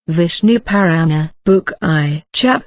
Vishnu Purana, Book I. Chap.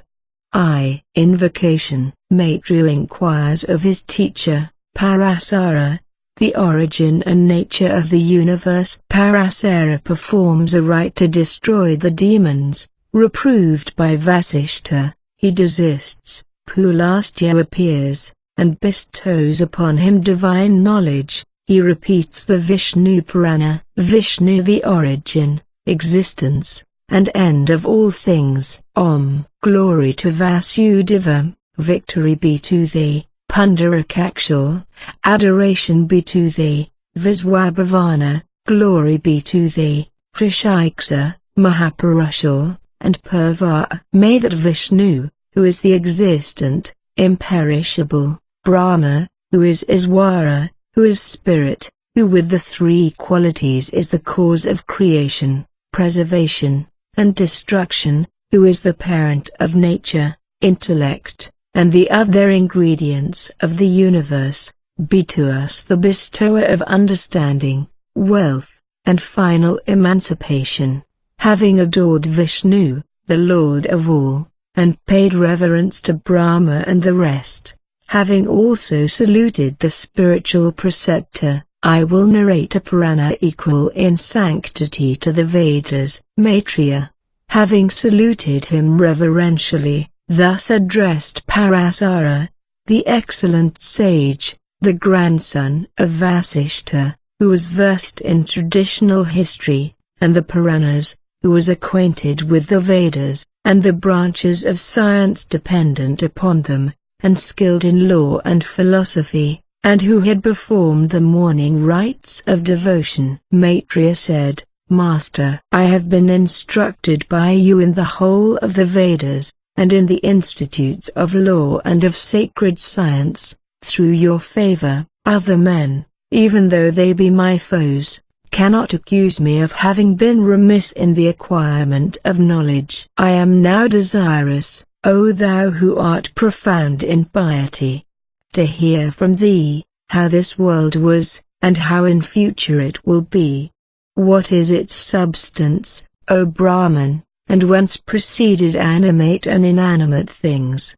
I. Invocation. Maitreya inquires of his teacher, Parasara, the origin and nature of the universe. Parasara performs a rite to destroy the demons. Reproved by Vasishta, he desists. Pulastya appears, and bestows upon him divine knowledge. He repeats the Vishnu Purana. Vishnu, the origin, existence, and end of all things. Om. Glory to Vasudeva, victory be to thee. Pundarakakshur, adoration be to thee. Viswabhavana, glory be to thee. Trishiksa, Mahapurusha, and Purva. May that Vishnu, who is the existent, imperishable, Brahma, who is Iswara, who is spirit, who with the three qualities is the cause of creation, preservation, and destruction, who is the parent of nature, intellect, and the other ingredients of the universe, be to us the bestower of understanding, wealth, and final emancipation. Having adored Vishnu, the Lord of all, and paid reverence to Brahma and the rest, having also saluted the spiritual preceptor, I will narrate a Purana equal in sanctity to the Vedas. Maitreya, having saluted him reverentially, thus addressed Parasara, the excellent sage, the grandson of Vasishta, who was versed in traditional history, and the Puranas, who was acquainted with the Vedas, and the branches of science dependent upon them, and skilled in law and philosophy, and who had performed the morning rites of devotion. Maitreya said, Master, I have been instructed by you in the whole of the Vedas, and in the institutes of law and of sacred science. Through your favor, other men, even though they be my foes, cannot accuse me of having been remiss in the acquirement of knowledge. I am now desirous, O thou who art profound in piety, to hear from thee, how this world was, and how in future it will be. What is its substance, O Brahman, and whence proceeded animate and inanimate things?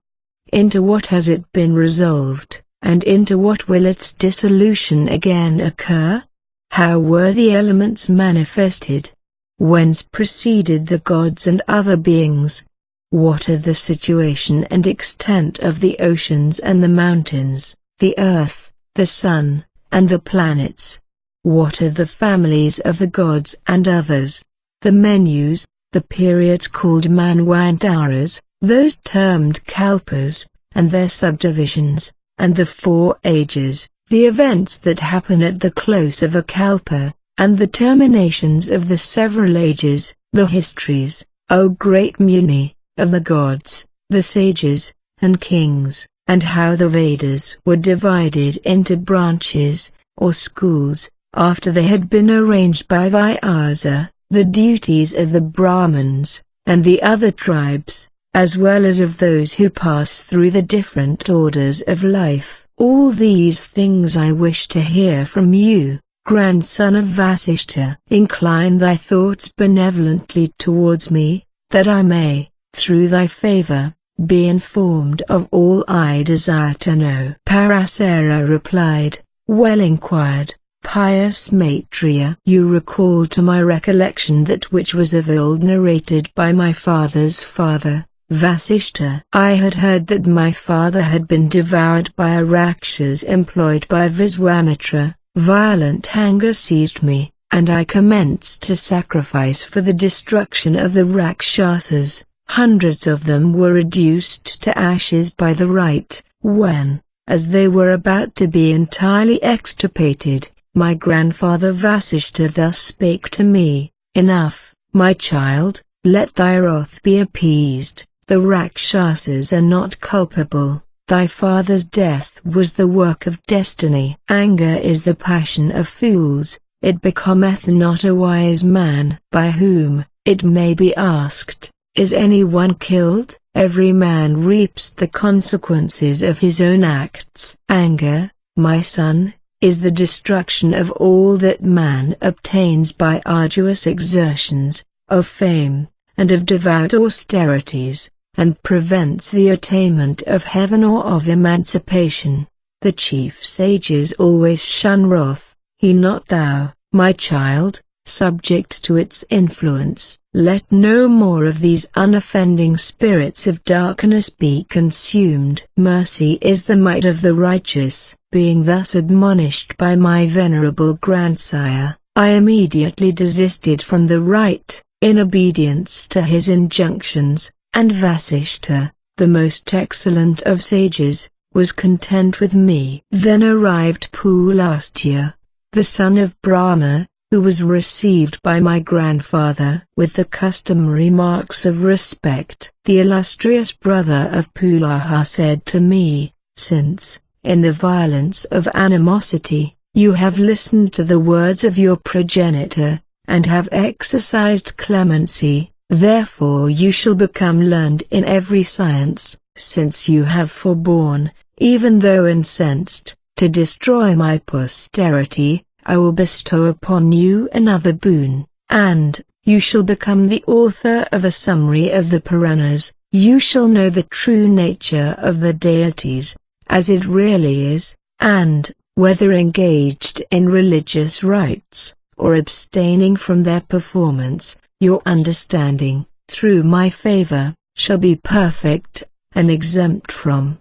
Into what has it been resolved, and into what will its dissolution again occur? How were the elements manifested? Whence proceeded the gods and other beings? What are the situation and extent of the oceans and the mountains, the earth, the sun, and the planets? What are the families of the gods and others? The menus, the periods called manvantaras, those termed kalpas, and their subdivisions, and the 4 ages, the events that happen at the close of a kalpa, and the terminations of the several ages, the histories, O great Muni, of the gods, the sages, and kings, and how the Vedas were divided into branches, or schools, after they had been arranged by Vyasa, the duties of the Brahmins, and the other tribes, as well as of those who pass through the different orders of life. All these things I wish to hear from you, grandson of Vasishta. Incline thy thoughts benevolently towards me, that I may, through thy favor, be informed of all I desire to know. Parasara replied, Well inquired, pious Maitreya. You recall to my recollection that which was of old narrated by my father's father, Vasishta. I had heard that my father had been devoured by a Rakshas employed by Viswamitra. Violent anger seized me, and I commenced to sacrifice for the destruction of the Rakshasas. Hundreds of them were reduced to ashes by the rite. When, as they were about to be entirely extirpated, my grandfather Vasishta thus spake to me, Enough, my child, let thy wrath be appeased. The Rakshasas are not culpable. Thy father's death was the work of destiny. Anger is the passion of fools, it becometh not a wise man. By whom, it may be asked, is anyone killed? Every man reaps the consequences of his own acts. Anger, my son, is the destruction of all that man obtains by arduous exertions, of fame, and of devout austerities, and prevents the attainment of heaven or of emancipation. The chief sages always shun wrath, he not thou, my child, subject to its influence. Let no more of these unoffending spirits of darkness be consumed. Mercy is the might of the righteous. Being thus admonished by my venerable grandsire, I immediately desisted from the right, in obedience to his injunctions, and Vasishta, the most excellent of sages, was content with me. Then arrived Pulastya, the son of Brahma, who was received by my grandfather with the customary marks of respect. The illustrious brother of Pulaha said to me, since, in the violence of animosity, you have listened to the words of your progenitor, and have exercised clemency, therefore you shall become learned in every science, since you have forborne, even though incensed, to destroy my posterity. I will bestow upon you another boon, and, you shall become the author of a summary of the Puranas. You shall know the true nature of the deities, as it really is, and, whether engaged in religious rites, or abstaining from their performance, your understanding, through my favor, shall be perfect, and exempt from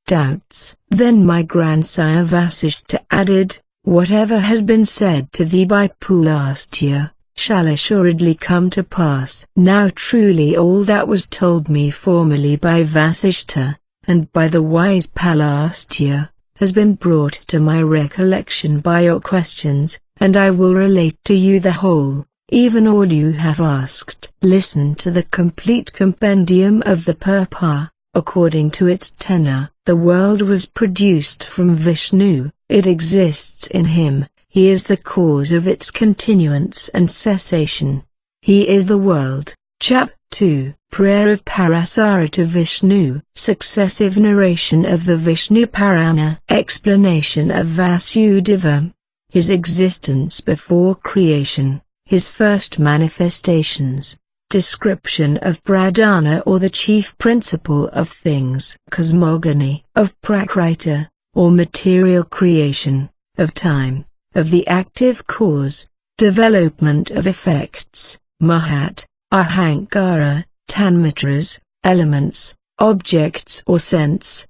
doubts. Then my grandsire Vasishta added, whatever has been said to thee by Pulastya, shall assuredly come to pass. Now truly all that was told me formerly by Vasishta, and by the wise Pulastya, has been brought to my recollection by your questions, and I will relate to you the whole, even all you have asked. Listen to the complete compendium of the Purana, according to its tenor. The world was produced from Vishnu, it exists in him, he is the cause of its continuance and cessation. He is the world. Chap 2. Prayer of Parasara to Vishnu. Successive narration of the Vishnu Purana. Explanation of Vasudeva. His existence before creation, his first manifestations. Description of Pradhana or the chief principle of things. Cosmogony of Prakriti, or material creation, of time, of the active cause, development of effects, Mahat, Ahankara, Tanmatras, elements, objects or senses,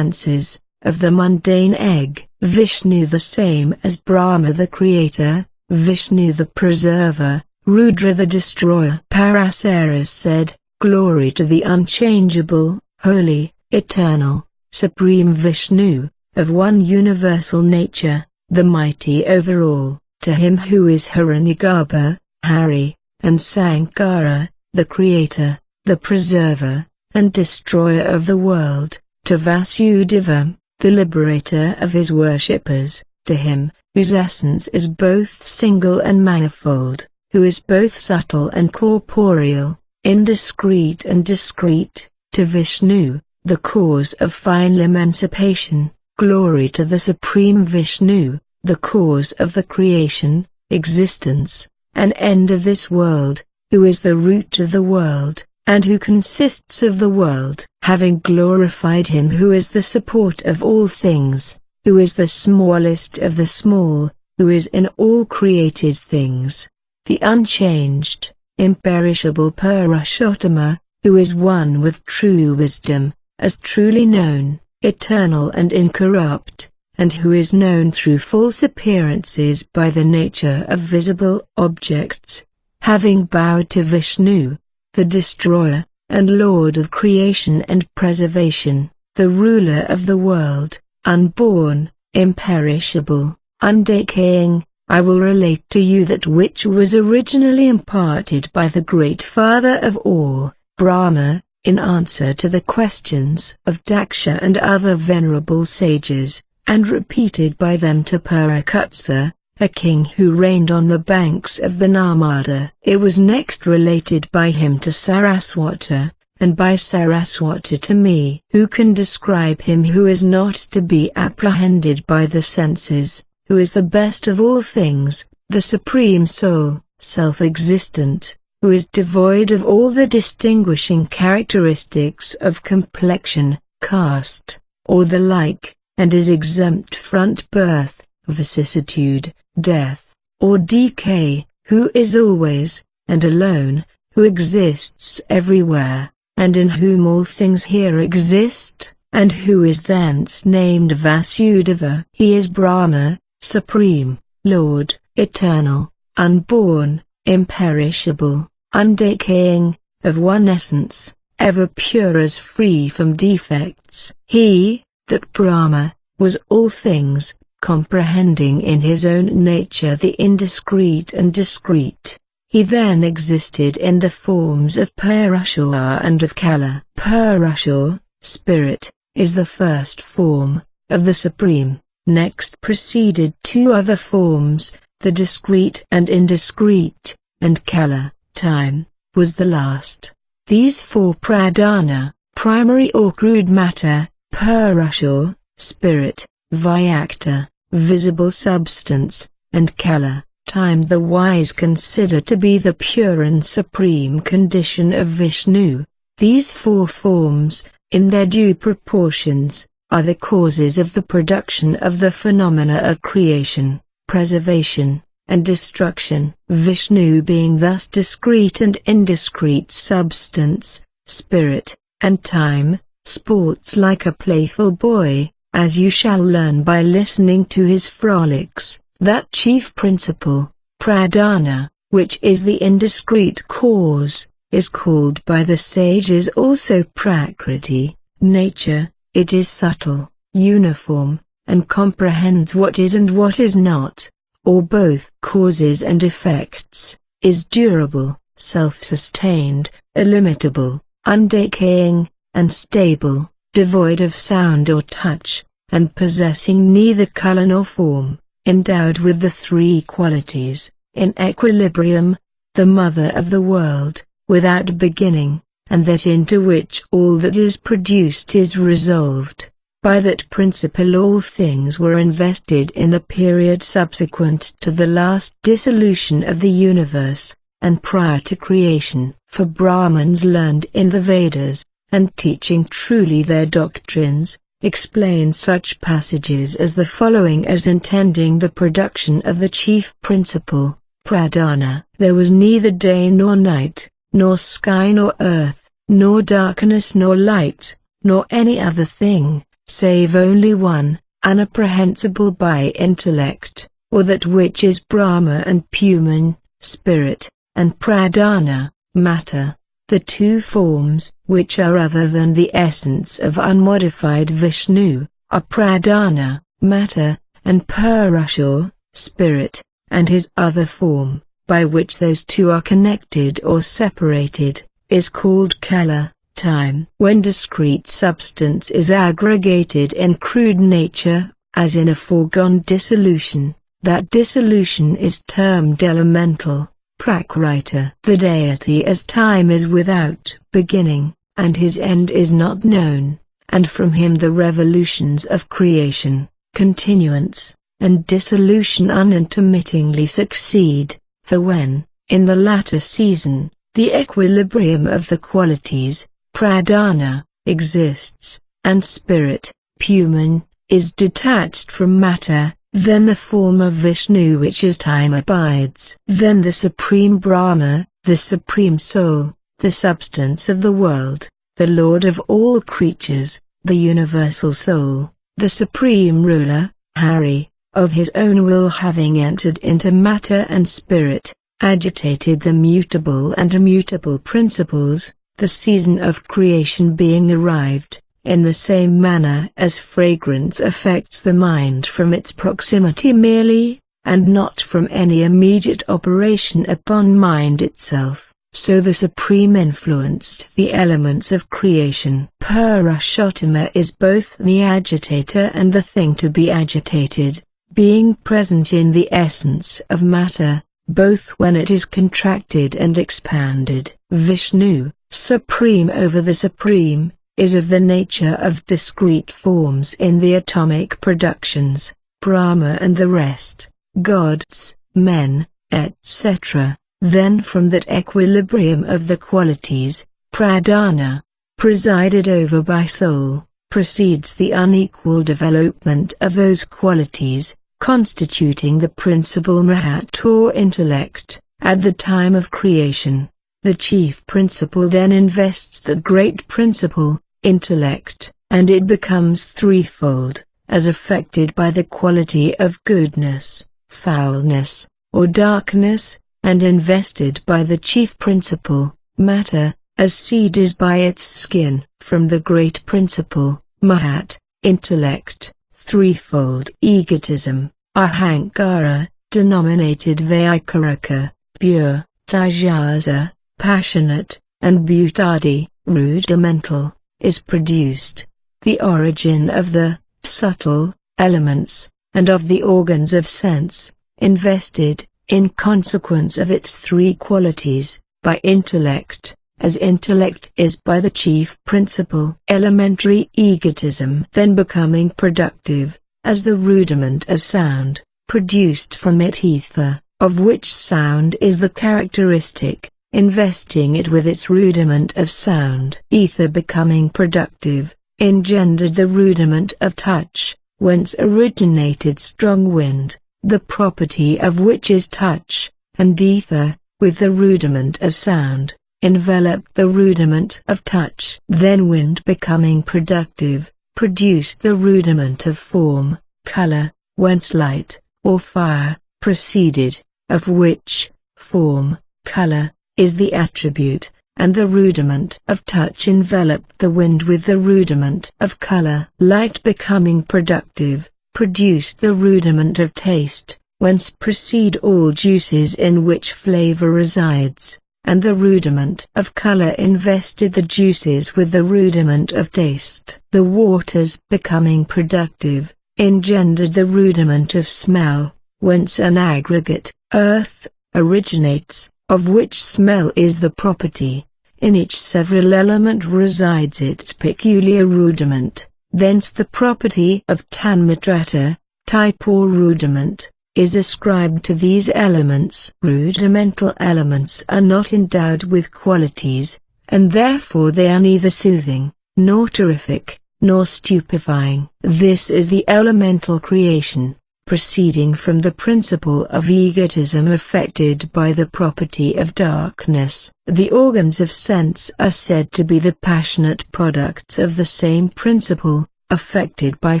of the mundane egg. Vishnu the same as Brahma the creator, Vishnu the preserver, Rudra the destroyer. Parasara said, glory to the unchangeable, holy, eternal, supreme Vishnu, of one universal nature, the mighty over all, to him who is Hiranyagarbha, Hari, and Sankara, the creator, the preserver, and destroyer of the world, to Vasudeva, the liberator of his worshippers, to him, whose essence is both single and manifold, who is both subtle and corporeal, indiscrete and discrete, to Vishnu, the cause of final emancipation. Glory to the Supreme Vishnu, the cause of the creation, existence, and end of this world, who is the root of the world, and who consists of the world. Having glorified him who is the support of all things, who is the smallest of the small, who is in all created things, the unchanged, imperishable Purushottama, who is one with true wisdom, as truly known, eternal and incorrupt, and who is known through false appearances by the nature of visible objects. Having bowed to Vishnu, the destroyer, and Lord of creation and preservation, the ruler of the world, unborn, imperishable, undecaying, I will relate to you that which was originally imparted by the great Father of all, Brahma, in answer to the questions of Daksha and other venerable sages, and repeated by them to Purakutsa, a king who reigned on the banks of the Narmada. It was next related by him to Saraswata, and by Saraswata to me. Who can describe him who is not to be apprehended by the senses, who is the best of all things, the Supreme Soul, self-existent, who is devoid of all the distinguishing characteristics of complexion, caste, or the like, and is exempt from birth, vicissitude, death, or decay, who is always, and alone, who exists everywhere, and in whom all things here exist, and who is thence named Vasudeva. He is Brahma, supreme, Lord, eternal, unborn, imperishable, undecaying, of one essence, ever pure as free from defects. He, that Brahma, was all things, comprehending in his own nature the indiscrete and discrete. He then existed in the forms of Purusha and of Kala. Purusha, spirit, is the first form of the Supreme. Next proceeded two other forms, the discrete and indiscrete, and Kala, time, was the last. These four pradhana, primary or crude matter, Purusha, spirit, Vyakta, visible substance, and Kala, time, the wise consider to be the pure and supreme condition of Vishnu. These four forms, in their due proportions, are the causes of the production of the phenomena of creation, preservation, and destruction. Vishnu being thus discrete and indiscrete substance, spirit, and time, sports like a playful boy, as you shall learn by listening to his frolics. That chief principle, pradhana, which is the indiscrete cause, is called by the sages also prakriti, nature. It is subtle, uniform, and comprehends what is and what is not, or both causes and effects, is durable, self-sustained, illimitable, undecaying, and stable, devoid of sound or touch, and possessing neither color nor form, endowed with the three qualities, in equilibrium, the mother of the world, without beginning, and that into which all that is produced is resolved. By that principle all things were invested in the period subsequent to the last dissolution of the universe, and prior to creation. For Brahmins learned in the Vedas, and teaching truly their doctrines, explain such passages as the following as intending the production of the chief principle, pradhana. There was neither day nor night, nor sky nor earth, nor darkness nor light, nor any other thing, save only one, unapprehensible by intellect, or that which is Brahma and Puman, spirit, and pradhana, matter. The two forms, which are other than the essence of unmodified Vishnu, are pradhana, matter, and Purusha, spirit, and his other form, by which those two are connected or separated, is called Kala, time. When discrete substance is aggregated in crude nature, as in a foregone dissolution, that dissolution is termed elemental, prakrita. The deity as time is without beginning, and his end is not known, and from him the revolutions of creation, continuance, and dissolution unintermittingly succeed. For when, in the latter season, the equilibrium of the qualities, pradhana, exists, and spirit, Puman, is detached from matter, then the form of Vishnu which is time abides. Then the Supreme Brahma, the Supreme Soul, the substance of the world, the Lord of all creatures, the Universal Soul, the Supreme Ruler, Hari, of his own will having entered into matter and spirit, agitated the mutable and immutable principles, the season of creation being arrived, in the same manner as fragrance affects the mind from its proximity merely, and not from any immediate operation upon mind itself, so the Supreme influenced the elements of creation. Purushottama is both the agitator and the thing to be agitated, being present in the essence of matter, both when it is contracted and expanded. Vishnu, supreme over the supreme, is of the nature of discrete forms in the atomic productions. Brahma and the rest, gods, men, etc., Then from that equilibrium of the qualities, pradhana, presided over by soul, proceeds the unequal development of those qualities, constituting the principal mahat or intellect. At the time of creation, the chief principle then invests the great principle, intellect, and it becomes threefold, as affected by the quality of goodness, foulness, or darkness, and invested by the chief principle, matter, as seed is by its skin. From the great principle, mahat, intellect, threefold egotism, ahankara, denominated vaikarika, pure, tajasa, passionate, and bhutadi, rudimental, is produced. The origin of the subtle elements, and of the organs of sense, invested, in consequence of its three qualities, by intellect, as intellect is by the chief principle. Elementary egotism then becoming productive, as the rudiment of sound, produced from it ether, of which sound is the characteristic, investing it with its rudiment of sound. Ether becoming productive, engendered the rudiment of touch, whence originated strong wind, the property of which is touch, and ether, with the rudiment of sound, enveloped the rudiment of touch. Then wind becoming productive, produced the rudiment of form, color, whence light, or fire, proceeded, of which, form, color, is the attribute, and the rudiment of touch enveloped the wind with the rudiment of color. Light becoming productive, produced the rudiment of taste, whence proceed all juices in which flavor resides, and the rudiment of color invested the juices with the rudiment of taste. The waters becoming productive, engendered the rudiment of smell, whence an aggregate, earth, originates, of which smell is the property. In each several element resides its peculiar rudiment, thence the property of tanmatrata, type or rudiment, is ascribed to these elements. Rudimental elements are not endowed with qualities, and therefore they are neither soothing, nor terrific, nor stupefying. This is the elemental creation, proceeding from the principle of egotism affected by the property of darkness. The organs of sense are said to be the passionate products of the same principle, affected by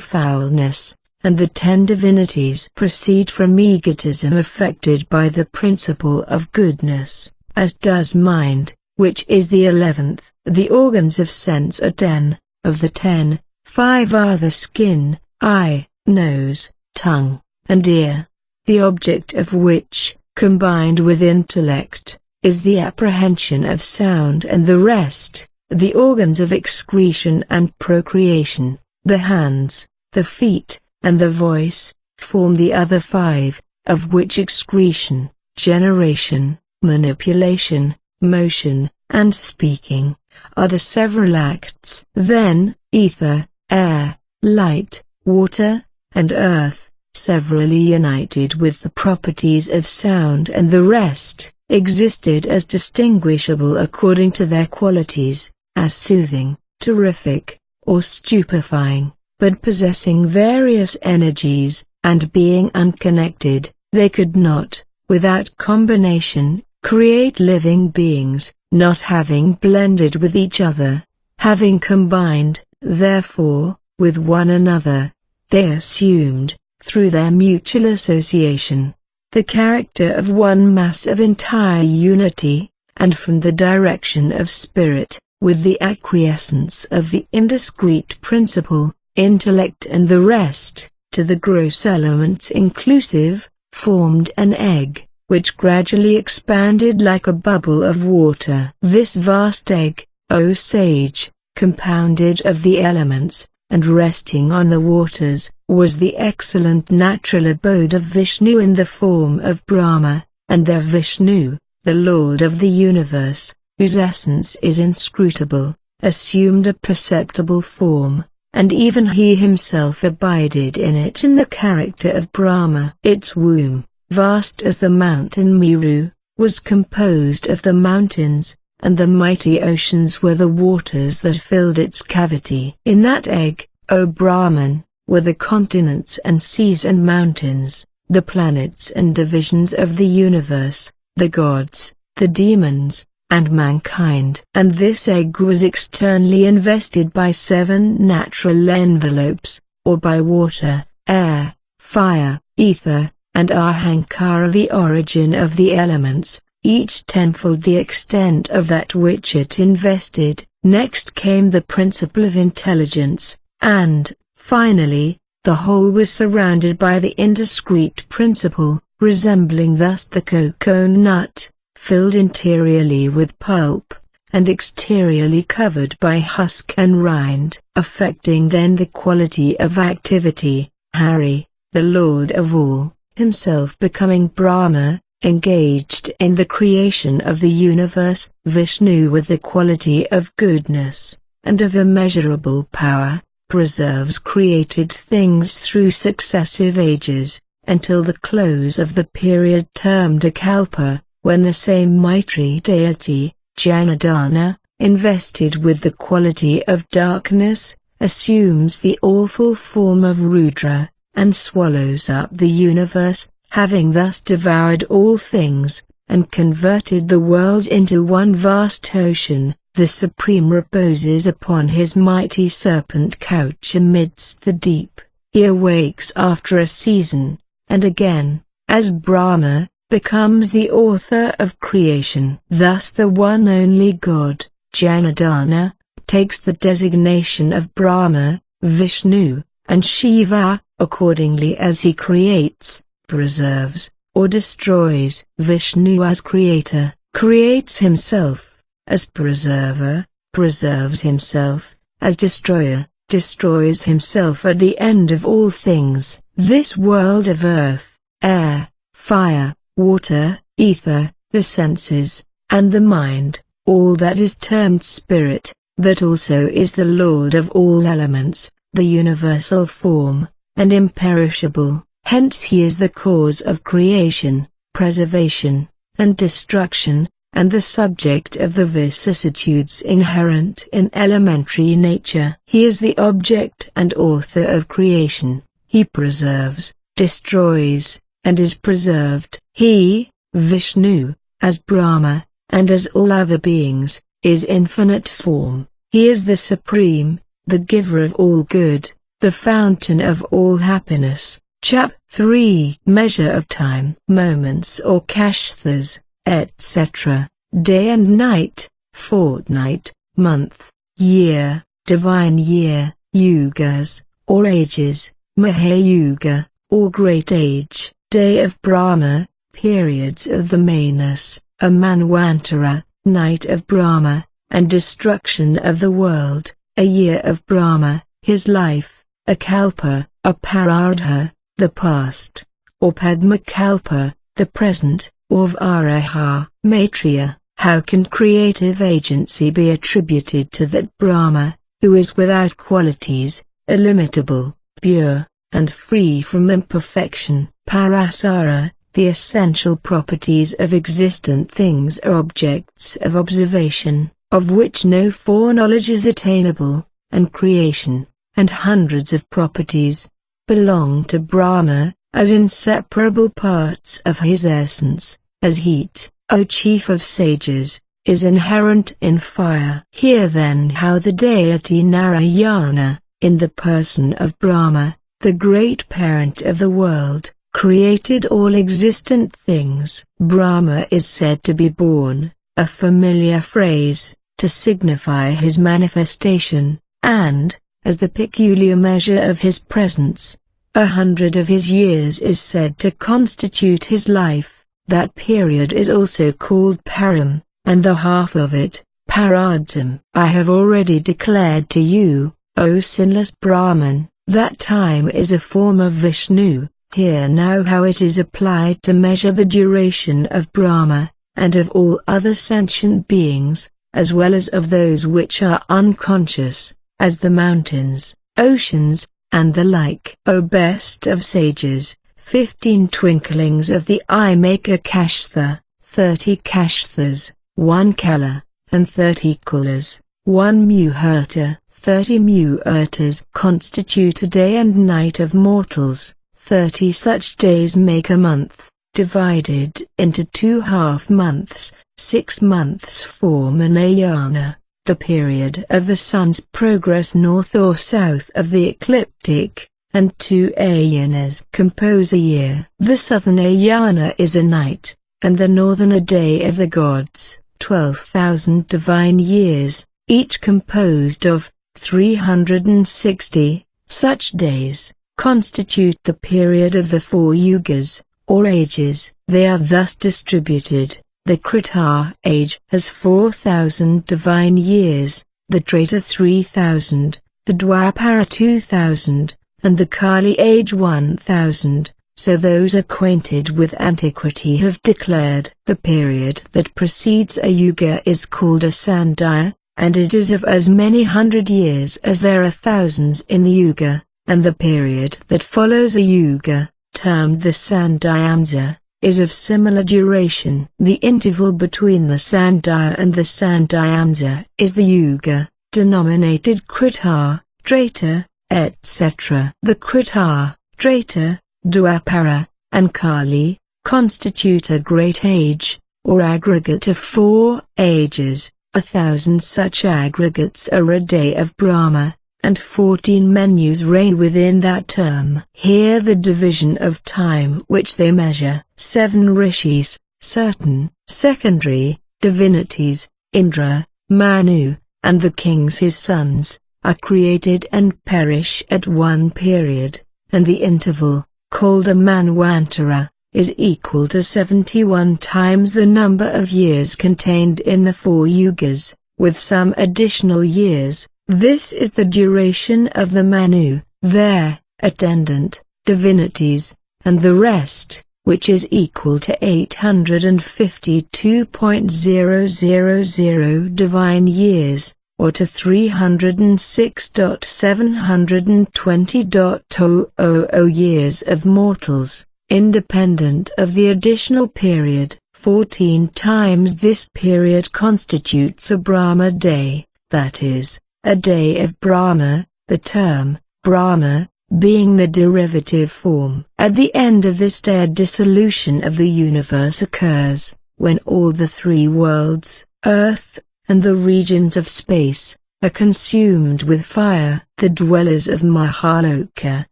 foulness, and the 10 divinities proceed from egotism affected by the principle of goodness, as does mind, which is the 11th. The organs of sense are 10, of the 10, 5 are the skin, eye, nose, tongue, and ear, the object of which, combined with intellect, is the apprehension of sound, and the rest, the organs of excretion and procreation, the hands, the feet, and the voice, form the other 5, of which excretion, generation, manipulation, motion, and speaking, are the several acts. Then, ether, air, light, water, and earth, severally united with the properties of sound and the rest, existed as distinguishable according to their qualities, as soothing, terrific, or stupefying, but possessing various energies, and being unconnected, they could not, without combination, create living beings. Not having blended with each other, having combined, therefore, with one another, they assumed, through their mutual association, the character of one mass of entire unity, and from the direction of spirit, with the acquiescence of the indiscrete principle, intellect and the rest, to the gross elements inclusive, formed an egg, which gradually expanded like a bubble of water. This vast egg, O sage, compounded of the elements, and resting on the waters, was the excellent natural abode of Vishnu in the form of Brahma, and their Vishnu, the Lord of the universe, whose essence is inscrutable, assumed a perceptible form, and even he himself abided in it in the character of Brahma. Its womb, vast as the mountain Meru, was composed of the mountains, and the mighty oceans were the waters that filled its cavity. In that egg, O Brahman, were the continents and seas and mountains, the planets and divisions of the universe, the gods, the demons, and mankind. And this egg was externally invested by 7 natural envelopes, or by water, air, fire, ether, and Ahankara, the origin of the elements, each tenfold the extent of that which it invested. Next came the principle of intelligence, and, finally, the whole was surrounded by the indiscrete principle, resembling thus the cocoa nut, filled interiorly with pulp, and exteriorly covered by husk and rind. Affecting then the quality of activity, Hari, the Lord of all, himself becoming Brahma, engaged in the creation of the universe. Vishnu, with the quality of goodness, and of immeasurable power, preserves created things through successive ages, until the close of the period termed a kalpa, when the same mighty deity, Janardana, invested with the quality of darkness, assumes the awful form of Rudra, and swallows up the universe, having thus devoured all things, and converted the world into one vast ocean. The Supreme reposes upon his mighty serpent couch amidst the deep. He awakes after a season, and again, as Brahma, becomes the author of creation. Thus the one only God, Janardana, takes the designation of Brahma, Vishnu, and Shiva, accordingly as he creates, preserves, or destroys. Vishnu as creator, creates himself, as preserver, preserves himself, as destroyer, destroys himself at the end of all things. This world of earth, air, fire, water, ether, the senses, and the mind, all that is termed spirit, that also is the Lord of all elements, the universal form, and imperishable. Hence he is the cause of creation, preservation, and destruction, and the subject of the vicissitudes inherent in elementary nature. He is the object and author of creation. He preserves, destroys, and is preserved. He, Vishnu, as Brahma, and as all other beings, is infinite form. He is the supreme, the giver of all good, the fountain of all happiness. Chap 3. Measure of time. Moments or kashthas, etc., day and night, fortnight, month, year, divine year, yugas, or ages, Mahayuga, or great age, day of Brahma, periods of the Manas, a Manvantara, night of Brahma, and destruction of the world, a year of Brahma, his life, a kalpa, a parardha, the past, or Padmakalpa, the present, or Varaha. Maitreya, how can creative agency be attributed to that Brahma, who is without qualities, illimitable, pure, and free from imperfection? Parasara, the essential properties of existent things are objects of observation, of which no foreknowledge is attainable, and creation, and hundreds of properties, belong to Brahma, as inseparable parts of his essence, as heat, O chief of sages, is inherent in fire. Hear then how the deity Narayana, in the person of Brahma, the great parent of the world, created all existent things. Brahma is said to be born, a familiar phrase, to signify his manifestation, and, as the peculiar measure of his presence, 100 of his years is said to constitute his life. That period is also called param, and the half of it, paradham. I have already declared to you, O sinless Brahman, that time is a form of Vishnu. Hear now how it is applied to measure the duration of Brahma, and of all other sentient beings, as well as of those which are unconscious, as the mountains, oceans, and the like. O best of sages, 15 twinklings of the eye make a kashtha, 30 Kashthas, 1 Kala, and 30 Kulas, 1 Muhurta. 30 Muhurtas constitute a day and night of mortals. 30 such days make a month, divided into 2 half months. 6 months form an ayana, the period of the sun's progress north or south of the ecliptic, and 2 ayanas compose a year. The southern ayana is a night, and the northern a day of the gods. 12,000 divine years, each composed of 360, such days, constitute the period of the 4 yugas, or ages. They are thus distributed: the Krita age has 4,000 divine years, the Treta 3,000, the Dwapara 2,000, and the Kali age 1,000. So those acquainted with antiquity have declared the period that precedes a yuga is called a sandhya, and it is of as many hundred years as there are thousands in the yuga, and the period that follows a yuga, termed the sandhyamsa, is of similar duration. The interval between the sandhya and the sandhyamsa is the yuga, denominated Krita, Treta, etc. The Krita, Treta, Dwapara, and Kali, constitute a great age, or aggregate of 4 ages. 1,000 such aggregates are a day of Brahma, and 14 menus reign within that term. Here the division of time which they measure. 7 rishis, certain, secondary, divinities, Indra, Manu, and the kings his sons, are created and perish at one period, and the interval, called a manvantara, is equal to 71 times the number of years contained in the 4 yugas, with some additional years. This is the duration of the Manu, their attendant divinities, and the rest, which is equal to 852.000 divine years, or to 306.720.000 years of mortals. Independent of the additional period, 14 times this period constitutes a Brahma day, that is, a day of Brahma, the term, Brahma, being the derivative form. At the end of this day a dissolution of the universe occurs, when all the 3 worlds, earth, and the regions of space, are consumed with fire. The dwellers of Mahaloka,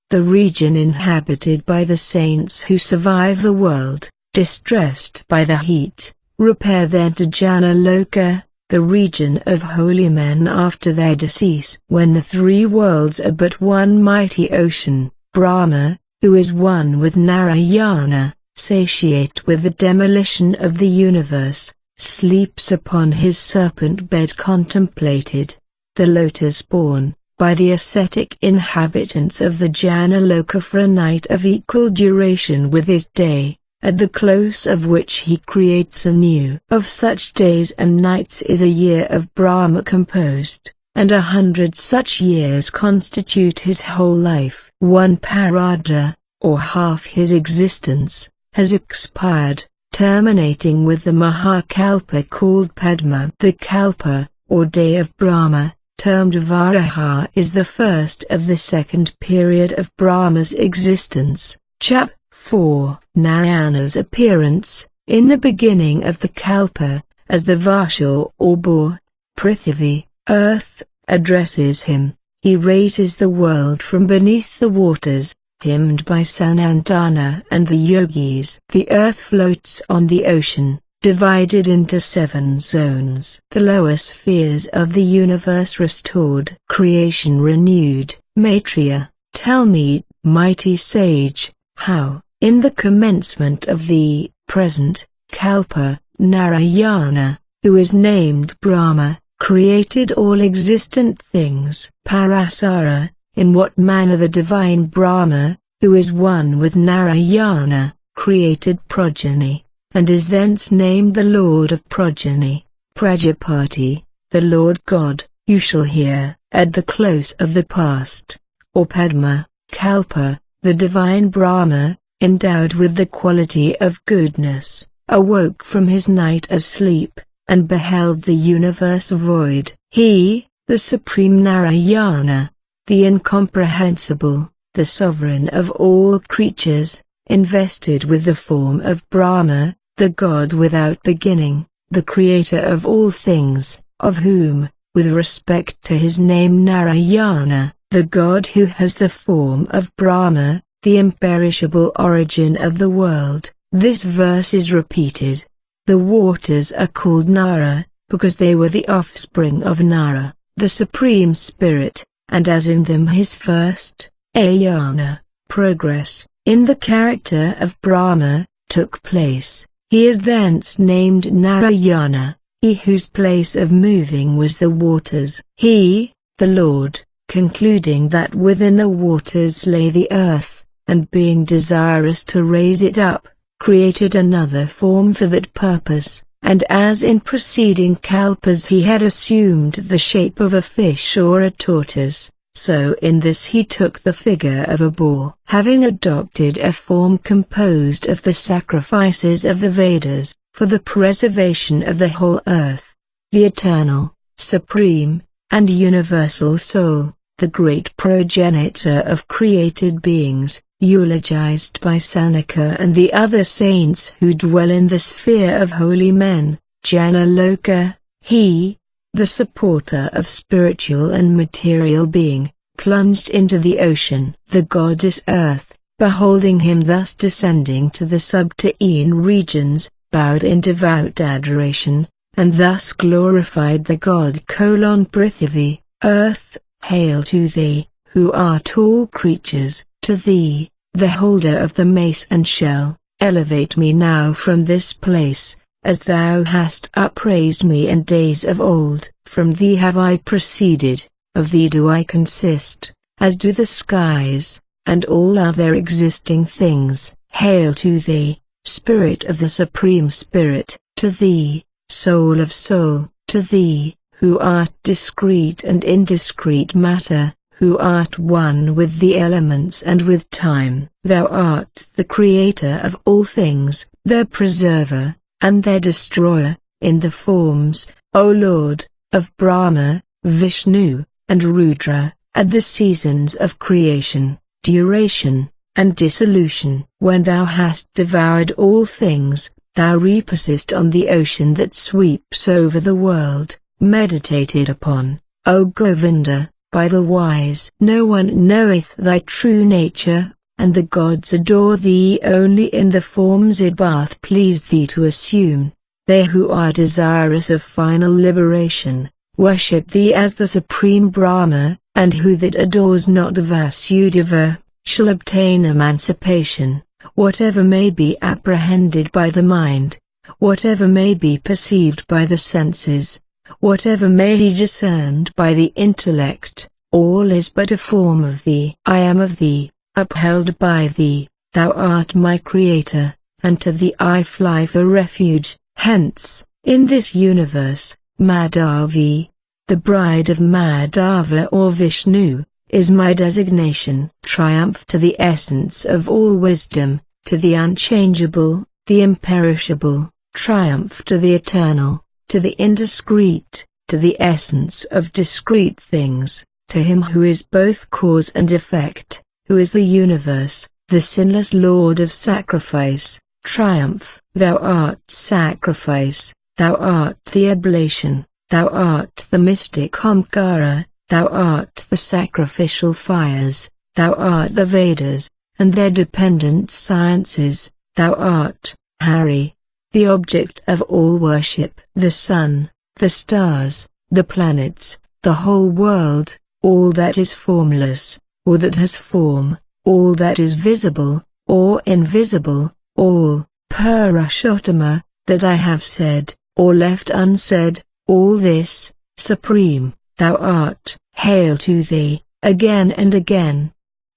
the region inhabited by the saints who survive the world, distressed by the heat, repair then to Jana Loka, the region of holy men after their decease. When the 3 worlds are but one mighty ocean, Brahma, who is one with Narayana, satiate with the demolition of the universe, sleeps upon his serpent bed contemplated, the lotus born, by the ascetic inhabitants of the Jana Loka for a night of equal duration with his day, at the close of which he creates anew. Of such days and nights is a year of Brahma composed, and 100 such years constitute his whole life. 1 parada, or half his existence, has expired, terminating with the Mahakalpa called Padma. The Kalpa, or day of Brahma, termed Varaha, is the first of the second period of Brahma's existence. Chap. 4. Narayana's appearance, in the beginning of the Kalpa, as the Varsha or boar, Prithvi, earth, addresses him. He raises the world from beneath the waters, hymned by Sanandana and the yogis. The earth floats on the ocean, divided into 7 zones. The lower spheres of the universe restored. Creation renewed. Maitreya, tell me, mighty sage, how, in the commencement of the present Kalpa, Narayana, who is named Brahma, created all existent things. Parasara, in what manner the divine Brahma, who is one with Narayana, created progeny, and is thence named the Lord of Progeny. Prajapati, the Lord God, you shall hear, at the close of the past, or Padma, Kalpa, the divine Brahma, endowed with the quality of goodness, awoke from his night of sleep, and beheld the universe void. He, the supreme Narayana, the incomprehensible, the sovereign of all creatures, invested with the form of Brahma, the God without beginning, the creator of all things, of whom, with respect to his name Narayana, the God who has the form of Brahma, the imperishable origin of the world, this verse is repeated. The waters are called Nara, because they were the offspring of Nara, the Supreme Spirit, and as in them his first, ayana, progress, in the character of Brahma, took place, he is thence named Narayana, he whose place of moving was the waters. He, the Lord, concluding that within the waters lay the earth, and being desirous to raise it up, created another form for that purpose, and as in preceding kalpas he had assumed the shape of a fish or a tortoise, so in this he took the figure of a boar. Having adopted a form composed of the sacrifices of the Vedas, for the preservation of the whole earth, the eternal, supreme, and universal soul, the great progenitor of created beings, eulogized by Sanaka and the other saints who dwell in the sphere of holy men, Janaloka, he, the supporter of spiritual and material being, plunged into the ocean. The goddess Earth, beholding him thus descending to the subterrene regions, bowed in devout adoration, and thus glorified the god Prithvi. Earth, hail to thee, who art all creatures, to thee, the holder of the mace and shell, elevate me now from this place, as thou hast upraised me in days of old. From thee have I proceeded, of thee do I consist, as do the skies, and all other existing things. Hail to thee, Spirit of the Supreme Spirit, to thee, Soul of Soul, to thee, who art discrete and indiscrete matter, who art one with the elements and with time. Thou art the creator of all things, their preserver, and their destroyer, in the forms, O Lord, of Brahma, Vishnu, and Rudra, at the seasons of creation, duration, and dissolution. When thou hast devoured all things, thou reposest on the ocean that sweeps over the world, meditated upon, O Govinda, by the wise. No one knoweth thy true nature, and the gods adore thee only in the forms it doth please thee to assume. They who are desirous of final liberation, worship thee as the supreme Brahma, and who that adores not the Vasudeva, shall obtain emancipation. Whatever may be apprehended by the mind, whatever may be perceived by the senses, whatever may be discerned by the intellect, all is but a form of thee. I am of thee, upheld by thee, thou art my creator, and to thee I fly for refuge. Hence, in this universe, Madhavi, the bride of Madhava or Vishnu, is my designation. Triumph to the essence of all wisdom, to the unchangeable, the imperishable, triumph to the eternal, to the indiscrete, to the essence of discrete things, to him who is both cause and effect, who is the universe, the sinless Lord of sacrifice. Triumph. Thou art sacrifice, thou art the oblation, thou art the mystic Omkara, thou art the sacrificial fires, thou art the Vedas, and their dependent sciences, thou art, Hari, the object of all worship. The sun, the stars, the planets, the whole world, all that is formless, or that has form, all that is visible, or invisible, all, Purushottama, that I have said, or left unsaid, all this, supreme, thou art. Hail to thee, again and again.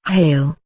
Hail.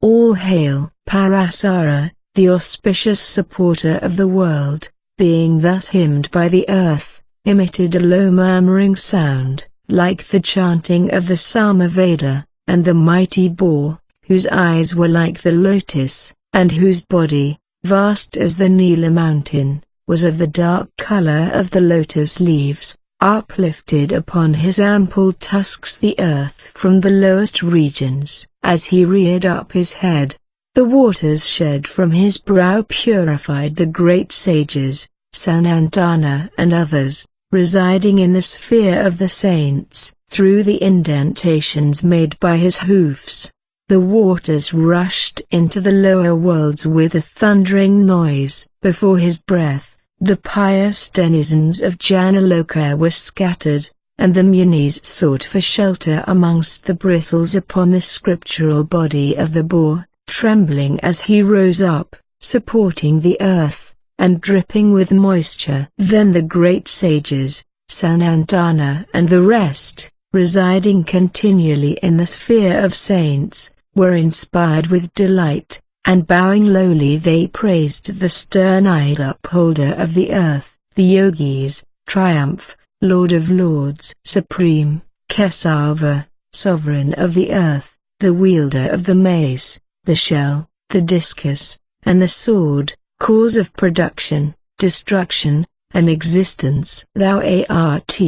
All hail. Parasara, the auspicious supporter of the world, being thus hymned by the earth, emitted a low murmuring sound, like the chanting of the Samaveda, and the mighty boar, whose eyes were like the lotus, and whose body, vast as the Nila mountain, was of the dark color of the lotus leaves. Uplifted upon his ample tusks the earth from the lowest regions. As he reared up his head, the waters shed from his brow purified the great sages, Sanantana and others, residing in the sphere of the saints. Through the indentations made by his hoofs, the waters rushed into the lower worlds with a thundering noise. Before his breath, the pious denizens of Janaloka were scattered, and the munis sought for shelter amongst the bristles upon the scriptural body of the boar, trembling as he rose up, supporting the earth, and dripping with moisture. Then the great sages, Sanantana and the rest, residing continually in the sphere of saints, were inspired with delight, and bowing lowly they praised the stern-eyed upholder of the earth, the yogis, Triumph, Lord of Lords, Supreme, Kesava, Sovereign of the earth, the wielder of the mace, the shell, the discus, and the sword, cause of production, destruction, and existence. Thou art,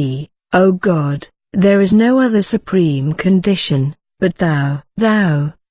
O God, there is no other supreme condition, but thou,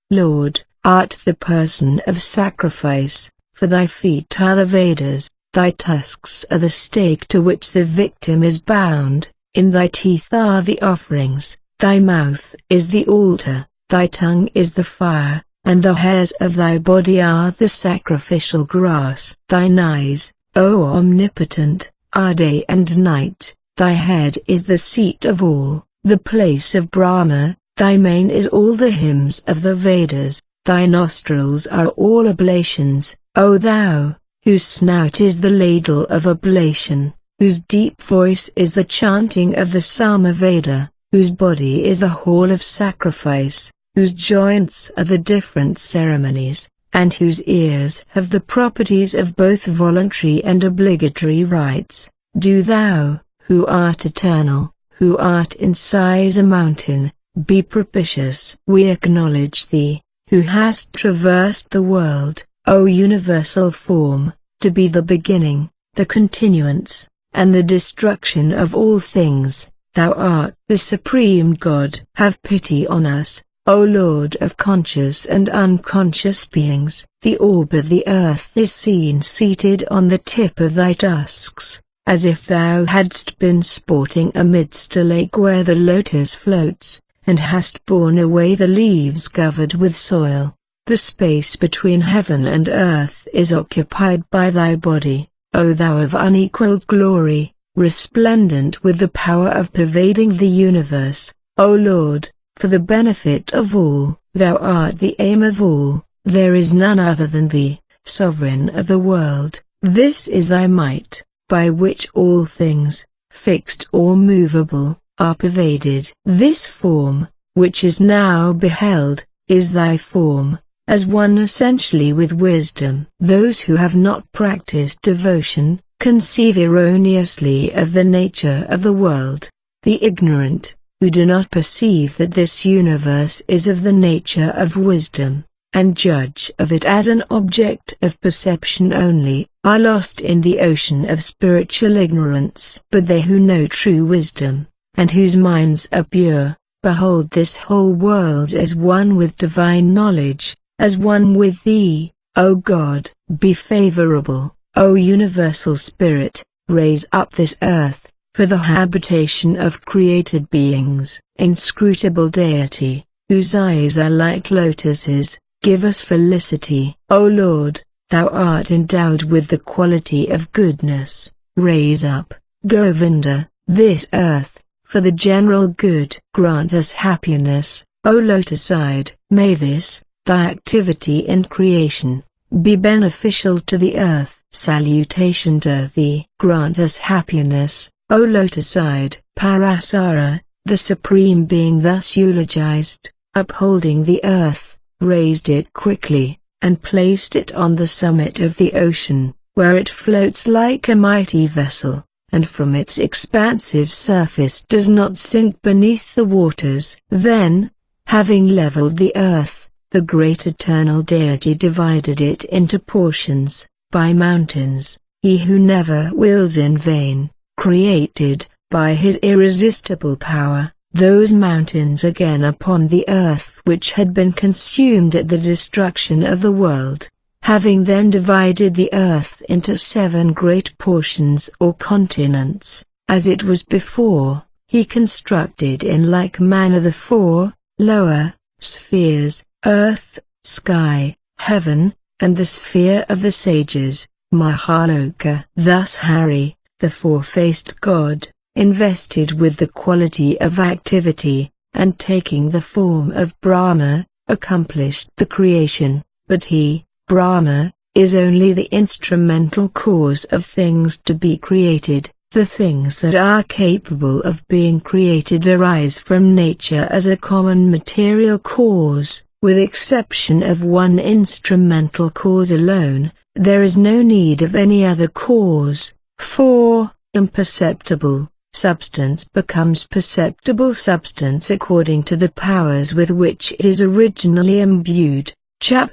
Lord, art the person of sacrifice, for thy feet are the Vedas, thy tusks are the stake to which the victim is bound, in thy teeth are the offerings, thy mouth is the altar, thy tongue is the fire, and the hairs of thy body are the sacrificial grass. Thine eyes, O Omnipotent, are day and night, thy head is the seat of all, the place of Brahma, thy mane is all the hymns of the Vedas, thy nostrils are all oblations, O thou, whose snout is the ladle of oblation, whose deep voice is the chanting of the Samaveda, whose body is a hall of sacrifice, whose joints are the different ceremonies, and whose ears have the properties of both voluntary and obligatory rites. Do thou, who art eternal, who art in size a mountain, be propitious. We acknowledge thee, who hast traversed the world, O universal form, to be the beginning, the continuance, and the destruction of all things. Thou art the supreme God. Have pity on us, O Lord of conscious and unconscious beings. The orb of the earth is seen seated on the tip of thy tusks, as if thou hadst been sporting amidst a lake where the lotus floats, and hast borne away the leaves covered with soil. The space between heaven and earth is occupied by thy body, O thou of unequaled glory, resplendent with the power of pervading the universe. O Lord, for the benefit of all, thou art the aim of all, there is none other than thee, sovereign of the world. This is thy might, by which all things, fixed or movable, are pervaded. This form, which is now beheld, is thy form, as one essentially with wisdom. Those who have not practiced devotion, conceive erroneously of the nature of the world. The ignorant, who do not perceive that this universe is of the nature of wisdom, and judge of it as an object of perception only, are lost in the ocean of spiritual ignorance. But they who know true wisdom, and whose minds are pure, behold this whole world as one with divine knowledge, as one with thee, O God. Be favorable, O universal Spirit, raise up this earth, for the habitation of created beings. Inscrutable deity, whose eyes are like lotuses, give us felicity. O Lord, thou art endowed with the quality of goodness, raise up, Govinda, this earth, for the general good. Grant us happiness, O lotus-eyed. May this, thy activity in creation, be beneficial to the earth. Salutation to thee. Grant us happiness, O lotus-eyed. Parasara, the Supreme Being thus eulogized, upholding the earth, raised it quickly, and placed it on the summit of the ocean, where it floats like a mighty vessel, and from its expansive surface does not sink beneath the waters. Then, having leveled the earth, the great eternal deity divided it into portions, by mountains, he who never wills in vain, created, by his irresistible power, those mountains again upon the earth which had been consumed at the destruction of the world. Having then divided the earth into 7 great portions or continents, as it was before, he constructed in like manner the 4 lower spheres, earth, sky, heaven, and the sphere of the sages, Mahaloka. Thus Hari, the 4-faced god, invested with the quality of activity, and taking the form of Brahma, accomplished the creation. But he, Brahma, is only the instrumental cause of things to be created. The things that are capable of being created arise from nature as a common material cause, with exception of one instrumental cause alone. There is no need of any other cause, for imperceptible substance becomes perceptible substance according to the powers with which it is originally imbued. Chap.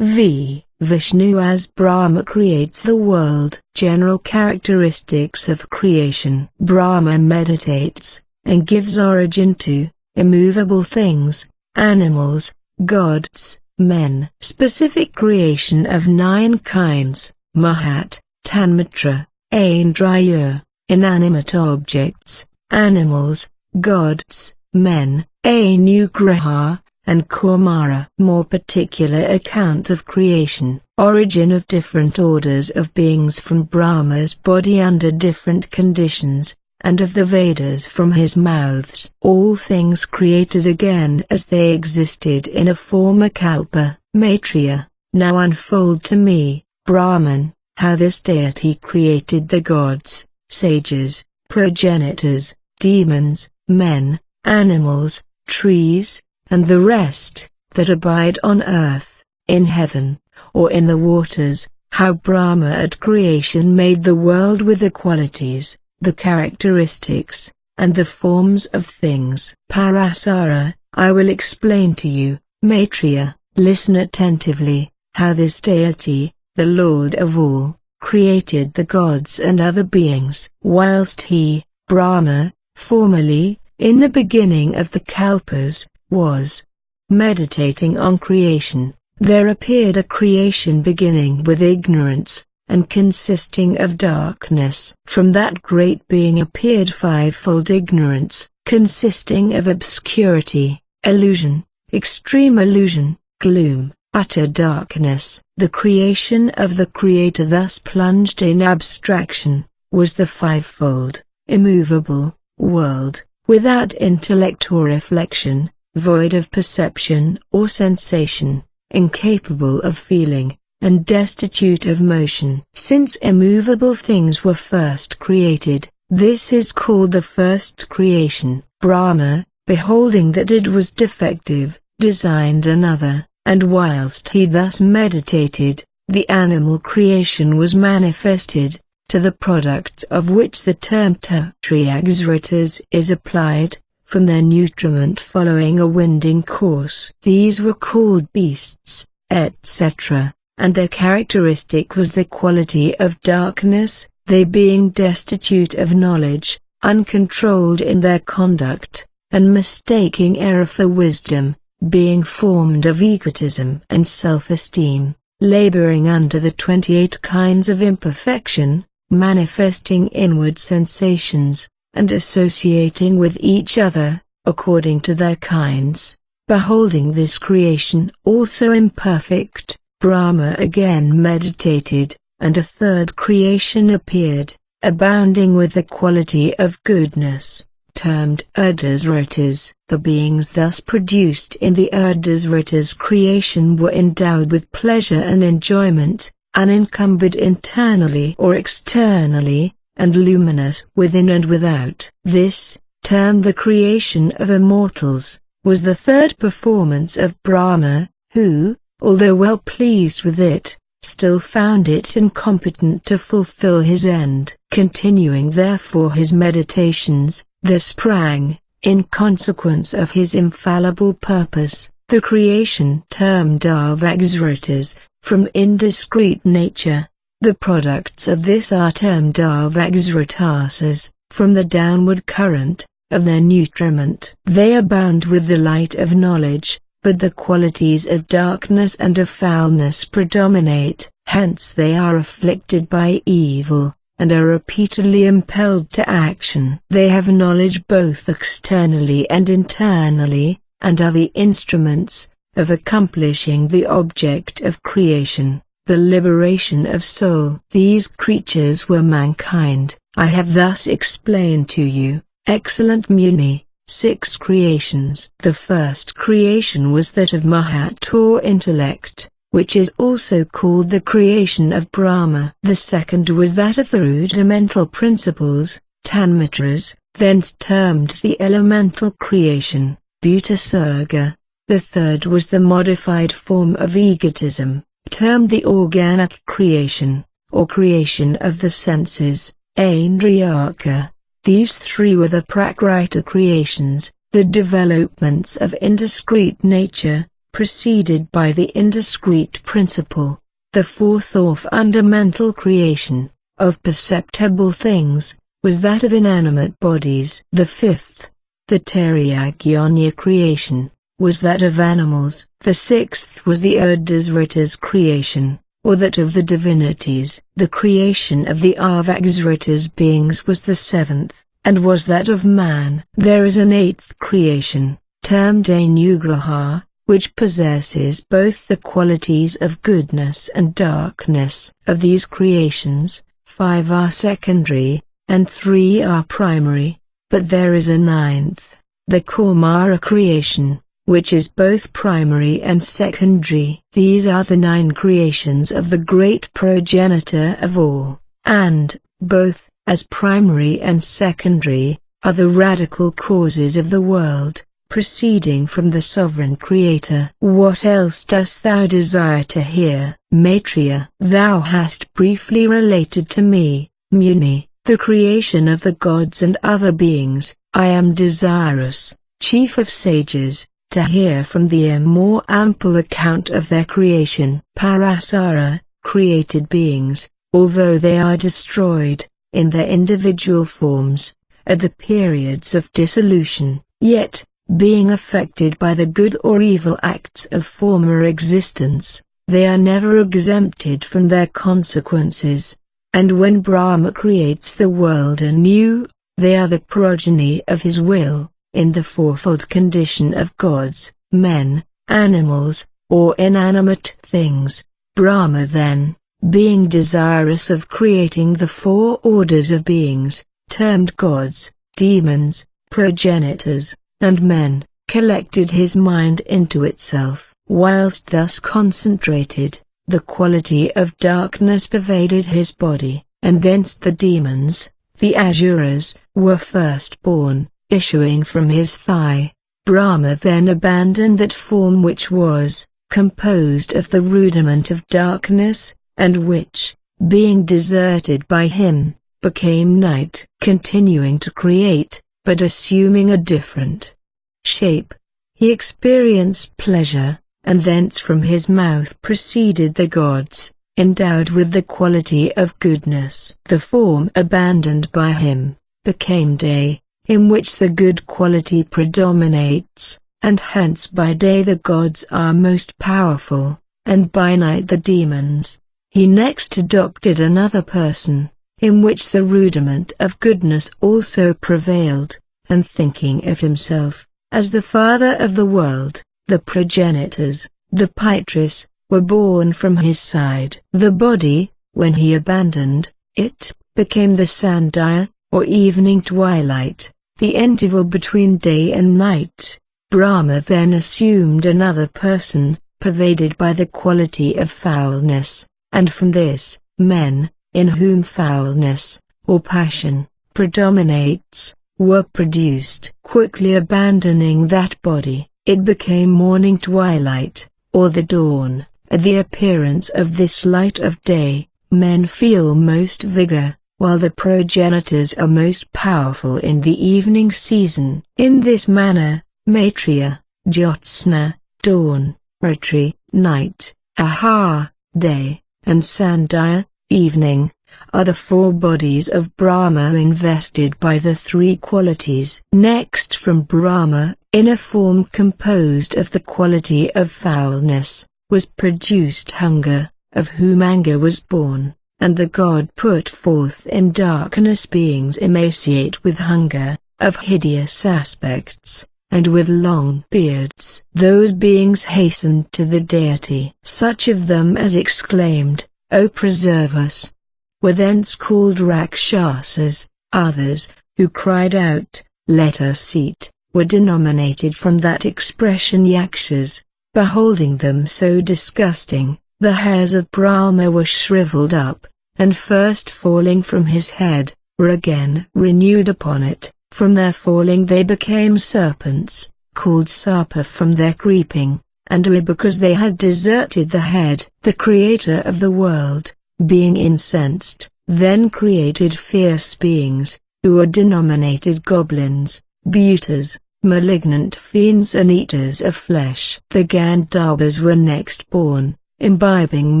V. Vishnu as Brahma creates the world. General characteristics of creation. Brahma meditates, and gives origin to, immovable things, animals, gods, men. Specific creation of 9 kinds, Mahat, Tanmatra, Aindraya, inanimate objects, animals, gods, men, Anugraha, and Kaumara. More particular account of creation. Origin of different orders of beings from Brahma's body under different conditions, and of the Vedas from his mouths. All things created again as they existed in a former kalpa. Maitreya, now unfold to me, Brahman, how this deity created the gods, sages, progenitors, demons, men, animals, trees, and the rest, that abide on earth, in heaven, or in the waters, how Brahma at creation made the world with the qualities, the characteristics, and the forms of things. Parasara, I will explain to you, Maitreya, listen attentively, how this deity, the Lord of all, created the gods and other beings. Whilst he, Brahma, formerly, in the beginning of the kalpas, was meditating on creation, there appeared a creation beginning with ignorance, and consisting of darkness. From that great being appeared 5-fold ignorance, consisting of obscurity, illusion, extreme illusion, gloom, utter darkness. The creation of the Creator thus plunged in abstraction, was the 5-fold, immovable, world, without intellect or reflection, void of perception or sensation, incapable of feeling, and destitute of motion. Since immovable things were first created, this is called the first creation. Brahma, beholding that it was defective, designed another, and whilst he thus meditated, the animal creation was manifested, to the products of which the term Triaxritas is applied, from their nutriment following a winding course. These were called beasts, etc., and their characteristic was the quality of darkness, they being destitute of knowledge, uncontrolled in their conduct, and mistaking error for wisdom, being formed of egotism and self-esteem, laboring under the 28 kinds of imperfection, manifesting inward sensations, and associating with each other, according to their kinds. Beholding this creation also imperfect, Brahma again meditated, and a third creation appeared, abounding with the quality of goodness, termed Urdhasritas. The beings thus produced in the Urdhasritas creation were endowed with pleasure and enjoyment, unencumbered internally or externally, and luminous within and without. This, termed the creation of immortals, was the third performance of Brahma, who, although well pleased with it, still found it incompetent to fulfill his end. Continuing therefore his meditations, there sprang, in consequence of his infallible purpose, the creation termed Avaxritas, from indiscreet nature, The products of this are termed avagzratasas, from the downward current of their nutriment. They abound with the light of knowledge, but the qualities of darkness and of foulness predominate, hence they are afflicted by evil, and are repeatedly impelled to action. They have knowledge both externally and internally, and are the instruments of accomplishing the object of creation, the liberation of soul. These creatures were mankind. I have thus explained to you, excellent Muni, 6 creations. The first creation was that of Mahat or intellect, which is also called the creation of Brahma. The second was that of the rudimental principles, Tanmatras, thence termed the elemental creation, Bhutasarga. The third was the modified form of egotism, termed the organic creation, or creation of the senses, Aindriyaka. These 3 were the Prakrita creations, the developments of indiscrete nature, preceded by the indiscrete principle. The fourth or fundamental creation, of perceptible things, was that of inanimate bodies. The fifth, the Tariyagyanya creation, was that of animals. The sixth was the Urdhasritas creation, or that of the divinities. The creation of the Avagzritas beings was the seventh, and was that of man. There is an eighth creation, termed Anugraha, which possesses both the qualities of goodness and darkness. Of these creations, 5 are secondary, and 3 are primary, but there is a ninth, the Kaumara creation, which is both primary and secondary. These are the 9 creations of the great progenitor of all, and, both, as primary and secondary, are the radical causes of the world, proceeding from the sovereign creator. What else dost thou desire to hear? Maitreya, thou hast briefly related to me, Muni, the creation of the gods and other beings. I am desirous, chief of sages, to hear from thee a more ample account of their creation. Parasara, created beings, although they are destroyed, in their individual forms, at the periods of dissolution, yet, being affected by the good or evil acts of former existence, they are never exempted from their consequences, and when Brahma creates the world anew, they are the progeny of his will, in the fourfold condition of gods, men, animals, or inanimate things. Brahma then, being desirous of creating the 4 orders of beings, termed gods, demons, progenitors, and men, collected his mind into itself. Whilst thus concentrated, the quality of darkness pervaded his body, and thence the demons, the Asuras, were first born, issuing from his thigh. Brahma then abandoned that form which was composed of the rudiment of darkness, and which, being deserted by him, became night, continuing to create, but assuming a different shape. He experienced pleasure, and thence from his mouth proceeded the gods, endowed with the quality of goodness. The form abandoned by him became day, in which the good quality predominates, and hence by day the gods are most powerful, and by night the demons. He next adopted another person, in which the rudiment of goodness also prevailed, and thinking of himself as the father of the world, the progenitors, the Pitris, were born from his side. The body, when he abandoned it, became the Sandhya, or evening twilight, the interval between day and night. Brahma then assumed another person, pervaded by the quality of foulness, and from this, men, in whom foulness, or passion, predominates, were produced. Quickly abandoning that body, it became morning twilight, or the dawn. At the appearance of this light of day, men feel most vigor, while the progenitors are most powerful in the evening season. In this manner, Maitreya, Jyotsna, dawn, Ratri, night, Aha, day, and Sandhya, evening, are the four bodies of Brahma invested by the three qualities. Next from Brahma, in a form composed of the quality of foulness, was produced hunger, of whom anger was born, and the god put forth in darkness beings emaciate with hunger, of hideous aspects, and with long beards. Those beings hastened to the deity. Such of them as exclaimed, "O preserve us!" were thence called Rakshasas. Others, who cried out, "Let us eat," were denominated from that expression Yakshas. Beholding them so disgusting, the hairs of Brahma were shriveled up, and first falling from his head, were again renewed upon it. From their falling they became serpents, called Sarpa from their creeping, and were because they had deserted the head. The Creator of the world, being incensed, then created fierce beings, who were denominated goblins, bhutas, malignant fiends and eaters of flesh. The Gandharvas were next born, imbibing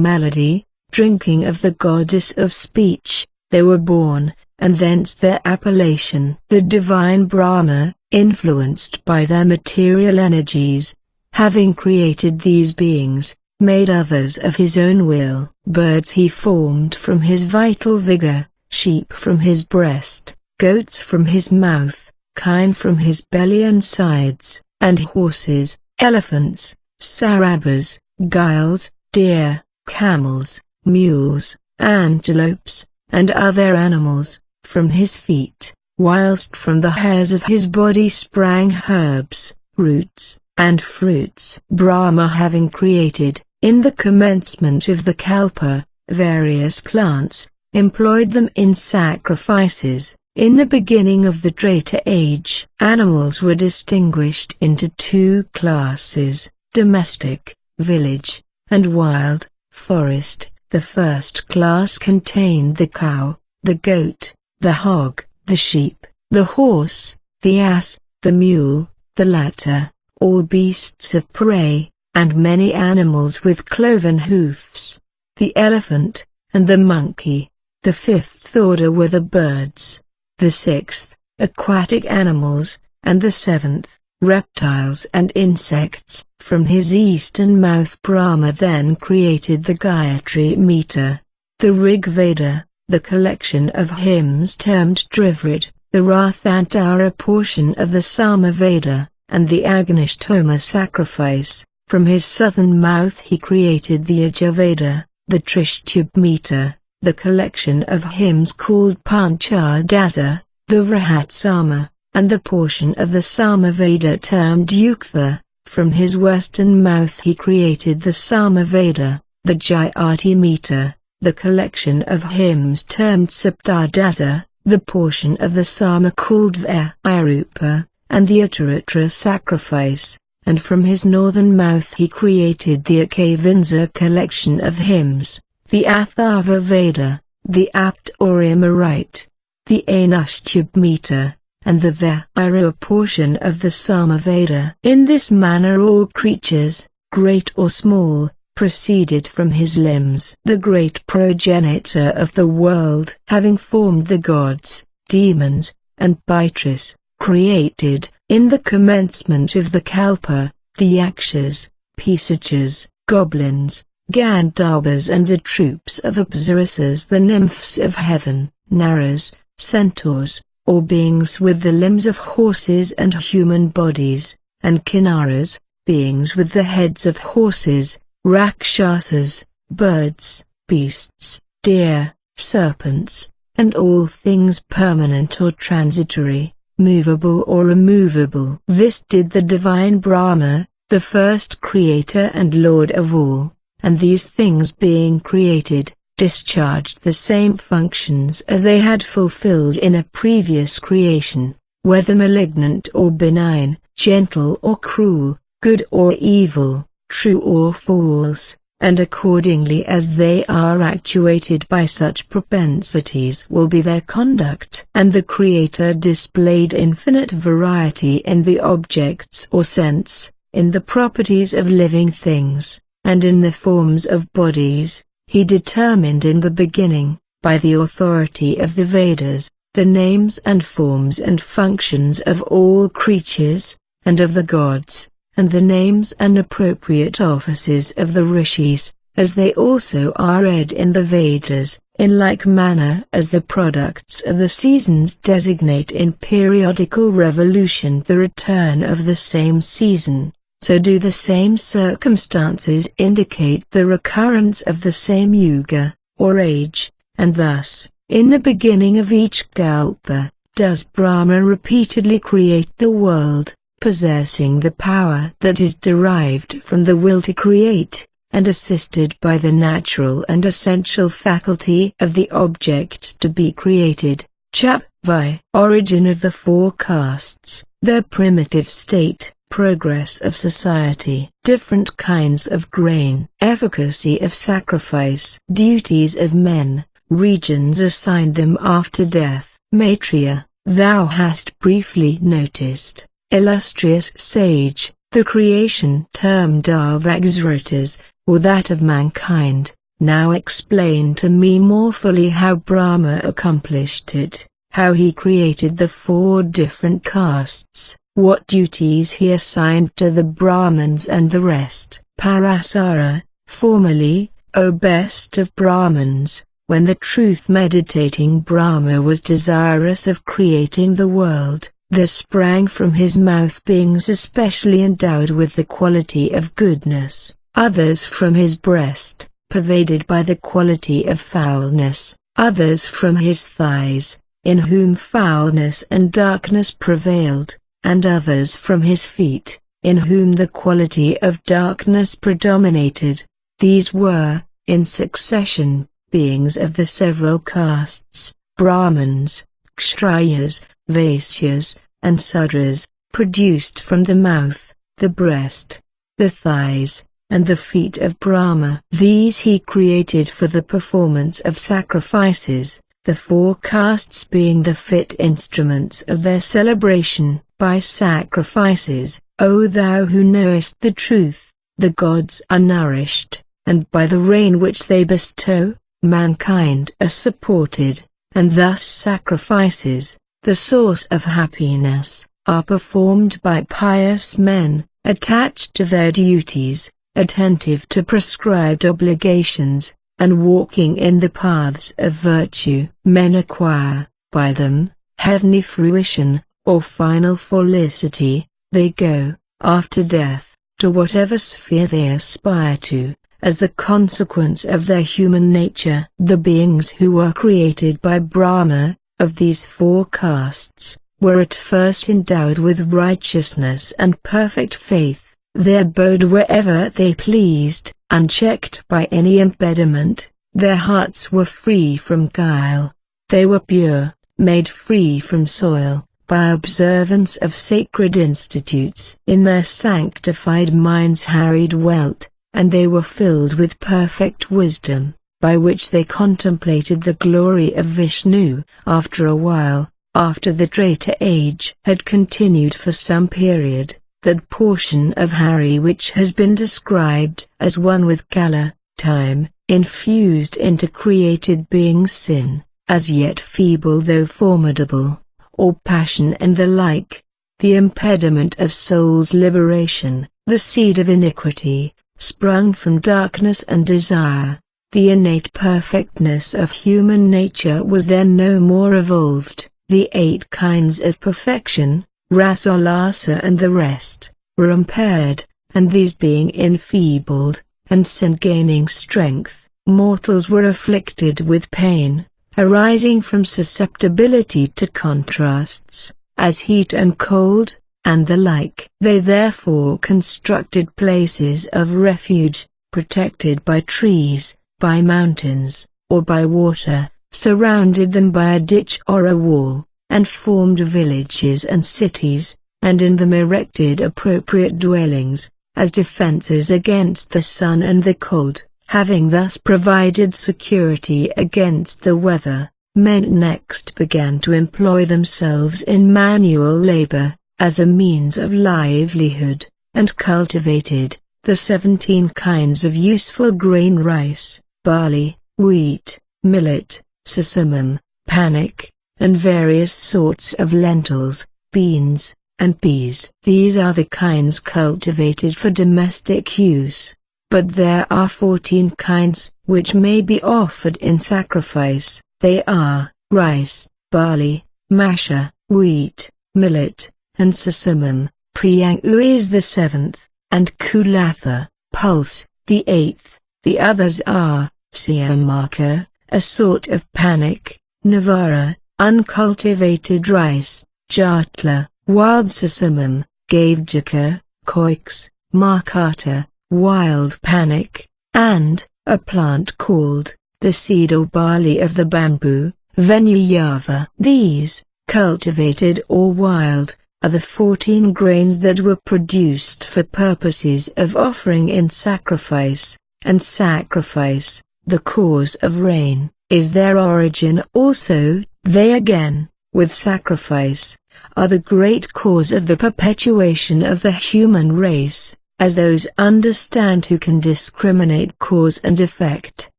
melody, drinking of the goddess of speech, they were born, and thence their appellation. The divine Brahma, influenced by their material energies, having created these beings, made others of his own will. Birds he formed from his vital vigor, sheep from his breast, goats from his mouth, kine from his belly and sides, and horses, elephants, sarabas, guiles, deer, camels, mules, antelopes, and other animals, from his feet, whilst from the hairs of his body sprang herbs, roots, and fruits. Brahma having created, in the commencement of the Kalpa, various plants, employed them in sacrifices. In the beginning of the Treta Age, animals were distinguished into two classes, domestic, village, and wild, forest. The first class contained the cow, the goat, the hog, the sheep, the horse, the ass, the mule, the latter, all beasts of prey, and many animals with cloven hoofs, the elephant, and the monkey. The fifth order were the birds, the sixth, aquatic animals, and the seventh, reptiles and insects. From his eastern mouth Brahma then created the Gayatri meter, the Rig Veda, the collection of hymns termed Trivrit, the Rathantara portion of the Sama Veda, and the Agnishtoma sacrifice. From his southern mouth he created the Yajurveda, the Trishtubh meter, the collection of hymns called Panchadasa, the Vrahatsama, and the portion of the Samaveda termed Yuktha. From his western mouth he created the Samaveda, the Jayati meter, the collection of hymns termed Saptadasa, the portion of the Sama called Vairupa, and the Uttaratra sacrifice. And from his northern mouth he created the Akavinsa collection of hymns, the Atharva Veda, the Aptauryamarite, the Anushtubh meter, and the Vairava portion of the Samaveda. In this manner all creatures, great or small, proceeded from his limbs. The great progenitor of the world, having formed the gods, demons, and Pitris, created, in the commencement of the Kalpa, the Yakshas, Pisachas, goblins, Gandharvas and the troops of Apsaras, the nymphs of heaven, Naras, centaurs, or beings with the limbs of horses and human bodies, and Kinnaras, beings with the heads of horses, Rakshasas, birds, beasts, deer, serpents, and all things permanent or transitory, movable or immovable. This did the divine Brahma, the first creator and lord of all, and these things being created, discharged the same functions as they had fulfilled in a previous creation, whether malignant or benign, gentle or cruel, good or evil, true or false, and accordingly as they are actuated by such propensities will be their conduct. And the Creator displayed infinite variety in the objects or sense, in the properties of living things, and in the forms of bodies, He determined in the beginning, by the authority of the Vedas, the names and forms and functions of all creatures, and of the gods, and the names and appropriate offices of the rishis, as they also are read in the Vedas, in like manner as the products of the seasons designate in periodical revolution the return of the same season, so do the same circumstances indicate the recurrence of the same yuga, or age, and thus, in the beginning of each kalpa, does Brahma repeatedly create the world, possessing the power that is derived from the will to create, and assisted by the natural and essential faculty of the object to be created. Chap. Vi. Origin of the four castes, their primitive state, progress of society, different kinds of grain, efficacy of sacrifice, duties of men, regions assigned them after death. Maitreya, thou hast briefly noticed, illustrious sage, the creation termed of Exratas, or that of mankind. Now explain to me more fully how Brahma accomplished it, how he created the four different castes, what duties he assigned to the Brahmins and the rest. Parasara, formerly, O best of Brahmins, when the truth-meditating Brahma was desirous of creating the world, there sprang from his mouth beings especially endowed with the quality of goodness, others from his breast, pervaded by the quality of foulness, others from his thighs, in whom foulness and darkness prevailed, and others from his feet, in whom the quality of darkness predominated. These were, in succession, beings of the several castes, Brahmins, Kshatriyas, Vaisyas, and Sudras, produced from the mouth, the breast, the thighs, and the feet of Brahma. These he created for the performance of sacrifices, the four castes being the fit instruments of their celebration. By sacrifices, O thou who knowest the truth, the gods are nourished, and by the rain which they bestow, mankind are supported, and thus sacrifices, the source of happiness, are performed by pious men, attached to their duties, attentive to prescribed obligations, and walking in the paths of virtue. Men acquire, by them, heavenly fruition, or final felicity. They go, after death, to whatever sphere they aspire to, as the consequence of their human nature. The beings who were created by Brahma, of these four castes, were at first endowed with righteousness and perfect faith. They abode wherever they pleased, unchecked by any impediment. Their hearts were free from guile. They were pure, made free from soil, by observance of sacred institutes. In their sanctified minds Hari dwelt, and they were filled with perfect wisdom, by which they contemplated the glory of Vishnu. After a while, after the Treta age had continued for some period, that portion of Hari which has been described as one with Kala, time, infused into created beings sin, as yet feeble though formidable, or passion and the like, the impediment of soul's liberation, the seed of iniquity, sprung from darkness and desire. The innate perfectness of human nature was then no more evolved. The 8 kinds of perfection, rasa, lasa and the rest, were impaired, and these being enfeebled, and sin gaining strength, mortals were afflicted with pain, arising from susceptibility to contrasts, as heat and cold, and the like. They therefore constructed places of refuge, protected by trees, by mountains, or by water, surrounded them by a ditch or a wall, and formed villages and cities, and in them erected appropriate dwellings, as defenses against the sun and the cold. Having thus provided security against the weather, men next began to employ themselves in manual labor, as a means of livelihood, and cultivated the 17 kinds of useful grain: rice, barley, wheat, millet, sesamum, panic, and various sorts of lentils, beans, and peas. These are the kinds cultivated for domestic use. But there are 14 kinds which may be offered in sacrifice. They are rice, barley, masha, wheat, millet, and sesamum. Priyangu is the 7th, and kulatha, pulse, the 8th. The others are siamaka, a sort of panic, navara, uncultivated rice, jatla, wild sesamum, gavjaka, koix, markata, wild panic, and a plant called the seed or barley of the bamboo, venuyava. These, cultivated or wild, are the 14 grains that were produced for purposes of offering in sacrifice, and sacrifice, the cause of rain, is their origin also. They again, with sacrifice, are the great cause of the perpetuation of the human race, as those understand who can discriminate cause and effect.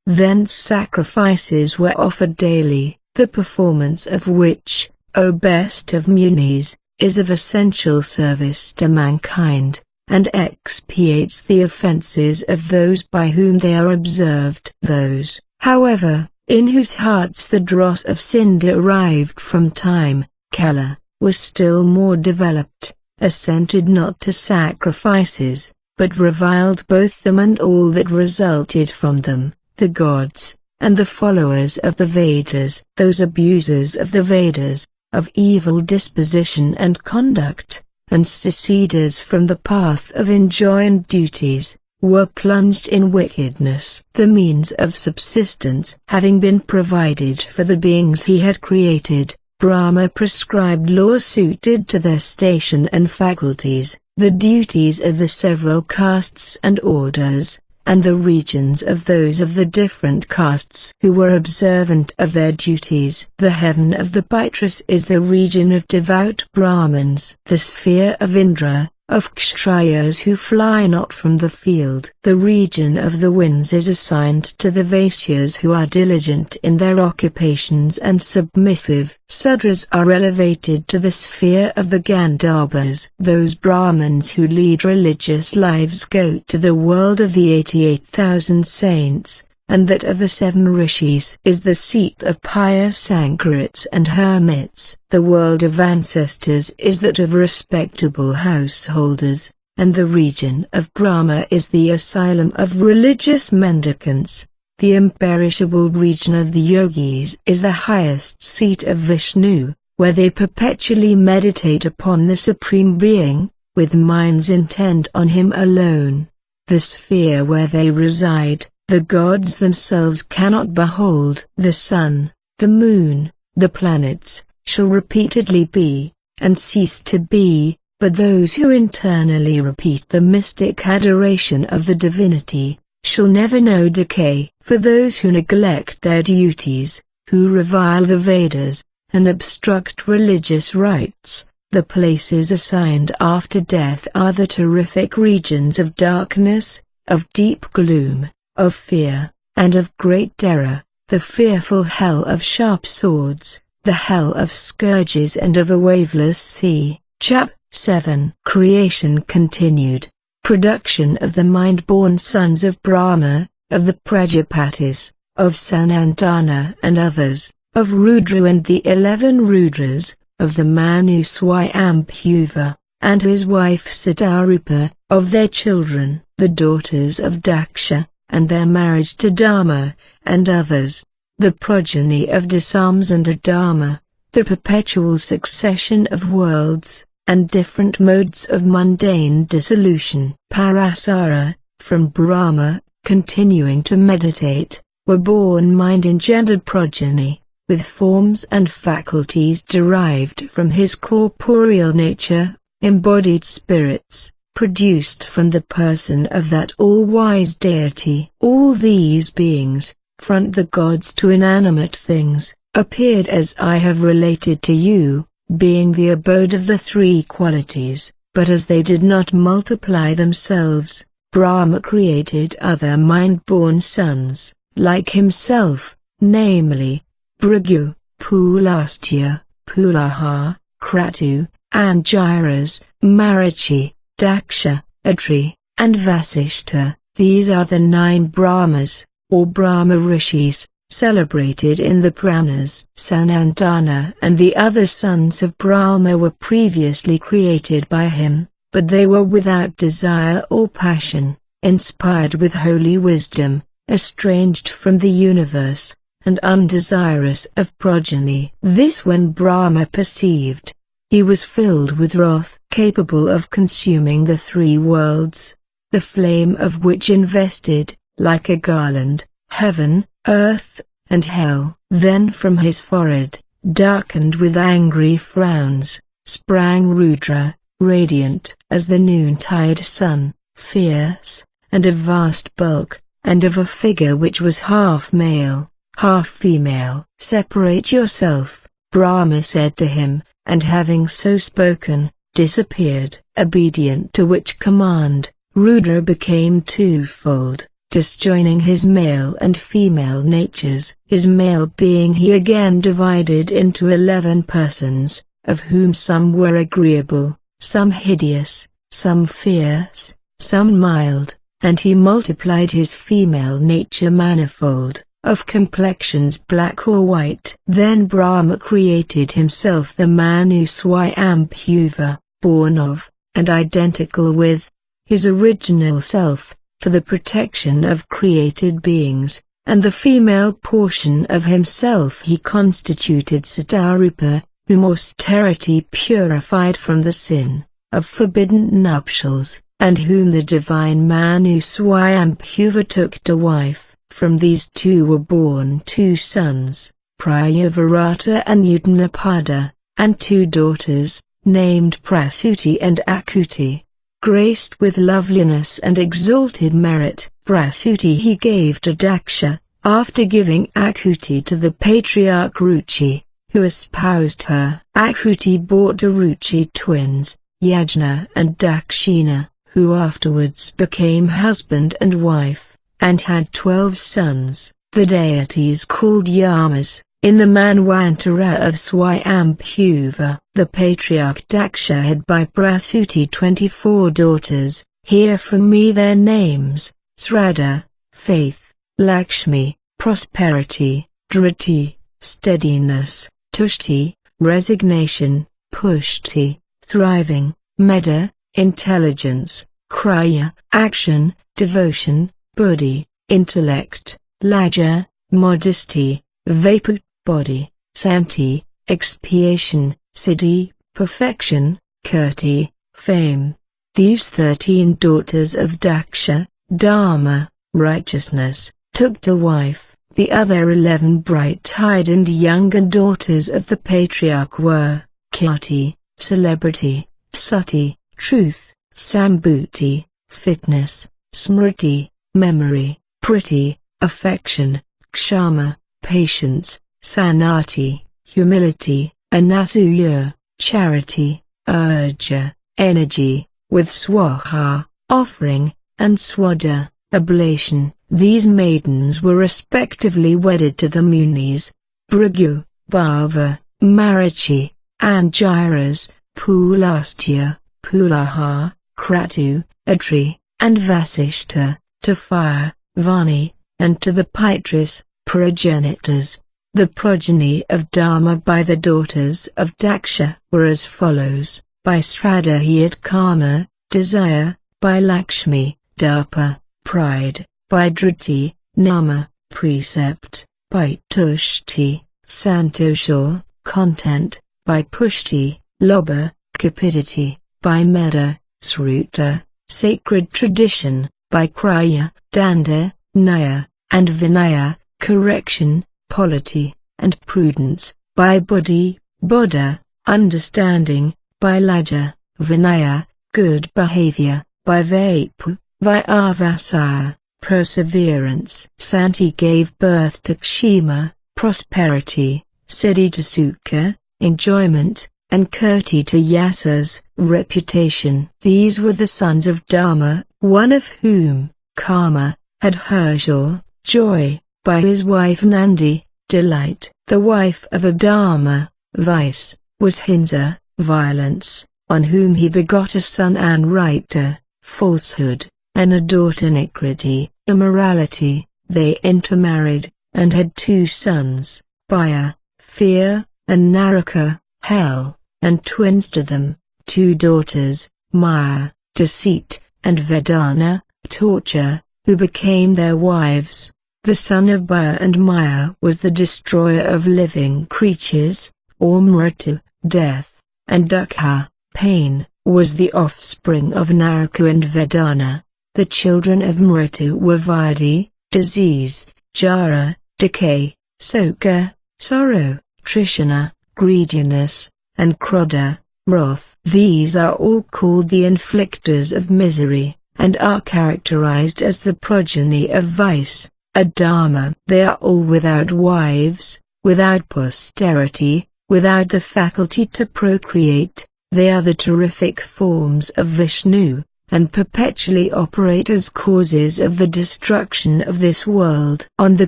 Thence sacrifices were offered daily, the performance of which, O best of munis, is of essential service to mankind, and expiates the offences of those by whom they are observed. Those, however, in whose hearts the dross of sin derived from time, kala, was still more developed, assented not to sacrifices, but reviled both them and all that resulted from them, the gods, and the followers of the Vedas. Those abusers of the Vedas, of evil disposition and conduct, and seceders from the path of enjoined duties, were plunged in wickedness. The means of subsistence having been provided for the beings he had created, Brahma prescribed laws suited to their station and faculties, the duties of the several castes and orders, and the regions of those of the different castes who were observant of their duties. The heaven of the Pitras is the region of devout Brahmins. The sphere of Indra, of Kshatriyas who fly not from the field. The region of the winds is assigned to the Vaisyas who are diligent in their occupations and submissive. Sudras are elevated to the sphere of the Gandharvas. Those Brahmins who lead religious lives go to the world of the 88,000 saints, and that of the 7 rishis is the seat of pious anchorites and hermits. The world of ancestors is that of respectable householders, and the region of Brahma is the asylum of religious mendicants. The imperishable region of the yogis is the highest seat of Vishnu, where they perpetually meditate upon the Supreme Being, with minds intent on Him alone. The sphere where they reside, the gods themselves cannot behold. The sun, the moon, the planets, shall repeatedly be, and cease to be, but those who internally repeat the mystic adoration of the divinity, shall never know decay. For those who neglect their duties, who revile the Vedas, and obstruct religious rites, the places assigned after death are the terrific regions of darkness, of deep gloom, of fear, and of great terror, the fearful hell of sharp swords, the hell of scourges and of a waveless sea. Chap. 7. Creation continued. Production of the mind-born sons of Brahma, of the Prajapatis, of Sanantana and others, of Rudra and the 11 Rudras, of the Manu Swayambhuva, and his wife Sitarupa, of their children, the daughters of Daksha, and their marriage to Dharma, and others, the progeny of Dasams and Adharma, the perpetual succession of worlds, and different modes of mundane dissolution. Parasara, from Brahma, continuing to meditate, were born mind-engendered progeny, with forms and faculties derived from his corporeal nature, embodied spirits, produced from the person of that all-wise deity. All these beings, front the gods to inanimate things, appeared as I have related to you, being the abode of the 3 qualities, but as they did not multiply themselves, Brahma created other mind-born sons, like himself, namely, Bhrigu, Pulastya, Pulaha, Kratu, Angiras, Marichi, Daksha, Atri, and Vasishta. These are the 9 Brahmas, or Brahma Rishis, celebrated in the Puranas. Sanandana and the other sons of Brahma were previously created by him, but they were without desire or passion, inspired with holy wisdom, estranged from the universe, and undesirous of progeny. This when Brahma perceived, he was filled with wrath, capable of consuming the 3 worlds, the flame of which invested, like a garland, heaven, earth, and hell. Then from his forehead, darkened with angry frowns, sprang Rudra, radiant as the noontide sun, fierce, and of vast bulk, and of a figure which was half male, half female. Separate yourself, Brahma said to him, and having so spoken, disappeared. Obedient to which command, Rudra became twofold, disjoining his male and female natures. His male being he again divided into 11 persons, of whom some were agreeable, some hideous, some fierce, some mild, and he multiplied his female nature manifold, of complexions black or white. Then Brahma created himself the Manu Swayambhuva, born of, and identical with, his original self, for the protection of created beings, and the female portion of himself he constituted Satarupa, whom austerity purified from the sin of forbidden nuptials, and whom the divine Manu Swayambhuva took to wife. From these 2 were born 2 sons, Priyavrata and Utanapada, and 2 daughters, named Prasuti and Akuti. Graced with loveliness and exalted merit, Prasuti he gave to Daksha, after giving Akuti to the patriarch Ruchi, who espoused her. Akuti bore to Ruchi twins, Yajna and Dakshina, who afterwards became husband and wife, and had 12 sons. The deities called Yamas, in the Manvantara of Swayambhuva. The patriarch Daksha had by Prasuti 24 daughters. Hear from me their names: Sraddha, faith; Lakshmi, prosperity; Dhriti, steadiness; Tushti, resignation; Pushti, thriving; Metta, intelligence; Kriya, action, devotion; Buddhi, intellect; Lajja, modesty; Vaput, body; Santi, expiation; Siddhi, perfection; Kirti, fame. These 13 daughters of Daksha, Dharma, righteousness, took to wife. The other 11 bright-eyed and younger daughters of the patriarch were Khyati, celebrity; Sati, truth; Sambhuti, fitness; Smriti, memory; Priti, affection; Kshama, patience; Sanati, humility; Anasuya, charity; Urja, energy, with Swaha, offering; and Swadha, oblation. These maidens were respectively wedded to the Munis: Bhrigu, Bhava, Marichi, Angiras, Pulastya, Pulaha, Kratu, Atri, and Vasishta, to fire, Vani, and to the Pitris, progenitors. The progeny of Dharma by the daughters of Daksha were as follows: by Sraddha he had Kama, desire; by Lakshmi, Darpa, pride; by Dhriti, Nama, precept; by Tushti, Santosha, content; by Pushti, Lobha, cupidity; by Metta, Sruta, sacred tradition; by Kriya, Danda, Naya, and Vinaya, correction, polity, and prudence; by Buddhi, Buddha, understanding; by Lajja, Vinaya, good behavior; by Vapu, Vyavasaya, perseverance. Santi gave birth to Kshema, prosperity; Siddhi to Sukha, enjoyment; and Kirti to Yasas, reputation. These were the sons of Dharma, one of whom, Kama, had Harsha, joy; by his wife Nandi, delight. The wife of Adama, vice, was Hinsa, violence, on whom he begot a son Anrita, falsehood, and a daughter iniquity, immorality. They intermarried, and had 2 sons, Baya, fear, and Naraka, hell, and twins to them, 2 daughters, Maya, deceit, and Vedana, torture, who became their wives. The son of Baya and Maya was the destroyer of living creatures, or Mritu, death, and Dukha, pain, was the offspring of Naraka and Vedana. The children of Mritu were Vyadi, disease, Jara, decay, Soka, sorrow, Trishana, greediness, and Krodha, wrath. These are all called the inflictors of misery, and are characterized as the progeny of vice, Adama. They are all without wives, without posterity, without the faculty to procreate. They are the terrific forms of Vishnu, and perpetually operate as causes of the destruction of this world. On the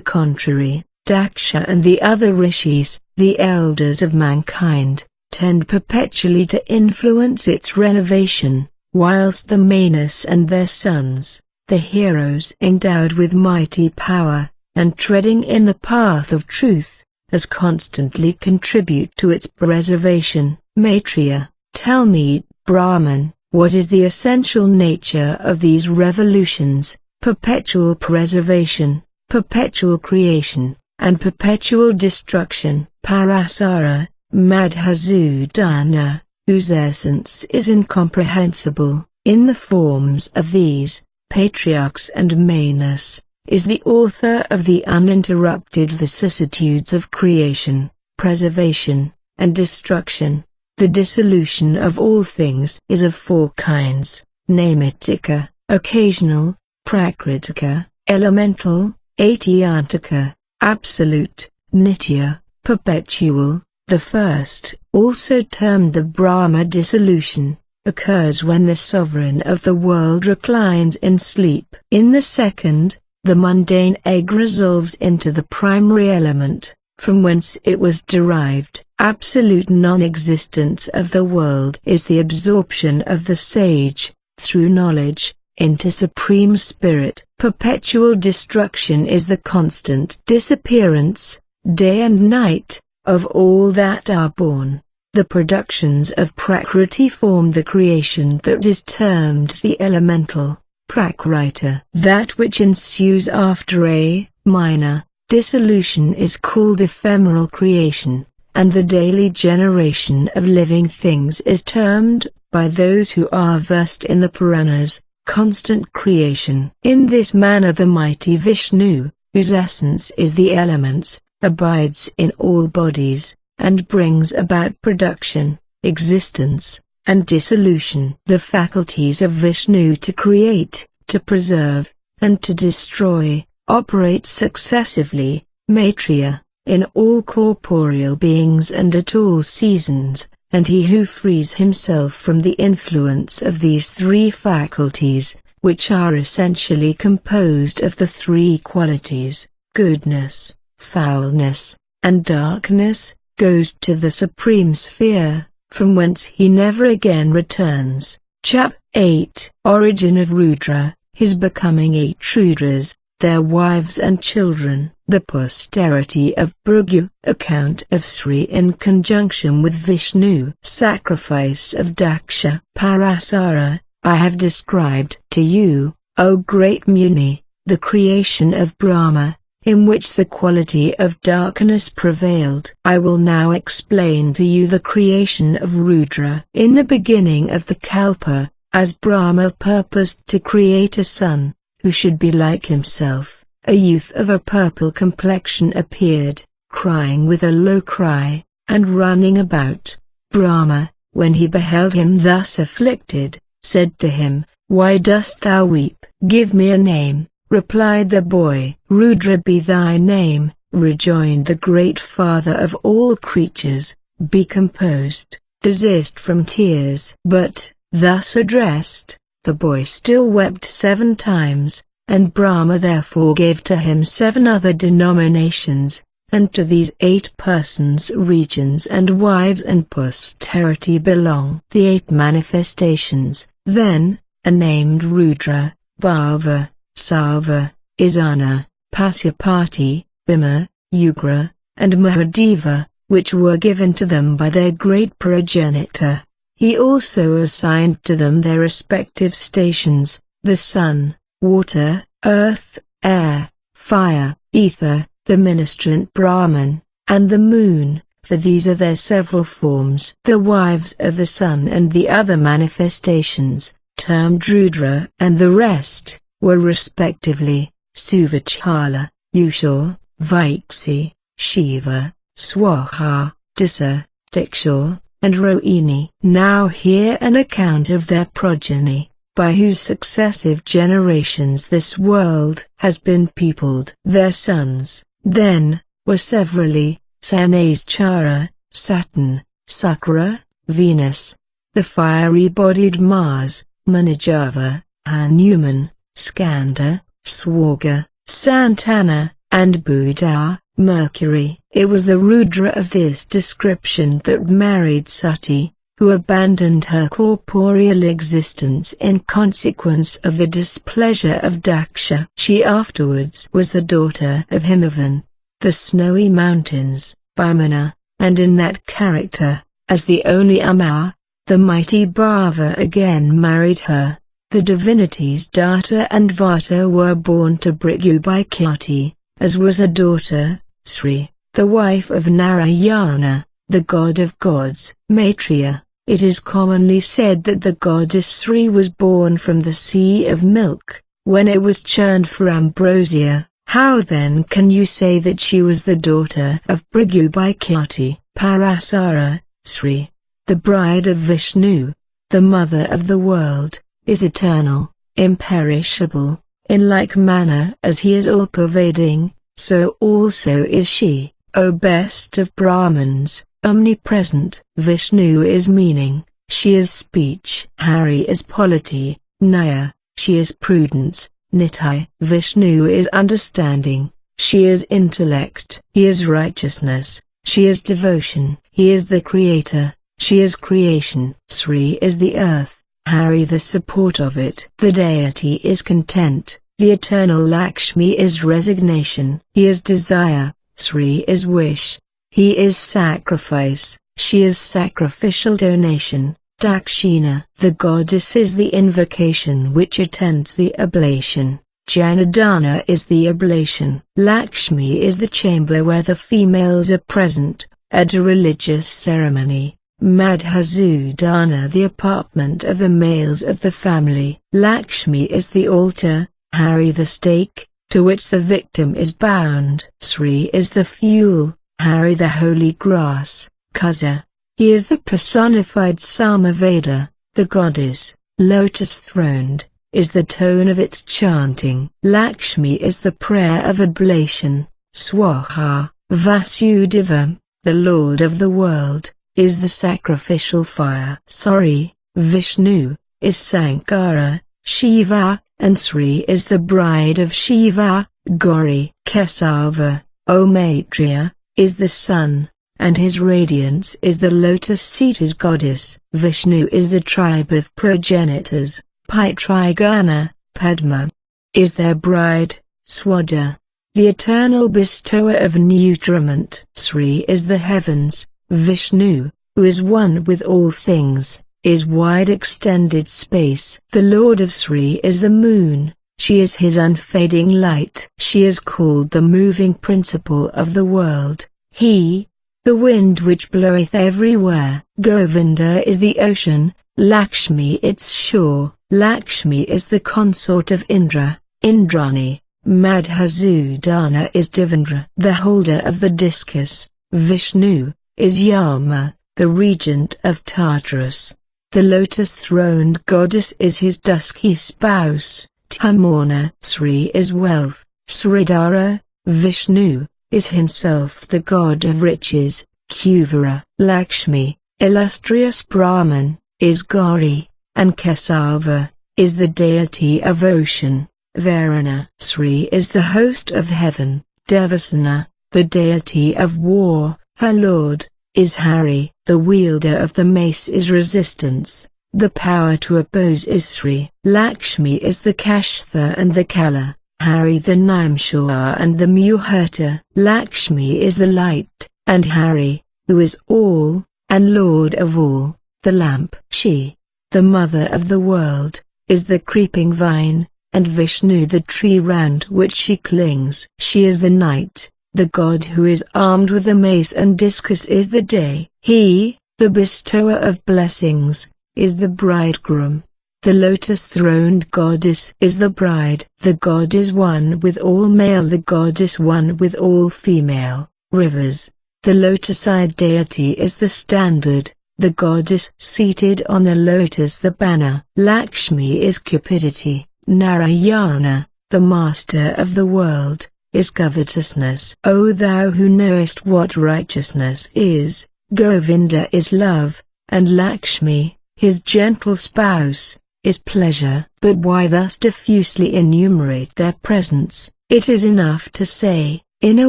contrary, Daksha and the other rishis, the elders of mankind, tend perpetually to influence its renovation, whilst the Manas and their sons, the heroes endowed with mighty power, and treading in the path of truth, as constantly contribute to its preservation. Maitreya, tell me, Brahman, what is the essential nature of these revolutions, perpetual preservation, perpetual creation, and perpetual destruction? Parasara, Madhusudana, whose essence is incomprehensible, in the forms of these patriarchs and Manas, is the author of the uninterrupted vicissitudes of creation, preservation, and destruction. The dissolution of all things is of 4 kinds: Naimittika, occasional; Prakritika, elemental; Atyantika, absolute; Nitya, perpetual. The first, also termed the Brahma dissolution, occurs when the sovereign of the world reclines in sleep. In the second, the mundane egg resolves into the primary element, from whence it was derived. Absolute non-existence of the world is the absorption of the sage, through knowledge, into Supreme Spirit. Perpetual destruction is the constant disappearance, day and night, of all that are born. The productions of Prakriti form the creation that is termed the elemental, Prakrita. That which ensues after a minor dissolution is called ephemeral creation, and the daily generation of living things is termed, by those who are versed in the Puranas, constant creation. In this manner the mighty Vishnu, whose essence is the elements, abides in all bodies, and brings about production, existence, and dissolution. The faculties of Vishnu to create, to preserve, and to destroy, operate successively, Maitreya, in all corporeal beings and at all seasons, and he who frees himself from the influence of these 3 faculties, which are essentially composed of the 3 qualities, goodness, foulness, and darkness, goes to the supreme sphere, from whence he never again returns. Chap 8. Origin of Rudra, his becoming 8 Rudras, their wives and children. The posterity of Bhrigu, account of Sri in conjunction with Vishnu. Sacrifice of Daksha. Parasara, I have described to you, O great Muni, the creation of Brahma, in which the quality of darkness prevailed. I will now explain to you the creation of Rudra. In the beginning of the Kalpa, as Brahma purposed to create a son, who should be like himself, a youth of a purple complexion appeared, crying with a low cry, and running about. Brahma, when he beheld him thus afflicted, said to him, "Why dost thou weep?" "Give me a name," replied the boy. "Rudra be thy name," rejoined the great father of all creatures. "Be composed, desist from tears." But, thus addressed, the boy still wept 7 times, and Brahma therefore gave to him 7 other denominations, and to these 8 persons regions and wives and posterity belong. The 8 manifestations, then, are named Rudra, Bhava, Sava, Isana, Pasyapati, Bhima, Ugra, and Mahadeva, which were given to them by their great progenitor. He also assigned to them their respective stations, the sun, water, earth, air, fire, ether, the ministrant Brahman, and the moon, for these are their several forms. The wives of the sun and the other manifestations, termed Rudra and the rest, were respectively, Suvachala, Ushur, Vaiksi, Shiva, Swaha, Disa, Diksha, and Rohini. Now hear an account of their progeny, by whose successive generations this world has been peopled. Their sons, then, were severally, Sanaischara, Saturn, Sukra, Venus, the fiery-bodied Mars, Manijava, Hanuman, Skanda, Swarga, Santana, and Buddha, Mercury. It was the Rudra of this description that married Sati, who abandoned her corporeal existence in consequence of the displeasure of Daksha. She afterwards was the daughter of Himavan, the snowy mountains, Bhimana, and in that character, as the only Amma, the mighty Bhava again married her. The divinities Data and Vata were born to Bhrigu by Kyati, as was a daughter, Sri, the wife of Narayana, the god of gods. Maitreya, it is commonly said that the goddess Sri was born from the sea of milk, when it was churned for ambrosia. How then can you say that she was the daughter of Bhrigu by Kyati? Parasara, Sri, the bride of Vishnu, the mother of the world, is eternal, imperishable, in like manner as he is all-pervading, so also is she, O best of Brahmins, omnipresent. Vishnu is meaning, she is speech. Hari is polity, Naya, she is prudence, Nitai. Vishnu is understanding, she is intellect. He is righteousness, she is devotion. He is the creator, she is creation. Sri is the earth, Hari the support of it. The deity is content, the eternal Lakshmi is resignation. He is desire, Sri is wish. He is sacrifice, she is sacrificial donation. Dakshina, the goddess is the invocation which attends the oblation. Janadana is the oblation. Lakshmi is the chamber where the females are present, at a religious ceremony. Madhusudana the apartment of the males of the family. Lakshmi is the altar, Hari the stake, to which the victim is bound. Sri is the fuel, Hari the holy grass. Kusa, he is the personified Samaveda, the goddess, lotus-throned, is the tone of its chanting. Lakshmi is the prayer of oblation. Swaha, Vasudeva, the Lord of the world, is the sacrificial fire. Sorry, Vishnu, is Sankara, Shiva, and Sri is the bride of Shiva. Gauri. Kesava, O Maitreya, is the sun, and his radiance is the lotus-seated goddess. Vishnu is the tribe of progenitors. Paitrigana, Padma, is their bride. Swaja, the eternal bestower of nutriment. Sri is the heavens. Vishnu, who is one with all things, is wide extended space. The Lord of Sri is the moon, she is his unfading light. She is called the moving principle of the world. He, the wind which bloweth everywhere. Govinda is the ocean, Lakshmi its shore. Lakshmi is the consort of Indra, Indrani. Madhusudana is Devendra, the holder of the discus. Vishnu is Yama, the regent of Tartarus. The lotus-throned goddess is his dusky spouse. Tamorna. Sri is wealth. Sridhara, Vishnu, is himself the god of riches. Kuvara. Lakshmi, illustrious Brahman, is Gauri, and Kesava, is the deity of ocean. Varuna. Sri is the host of heaven. Devasena, the deity of war, her lord, is Hari. The wielder of the mace is resistance. The power to oppose is Sri. Lakshmi is the Kashtha and the Kala. Hari the Nimeshwar and the Muhurta. Lakshmi is the light, and Hari, who is all, and Lord of all, the lamp. She, the mother of the world, is the creeping vine, and Vishnu the tree round which she clings. She is the night, the god who is armed with the mace and discus is the day. He, the bestower of blessings, is the bridegroom. The lotus-throned goddess is the bride. The god is one with all male, the goddess one with all female. Rivers. The lotus-eyed deity is the standard, the goddess seated on a lotus the banner. Lakshmi is cupidity. Narayana, the master of the world, is covetousness. O thou who knowest what righteousness is, Govinda is love, and Lakshmi, his gentle spouse, is pleasure. But why thus diffusely enumerate their presence? It is enough to say, in a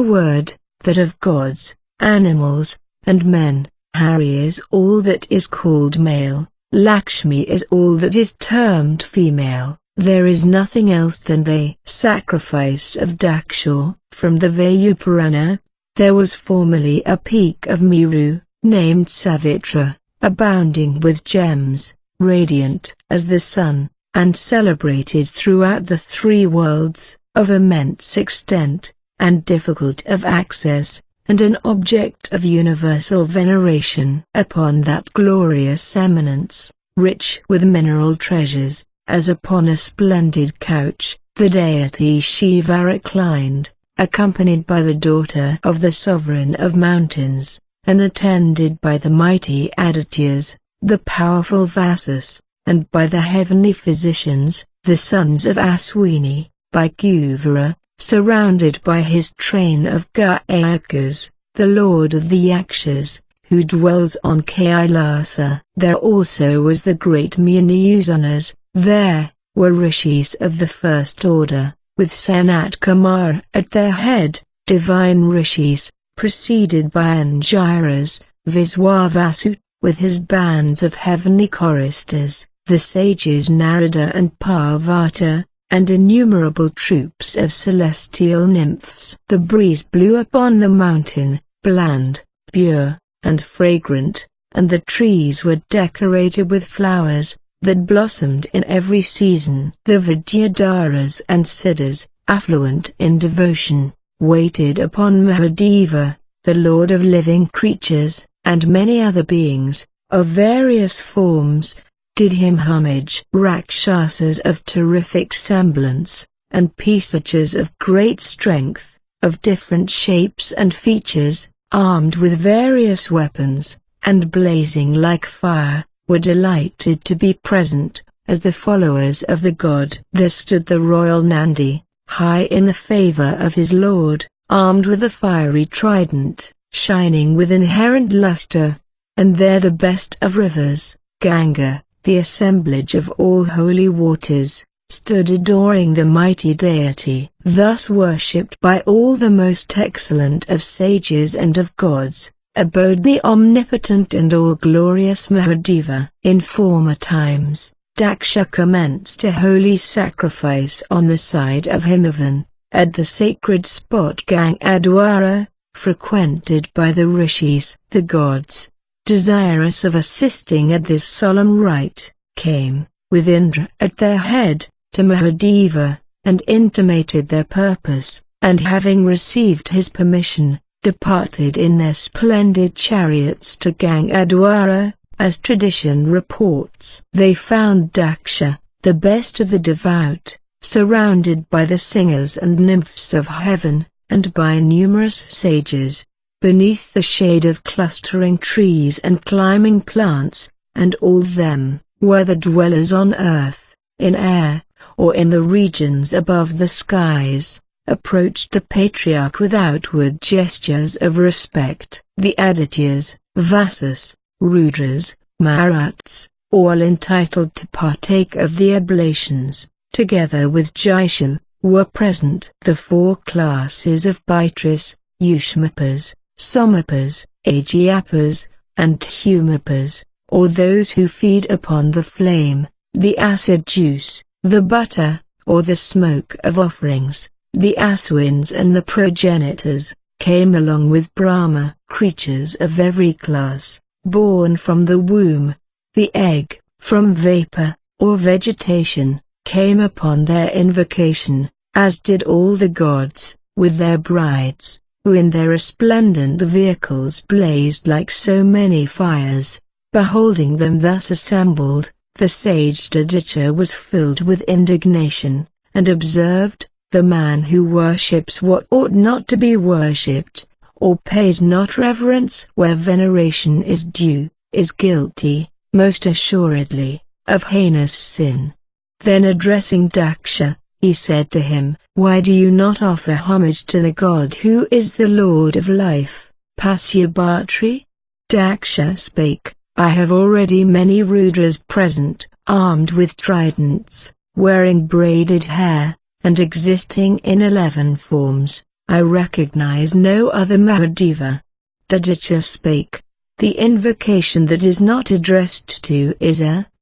word, that of gods, animals, and men, Hari is all that is called male, Lakshmi is all that is termed female. There is nothing else than they. Sacrifice of Daksha. From the Vayu Purana, there was formerly a peak of Meru, named Savitra, abounding with gems, radiant as the sun, and celebrated throughout the three worlds, of immense extent, and difficult of access, and an object of universal veneration. Upon that glorious eminence, rich with mineral treasures, as upon a splendid couch, the deity Shiva reclined, accompanied by the daughter of the sovereign of mountains, and attended by the mighty Adityas, the powerful Vasas, and by the heavenly physicians, the sons of Aswini, by Kuvara, surrounded by his train of Gayakas, the lord of the Yakshas, who dwells on Kailasa. There also was the great Muni-Usanas. There were rishis of the first order, with Sanat Kumar at their head, divine rishis, preceded by Angiras, Viswavasu, with his bands of heavenly choristers, the sages Narada and Parvata, and innumerable troops of celestial nymphs. The breeze blew upon the mountain, bland, pure, and fragrant, and the trees were decorated with flowers, that blossomed in every season. The Vidyadharas and Siddhas, affluent in devotion, waited upon Mahadeva, the lord of living creatures, and many other beings, of various forms, did him homage. Rakshasas of terrific semblance, and Pisachas of great strength, of different shapes and features, armed with various weapons, and blazing like fire, were delighted to be present, as the followers of the god. There stood the royal Nandi, high in the favor of his lord, armed with a fiery trident, shining with inherent luster, and there the best of rivers, Ganga, the assemblage of all holy waters, stood adoring the mighty deity. Thus worshipped by all the most excellent of sages and of gods, abode the omnipotent and all-glorious Mahadeva. In former times, Daksha commenced a holy sacrifice on the side of Himavan, at the sacred spot Gangadwara, frequented by the rishis. The gods, desirous of assisting at this solemn rite, came, with Indra at their head, to Mahadeva, and intimated their purpose, and having received his permission, departed in their splendid chariots to Gangadwara. As tradition reports, they found Daksha, the best of the devout, surrounded by the singers and nymphs of heaven, and by numerous sages, beneath the shade of clustering trees and climbing plants, and all them, were the dwellers on earth, in air, or in the regions above the skies, approached the patriarch with outward gestures of respect. The Adityas, Vasas, Rudras, Maruts, all entitled to partake of the oblations, together with Jishu, were present the 4 classes of Pitris, Ushmapas, Somapas, Agyapas, and Humapas, or those who feed upon the flame, the acid juice, the butter, or the smoke of offerings. The Aswins and the progenitors came along with Brahma. Creatures of every class, born from the womb, the egg, from vapor, or vegetation, came upon their invocation, as did all the gods, with their brides, who in their resplendent vehicles blazed like so many fires. Beholding them thus assembled, the sage Daditya was filled with indignation, and observed, "The man who worships what ought not to be worshipped, or pays not reverence where veneration is due, is guilty, most assuredly, of heinous sin." Then addressing Daksha, he said to him, "Why do you not offer homage to the god who is the Lord of life, Pasyabhatri?" Daksha spake, "I have already many Rudras present, armed with tridents, wearing braided hair, and existing in 11 forms. I recognize no other Mahadeva." Daditya spake, "The invocation that is not addressed to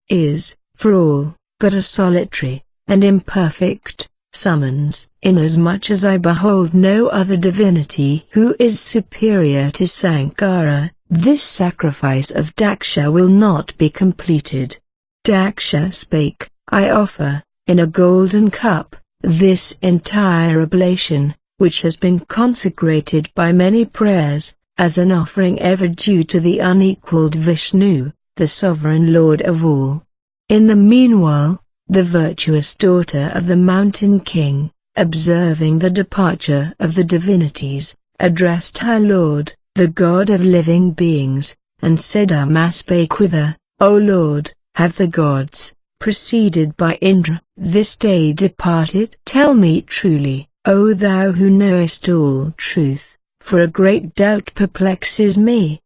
is, for all, but a solitary, and imperfect, summons. Inasmuch as I behold no other divinity who is superior to Sankara, this sacrifice of Daksha will not be completed." Daksha spake, "I offer, in a golden cup, this entire oblation, which has been consecrated by many prayers, as an offering ever due to the unequaled Vishnu, the sovereign Lord of all." In the meanwhile, the virtuous daughter of the mountain king, observing the departure of the divinities, addressed her lord, the god of living beings, and said, "Amma spake with her, O Lord, have the gods, preceded by Indra, this day departed? Tell me truly, O thou who knowest all truth, for a great doubt perplexes me."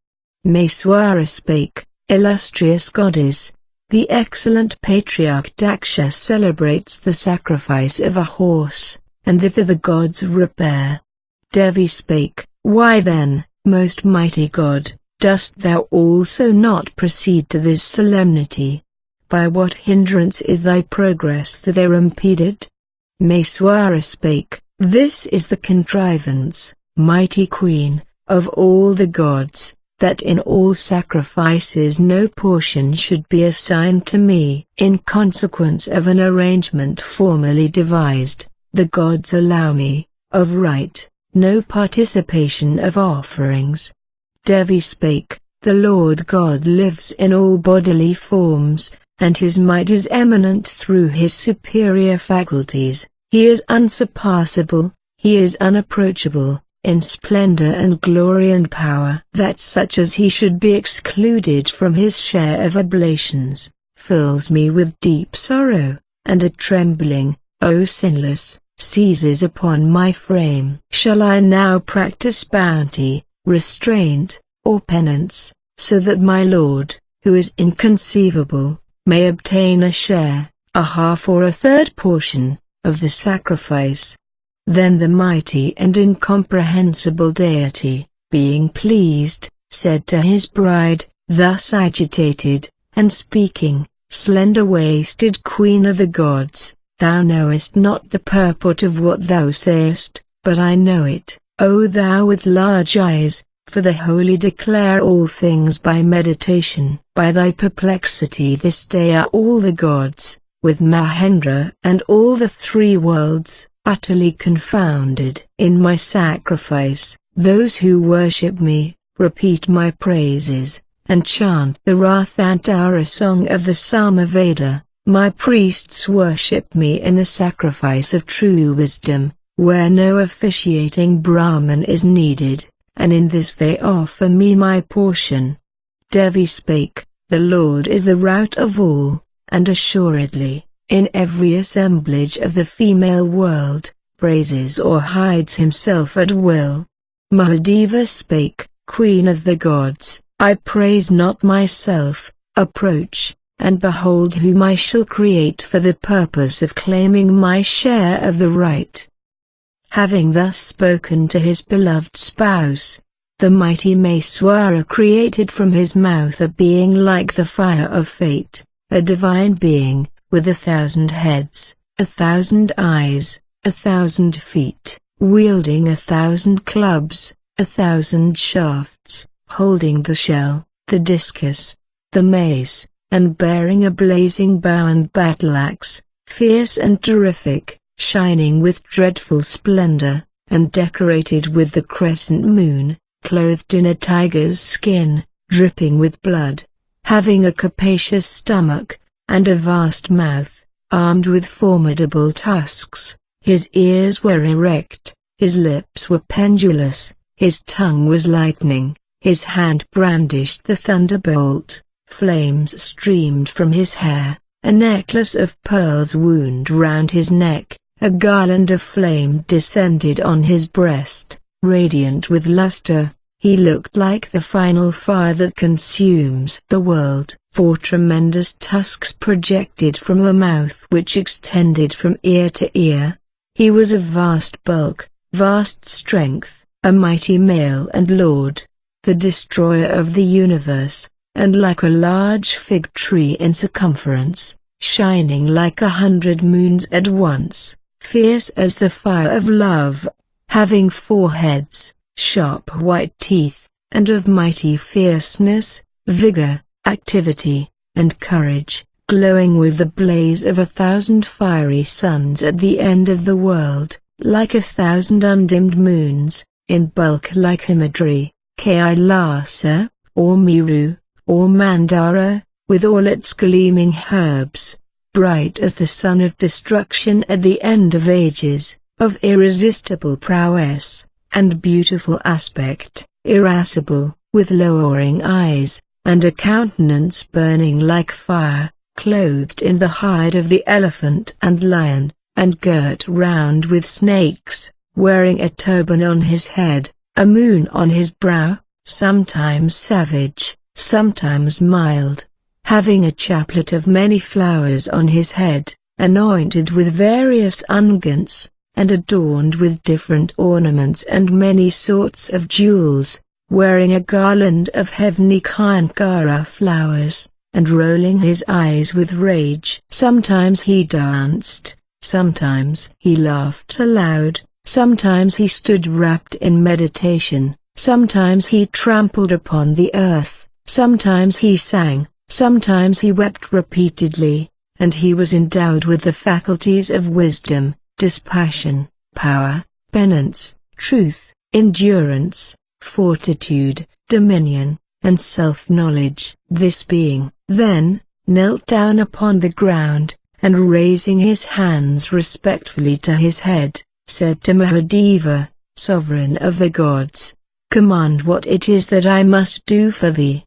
Meswara spake, "Illustrious goddess, the excellent patriarch Daksha celebrates the sacrifice of a horse, and thither the gods repair." Devi spake, "Why then, most mighty God, dost thou also not proceed to this solemnity? By what hindrance is thy progress thither impeded?" Meswara spake, "This is the contrivance, mighty queen, of all the gods, that in all sacrifices no portion should be assigned to me. In consequence of an arrangement formally devised, the gods allow me, of right, no participation of offerings." Devi spake, "The Lord God lives in all bodily forms, and his might is eminent through his superior faculties. He is unsurpassable, he is unapproachable, in splendor and glory and power. That such as he should be excluded from his share of oblations, fills me with deep sorrow, and a trembling, O sinless, seizes upon my frame. Shall I now practice bounty, restraint, or penance, so that my Lord, who is inconceivable, may obtain a share, a half or a third portion, of the sacrifice?" Then the mighty and incomprehensible deity, being pleased, said to his bride, thus agitated, and speaking, "Slender-waisted queen of the gods, thou knowest not the purport of what thou sayest, but I know it, O thou with large eyes, for the holy declare all things by meditation. By thy perplexity this day are all the gods, with Mahendra and all the 3 worlds, utterly confounded. In my sacrifice, those who worship me, repeat my praises, and chant the Rathantara song of the Samaveda. My priests worship me in the sacrifice of true wisdom, where no officiating Brahman is needed, and in this they offer me my portion." Devi spake, "The Lord is the root of all, and assuredly, in every assemblage of the female world, praises or hides himself at will." Mahadeva spake, "Queen of the gods, I praise not myself, approach, and behold whom I shall create for the purpose of claiming my share of the right." Having thus spoken to his beloved spouse, the mighty Maheswara created from his mouth a being like the fire of fate, a divine being, with 1,000 heads, 1,000 eyes, 1,000 feet, wielding 1,000 clubs, 1,000 shafts, holding the shell, the discus, the mace, and bearing a blazing bow and battle-axe, fierce and terrific, shining with dreadful splendor, and decorated with the crescent moon, clothed in a tiger's skin, dripping with blood, having a capacious stomach, and a vast mouth, armed with formidable tusks. His ears were erect, his lips were pendulous, his tongue was lightning, his hand brandished the thunderbolt, flames streamed from his hair, a necklace of pearls wound round his neck, a garland of flame descended on his breast, radiant with luster. He looked like the final fire that consumes the world. 4 tremendous tusks projected from a mouth which extended from ear to ear. He was of vast bulk, vast strength, a mighty male and lord, the destroyer of the universe, and like a large fig tree in circumference, shining like 100 moons at once, fierce as the fire of love, having 4 heads, sharp white teeth, and of mighty fierceness, vigor, activity, and courage, glowing with the blaze of 1,000 fiery suns at the end of the world, like 1,000 undimmed moons, in bulk like Himadri, Kailasa, or Meru, or Mandara, with all its gleaming herbs, bright as the sun of destruction at the end of ages, of irresistible prowess, and beautiful aspect, irascible, with lowering eyes, and a countenance burning like fire, clothed in the hide of the elephant and lion, and girt round with snakes, wearing a turban on his head, a moon on his brow, sometimes savage, sometimes mild, having a chaplet of many flowers on his head, anointed with various unguents, and adorned with different ornaments and many sorts of jewels, wearing a garland of heavenly Kankara flowers, and rolling his eyes with rage. Sometimes he danced, sometimes he laughed aloud, sometimes he stood wrapped in meditation, sometimes he trampled upon the earth, sometimes he sang, sometimes he wept repeatedly, and he was endowed with the faculties of wisdom, dispassion, power, penance, truth, endurance, fortitude, dominion, and self-knowledge. This being, then, knelt down upon the ground, and raising his hands respectfully to his head, said to Mahadeva, sovereign of the gods, "Command what it is that I must do for thee."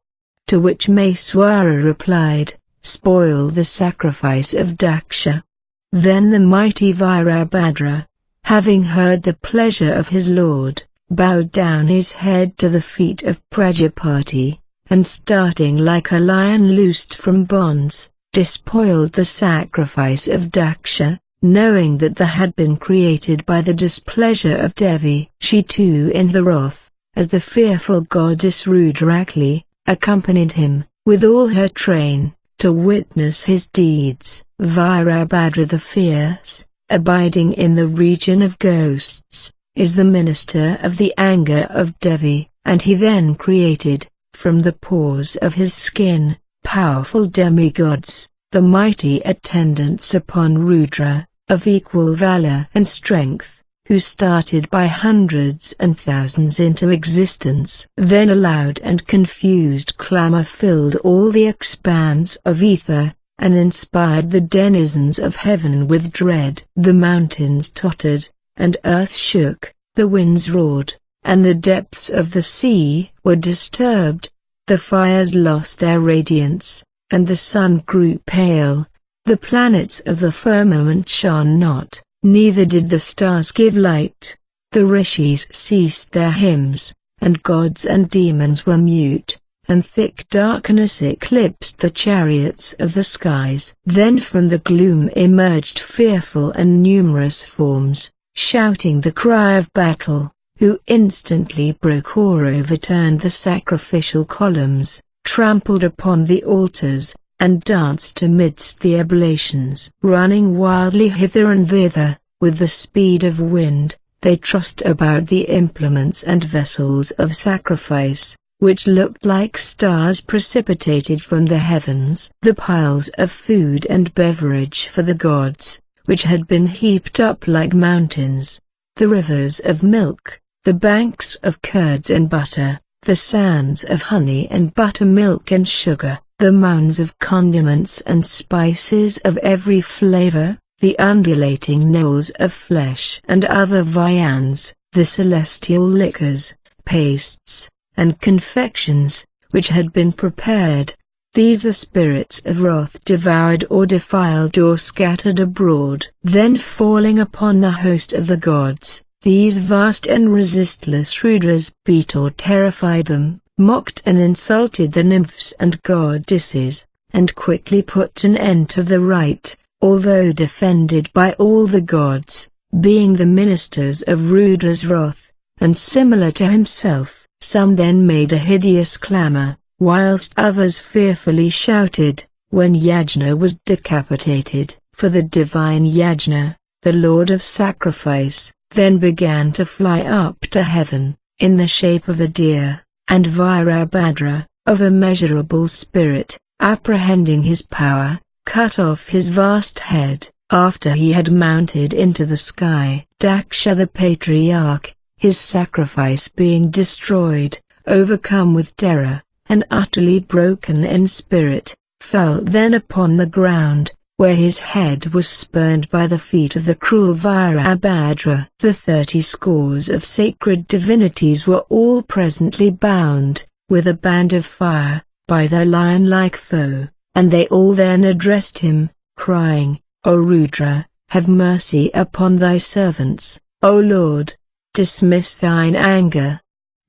To which Maheswara replied, "Spoil the sacrifice of Daksha." Then the mighty Virabhadra, having heard the pleasure of his lord, bowed down his head to the feet of Prajapati, and starting like a lion loosed from bonds, despoiled the sacrifice of Daksha, knowing that the had been created by the displeasure of Devi. She too in the wrath, as the fearful goddess Rudrakli, accompanied him, with all her train, to witness his deeds. Virabhadra the fierce, abiding in the region of ghosts, is the minister of the anger of Devi, and he then created, from the pores of his skin, powerful demigods, the mighty attendants upon Rudra, of equal valor and strength, who started by hundreds and thousands into existence. Then a loud and confused clamor filled all the expanse of ether, and inspired the denizens of heaven with dread. The mountains tottered, and earth shook, the winds roared, and the depths of the sea were disturbed. The fires lost their radiance, and the sun grew pale. The planets of the firmament shone not, neither did the stars give light. The rishis ceased their hymns, and gods and demons were mute. and thick darkness eclipsed the chariots of the skies. Then from the gloom emerged fearful and numerous forms, shouting the cry of battle, who instantly broke or overturned the sacrificial columns, trampled upon the altars, and danced amidst the oblations. Running wildly hither and thither, with the speed of wind, they tossed about the implements and vessels of sacrifice, which looked like stars precipitated from the heavens. The piles of food and beverage for the gods, which had been heaped up like mountains, the rivers of milk, the banks of curds and butter, the sands of honey and buttermilk and sugar, the mounds of condiments and spices of every flavor, the undulating knolls of flesh and other viands, the celestial liquors, pastes, and confections, which had been prepared, these the spirits of wrath devoured or defiled or scattered abroad. Then falling upon the host of the gods, these vast and resistless Rudras beat or terrified them, mocked and insulted the nymphs and goddesses, and quickly put an end to the right, although defended by all the gods, being the ministers of Rudra's wrath, and similar to himself. Some then made a hideous clamor, whilst others fearfully shouted, when Yajna was decapitated, for the divine Yajna, the Lord of Sacrifice, then began to fly up to heaven, in the shape of a deer, and Virabhadra, of immeasurable spirit, apprehending his power, cut off his vast head, after he had mounted into the sky. Daksha the patriarch, his sacrifice being destroyed, overcome with terror, and utterly broken in spirit, fell then upon the ground, where his head was spurned by the feet of the cruel Virabhadra. The 30 scores of sacred divinities were all presently bound, with a band of fire, by their lion-like foe, and they all then addressed him, crying, O Rudra, have mercy upon thy servants, O Lord, dismiss thine anger.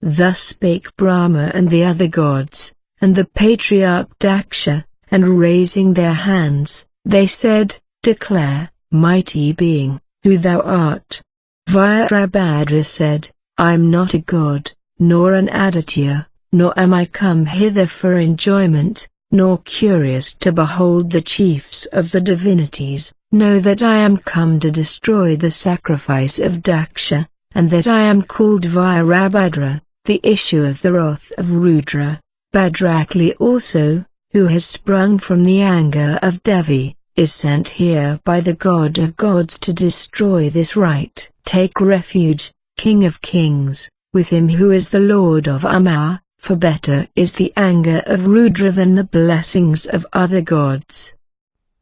Thus spake Brahma and the other gods, and the patriarch Daksha, and raising their hands, they said, Declare, mighty being, who thou art. Virabhadra said, I am not a god, nor an Aditya, nor am I come hither for enjoyment, nor curious to behold the chiefs of the divinities. Know that I am come to destroy the sacrifice of Daksha, and that I am called Virabhadra, the issue of the wrath of Rudra. Bhadrakali also, who has sprung from the anger of Devi, is sent here by the God of gods to destroy this rite. Take refuge, King of kings, with him who is the Lord of Amar, for better is the anger of Rudra than the blessings of other gods.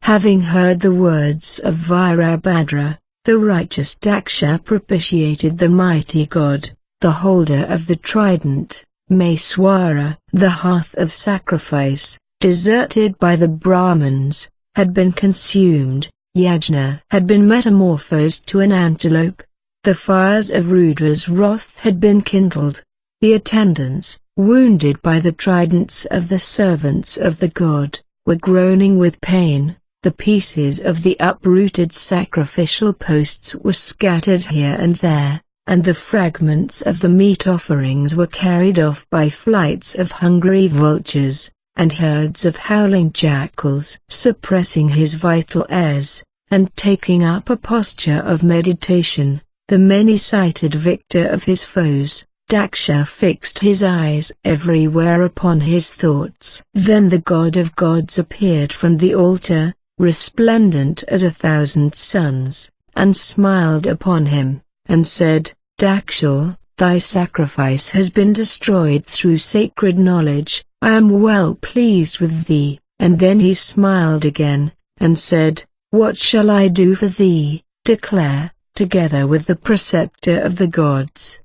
Having heard the words of Virabhadra, the righteous Daksha propitiated the mighty god, the holder of the trident, Maeswara. The hearth of sacrifice, deserted by the Brahmins, had been consumed. Yajna had been metamorphosed to an antelope. The fires of Rudra's wrath had been kindled. The attendants, wounded by the tridents of the servants of the god, were groaning with pain. The pieces of the uprooted sacrificial posts were scattered here and there, and the fragments of the meat offerings were carried off by flights of hungry vultures, and herds of howling jackals. Suppressing his vital airs, and taking up a posture of meditation, the many-sided victor of his foes, Daksha fixed his eyes everywhere upon his thoughts. Then the god of gods appeared from the altar, resplendent as 1,000 suns, and smiled upon him, and said, Daksha, thy sacrifice has been destroyed through sacred knowledge. I am well pleased with thee. And then he smiled again, and said, What shall I do for thee? Declare, together with the preceptor of the gods.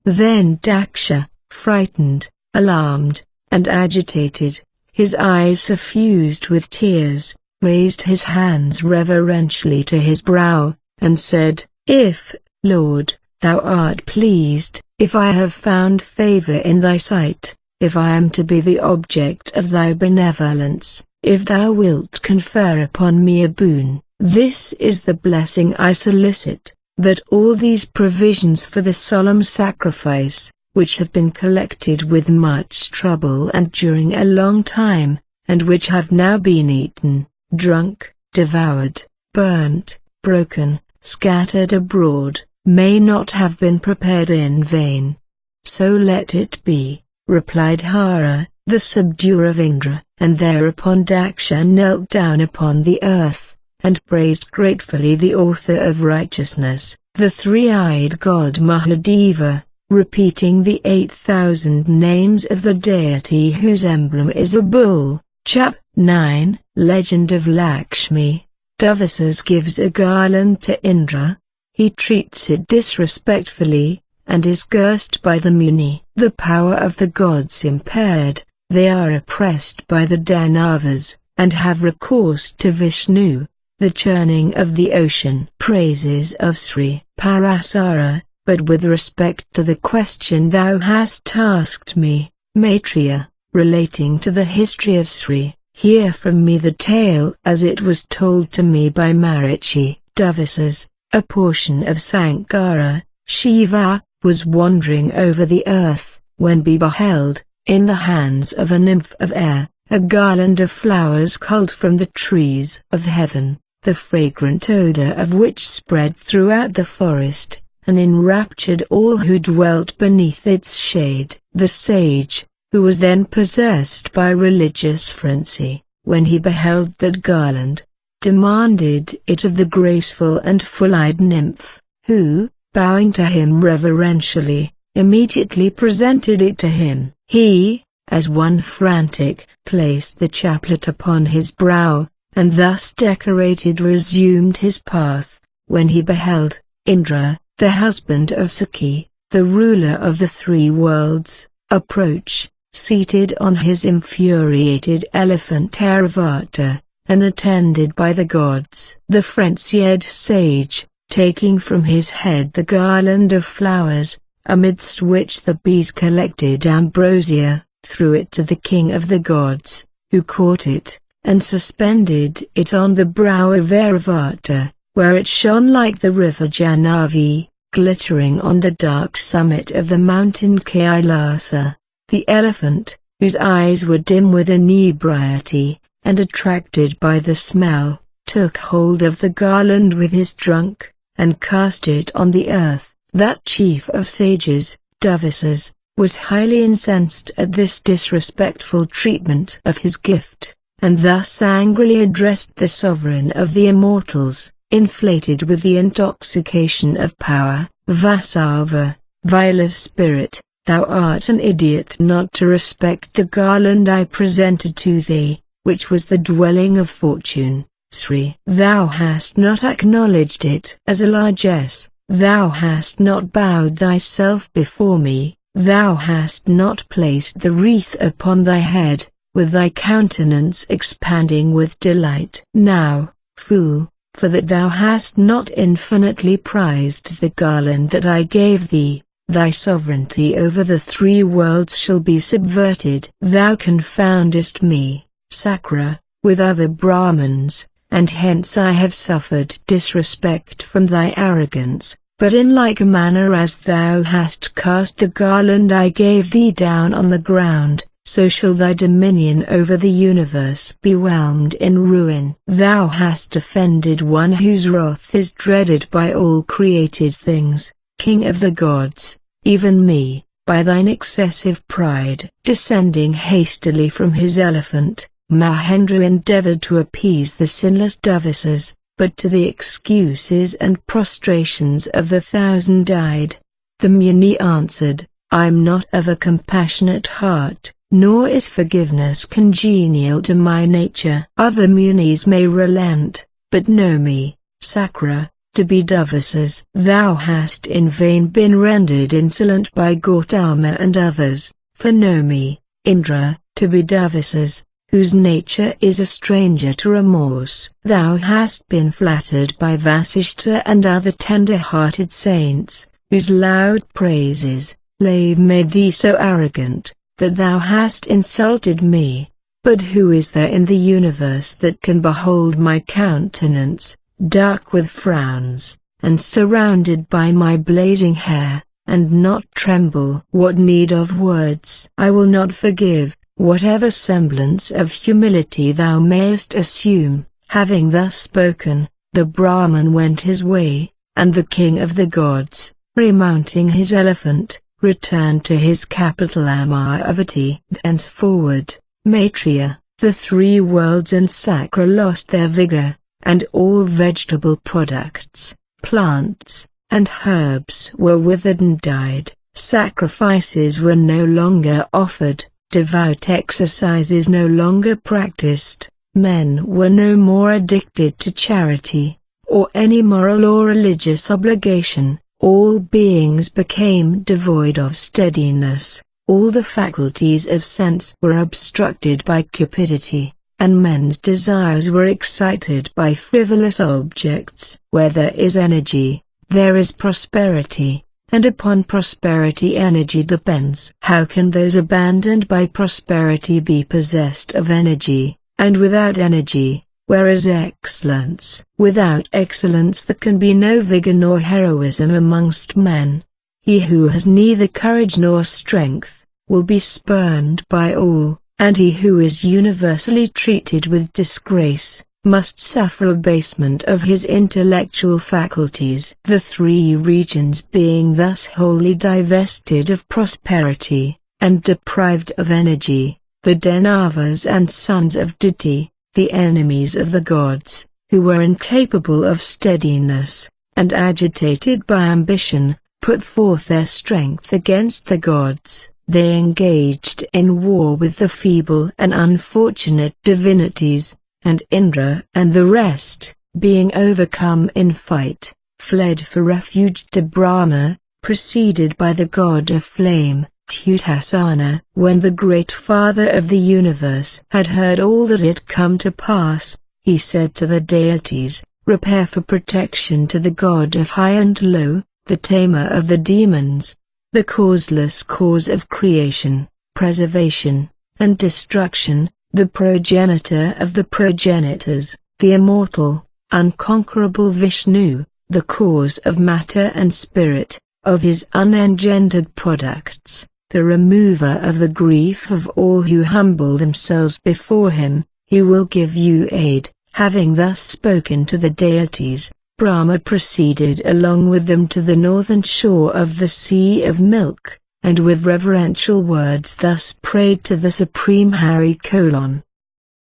Then Daksha, frightened, alarmed, and agitated, his eyes suffused with tears, raised his hands reverentially to his brow, and said, If, Lord, thou art pleased, if I have found favor in thy sight, if I am to be the object of thy benevolence, if thou wilt confer upon me a boon, this is the blessing I solicit, that all these provisions for the solemn sacrifice, which have been collected with much trouble and during a long time, and which have now been eaten, drunk, devoured, burnt, broken, scattered abroad, may not have been prepared in vain. So let it be, replied Hara, the subduer of Indra, and thereupon Daksha knelt down upon the earth, and praised gratefully the author of righteousness, the three-eyed god Mahadeva, repeating the 8,000 names of the deity whose emblem is a bull. Chap 9, Legend of Lakshmi. Duvasas gives a garland to Indra. He treats it disrespectfully, and is cursed by the Muni. The power of the gods impaired, they are oppressed by the Danavas, and have recourse to Vishnu, the churning of the ocean. Praises of Sri Parasara. But with respect to the question thou hast asked me, Maitreya, relating to the history of Sri, hear from me the tale as it was told to me by Marichi. Duvasas, a portion of Sankara, Shiva, was wandering over the earth, when he beheld, in the hands of a nymph of air, a garland of flowers culled from the trees of heaven, the fragrant odor of which spread throughout the forest, and enraptured all who dwelt beneath its shade. The sage, who was then possessed by religious frenzy, when he beheld that garland, demanded it of the graceful and full-eyed nymph, who, bowing to him reverentially, immediately presented it to him. He, as one frantic, placed the chaplet upon his brow, and thus decorated resumed his path, when he beheld Indra, the husband of Sakhi, the ruler of the three worlds, approach, seated on his infuriated elephant Airavata, and attended by the gods. The frenzied sage, taking from his head the garland of flowers, amidst which the bees collected ambrosia, threw it to the king of the gods, who caught it, and suspended it on the brow of Airavata, where it shone like the river Jahnavi, glittering on the dark summit of the mountain Kailasa. The elephant, whose eyes were dim with inebriety, and attracted by the smell, took hold of the garland with his trunk, and cast it on the earth. That chief of sages, Duvasas, was highly incensed at this disrespectful treatment of his gift, and thus angrily addressed the sovereign of the immortals, inflated with the intoxication of power. Vasava, vile of spirit, thou art an idiot not to respect the garland I presented to thee, which was the dwelling of fortune. Sri, thou hast not acknowledged it as a largesse, thou hast not bowed thyself before me, thou hast not placed the wreath upon thy head, with thy countenance expanding with delight. Now, fool, for that thou hast not infinitely prized the garland that I gave thee, thy sovereignty over the three worlds shall be subverted. Thou confoundest me, Sakra, with other Brahmins, and hence I have suffered disrespect from thy arrogance, but in like manner as thou hast cast the garland I gave thee down on the ground, so shall thy dominion over the universe be whelmed in ruin. Thou hast offended one whose wrath is dreaded by all created things, King of the gods, even me, by thine excessive pride. Descending hastily from his elephant, Mahendra endeavored to appease the sinless Duvasas, but to the excuses and prostrations of the thousand-eyed. The Muni answered, I'm not of a compassionate heart, nor is forgiveness congenial to my nature. Other Munis may relent, but know me, Sakra, to be Duvasas. Thou hast in vain been rendered insolent by Gautama and others, for know me, Indra, to be Duvasas, whose nature is a stranger to remorse. Thou hast been flattered by Vasishta and other tender-hearted saints, whose loud praises, lave made thee so arrogant, that thou hast insulted me. But who is there in the universe that can behold my countenance, dark with frowns, and surrounded by my blazing hair, and not tremble? What need of words? I will not forgive, whatever semblance of humility thou mayest assume. Having thus spoken, the Brahman went his way, and the king of the gods, remounting his elephant, returned to his capital Amaravati. Thenceforward, Maitreya, the three worlds and Sakra lost their vigor, and all vegetable products, plants, and herbs were withered and died. Sacrifices were no longer offered, devout exercises no longer practiced, men were no more addicted to charity, or any moral or religious obligation. All beings became devoid of steadiness. All the faculties of sense were obstructed by cupidity, and men's desires were excited by frivolous objects. Where there is energy, there is prosperity, and upon prosperity energy depends. How can those abandoned by prosperity be possessed of energy, and without energy, where is excellence? Without excellence there can be no vigor nor heroism amongst men. He who has neither courage nor strength, will be spurned by all, and he who is universally treated with disgrace, must suffer abasement of his intellectual faculties. The three regions being thus wholly divested of prosperity, and deprived of energy, the Danavas and sons of Diti, the enemies of the gods, who were incapable of steadiness, and agitated by ambition, put forth their strength against the gods. They engaged in war with the feeble and unfortunate divinities, and Indra and the rest, being overcome in fight, fled for refuge to Brahma, preceded by the god of flame, Tutasana. When the great Father of the universe had heard all that had come to pass, he said to the deities, "Repair for protection to the god of high and low, the tamer of the demons, the causeless cause of creation, preservation, and destruction, the progenitor of the progenitors, the immortal, unconquerable Vishnu, the cause of matter and spirit, of his unengendered products, the remover of the grief of all who humble themselves before him. He will give you aid." Having thus spoken to the deities, Brahma proceeded along with them to the northern shore of the Sea of Milk, and with reverential words thus prayed to the Supreme Hari: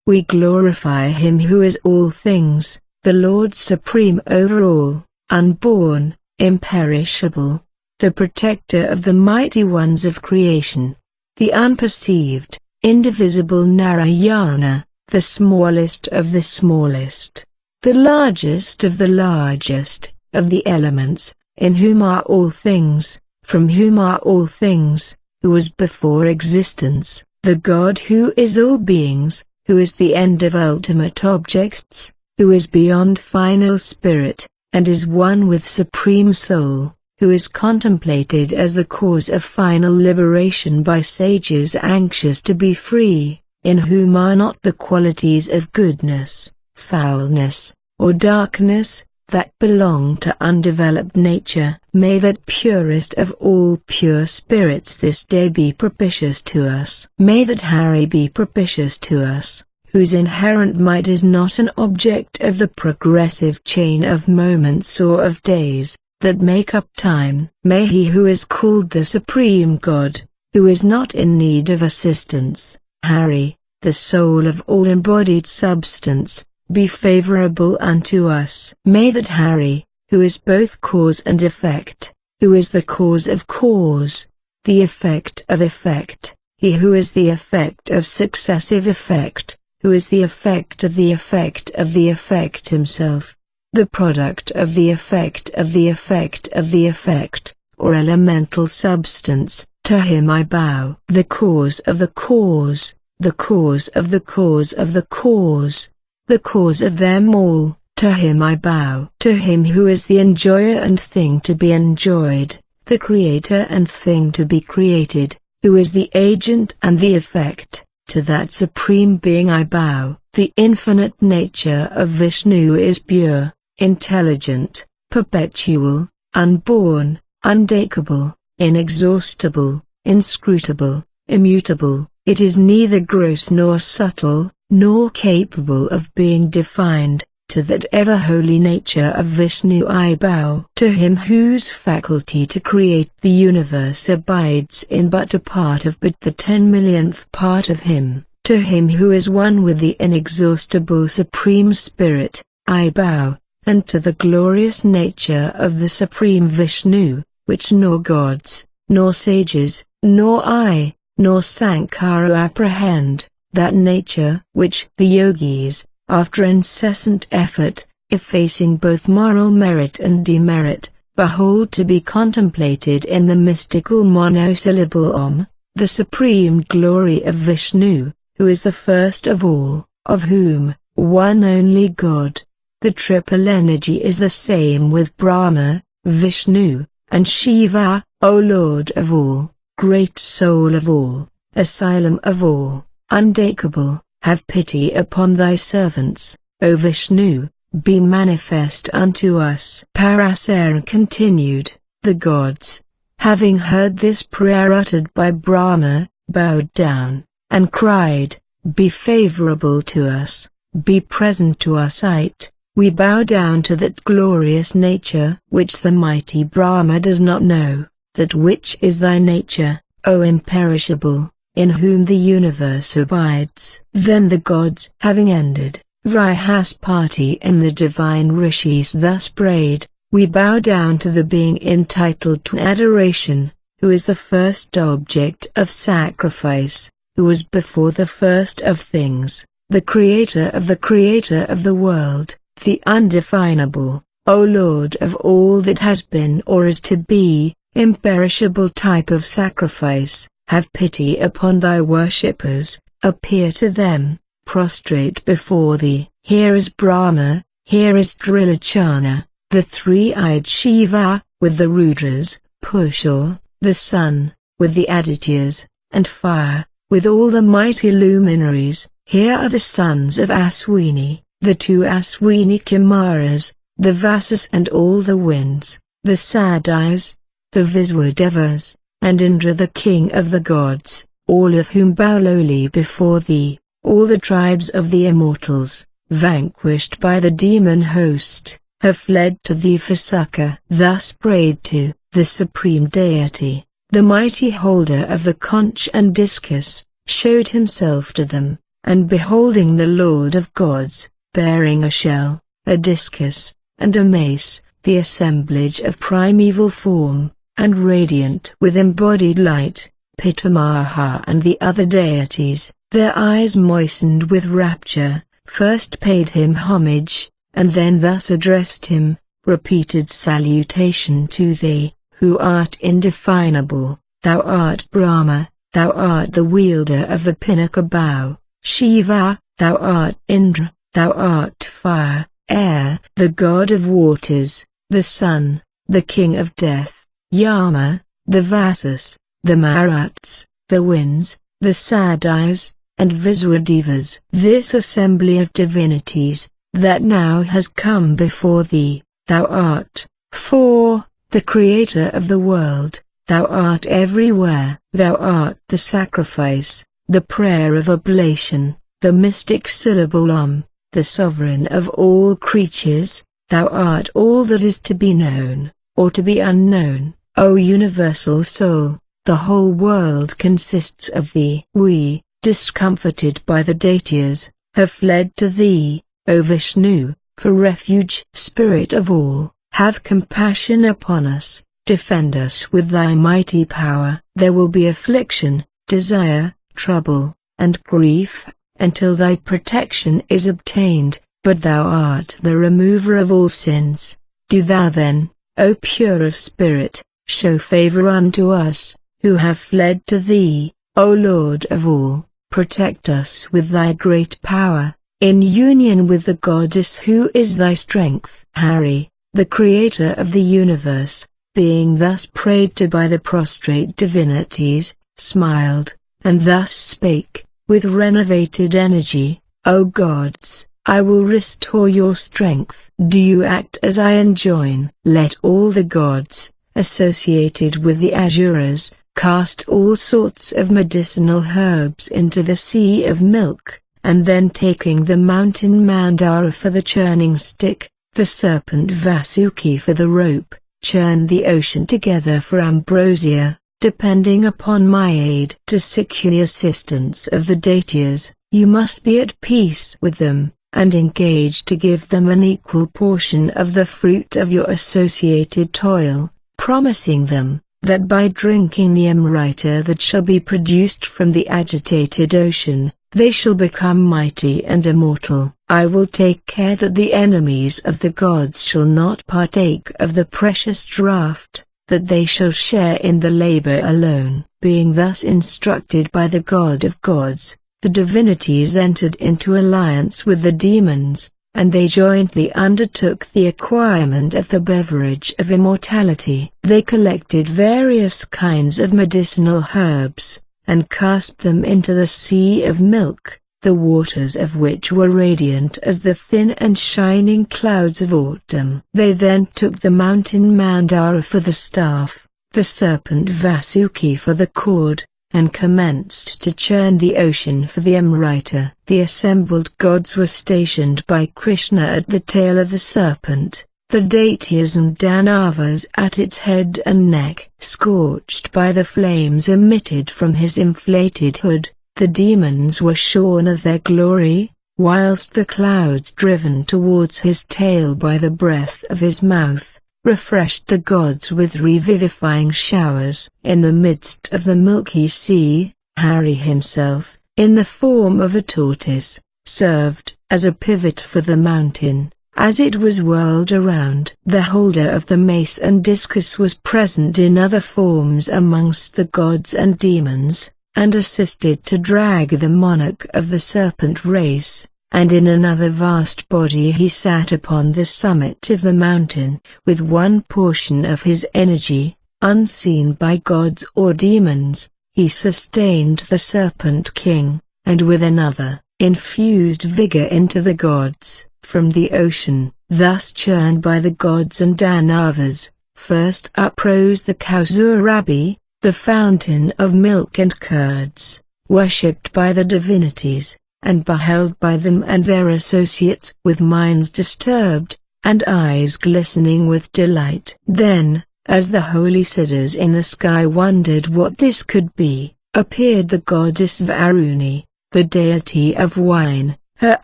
"We glorify him who is all things, the Lord supreme over all, unborn, imperishable, the protector of the mighty ones of creation, the unperceived, indivisible Narayana, the smallest of the smallest, the largest of the largest, of the elements, in whom are all things, from whom are all things, who was before existence, the God who is all beings, who is the end of ultimate objects, who is beyond final spirit, and is one with Supreme Soul, who is contemplated as the cause of final liberation by sages anxious to be free, in whom are not the qualities of goodness, foulness, or darkness, that belong to undeveloped nature. May that purest of all pure spirits this day be propitious to us. May that Hari be propitious to us, whose inherent might is not an object of the progressive chain of moments or of days, that make up time. May he who is called the Supreme God, who is not in need of assistance, Hari, the soul of all embodied substance, be favorable unto us. May that Hari, who is both cause and effect, who is the cause of cause, the effect of effect, he who is the effect of successive effect, who is the effect of the effect of the effect himself, the product of the effect of the effect of the effect, or elemental substance, to him I bow. The cause of the cause, the cause of the cause of the cause, the cause of them all, to him I bow. To him who is the enjoyer and thing to be enjoyed, the creator and thing to be created, who is the agent and the effect. To that Supreme Being I bow. The infinite nature of Vishnu is pure, intelligent, perpetual, unborn, undecable, inexhaustible, inscrutable, immutable. It is neither gross nor subtle, nor capable of being defined. To that ever holy nature of Vishnu I bow. To him whose faculty to create the universe abides in but a part of but the 10,000,000th part of him. To him who is one with the inexhaustible Supreme Spirit, I bow, and to the glorious nature of the Supreme Vishnu, which nor gods, nor sages, nor I, nor Sankara apprehend, that nature which the yogis, after incessant effort, effacing both moral merit and demerit, behold to be contemplated in the mystical monosyllable Om, the supreme glory of Vishnu, who is the first of all, of whom, one only God. The triple energy is the same with Brahma, Vishnu, and Shiva. O Lord of all, great soul of all, asylum of all, undecable, have pity upon thy servants, O Vishnu, be manifest unto us. Parasara continued, the gods, having heard this prayer uttered by Brahma, bowed down, and cried, be favorable to us, be present to our sight. We bow down to that glorious nature which the mighty Brahma does not know, that which is thy nature, O imperishable, in whom the universe abides. Then the gods, having ended, Vrihaspati and the divine rishis thus prayed, we bow down to the being entitled to adoration, who is the first object of sacrifice, who was before the first of things, the creator of the world, the undefinable, O Lord of all that has been or is to be, imperishable type of sacrifice. Have pity upon thy worshippers, appear to them, prostrate before thee. Here is Brahma, here is Trilachana, the three-eyed Shiva, with the Rudras, Pushur, the sun, with the Adityas, and fire, with all the mighty luminaries. Here are the sons of Aswini, the two Aswini Kumaras, the Vasas and all the winds, the Sadhis, the Viswadevas, and Indra the king of the gods, all of whom bow lowly before thee. All the tribes of the immortals, vanquished by the demon host, have fled to thee for succor. Thus prayed to, the supreme deity, the mighty holder of the conch and discus, showed himself to them, and beholding the Lord of gods, bearing a shell, a discus, and a mace, the assemblage of primeval form, and radiant with embodied light, Pitamaha and the other deities, their eyes moistened with rapture, first paid him homage, and then thus addressed him, repeated salutation to thee, who art indefinable, thou art Brahma, thou art the wielder of the pinnacle bow, Shiva, thou art Indra, thou art fire, air, the god of waters, the sun, the king of death, Yama, the Vasas, the Maruts, the winds, the Sadhis, and Viswadevas. This assembly of divinities, that now has come before thee, thou art, 4, the creator of the world, thou art everywhere, thou art the sacrifice, the prayer of oblation, the mystic syllable Om, the sovereign of all creatures, thou art all that is to be known, or to be unknown. O universal soul, the whole world consists of thee. We, discomforted by the daityas, have fled to thee, O Vishnu, for refuge. Spirit of all, have compassion upon us, defend us with thy mighty power. There will be affliction, desire, trouble, and grief, until thy protection is obtained, but thou art the remover of all sins. Do thou then, O pure of spirit, show favor unto us, who have fled to thee, O Lord of all, protect us with thy great power, in union with the goddess who is thy strength. Hari, the creator of the universe, being thus prayed to by the prostrate divinities, smiled, and thus spake, with renovated energy, "O gods, I will restore your strength. Do you act as I enjoin." Let all the gods, associated with the Asuras, cast all sorts of medicinal herbs into the sea of milk, and then taking the mountain Mandara for the churning stick, the serpent Vasuki for the rope, churn the ocean together for ambrosia, depending upon my aid. To secure the assistance of the deities, you must be at peace with them, and engage to give them an equal portion of the fruit of your associated toil, promising them that by drinking the amrita that shall be produced from the agitated ocean, they shall become mighty and immortal. I will take care that the enemies of the gods shall not partake of the precious draught, that they shall share in the labor alone. Being thus instructed by the god of gods, the divinities entered into alliance with the demons, and they jointly undertook the acquirement of the beverage of immortality. They collected various kinds of medicinal herbs, and cast them into the sea of milk, the waters of which were radiant as the thin and shining clouds of autumn. They then took the mountain Mandara for the staff, the serpent Vasuki for the cord, and commenced to churn the ocean for the amrita. The assembled gods were stationed by Krishna at the tail of the serpent, the deities and Danavas at its head and neck. Scorched by the flames emitted from his inflated hood, the demons were shorn of their glory, whilst the clouds driven towards his tail by the breath of his mouth, refreshed the gods with revivifying showers. In the midst of the milky sea, Hari himself, in the form of a tortoise, served as a pivot for the mountain, as it was whirled around. The holder of the mace and discus was present in other forms amongst the gods and demons, and assisted to drag the monarch of the serpent race, and in another vast body he sat upon the summit of the mountain. With one portion of his energy, unseen by gods or demons, he sustained the serpent king, and with another, infused vigor into the gods. From the ocean, thus churned by the gods and Danavas, first uprose the Kausurabi, the fountain of milk and curds, worshipped by the divinities, and beheld by them and their associates with minds disturbed, and eyes glistening with delight. Then, as the holy siddhas in the sky wondered what this could be, appeared the goddess Varuni, the deity of wine, her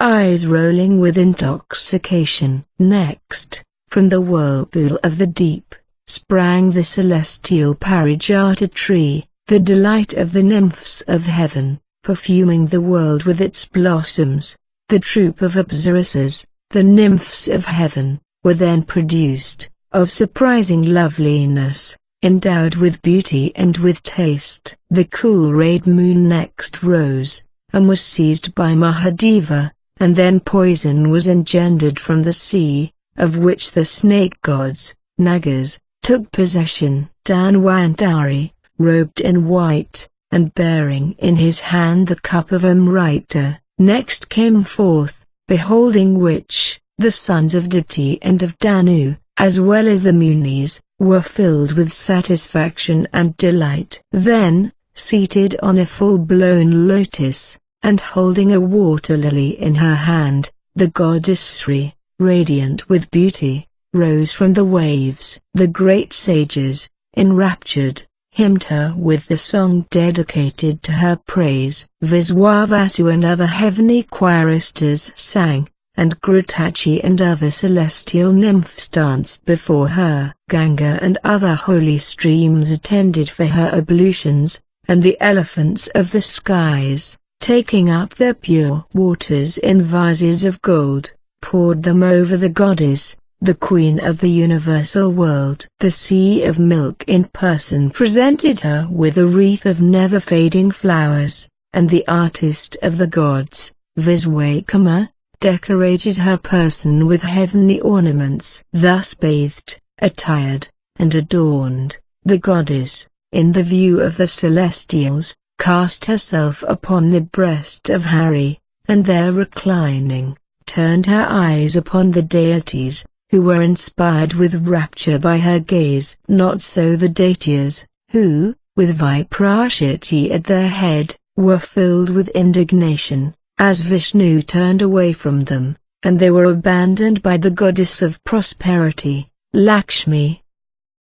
eyes rolling with intoxication. Next, from the whirlpool of the deep, sprang the celestial Parijata tree, the delight of the nymphs of heaven, perfuming the world with its blossoms. The troop of apsaras, the nymphs of heaven, were then produced, of surprising loveliness, endowed with beauty and with taste. The cool-rayed moon next rose, and was seized by Mahadeva, and then poison was engendered from the sea, of which the snake gods, Nagas, took possession. Danwantari, robed in white, and bearing in his hand the cup of Amrita, next came forth, beholding which, the sons of Diti and of Danu, as well as the Munis, were filled with satisfaction and delight. Then, seated on a full-blown lotus, and holding a water lily in her hand, the goddess Sri, radiant with beauty, rose from the waves. The great sages, enraptured, hymned her with the song dedicated to her praise. Viswavasu and other heavenly choristers sang, and Grutachi and other celestial nymphs danced before her. Ganga and other holy streams attended for her ablutions, and the elephants of the skies, taking up their pure waters in vases of gold, poured them over the goddess, the queen of the universal world. The sea of milk in person presented her with a wreath of never-fading flowers, and the artist of the gods, Viswakama, decorated her person with heavenly ornaments. Thus bathed, attired, and adorned, the goddess, in the view of the celestials, cast herself upon the breast of Hari, and there reclining, turned her eyes upon the deities, who were inspired with rapture by her gaze. Not so the deities, who, with Viprashiti at their head, were filled with indignation, as Vishnu turned away from them, and they were abandoned by the goddess of prosperity, Lakshmi.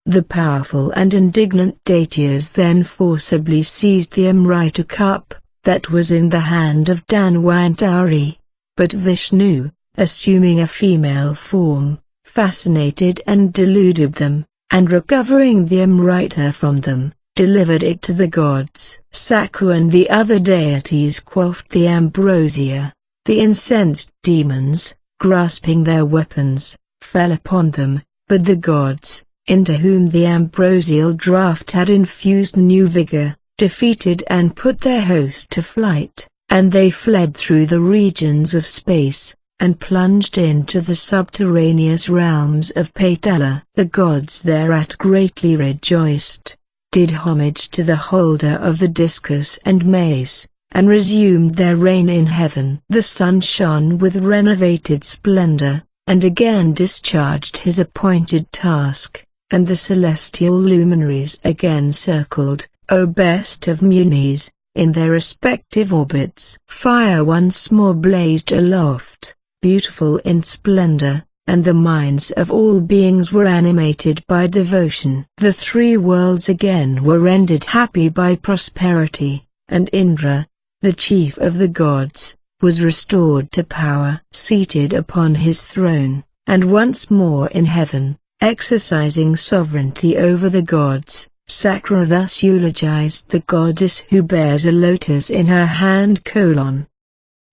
The powerful and indignant deities then forcibly seized the Amrita cup, that was in the hand of Dhanvantari. But Vishnu, assuming a female form, fascinated and deluded them, and recovering the Amrita from them, delivered it to the gods. Sakru and the other deities quaffed the ambrosia. The incensed demons, grasping their weapons, fell upon them, but the gods, into whom the ambrosial draught had infused new vigor, defeated and put their host to flight, and they fled through the regions of space, and plunged into the subterraneous realms of Paitala. The gods thereat greatly rejoiced, did homage to the holder of the discus and mace, and resumed their reign in heaven. The sun shone with renovated splendor, and again discharged his appointed task, and the celestial luminaries again circled, O best of Munis, in their respective orbits. Fire once more blazed aloft, beautiful in splendor, and the minds of all beings were animated by devotion. The three worlds again were rendered happy by prosperity, and Indra, the chief of the gods, was restored to power. Seated upon his throne, and once more in heaven, exercising sovereignty over the gods, Sakra thus eulogized the goddess who bears a lotus in her hand: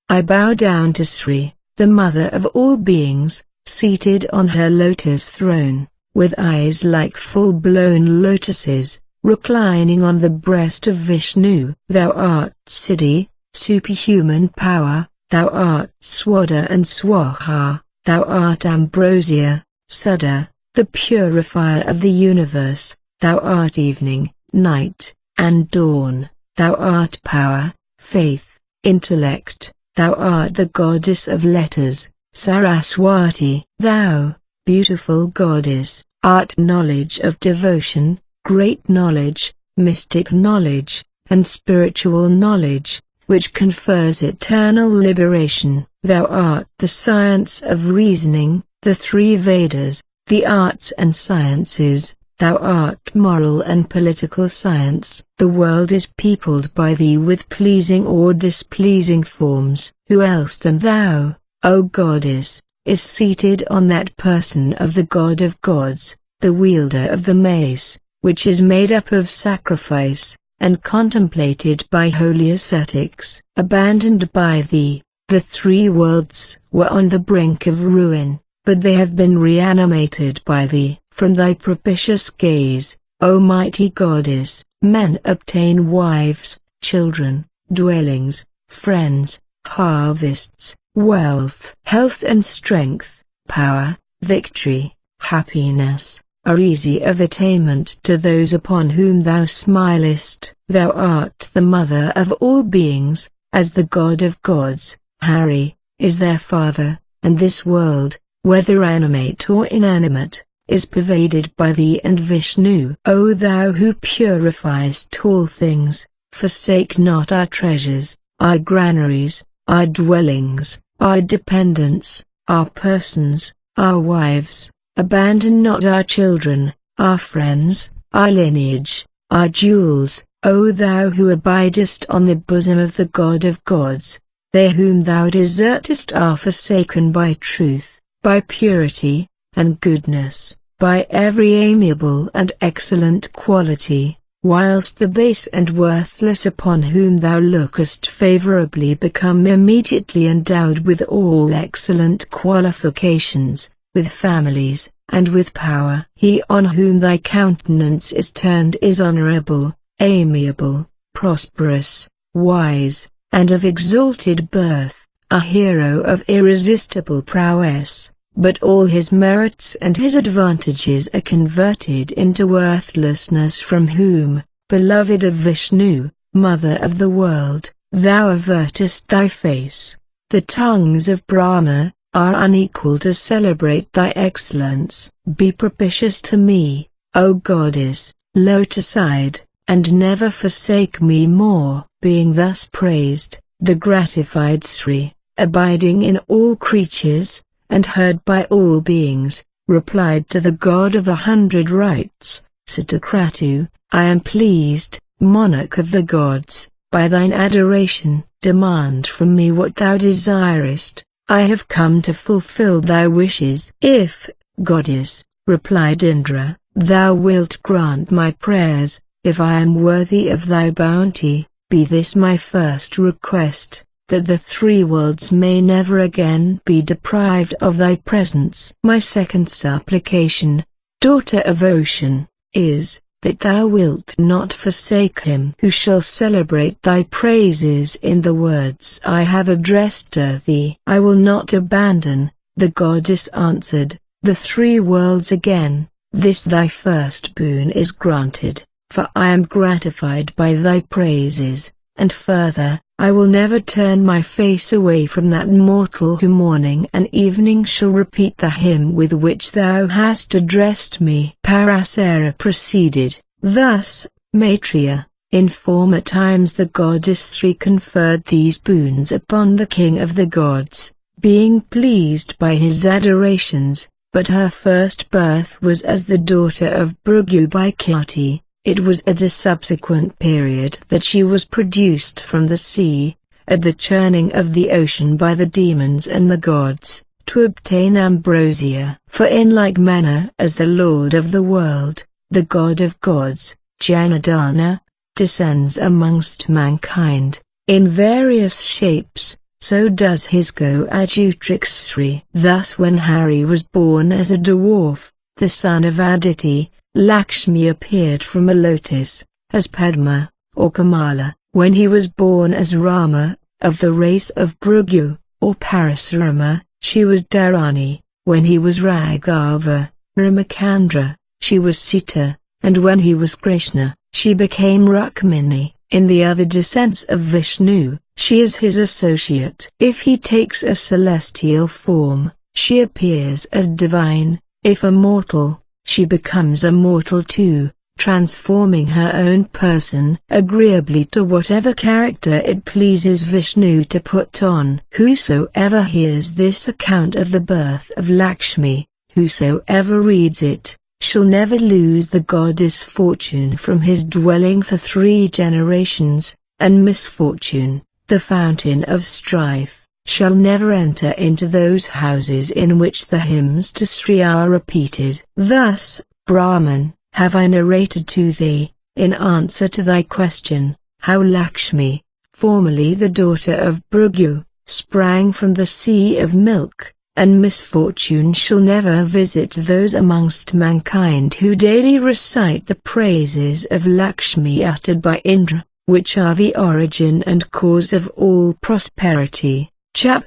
I bow down to Sri, the mother of all beings, seated on her lotus throne, with eyes like full-blown lotuses, reclining on the breast of Vishnu. Thou art Siddhi, superhuman power, thou art Swada and Swaha, thou art Ambrosia, Sudha, the purifier of the universe, thou art evening, night, and dawn, thou art power, faith, intellect, thou art the goddess of letters, Saraswati. Thou, beautiful goddess, art knowledge of devotion, great knowledge, mystic knowledge, and spiritual knowledge, which confers eternal liberation. Thou art the science of reasoning, the three Vedas, the arts and sciences, thou art moral and political science. The world is peopled by thee with pleasing or displeasing forms. Who else than thou, O goddess, is seated on that person of the god of gods, the wielder of the mace, which is made up of sacrifice, and contemplated by holy ascetics? Abandoned by thee, the three worlds were on the brink of ruin, but they have been reanimated by thee. From thy propitious gaze, O mighty goddess, men obtain wives, children, dwellings, friends, harvests, wealth, health and strength, power, victory, happiness, are easy of attainment to those upon whom thou smilest. Thou art the mother of all beings, as the god of gods, Hari, is their father, and this world, whether animate or inanimate, is pervaded by thee and Vishnu. O thou who purifiest all things, forsake not our treasures, our granaries, our dwellings, our dependents, our persons, our wives, abandon not our children, our friends, our lineage, our jewels. O thou who abidest on the bosom of the God of gods, they whom thou desertest are forsaken by truth, by purity, and goodness, by every amiable and excellent quality, whilst the base and worthless upon whom thou lookest favorably become immediately endowed with all excellent qualifications, with families, and with power. He on whom thy countenance is turned is honorable, amiable, prosperous, wise, and of exalted birth, a hero of irresistible prowess, but all his merits and his advantages are converted into worthlessness, from whom, beloved of Vishnu, mother of the world, thou avertest thy face. The tongues of Brahma are unequal to celebrate thy excellence. Be propitious to me, O goddess, lotus-eyed, and never forsake me more. Being thus praised, the gratified Sri, abiding in all creatures, and heard by all beings, replied to the God of 100 rights, Satakratu, I am pleased, monarch of the gods, by thine adoration. Demand from me what thou desirest. I have come to fulfill thy wishes. If, goddess, replied Indra, thou wilt grant my prayers, if I am worthy of thy bounty, be this my first request, that the three worlds may never again be deprived of thy presence. My second supplication, daughter of ocean, is, that thou wilt not forsake him who shall celebrate thy praises in the words I have addressed to thee. I will not abandon, the goddess answered, the three worlds again. This thy first boon is granted, for I am gratified by thy praises, and further, I will never turn my face away from that mortal who morning and evening shall repeat the hymn with which thou hast addressed me. Parasara proceeded, thus, Maitreya, in former times the goddess Sri conferred these boons upon the king of the gods, being pleased by his adorations, but her first birth was as the daughter of Bhrigu by Khyati. It was at a subsequent period that she was produced from the sea, at the churning of the ocean by the demons and the gods, to obtain ambrosia. For in like manner as the Lord of the world, the God of gods, Janardana, descends amongst mankind, in various shapes, so does his coadjutrix Sri. Thus when Hari was born as a dwarf, the son of Aditi, Lakshmi appeared from a lotus, as Padma, or Kamala. When he was born as Rama, of the race of Bhrigu, or Parasurama, she was Dharani. When he was Raghava, Ramakandra, she was Sita, and when he was Krishna, she became Rukmini. In the other descents of Vishnu, she is his associate. If he takes a celestial form, she appears as divine. If a mortal, she becomes a mortal too, transforming her own person agreeably to whatever character it pleases Vishnu to put on. Whosoever hears this account of the birth of Lakshmi, whosoever reads it, shall never lose the goddess fortune from his dwelling for 3 generations, and misfortune, the fountain of strife, shall never enter into those houses in which the hymns to Sri are repeated. Thus, Brahman, have I narrated to thee, in answer to thy question, how Lakshmi, formerly the daughter of Bhrigu, sprang from the sea of milk, and misfortune shall never visit those amongst mankind who daily recite the praises of Lakshmi uttered by Indra, which are the origin and cause of all prosperity. Chap.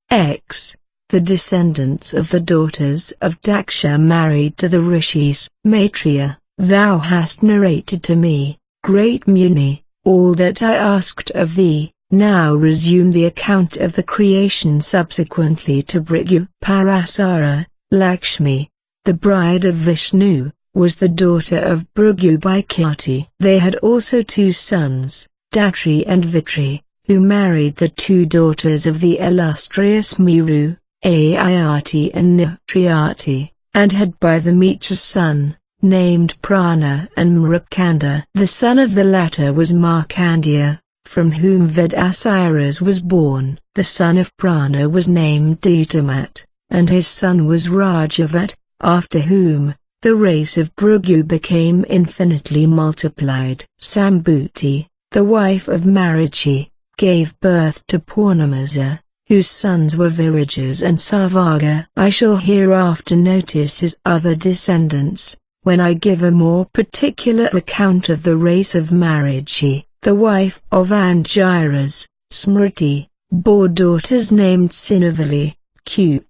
X. The descendants of the daughters of Daksha married to the rishis. Maitreya, thou hast narrated to me, great Muni, all that I asked of thee. Now resume the account of the creation subsequently to Bhrigu. Parasara, Lakshmi, the bride of Vishnu, was the daughter of Bhrigu by Khyati. They had also 2 sons, Datri and Vitri, who married the 2 daughters of the illustrious Meru, Ayati and Nitriati, and had by them each a son, named Purana and Mrukanda. The son of the latter was Markandeya, from whom Vedasiras was born. The son of Prana was named Dutamat, and his son was Rajavat, after whom, the race of Bhrigu became infinitely multiplied. Sambhuti, the wife of Marichi, gave birth to Purnamasa, whose sons were Virajas and Sarvaga. I shall hereafter notice his other descendants, when I give a more particular account of the race of Marichi. The wife of Angiras, Smriti, bore daughters named Sinavali, Ku,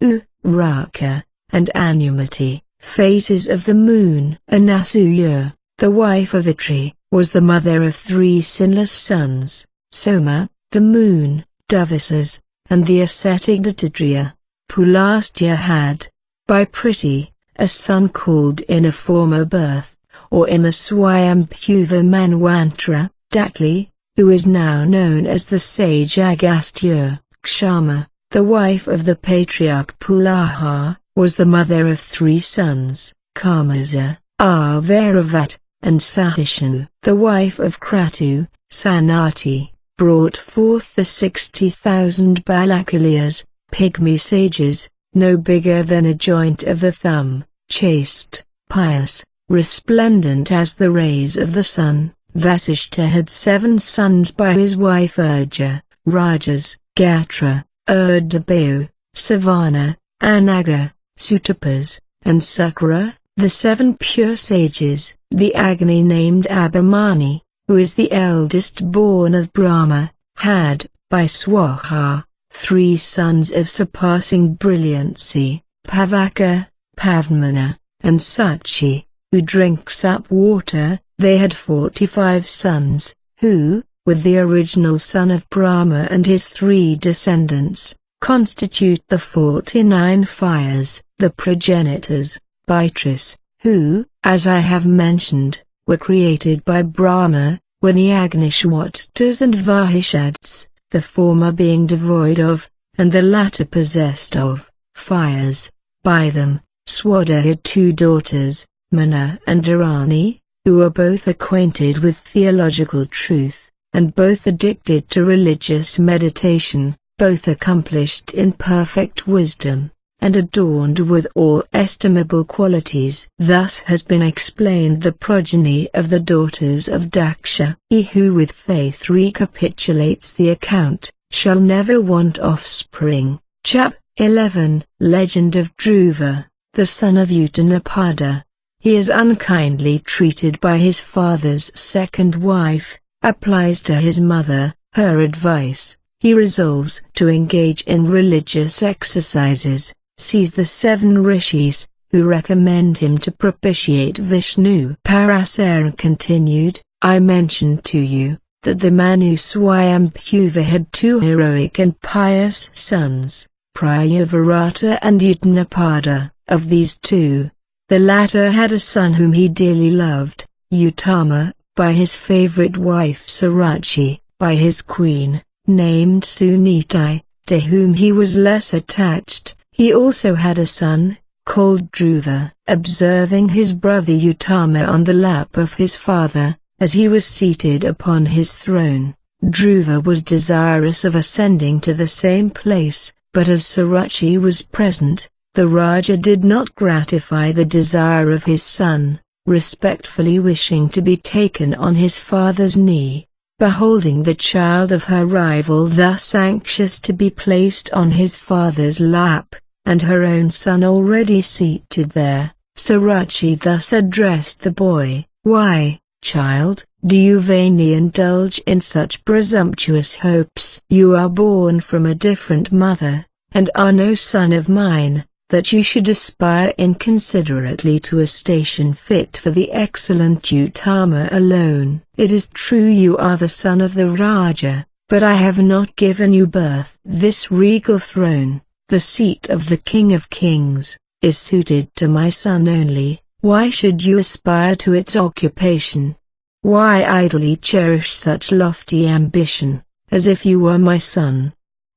Raka, and Anumati, faces of the moon. Anasuya, the wife of Itri, was the mother of 3 sinless sons, Soma, the moon, Dovasas, and the ascetic Dattatreya. Pulastya had, by Priti, a son called in a former birth, or in the Swayambhuva Manvantara, Datli, who is now known as the sage Agastya. Kshama, the wife of the patriarch Pulaha, was the mother of 3 sons, Karmasa, Avaravat, and Sahishanu. The wife of Kratu, Sanati, brought forth the 60,000 Balakalyas, pygmy sages, no bigger than a joint of the thumb, chaste, pious, resplendent as the rays of the sun. Vasishta had 7 sons by his wife Urja, Rajas, Gatra, Urdabayu, Savana, Anaga, Sutapas, and Sukra. The 7 pure sages. The Agni named Abhimani, who is the eldest born of Brahma, had, by Swaha, 3 sons of surpassing brilliancy, Pavaka, Pavmana, and Sachi, who drinks up water. They had 45 sons, who, with the original son of Brahma and his 3 descendants, constitute the 49 fires, the progenitors, Bitris, who, as I have mentioned, were created by Brahma, were the Agnishwatas and Vahishads, the former being devoid of, and the latter possessed of, fires. By them, Swada had 2 daughters, Mana and Dharani, who were both acquainted with theological truth, and both addicted to religious meditation, both accomplished in perfect wisdom, and adorned with all estimable qualities. Thus has been explained the progeny of the daughters of Daksha. He who with faith recapitulates the account, shall never want offspring. Chap. 11. Legend of Dhruva, the son of Utanapada. He is unkindly treated by his father's second wife, applies to his mother her advice. He resolves to engage in religious exercises, sees the 7 rishis, who recommend him to propitiate Vishnu. Parasara continued, I mentioned to you, that the Manu Swayambhuva had 2 heroic and pious sons, Pryavarata and Utanapada. Of these 2, the latter had a son whom he dearly loved, Utama, by his favorite wife Sarachi, by his queen, named Sunitai, to whom he was less attached. He also had a son, called Dhruva. Observing his brother Utama on the lap of his father, as he was seated upon his throne, Dhruva was desirous of ascending to the same place, but as Sarachi was present, the Raja did not gratify the desire of his son, respectfully wishing to be taken on his father's knee. Beholding the child of her rival thus anxious to be placed on his father's lap, and her own son already seated there, Sarachi thus addressed the boy, Why, child, do you vainly indulge in such presumptuous hopes? You are born from a different mother, and are no son of mine, that you should aspire inconsiderately to a station fit for the excellent Utama alone. It is true you are the son of the Raja, but I have not given you birth. This regal throne, the seat of the King of Kings, is suited to my son only. Why should you aspire to its occupation? Why idly cherish such lofty ambition, as if you were my son?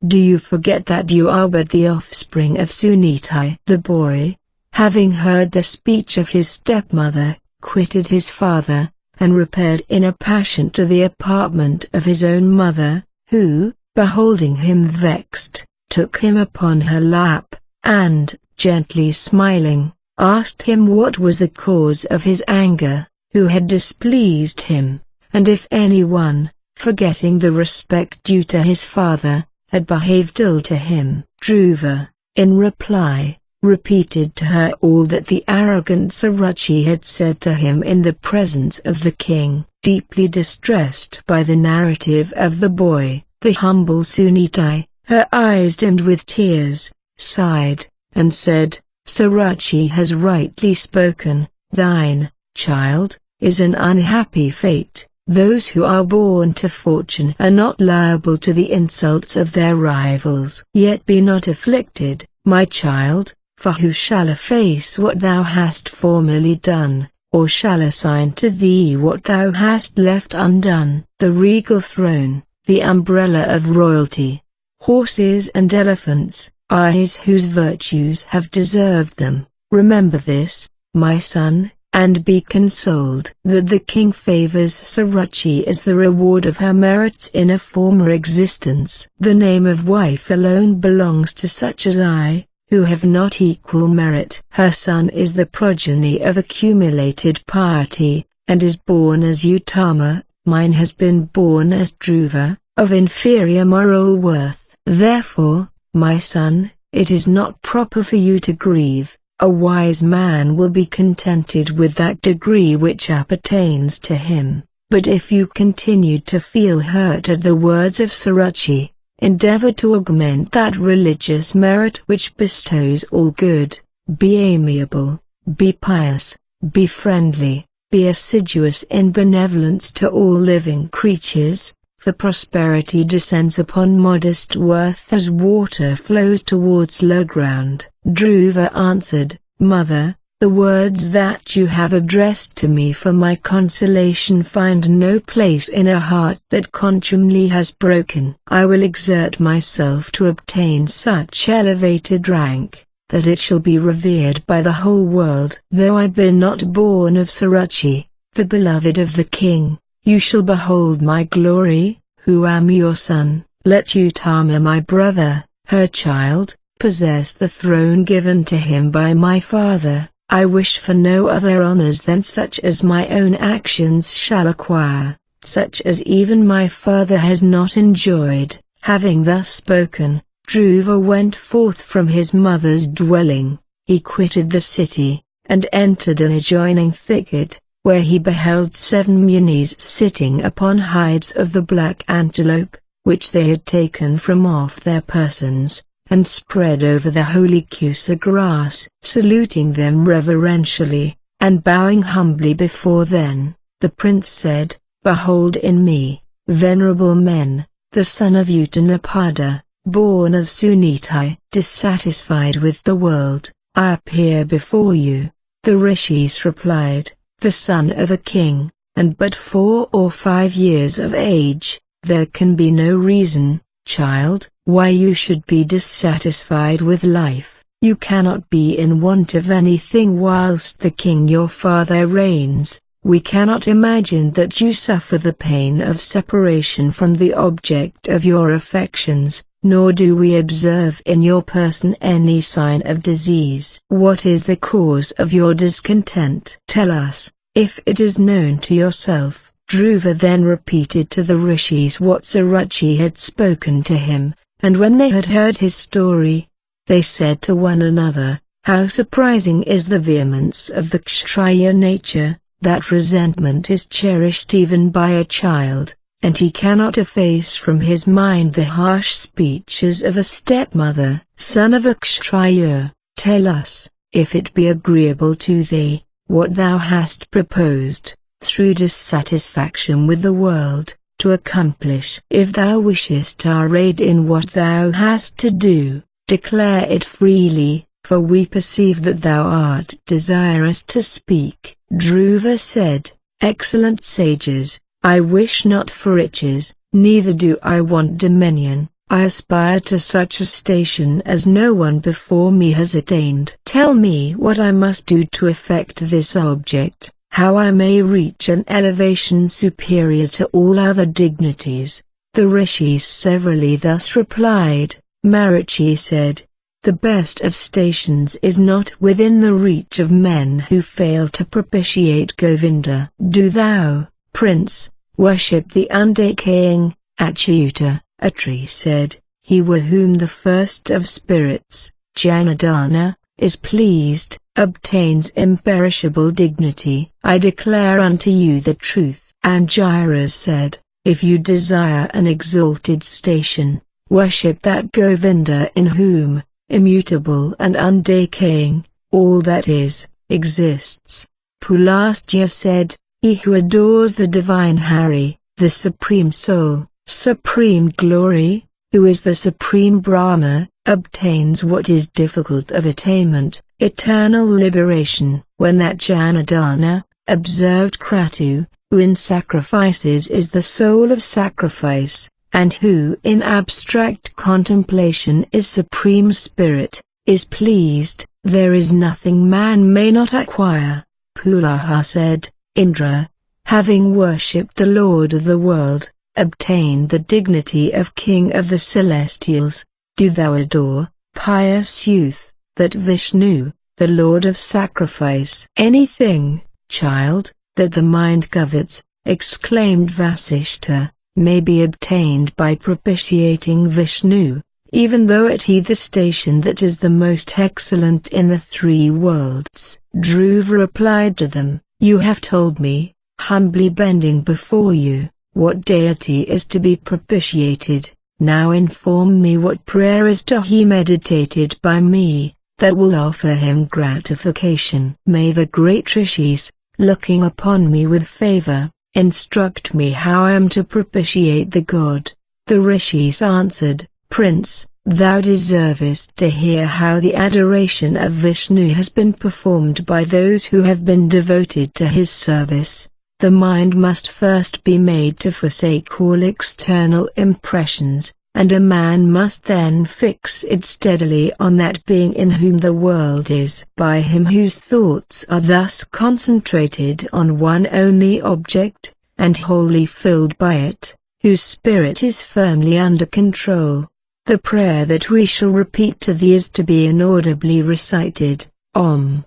Do you forget that you are but the offspring of Sunitai? The boy, having heard the speech of his stepmother, quitted his father, and repaired in a passion to the apartment of his own mother, who, beholding him vexed, took him upon her lap, and, gently smiling, asked him what was the cause of his anger, who had displeased him, and if anyone, forgetting the respect due to his father, had behaved ill to him. Dhruva, in reply, repeated to her all that the arrogant Sarachi had said to him in the presence of the king. Deeply distressed by the narrative of the boy, the humble Sunitai, her eyes dimmed with tears, sighed, and said, Sarachi has rightly spoken. Thine, child, is an unhappy fate. Those who are born to fortune are not liable to the insults of their rivals. Yet be not afflicted, my child, for who shall efface what thou hast formerly done, or shall assign to thee what thou hast left undone? The regal throne, the umbrella of royalty, horses and elephants, are his whose virtues have deserved them. Remember this, my son, and be consoled that the king favors Saruchi as the reward of her merits in a former existence. The name of wife alone belongs to such as I, who have not equal merit. Her son is the progeny of accumulated piety, and is born as Utama. Mine has been born as Dhruva, of inferior moral worth. Therefore, my son, it is not proper for you to grieve. A wise man will be contented with that degree which appertains to him. But if you continue to feel hurt at the words of Saruchi, endeavor to augment that religious merit which bestows all good. Be amiable, be pious, be friendly, be assiduous in benevolence to all living creatures, for prosperity descends upon modest worth as water flows towards low ground. Dhruva answered, Mother, the words that you have addressed to me for my consolation find no place in a heart that contumely has broken. I will exert myself to obtain such elevated rank, that it shall be revered by the whole world. Though I be not born of Saruchi, the beloved of the king, you shall behold my glory, who am your son. Let Utama my brother, her child, possess the throne given to him by my father. I wish for no other honors than such as my own actions shall acquire, such as even my father has not enjoyed. Having thus spoken, Dhruva went forth from his mother's dwelling. He quitted the city, and entered an adjoining thicket, where he beheld 7 munis sitting upon hides of the black antelope, which they had taken from off their persons, and spread over the holy kusa grass. Saluting them reverentially, and bowing humbly before them, the prince said, Behold in me, venerable men, the son of Utanapada, born of Sunitai. Dissatisfied with the world, I appear before you. The rishis replied, the son of a king, and but 4 or 5 years of age, there can be no reason, child, why you should be dissatisfied with life. You cannot be in want of anything whilst the king your father reigns. We cannot imagine that you suffer the pain of separation from the object of your affections, nor do we observe in your person any sign of disease. What is the cause of your discontent? Tell us, if it is known to yourself. Dhruva then repeated to the rishis what Saruchi had spoken to him, and when they had heard his story, they said to one another, How surprising is the vehemence of the Kshatriya nature, that resentment is cherished even by a child, and he cannot efface from his mind the harsh speeches of a stepmother. Son of a Kshatriya, tell us, if it be agreeable to thee, what thou hast proposed, through dissatisfaction with the world, to accomplish. If thou wishest our aid in what thou hast to do, declare it freely, for we perceive that thou art desirous to speak. Dhruva said, Excellent sages, I wish not for riches, neither do I want dominion. I aspire to such a station as no one before me has attained. Tell me what I must do to effect this object, how I may reach an elevation superior to all other dignities. The rishis severally thus replied. Marichi said, The best of stations is not within the reach of men who fail to propitiate Govinda. Do thou, prince, worship the undecaying Achyuta. Atri said, He with whom the first of spirits, Janardana, is pleased, obtains imperishable dignity. I declare unto you the truth. Angiras said, If you desire an exalted station, worship that Govinda in whom, immutable and undecaying, all that is, exists. Pulastya said, He who adores the divine Hari, the Supreme Soul, Supreme Glory, who is the Supreme Brahma, obtains what is difficult of attainment, eternal liberation. When that Janardana, observed Kratu, who in sacrifices is the soul of sacrifice, and who in abstract contemplation is Supreme Spirit, is pleased, there is nothing man may not acquire. Pulaha said, Indra, having worshipped the Lord of the world, obtained the dignity of King of the Celestials. Do thou adore, pious youth, that Vishnu, the Lord of Sacrifice. Anything, child, that the mind covets, exclaimed Vasishtha, may be obtained by propitiating Vishnu, even though it he the station that is the most excellent in the three worlds. Dhruva replied to them, You have told me, humbly bending before you, what deity is to be propitiated. Now inform me what prayer is to he meditated by me, that will offer him gratification. May the great Rishis, looking upon me with favor, instruct me how I am to propitiate the god. The Rishis answered, Prince, thou deservest to hear how the adoration of Vishnu has been performed by those who have been devoted to his service. The mind must first be made to forsake all external impressions, and a man must then fix it steadily on that being in whom the world is. By him whose thoughts are thus concentrated on one only object, and wholly filled by it, whose spirit is firmly under control. The prayer that we shall repeat to thee is to be inaudibly recited. Om.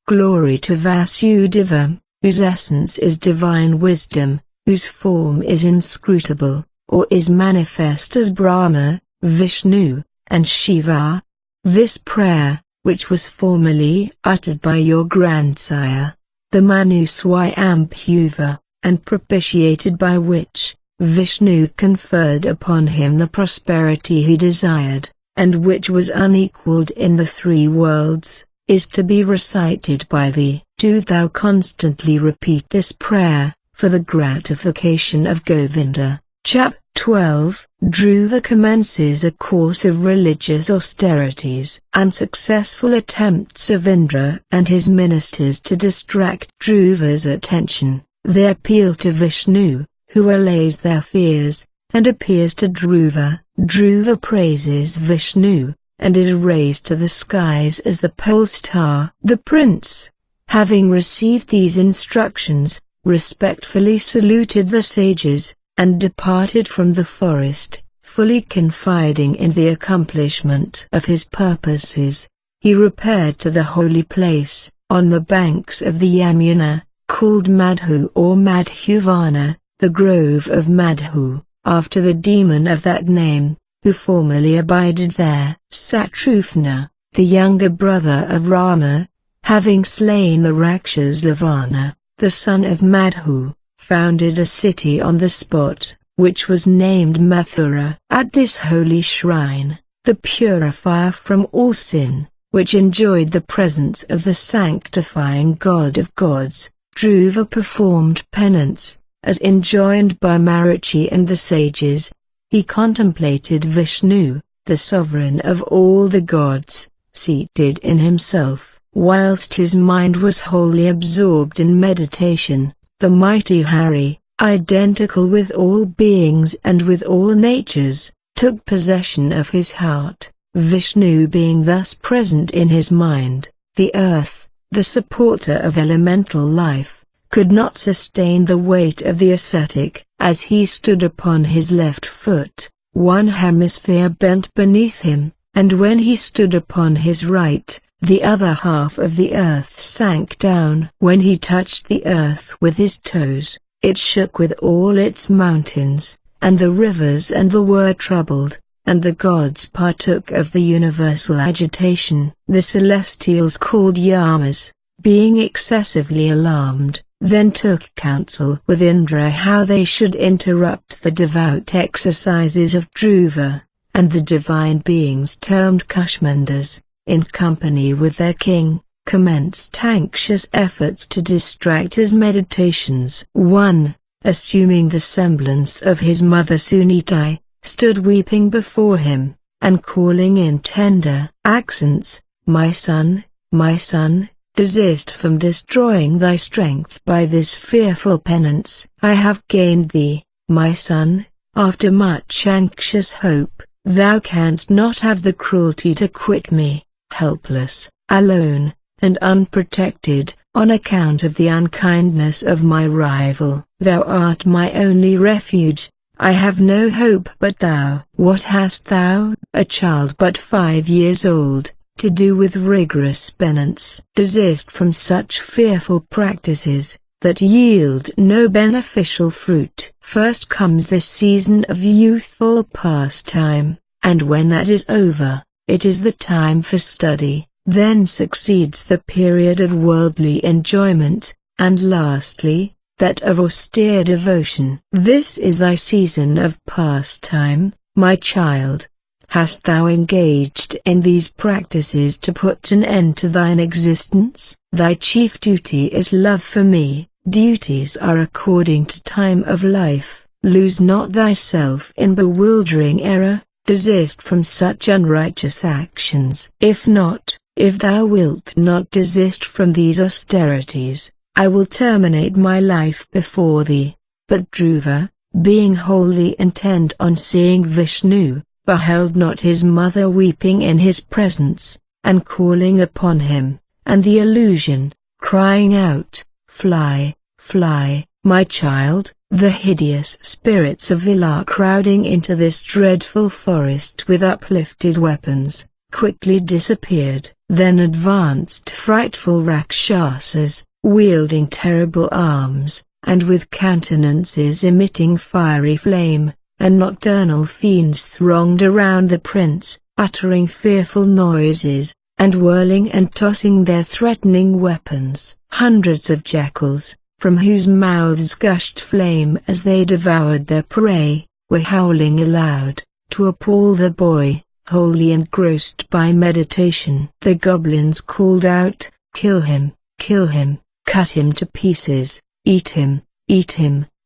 Glory to Vasudeva, whose essence is divine wisdom, whose form is inscrutable, or is manifest as Brahma, Vishnu, and Shiva. This prayer, which was formerly uttered by your grandsire, the Manu Swayambhuva, and propitiated by which, Vishnu conferred upon him the prosperity he desired, and which was unequaled in the three worlds, is to be recited by thee. Do thou constantly repeat this prayer, for the gratification of Govinda. Chapter 12. Dhruva commences a course of religious austerities. Unsuccessful attempts of Indra and his ministers to distract Dhruva's attention. They appeal to Vishnu, who allays their fears, and appears to Dhruva. Dhruva praises Vishnu, and is raised to the skies as the pole star. The prince, having received these instructions, respectfully saluted the sages, and departed from the forest, fully confiding in the accomplishment of his purposes. He repaired to the holy place, on the banks of the Yamuna, called Madhu or Madhuvana, the grove of Madhu, after the demon of that name, who formerly abided there. Satrufna, the younger brother of Rama, having slain the Rakshas Lavana, the son of Madhu, founded a city on the spot, which was named Mathura. At this holy shrine, the purifier from all sin, which enjoyed the presence of the sanctifying God of gods, Dhruva performed penance, as enjoined by Marichi and the sages. He contemplated Vishnu, the sovereign of all the gods, seated in himself, whilst his mind was wholly absorbed in meditation. The mighty Hari, identical with all beings and with all natures, took possession of his heart. Vishnu being thus present in his mind, the earth, the supporter of elemental life, could not sustain the weight of the ascetic. As he stood upon his left foot, one hemisphere bent beneath him, and when he stood upon his right, the other half of the earth sank down. When he touched the earth with his toes, it shook with all its mountains, and the rivers and the were troubled, and the gods partook of the universal agitation. The celestials called Yamas, being excessively alarmed, then took counsel with Indra how they should interrupt the devout exercises of Dhruva, and the divine beings termed Kushmandas, in company with their king, commenced anxious efforts to distract his meditations. 1. Assuming the semblance of his mother Sunitai, stood weeping before him, and calling in tender accents, my son, desist from destroying thy strength by this fearful penance. I have gained thee, my son, after much anxious hope. Thou canst not have the cruelty to quit me, helpless, alone, and unprotected, on account of the unkindness of my rival. Thou art my only refuge. I have no hope but thou. What hast thou, a child but 5 years old, to do with rigorous penance? Desist from such fearful practices, that yield no beneficial fruit. First comes the season of youthful pastime, and when that is over, it is the time for study. Then succeeds the period of worldly enjoyment, and lastly, that of austere devotion. This is thy season of pastime, my child. Hast thou engaged in these practices to put an end to thine existence? Thy chief duty is love for me. Duties are according to time of life. Lose not thyself in bewildering error. Desist from such unrighteous actions. If thou wilt not desist from these austerities, I will terminate my life before thee. But Dhruva, being wholly intent on seeing Vishnu, beheld not his mother weeping in his presence, and calling upon him, and the illusion, crying out, Fly, fly, my child. The hideous spirits of Vila crowding into this dreadful forest with uplifted weapons, quickly disappeared. Then advanced frightful Rakshasas, wielding terrible arms, and with countenances emitting fiery flame, and nocturnal fiends thronged around the prince, uttering fearful noises, and whirling and tossing their threatening weapons. Hundreds of jackals, from whose mouths gushed flame as they devoured their prey, were howling aloud, to appall the boy, wholly engrossed by meditation. The goblins called out, kill him, cut him to pieces, eat him,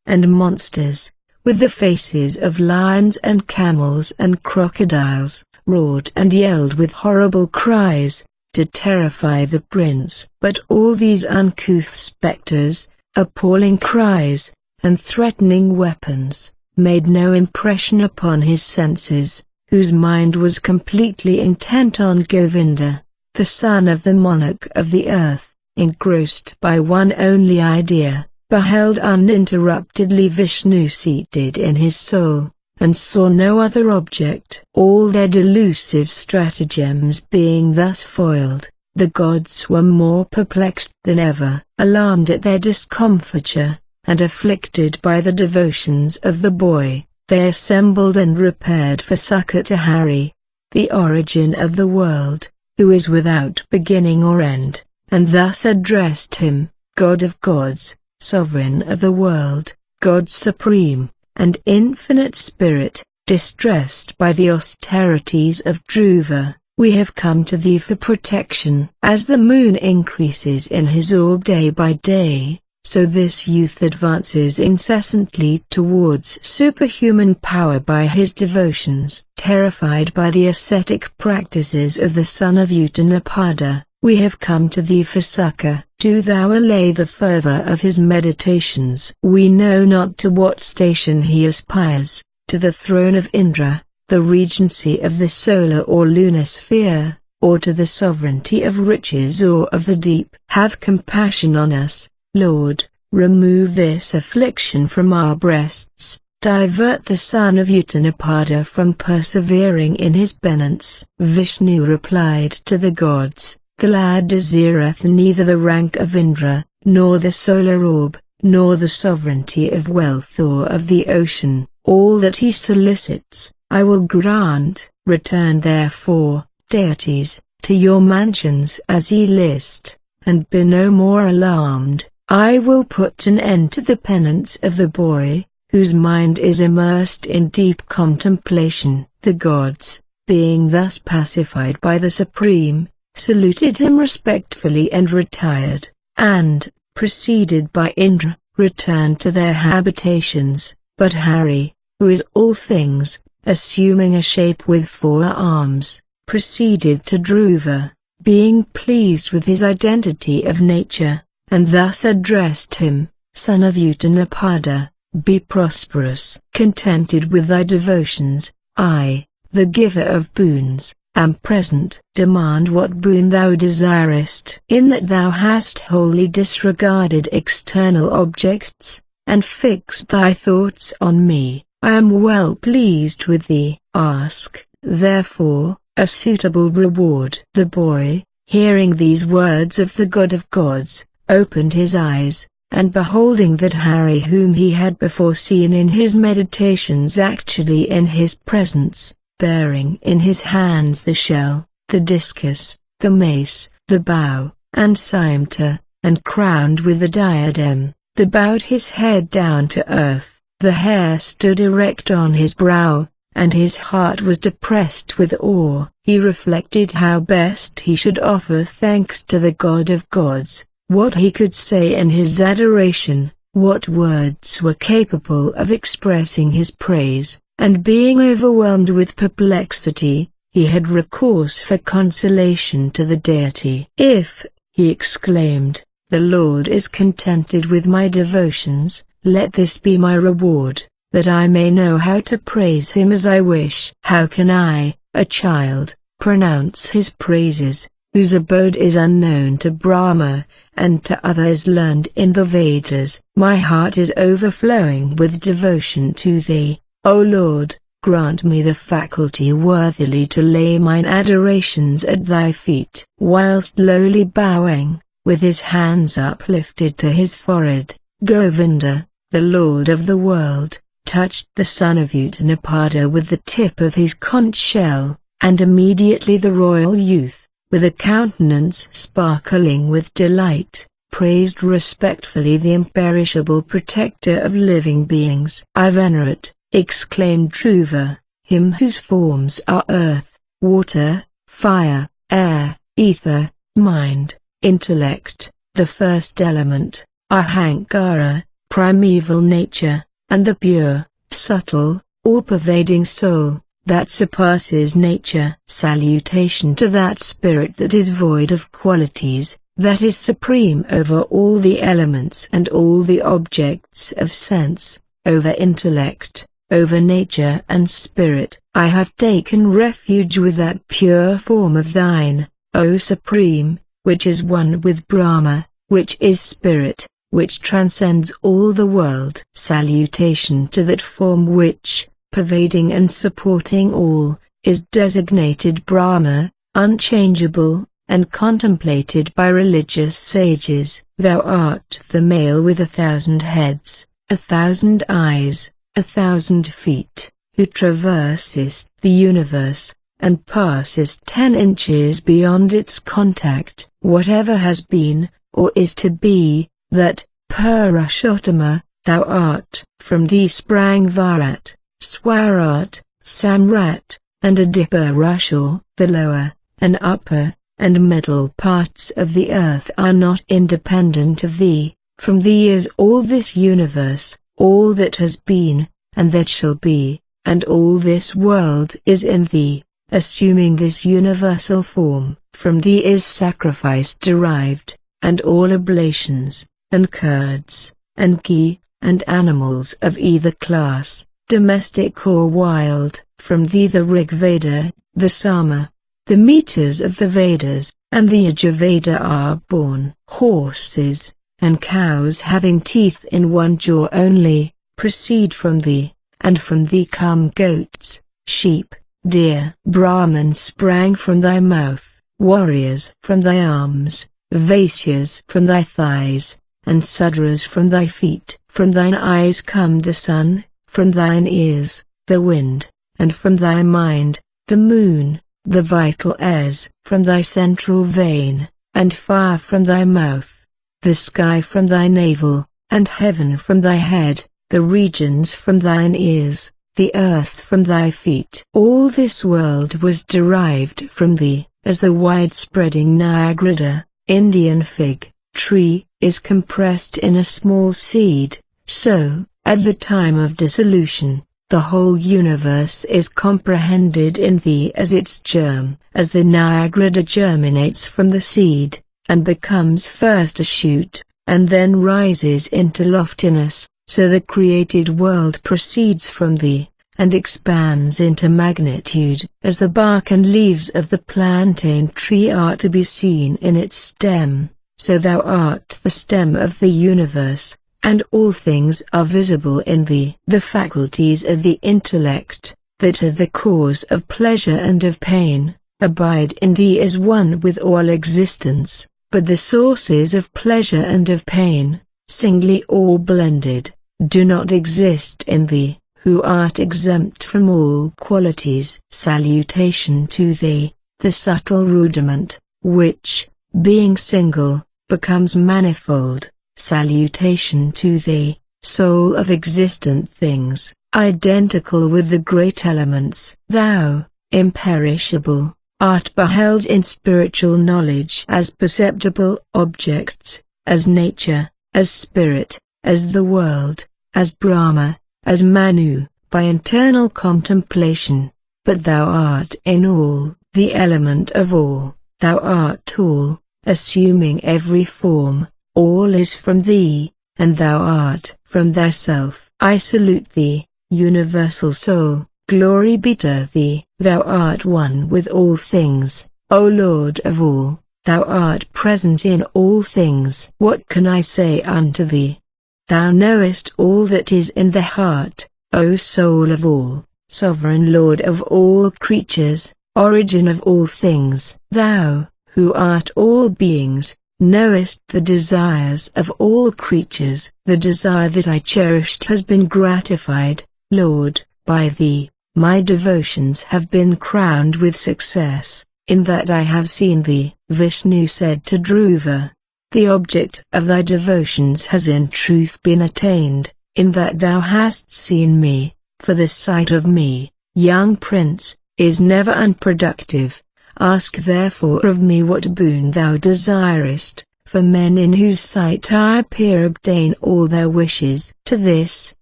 and monsters, with the faces of lions and camels and crocodiles, roared and yelled with horrible cries, to terrify the prince. But all these uncouth specters, appalling cries, and threatening weapons, made no impression upon his senses, whose mind was completely intent on Govinda, the son of the monarch of the earth. Engrossed by one only idea, beheld uninterruptedly Vishnu seated in his soul, and saw no other object. All their delusive stratagems being thus foiled, the gods were more perplexed than ever. Alarmed at their discomfiture, and afflicted by the devotions of the boy, they assembled and repaired for succor to Hari, the origin of the world, who is without beginning or end, and thus addressed him, God of gods, sovereign of the world, God supreme, and infinite spirit. Distressed by the austerities of Dhruva, we have come to thee for protection. As the moon increases in his orb day by day, so this youth advances incessantly towards superhuman power by his devotions. Terrified by the ascetic practices of the son of Utanapada, we have come to thee for succor. Do thou allay the fervor of his meditations. We know not to what station he aspires, to the throne of Indra, the regency of the solar or lunar sphere, or to the sovereignty of riches or of the deep. Have compassion on us, Lord, remove this affliction from our breasts, divert the son of Utanapada from persevering in his penance. Vishnu replied to the gods, the lad desireth neither the rank of Indra, nor the solar orb, nor the sovereignty of wealth or of the ocean. All that he solicits, I will grant. Return therefore, deities, to your mansions as ye list, and be no more alarmed. I will put an end to the penance of the boy, whose mind is immersed in deep contemplation. The gods, being thus pacified by the supreme, saluted him respectfully and retired, and, preceded by Indra, returned to their habitations. But Hari, who is all things, assuming a shape with 4 arms, proceeded to Dhruva, being pleased with his identity of nature, and thus addressed him, "Son of Utanapada, be prosperous. Contented with thy devotions, I, the giver of boons, am present. Demand what boon thou desirest. In that thou hast wholly disregarded external objects, and fixed thy thoughts on me, I am well pleased with thee. Ask, therefore, a suitable reward." The boy, hearing these words of the God of gods, opened his eyes, and beholding that Hari whom he had before seen in his meditations actually in his presence, bearing in his hands the shell, the discus, the mace, the bow, and scimitar, and crowned with a diadem, bowed his head down to earth, the hair stood erect on his brow, and his heart was depressed with awe. He reflected how best he should offer thanks to the God of gods, what he could say in his adoration, what words were capable of expressing his praise, and being overwhelmed with perplexity, he had recourse for consolation to the deity. "If," he exclaimed, "the Lord is contented with my devotions, let this be my reward, that I may know how to praise him as I wish. How can I, a child, pronounce his praises, whose abode is unknown to Brahma, and to others learned in the Vedas? My heart is overflowing with devotion to thee, O Lord, grant me the faculty worthily to lay mine adorations at thy feet." Whilst lowly bowing, with his hands uplifted to his forehead, Govinda, the Lord of the world, touched the son of Utanapada with the tip of his conch shell, and immediately the royal youth, with a countenance sparkling with delight, praised respectfully the imperishable protector of living beings. "I venerate," exclaimed Dhruva, "him whose forms are earth, water, fire, air, ether, mind, intellect, the first element, Ahankara, primeval nature, and the pure, subtle, all-pervading soul, that surpasses nature. Salutation to that spirit that is void of qualities, that is supreme over all the elements and all the objects of sense, over intellect, over nature and spirit. I have taken refuge with that pure form of thine, O Supreme, which is one with Brahma, which is spirit, which transcends all the world. Salutation to that form which, pervading and supporting all, is designated Brahma, unchangeable, and contemplated by religious sages. Thou art the male with 1,000 heads, 1,000 eyes, 1,000 feet, who traversest the universe, and passest 10 inches beyond its contact. Whatever has been, or is to be, that, Purushottama, thou art. From thee sprang Virat, Swarat, Samrat, and Adipurusha. The lower, and upper, and middle parts of the earth are not independent of thee. From thee is all this universe, all that has been, and that shall be, and all this world is in thee, assuming this universal form. From thee is sacrifice derived, and all oblations, and curds, and ghee, and animals of either class, domestic or wild. From thee the Rig Veda, the Sama, the meters of the Vedas, and the Yajurveda are born. Horses, and cows having teeth in one jaw only, proceed from thee, and from thee come goats, sheep, deer. Brahmans sprang from thy mouth, warriors from thy arms, Vaisyas from thy thighs, and Sudras from thy feet. From thine eyes come the sun, from thine ears, the wind, and from thy mind, the moon, the vital airs. From thy central vein, and fire from thy mouth, the sky from thy navel, and heaven from thy head, the regions from thine ears, the earth from thy feet. All this world was derived from thee. as the wide-spreading Niagara, Indian fig, tree, is compressed in a small seed, so, at the time of dissolution, the whole universe is comprehended in thee as its germ. As the Niagara germinates from the seed, and becomes first a shoot, and then rises into loftiness, so the created world proceeds from thee, and expands into magnitude. As the bark and leaves of the plantain tree are to be seen in its stem, so thou art the stem of the universe, and all things are visible in thee. The faculties of the intellect, that are the cause of pleasure and of pain, abide in thee as one with all existence, but the sources of pleasure and of pain, singly or blended, do not exist in thee, who art exempt from all qualities. Salutation to thee, the subtle rudiment, which, being single, becomes manifold. Salutation to thee, soul of existent things, identical with the great elements. Thou, imperishable, art beheld in spiritual knowledge as perceptible objects, as nature, as spirit, as the world, as Brahma, as Manu, by internal contemplation. But thou art in all, the element of all, thou art all, assuming every form, all is from thee, and thou art from thyself. I salute thee, universal soul, glory be to thee. Thou art one with all things, O Lord of all, thou art present in all things. What can I say unto thee? Thou knowest all that is in the heart, O soul of all, sovereign Lord of all creatures, origin of all things. Thou, who art all beings, knowest the desires of all creatures. The desire that I cherished has been gratified, Lord, by thee. My devotions have been crowned with success, in that I have seen thee. Vishnu said to Dhruva, the object of thy devotions has in truth been attained, in that thou hast seen me, for the sight of me, young prince, is never unproductive. Ask therefore of me what boon thou desirest, for men in whose sight I appear obtain all their wishes. To this,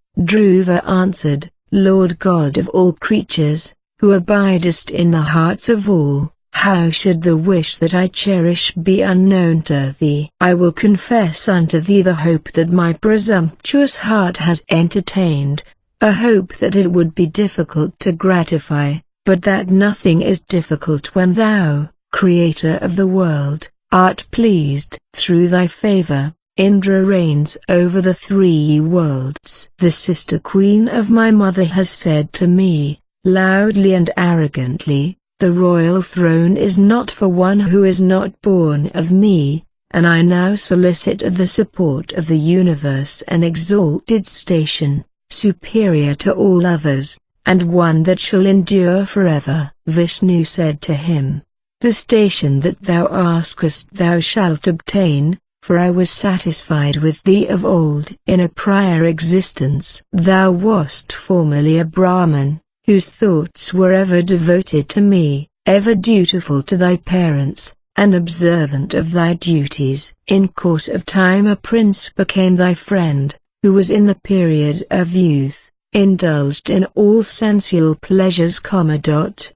Dhruva answered, Lord God of all creatures, who abidest in the hearts of all, how should the wish that I cherish be unknown to thee? I will confess unto thee the hope that my presumptuous heart has entertained, a hope that it would be difficult to gratify, but that nothing is difficult when thou, Creator of the world, art pleased. Through thy favor, Indra reigns over the three worlds. The sister queen of my mother has said to me, loudly and arrogantly, the royal throne is not for one who is not born of me, and I now solicit the support of the universe an exalted station, superior to all others, and one that shall endure forever. Vishnu said to him, the station that thou askest thou shalt obtain, for I was satisfied with thee of old. In a prior existence thou wast formerly a Brahmin, whose thoughts were ever devoted to me, ever dutiful to thy parents, and observant of thy duties. In course of time a prince became thy friend, who was in the period of youth, indulged in all sensual pleasures,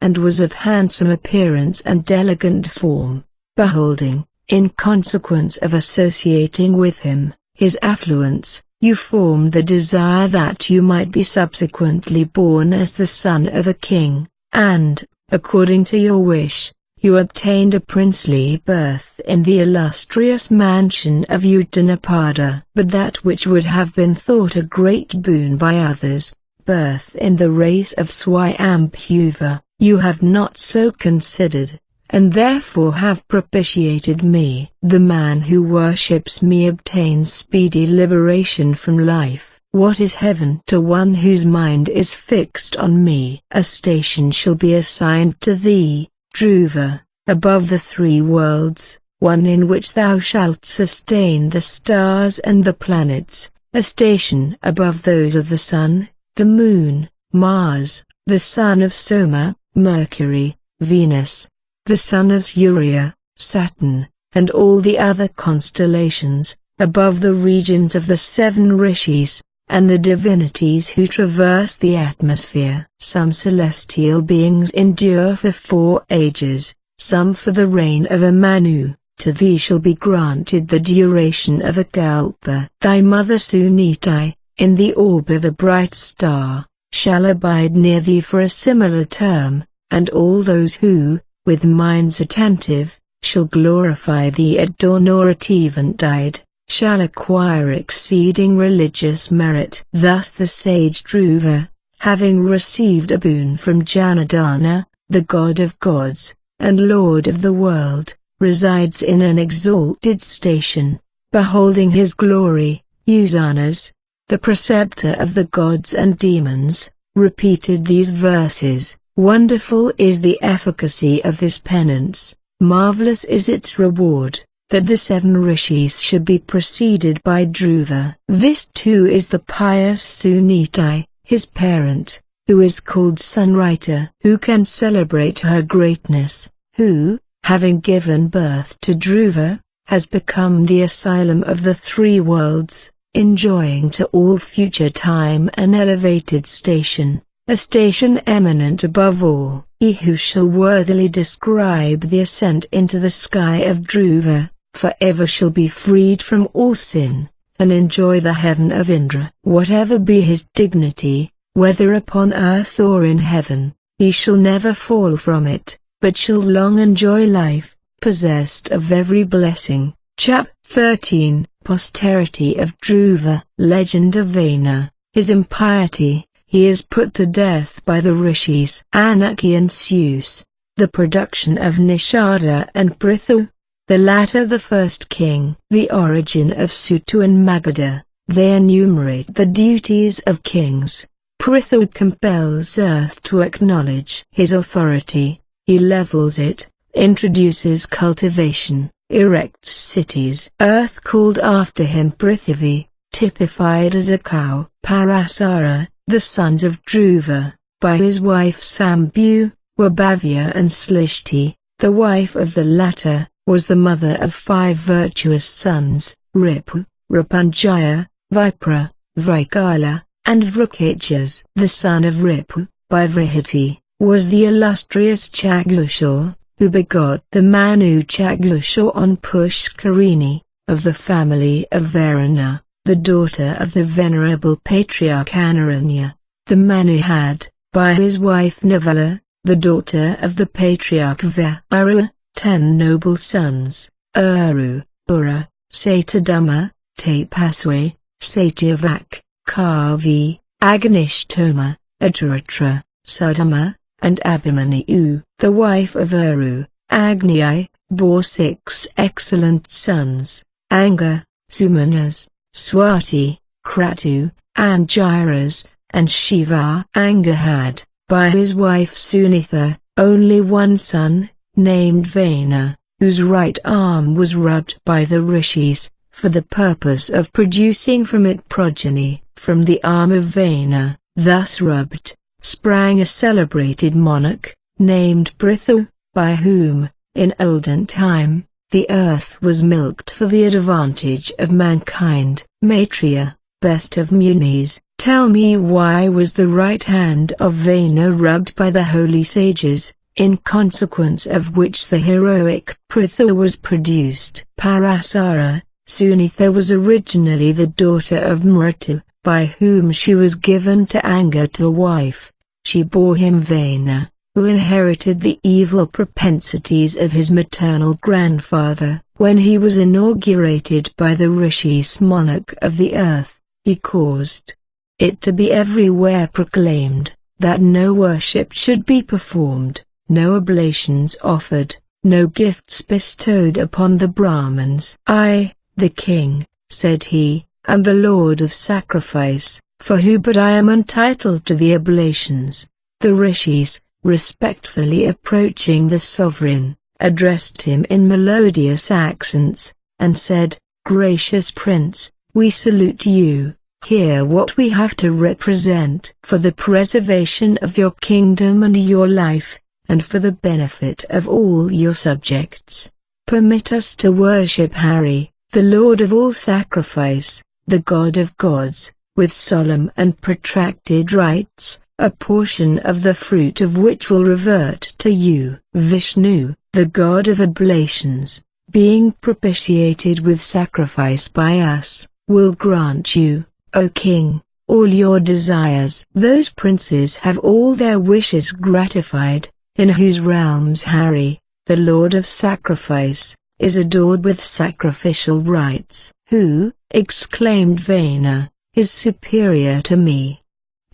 and was of handsome appearance and elegant form. Beholding, in consequence of associating with him, his affluence, you formed the desire that you might be subsequently born as the son of a king, and, according to your wish, you obtained a princely birth in the illustrious mansion of Uttanapada. But that which would have been thought a great boon by others, birth in the race of Swayambhuva, you have not so considered, and therefore have propitiated me. The man who worships me obtains speedy liberation from life. What is heaven to one whose mind is fixed on me? A station shall be assigned to thee, Dhruva, above the three worlds, one in which thou shalt sustain the stars and the planets, a station above those of the sun, the moon, Mars, the son of Soma, Mercury, Venus, the son of Surya, Saturn, and all the other constellations, above the regions of the 7 rishis, and the divinities who traverse the atmosphere. Some celestial beings endure for 4 ages, some for the reign of a Manu. To thee shall be granted the duration of a kalpa. Thy mother Suniti, in the orb of a bright star, shall abide near thee for a similar term, and all those who, with minds attentive, shall glorify thee at dawn or at eventide, shall acquire exceeding religious merit. Thus the sage Dhruva, having received a boon from Janardana, the god of gods, and lord of the world, resides in an exalted station, beholding his glory. Usanas, the preceptor of the gods and demons, repeated these verses. Wonderful is the efficacy of this penance, marvelous is its reward, that the 7 rishis should be preceded by Dhruva. This too is the pious Suniti, his parent, who is called Sunwriter. Who can celebrate her greatness, who, having given birth to Dhruva, has become the asylum of the 3 worlds, enjoying to all future time an elevated station, a station eminent above all. He who shall worthily describe the ascent into the sky of Dhruva, forever shall be freed from all sin, and enjoy the heaven of Indra. Whatever be his dignity, whether upon earth or in heaven, he shall never fall from it, but shall long enjoy life, possessed of every blessing. Chap 13, Posterity of Dhruva. Legend of Vena. His impiety, he is put to death by the rishis. Anarchy ensues. The production of Nishada and Prithu, the latter the first king. The origin of Sutu and Magadha. They enumerate the duties of kings. Prithu compels earth to acknowledge his authority. He levels it, introduces cultivation, erects cities. Earth called after him Prithivi, typified as a cow. Parasara, the sons of Dhruva, by his wife Sambhu, were Bhavya and Slishti. The wife of the latter, was the mother of 5 virtuous sons, Ripu, Rapunjaya, Vipra, Vrikala, and Vrukijas. The son of Ripu, by Vrihiti, was the illustrious Chakshusha, who begot the Manu Chakshusha on Pushkarini, of the family of Varuna, the daughter of the venerable patriarch Anaranya. The Manu had, by his wife Navala, the daughter of the patriarch Varu, 10 noble sons, Uru, Ura, Satadama, Tapaswe, Satyavak, Kavi, Agnishtoma, Aturatra, Sudama, and Abhimanyu. The wife of Uru, Agni, bore 6 excellent sons, Anga, Sumanas, Swati, Kratu, and Jiras, and Shiva. Anga had, by his wife Sunitha, only one son, named Vena, whose right arm was rubbed by the rishis, for the purpose of producing from it progeny. From the arm of Vena, thus rubbed, sprang a celebrated monarch, named Prithu, by whom, in olden time, the earth was milked for the advantage of mankind. Maitreya, best of Munis, tell me why was the right hand of Vena rubbed by the holy sages, in consequence of which the heroic Prithu was produced. Parasara, Sunitha was originally the daughter of Mritu, by whom she was given to Anga to wife. She bore him Vena, who inherited the evil propensities of his maternal grandfather. When he was inaugurated by the rishis monarch of the earth, he caused it to be everywhere proclaimed, that no worship should be performed, no oblations offered, no gifts bestowed upon the Brahmins. I, the king, said he, am the lord of sacrifice, for who but I am entitled to the oblations? The rishis, respectfully approaching the sovereign, addressed him in melodious accents, and said, Gracious prince, we salute you. Hear what we have to represent. For the preservation of your kingdom and your life, and for the benefit of all your subjects, permit us to worship Hari, the Lord of all sacrifice, the God of gods, with solemn and protracted rites, a portion of the fruit of which will revert to you. Vishnu, the God of oblations, being propitiated with sacrifice by us, will grant you, O king, all your desires. Those princes have all their wishes gratified, in whose realms Hari, the Lord of sacrifice, is adored with sacrificial rites. Who, exclaimed Vena, is superior to me?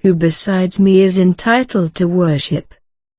Who besides me is entitled to worship?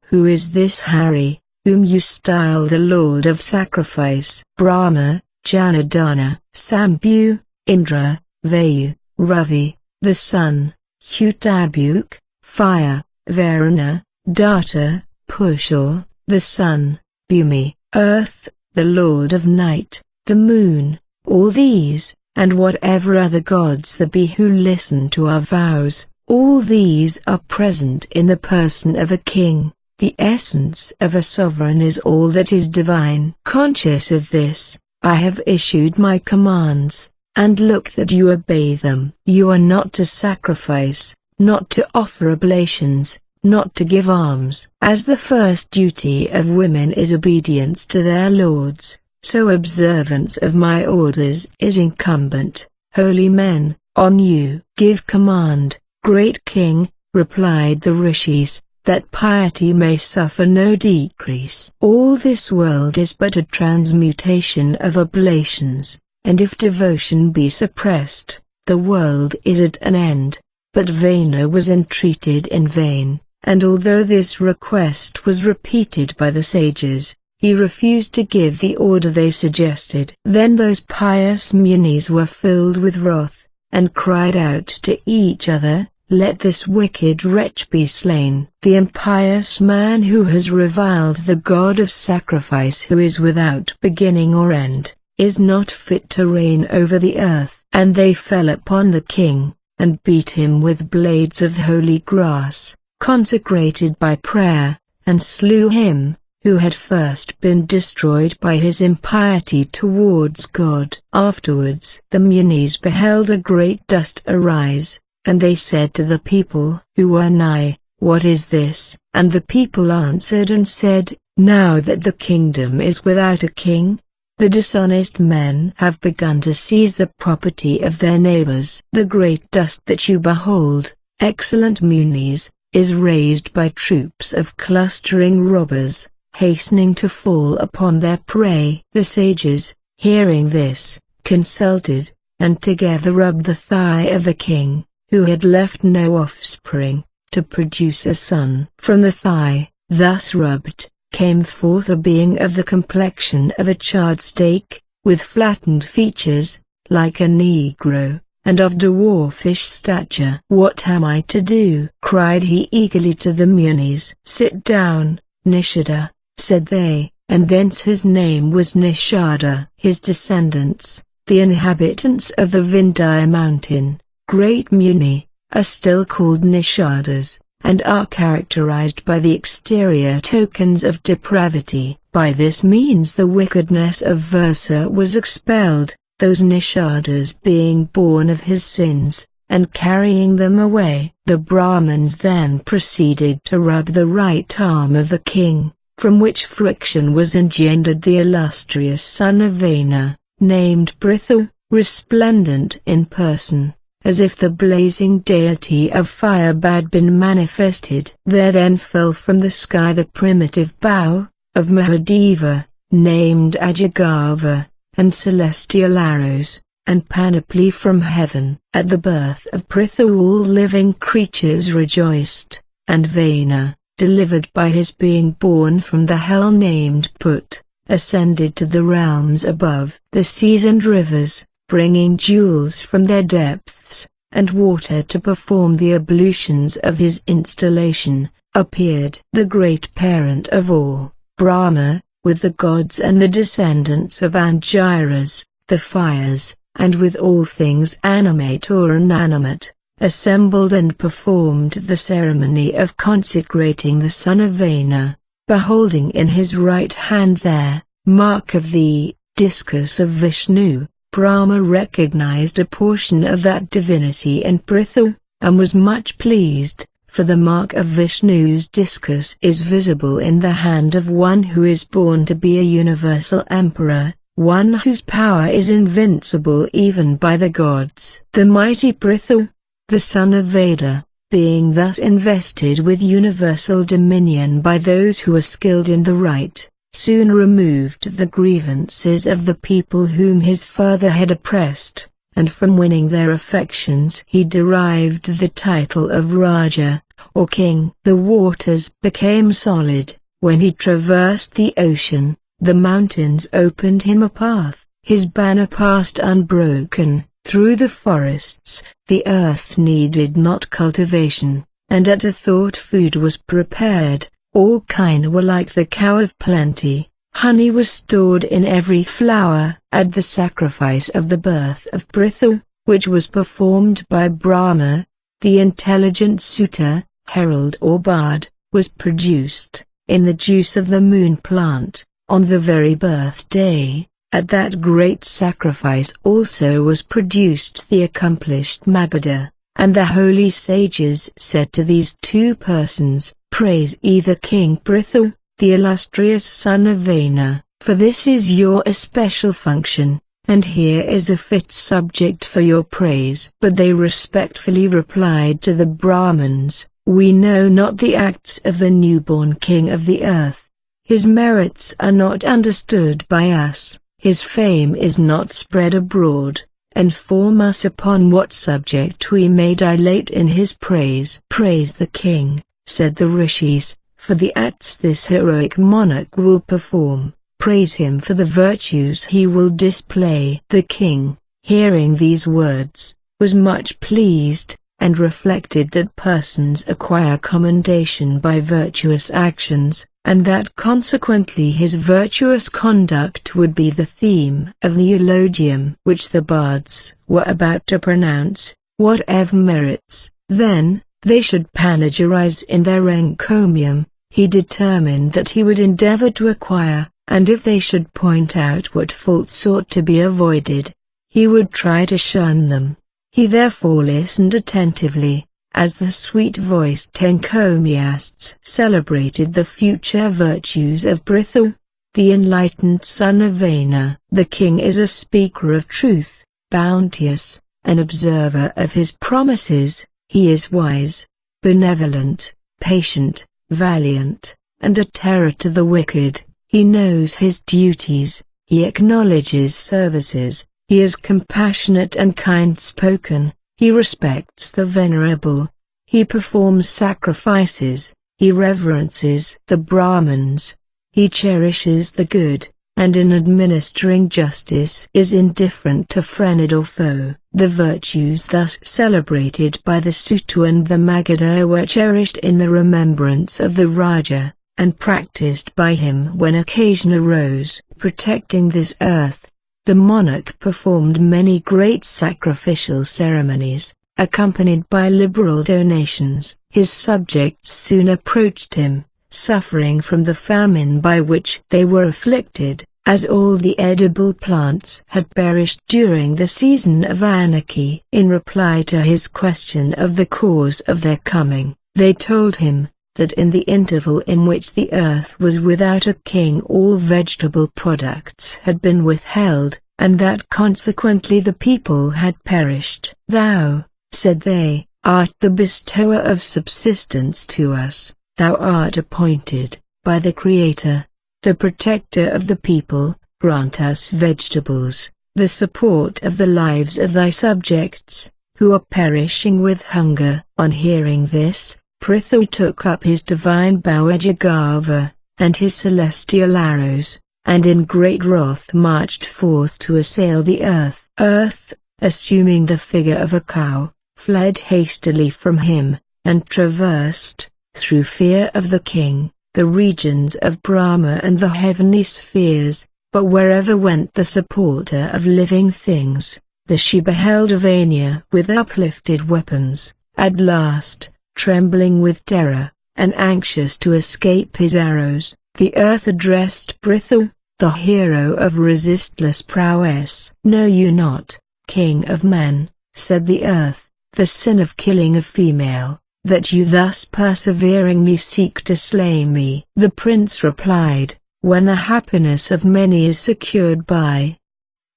Who is this Hari, whom you style the Lord of sacrifice? Brahma, Janardana, Sambhu, Indra, Vayu, Ravi, the sun, Hutabuk, fire, Varuna, Data, Pushor, the sun, Bhumi, earth, the Lord of night, the moon, all these, and whatever other gods there be who listen to our vows, all these are present in the person of a king. The essence of a sovereign is all that is divine. Conscious of this, I have issued my commands, and look that you obey them. You are not to sacrifice, not to offer oblations, not to give alms. As the first duty of women is obedience to their lords, so observance of my orders is incumbent, holy men, on you. Give command, great king, replied the rishis, that piety may suffer no decrease. All this world is but a transmutation of oblations, and if devotion be suppressed, the world is at an end. But Vena was entreated in vain, and although this request was repeated by the sages, he refused to give the order they suggested. Then those pious munis were filled with wrath, and cried out to each other, let this wicked wretch be slain. The impious man who has reviled the God of sacrifice, who is without beginning or end, is not fit to reign over the earth. And they fell upon the king, and beat him with blades of holy grass, consecrated by prayer, and slew him, who had first been destroyed by his impiety towards God. Afterwards the munis beheld a great dust arise, and they said to the people who were nigh, what is this? And the people answered and said, now that the kingdom is without a king, the dishonest men have begun to seize the property of their neighbors. The great dust that you behold, excellent munis, is raised by troops of clustering robbers, hastening to fall upon their prey. The sages, hearing this, consulted, and together rubbed the thigh of the king, who had left no offspring, to produce a son. From the thigh, thus rubbed, came forth a being of the complexion of a charred steak, with flattened features, like a negro, and of dwarfish stature. What am I to do? Cried he eagerly to the munis. Sit down, Nishada, said they, and thence his name was Nishada. His descendants, the inhabitants of the Vindhya mountain, great Muni, are still called Nishadas, and are characterized by the exterior tokens of depravity. By this means the wickedness of Versa was expelled, those Nishadas being born of his sins, and carrying them away. The Brahmins then proceeded to rub the right arm of the king, from which friction was engendered the illustrious son of Vena, named Prithu, resplendent in person, as if the blazing deity of fire had been manifested. There then fell from the sky the primitive bow of Mahadeva, named Ajagava, and celestial arrows, and panoply from heaven. At the birth of Prithu all living creatures rejoiced, and Vena, delivered by his being born from the hell named Put, ascended to the realms above. The seas and rivers, bringing jewels from their depths, and water to perform the ablutions of his installation, appeared. The great parent of all, Brahma, with the gods and the descendants of Angiras, the fires, and with all things animate or inanimate, assembled and performed the ceremony of consecrating the son of Vena. beholding in his right hand there, mark of the discus of Vishnu, Brahma recognized a portion of that divinity in Prithu, and was much pleased, for the mark of Vishnu's discus is visible in the hand of one who is born to be a universal emperor, one whose power is invincible even by the gods. The mighty Prithu, the son of Veda, being thus invested with universal dominion by those who are skilled in the right, soon removed the grievances of the people whom his father had oppressed, and from winning their affections he derived the title of Raja, or king. The waters became solid. When he traversed the ocean, the mountains opened him a path. His banner passed unbroken. Through the forests, the earth needed not cultivation, and at a thought food was prepared. All kine were like the cow of plenty. Honey was stored in every flower. At the sacrifice of the birth of Prithu, which was performed by Brahma, the intelligent suitor, herald or bard, was produced, in the juice of the moon plant, on the very birthday. At that great sacrifice also was produced the accomplished Magadha, and the holy sages said to these two persons, "Praise either King Prithu, the illustrious son of Vena, for this is your especial function, and here is a fit subject for your praise." But they respectfully replied to the Brahmins, "We know not the acts of the newborn king of the earth. His merits are not understood by us. His fame is not spread abroad. Inform us upon what subject we may dilate in his praise." "Praise the king," said the rishis, "for the acts this heroic monarch will perform. Praise him for the virtues he will display." The king, hearing these words, was much pleased, and reflected that persons acquire commendation by virtuous actions, and that consequently his virtuous conduct would be the theme of the eulogium which the bards were about to pronounce. Whatever merits, then, they should panegyrize in their encomium, he determined that he would endeavor to acquire, and if they should point out what faults ought to be avoided, he would try to shun them. He therefore listened attentively, as the sweet-voiced encomiasts celebrated the future virtues of Prithu, the enlightened son of Vena. "The king is a speaker of truth, bounteous, an observer of his promises. He is wise, benevolent, patient, valiant, and a terror to the wicked. He knows his duties, he acknowledges services, he is compassionate and kind-spoken, he respects the venerable, he performs sacrifices, he reverences the Brahmins, he cherishes the good, and in administering justice is indifferent to friend or foe." The virtues thus celebrated by the Sutu and the Magadha were cherished in the remembrance of the Raja, and practiced by him when occasion arose. Protecting this earth, the monarch performed many great sacrificial ceremonies, accompanied by liberal donations. His subjects soon approached him, suffering from the famine by which they were afflicted, as all the edible plants had perished during the season of anarchy. In reply to his question of the cause of their coming, they told him that in the interval in which the earth was without a king all vegetable products had been withheld, and that consequently the people had perished. "Thou," said they, "art the bestower of subsistence to us. Thou art appointed, by the Creator, the protector of the people. Grant us vegetables, the support of the lives of thy subjects, who are perishing with hunger." On hearing this, Prithu took up his divine bow Ajagava, and his celestial arrows, and in great wrath marched forth to assail the earth. Earth, assuming the figure of a cow, fled hastily from him, and traversed, through fear of the king, the regions of Brahma and the heavenly spheres. But wherever went the supporter of living things, she beheld Vanya with uplifted weapons. At last, trembling with terror, and anxious to escape his arrows, the earth addressed Prithu, the hero of resistless prowess. "Know you not, king of men," said the earth, "the sin of killing a female, that you thus perseveringly seek to slay me?" The prince replied, "When the happiness of many is secured by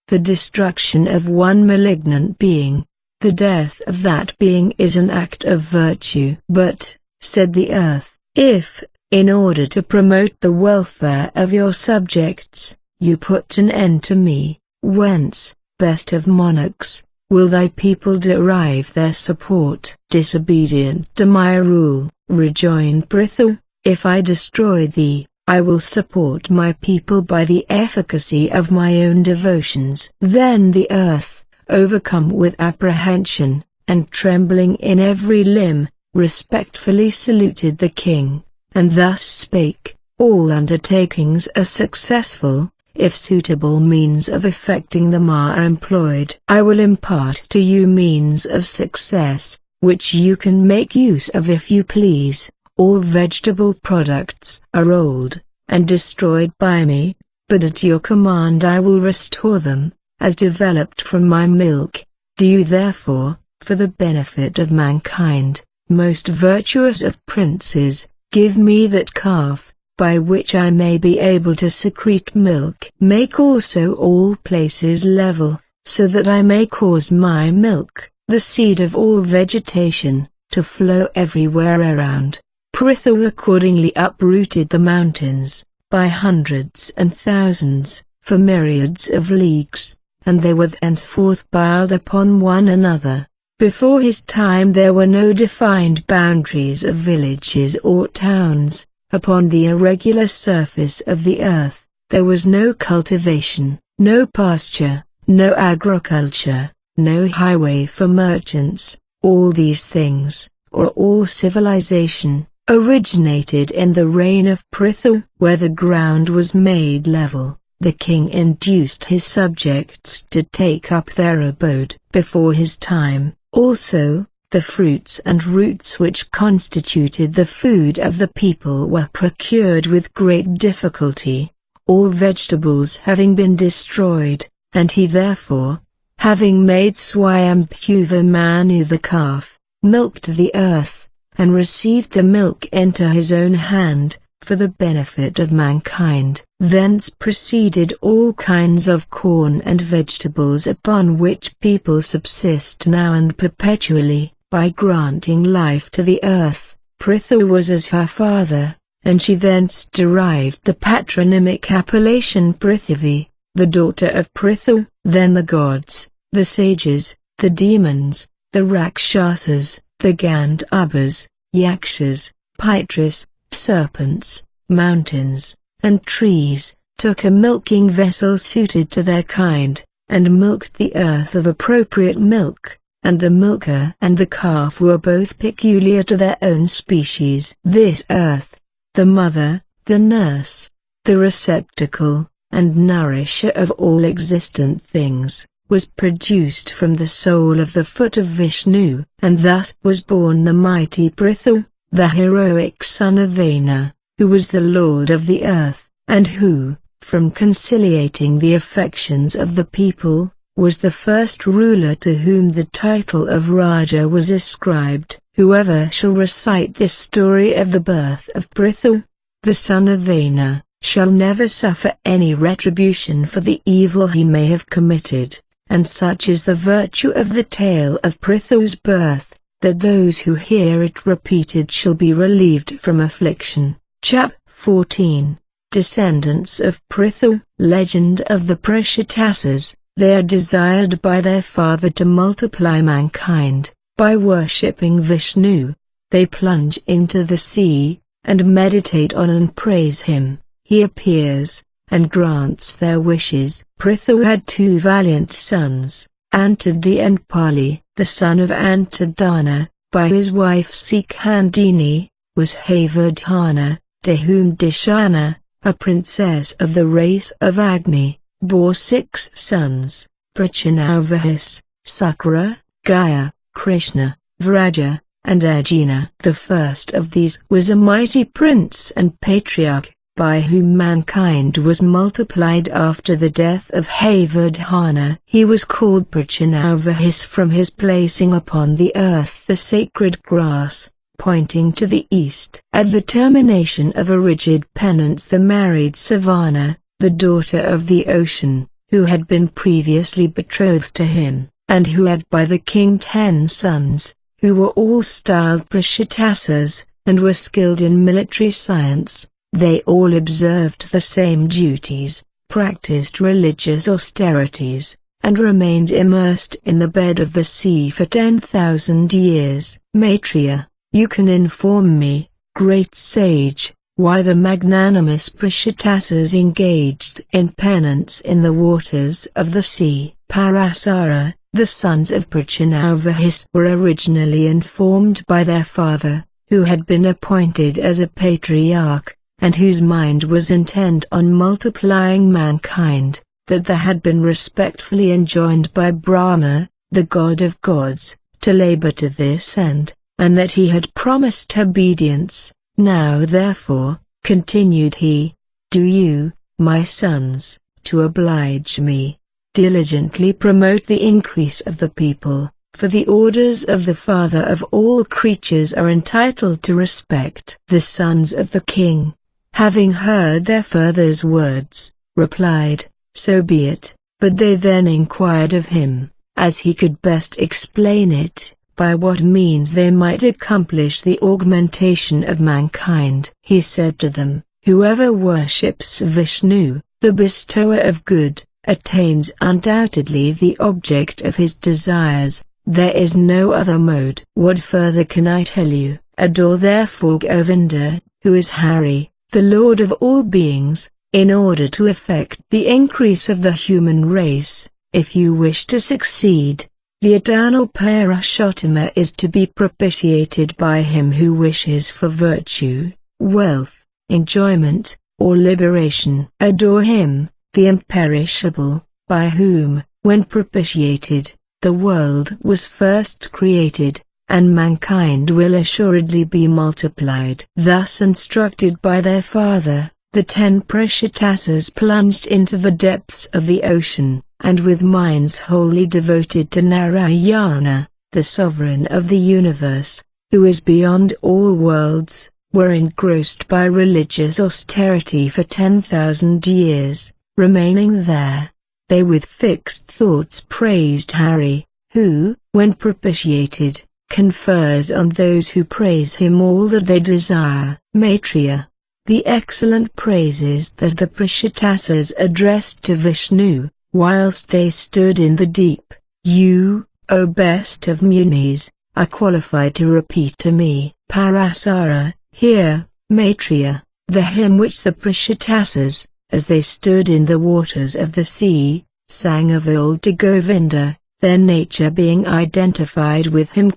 the destruction of one malignant being, the death of that being is an act of virtue." "But," said the earth, "if, in order to promote the welfare of your subjects, you put an end to me, whence, best of monarchs, will thy people derive their support?" "Disobedient to my rule," rejoined Prithu, "if I destroy thee, I will support my people by the efficacy of my own devotions." Then the earth, overcome with apprehension, and trembling in every limb, respectfully saluted the king, and thus spake: "All undertakings are successful, if suitable means of effecting them are employed. I will impart to you means of success, which you can make use of if you please. All vegetable products are old, and destroyed by me, but at your command I will restore them, as developed from my milk. Do you therefore, for the benefit of mankind, most virtuous of princes, give me that calf, by which I may be able to secrete milk. Make also all places level, so that I may cause my milk, the seed of all vegetation, to flow everywhere around." Prithu accordingly uprooted the mountains, by hundreds and thousands, for myriads of leagues, and they were thenceforth piled upon one another. Before his time there were no defined boundaries of villages or towns. Upon the irregular surface of the earth, there was no cultivation, no pasture, no agriculture, no highway for merchants. All these things, or all civilization, originated in the reign of Prithu. Where the ground was made level, the king induced his subjects to take up their abode. Before his time, also, the fruits and roots which constituted the food of the people were procured with great difficulty, all vegetables having been destroyed, and he therefore, having made Swayambhuva Manu the calf, milked the earth, and received the milk into his own hand, for the benefit of mankind. Thence proceeded all kinds of corn and vegetables upon which people subsist now and perpetually. By granting life to the earth, Prithu was as her father, and she thence derived the patronymic appellation Prithivi, the daughter of Prithu. Then the gods, the sages, the demons, the Rakshasas, the Gandhabas, Yakshas, Pitris, serpents, mountains, and trees, took a milking vessel suited to their kind, and milked the earth of appropriate milk. And the milker and the calf were both peculiar to their own species. This earth, the mother, the nurse, the receptacle, and nourisher of all existent things, was produced from the sole of the foot of Vishnu, and thus was born the mighty Prithu, the heroic son of Vana, who was the lord of the earth, and who, from conciliating the affections of the people, was the first ruler to whom the title of Raja was ascribed. Whoever shall recite this story of the birth of Prithu, the son of Vana, shall never suffer any retribution for the evil he may have committed, and such is the virtue of the tale of Prithu's birth, that those who hear it repeated shall be relieved from affliction. Chap 14. Descendants of Prithu. Legend of the Prishatasas. They are desired by their father to multiply mankind. By worshipping Vishnu, they plunge into the sea, and meditate on and praise him. He appears, and grants their wishes. Prithu had two valiant sons, Antadi and Pali. The son of Antadana, by his wife Sikhandini, was Havardhana, to whom Dishana, a princess of the race of Agni, bore 6 sons: Prachinavahis, Sukra, Gaya, Krishna, Vraja, and Arjuna. The first of these was a mighty prince and patriarch, by whom mankind was multiplied after the death of Havardhana. He was called Prachinavahis from his placing upon the earth the sacred grass, pointing to the east. At the termination of a rigid penance, the married Savana, the daughter of the ocean, who had been previously betrothed to him, and who had by the king 10 sons, who were all styled Prashitasas, and were skilled in military science. They all observed the same duties, practiced religious austerities, and remained immersed in the bed of the sea for 10,000 years. Maitreya, you can inform me, great sage, why the magnanimous Prashitasas engaged in penance in the waters of the sea. Parasara, the sons of Prachinavahis were originally informed by their father, who had been appointed as a patriarch, and whose mind was intent on multiplying mankind, that they had been respectfully enjoined by Brahma, the god of gods, to labor to this end, and that he had promised obedience. Now therefore, continued he, do you, my sons, to oblige me, diligently promote the increase of the people, for the orders of the father of all creatures are entitled to respect. The sons of the king, having heard their father's words, replied, so be it, but they then inquired of him, as he could best explain it, by what means they might accomplish the augmentation of mankind. He said to them, whoever worships Vishnu, the bestower of good, attains undoubtedly the object of his desires. There is no other mode. What further can I tell you? Adore therefore Govinda, who is Hari, the Lord of all beings, in order to effect the increase of the human race. If you wish to succeed, the eternal Parashottama is to be propitiated by him who wishes for virtue, wealth, enjoyment, or liberation. Adore him, the imperishable, by whom, when propitiated, the world was first created, and mankind will assuredly be multiplied. Thus instructed by their father, the 10 Prashitasas plunged into the depths of the ocean, and with minds wholly devoted to Narayana, the sovereign of the universe, who is beyond all worlds, were engrossed by religious austerity for 10,000 years. Remaining there, they with fixed thoughts praised Hari, who, when propitiated, confers on those who praise him all that they desire. Maitreya, the excellent praises that the Prashitasas addressed to Vishnu, whilst they stood in the deep, you, O best of Munis, are qualified to repeat to me. Parasara, hear, Maitreya, the hymn which the Prashitasas, as they stood in the waters of the sea, sang of old to Govinda, their nature being identified with him.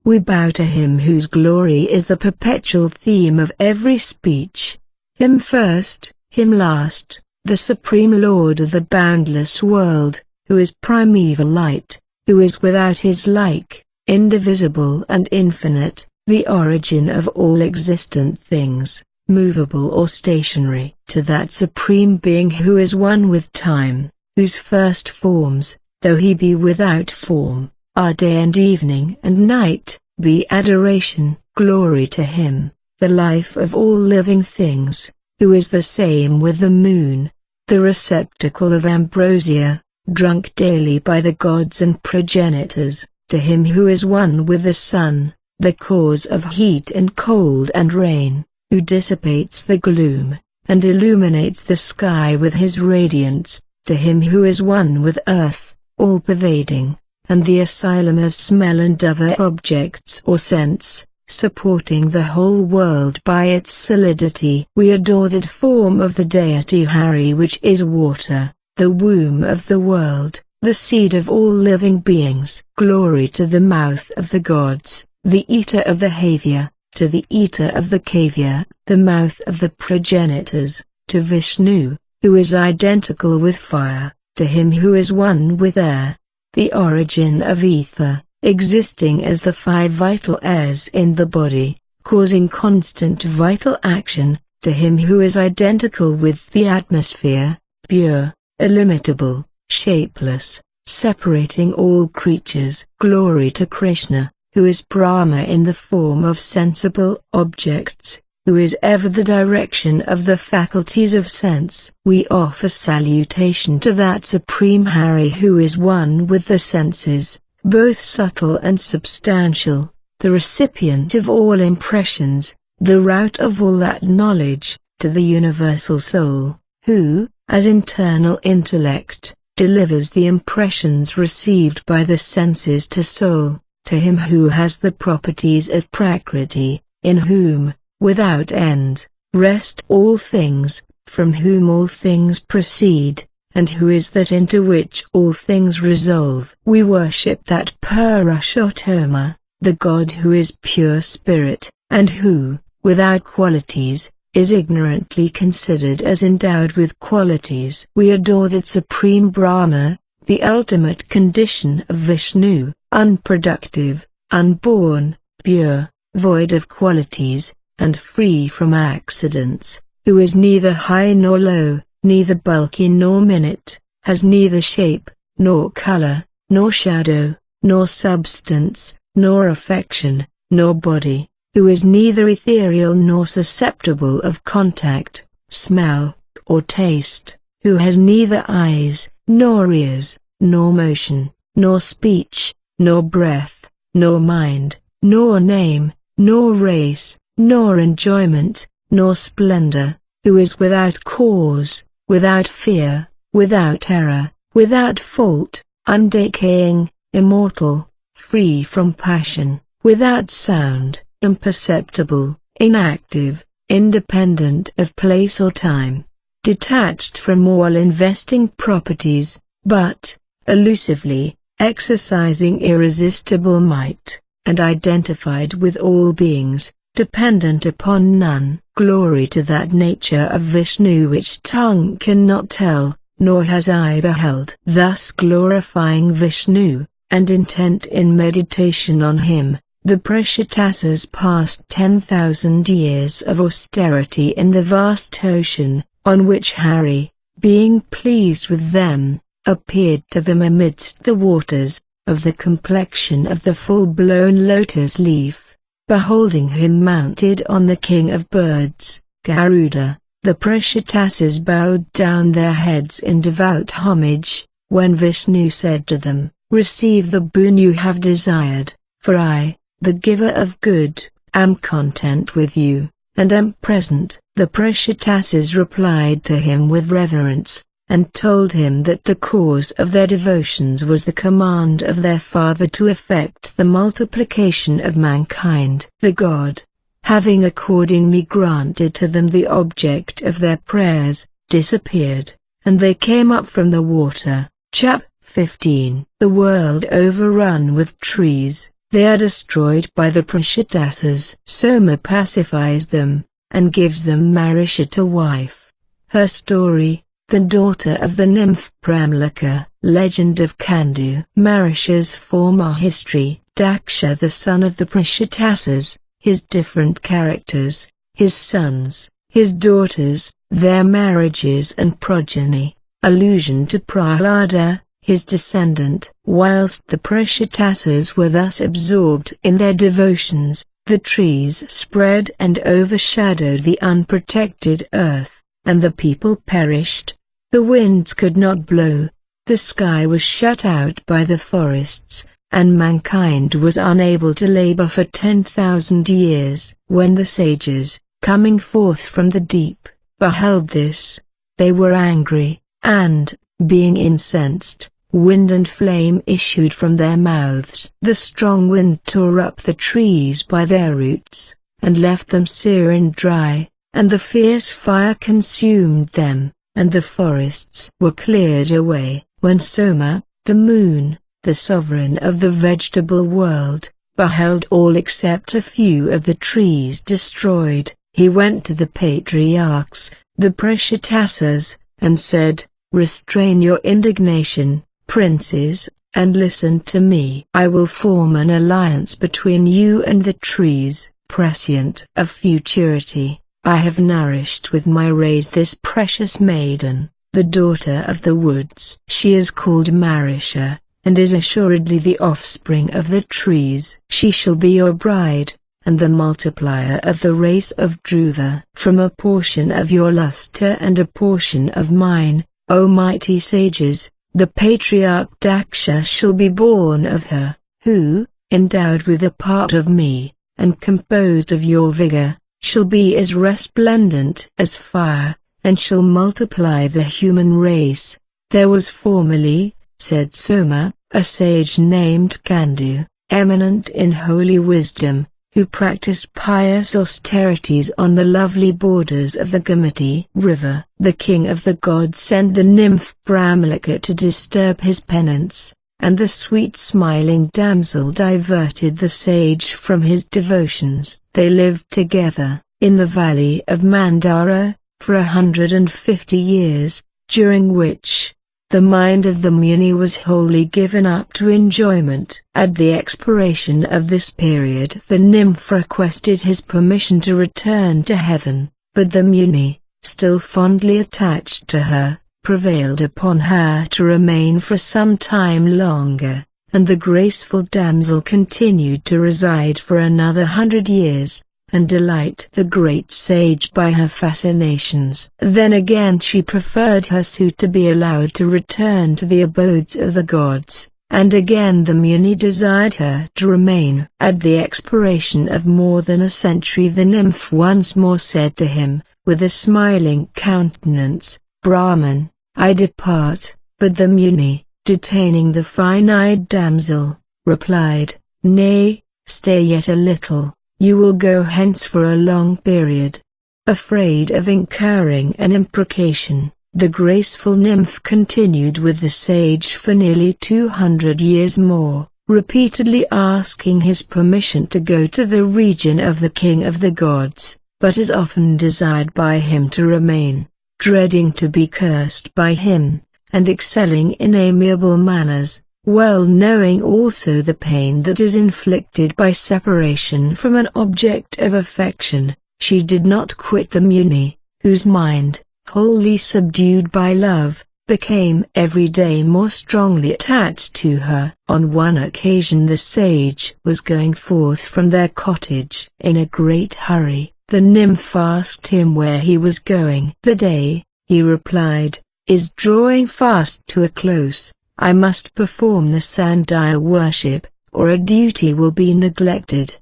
We bow to him whose glory is the perpetual theme of every speech. Him first, him last, the Supreme Lord of the boundless world, who is primeval light, who is without his like, indivisible and infinite, the origin of all existent things, movable or stationary. To that Supreme Being who is one with time, whose first forms, though he be without form, are day and evening and night, be adoration. Glory to him, the life of all living things, who is the same with the moon, the receptacle of ambrosia, drunk daily by the gods and progenitors. To him who is one with the sun, the cause of heat and cold and rain, who dissipates the gloom, and illuminates the sky with his radiance. To him who is one with earth, all-pervading, and the asylum of smell and other objects or sense, supporting the whole world by its solidity. We adore that form of the deity Hari which is water, the womb of the world, the seed of all living beings. Glory to the mouth of the gods, the eater of the Havya, to the eater of the Kavya, the mouth of the progenitors, to Vishnu, who is identical with fire, to him who is one with air, the origin of ether, existing as the 5 vital airs in the body, causing constant vital action, to him who is identical with the atmosphere, pure, illimitable, shapeless, separating all creatures. Glory to Krishna, who is Brahma in the form of sensible objects, who is ever the direction of the faculties of sense. We offer salutation to that Supreme Hari who is one with the senses, both subtle and substantial, the recipient of all impressions, the root of all that knowledge, to the universal soul, who, as internal intellect, delivers the impressions received by the senses to soul, to him who has the properties of Prakriti, in whom, without end, rest all things, from whom all things proceed, and who is that into which all things resolve. We worship that Purushottama, the God who is pure spirit, and who, without qualities, is ignorantly considered as endowed with qualities. We adore that Supreme Brahma, the ultimate condition of Vishnu, unproductive, unborn, pure, void of qualities, and free from accidents, who is neither high nor low, neither bulky nor minute, has neither shape, nor color, nor shadow, nor substance, nor affection, nor body, who is neither ethereal nor susceptible of contact, smell, or taste, who has neither eyes, nor ears, nor motion, nor speech, nor breath, nor mind, nor name, nor race, nor enjoyment, nor splendor, who is without cause, without fear, without error, without fault, undecaying, immortal, free from passion, without sound, imperceptible, inactive, independent of place or time, detached from all investing properties, but, elusively, exercising irresistible might, and identified with all beings, dependent upon none. Glory to that nature of Vishnu which tongue cannot tell, nor has eye beheld. Thus glorifying Vishnu, and intent in meditation on him, the Prakshitasas passed 10,000 years of austerity in the vast ocean, on which Hari, being pleased with them, appeared to them amidst the waters, of the complexion of the full-blown lotus leaf. Beholding him mounted on the king of birds, Garuda, the Prakshitasas bowed down their heads in devout homage, when Vishnu said to them, "Receive the boon you have desired, for I, the giver of good, am content with you, and am present." The Prakshitasas replied to him with reverence, and told him that the cause of their devotions was the command of their father to effect the multiplication of mankind. The god, having accordingly granted to them the object of their prayers, disappeared, and they came up from the water. Chap 15. The world overrun with trees, they are destroyed by the Prakshitasas. Soma pacifies them, and gives them Marisha to wife. Her story, the daughter of the nymph Pramlika. Legend of Kandu. Marisha's former history. Daksha, the son of the Prakshitasas, his different characters, his sons, his daughters, their marriages and progeny. Allusion to Prahlada, his descendant. Whilst the Prakshitasas were thus absorbed in their devotions, the trees spread and overshadowed the unprotected earth, and the people perished. The winds could not blow, the sky was shut out by the forests, and mankind was unable to labor for 10,000 years. When the sages, coming forth from the deep, beheld this, they were angry, and, being incensed, wind and flame issued from their mouths. The strong wind tore up the trees by their roots, and left them sere and dry, and the fierce fire consumed them, and the forests were cleared away. When Soma, the moon, the sovereign of the vegetable world, beheld all except a few of the trees destroyed, he went to the patriarchs, the Prakshitasas, and said, "Restrain your indignation, princes, and listen to me. I will form an alliance between you and the trees, prescient of futurity. I have nourished with my rays this precious maiden, the daughter of the woods. She is called Marisha, and is assuredly the offspring of the trees. She shall be your bride, and the multiplier of the race of Dhruva. From a portion of your luster and a portion of mine, O mighty sages, the patriarch Daksha shall be born of her, who, endowed with a part of me, and composed of your vigor, shall be as resplendent as fire, and shall multiply the human race. There was formerly, said Soma, a sage named Kandu, eminent in holy wisdom, who practiced pious austerities on the lovely borders of the Gomati river. The king of the gods sent the nymph Brahmalika to disturb his penance, and the sweet smiling damsel diverted the sage from his devotions. They lived together, in the valley of Mandara, for 150 years, during which, the mind of the Muni was wholly given up to enjoyment. At the expiration of this period the nymph requested his permission to return to heaven, but the Muni, still fondly attached to her, prevailed upon her to remain for some time longer, and the graceful damsel continued to reside for another 100 years, and delight the great sage by her fascinations. Then again she preferred her suit to be allowed to return to the abodes of the gods, and again the Muni desired her to remain. At the expiration of more than a century the nymph once more said to him, with a smiling countenance, "Brahman, I depart," but the Muni, detaining the fine-eyed damsel, replied, "Nay, stay yet a little. You will go hence for a long period." Afraid of incurring an imprecation, the graceful nymph continued with the sage for nearly 200 years more, repeatedly asking his permission to go to the region of the king of the gods, but as often desired by him to remain, dreading to be cursed by him, and excelling in amiable manners, well knowing also the pain that is inflicted by separation from an object of affection. She did not quit the Muni, whose mind, wholly subdued by love, became every day more strongly attached to her. On one occasion the sage was going forth from their cottage. In a great hurry, the nymph asked him where he was going. "The day," he replied, "is drawing fast to a close. I must perform the Sandhya worship, or a duty will be neglected."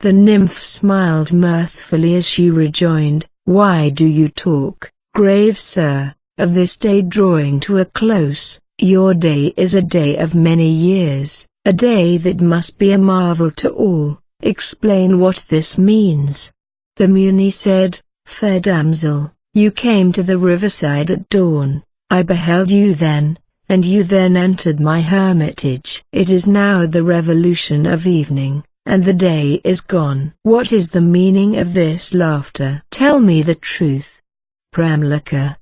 The nymph smiled mirthfully as she rejoined, "Why do you talk, grave sir, of this day drawing to a close? Your day is a day of many years, a day that must be a marvel to all. Explain what this means." The Muni said, "Fair damsel, you came to the riverside at dawn. I beheld you then, and you then entered my hermitage. It is now the revolution of evening, and the day is gone. What is the meaning of this laughter? Tell me the truth." Brahmalika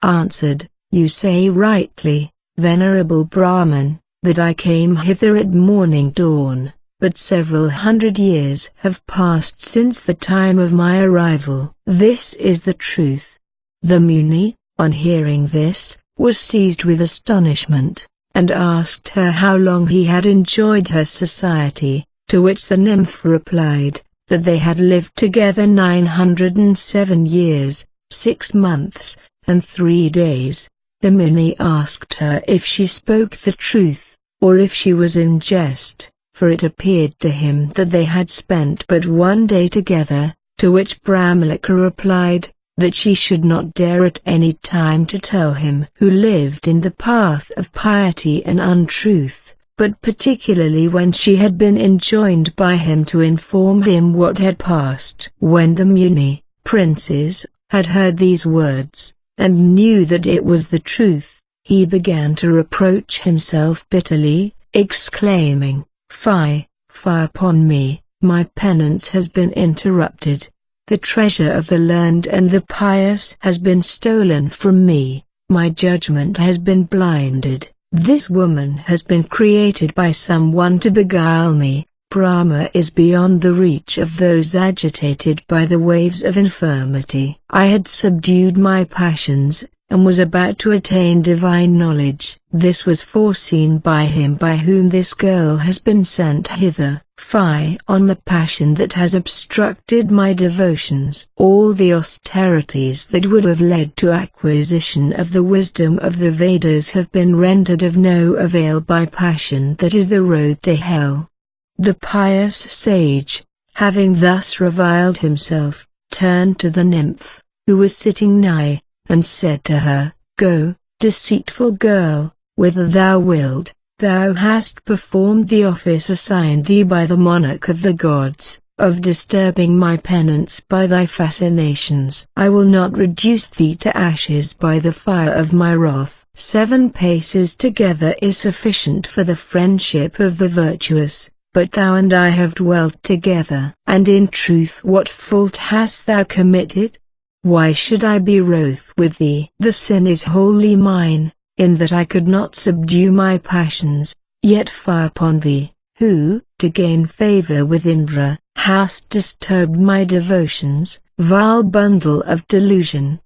answered, "You say rightly, venerable Brahman, that I came hither at morning dawn, but several hundred years have passed since the time of my arrival. This is the truth." The Muni, on hearing this, was seized with astonishment, and asked her how long he had enjoyed her society, to which the nymph replied, that they had lived together 907 years, 6 months, and 3 days. The Muni asked her if she spoke the truth, or if she was in jest, for it appeared to him that they had spent but 1 day together, to which Brahmalika replied, that she should not dare at any time to tell him who lived in the path of piety and untruth, but particularly when she had been enjoined by him to inform him what had passed. When the Muni, princes, had heard these words, and knew that it was the truth, he began to reproach himself bitterly, exclaiming, "Fie, fie upon me, my penance has been interrupted. The treasure of the learned and the pious has been stolen from me, my judgment has been blinded, This woman has been created by someone to beguile me. Brahma is beyond the reach of those agitated by the waves of infirmity. I had subdued my passions, and was about to attain divine knowledge. This was foreseen by him by whom this girl has been sent hither. Fie on the passion that has obstructed my devotions. All the austerities that would have led to acquisition of the wisdom of the Vedas have been rendered of no avail by passion that is the road to hell. The pious sage, having thus reviled himself, turned to the nymph, who was sitting nigh, and said to her, "Go, deceitful girl, whither thou wilt. Thou hast performed the office assigned thee by the monarch of the gods, of disturbing my penance by thy fascinations. I will not reduce thee to ashes by the fire of my wrath. 7 paces together is sufficient for the friendship of the virtuous. But thou and I have dwelt together. And in truth what fault hast thou committed? Why should I be wroth with thee? The sin is wholly mine, in that I could not subdue my passions, yet fie upon thee, who, to gain favor with Indra, hast disturbed my devotions, vile bundle of delusion."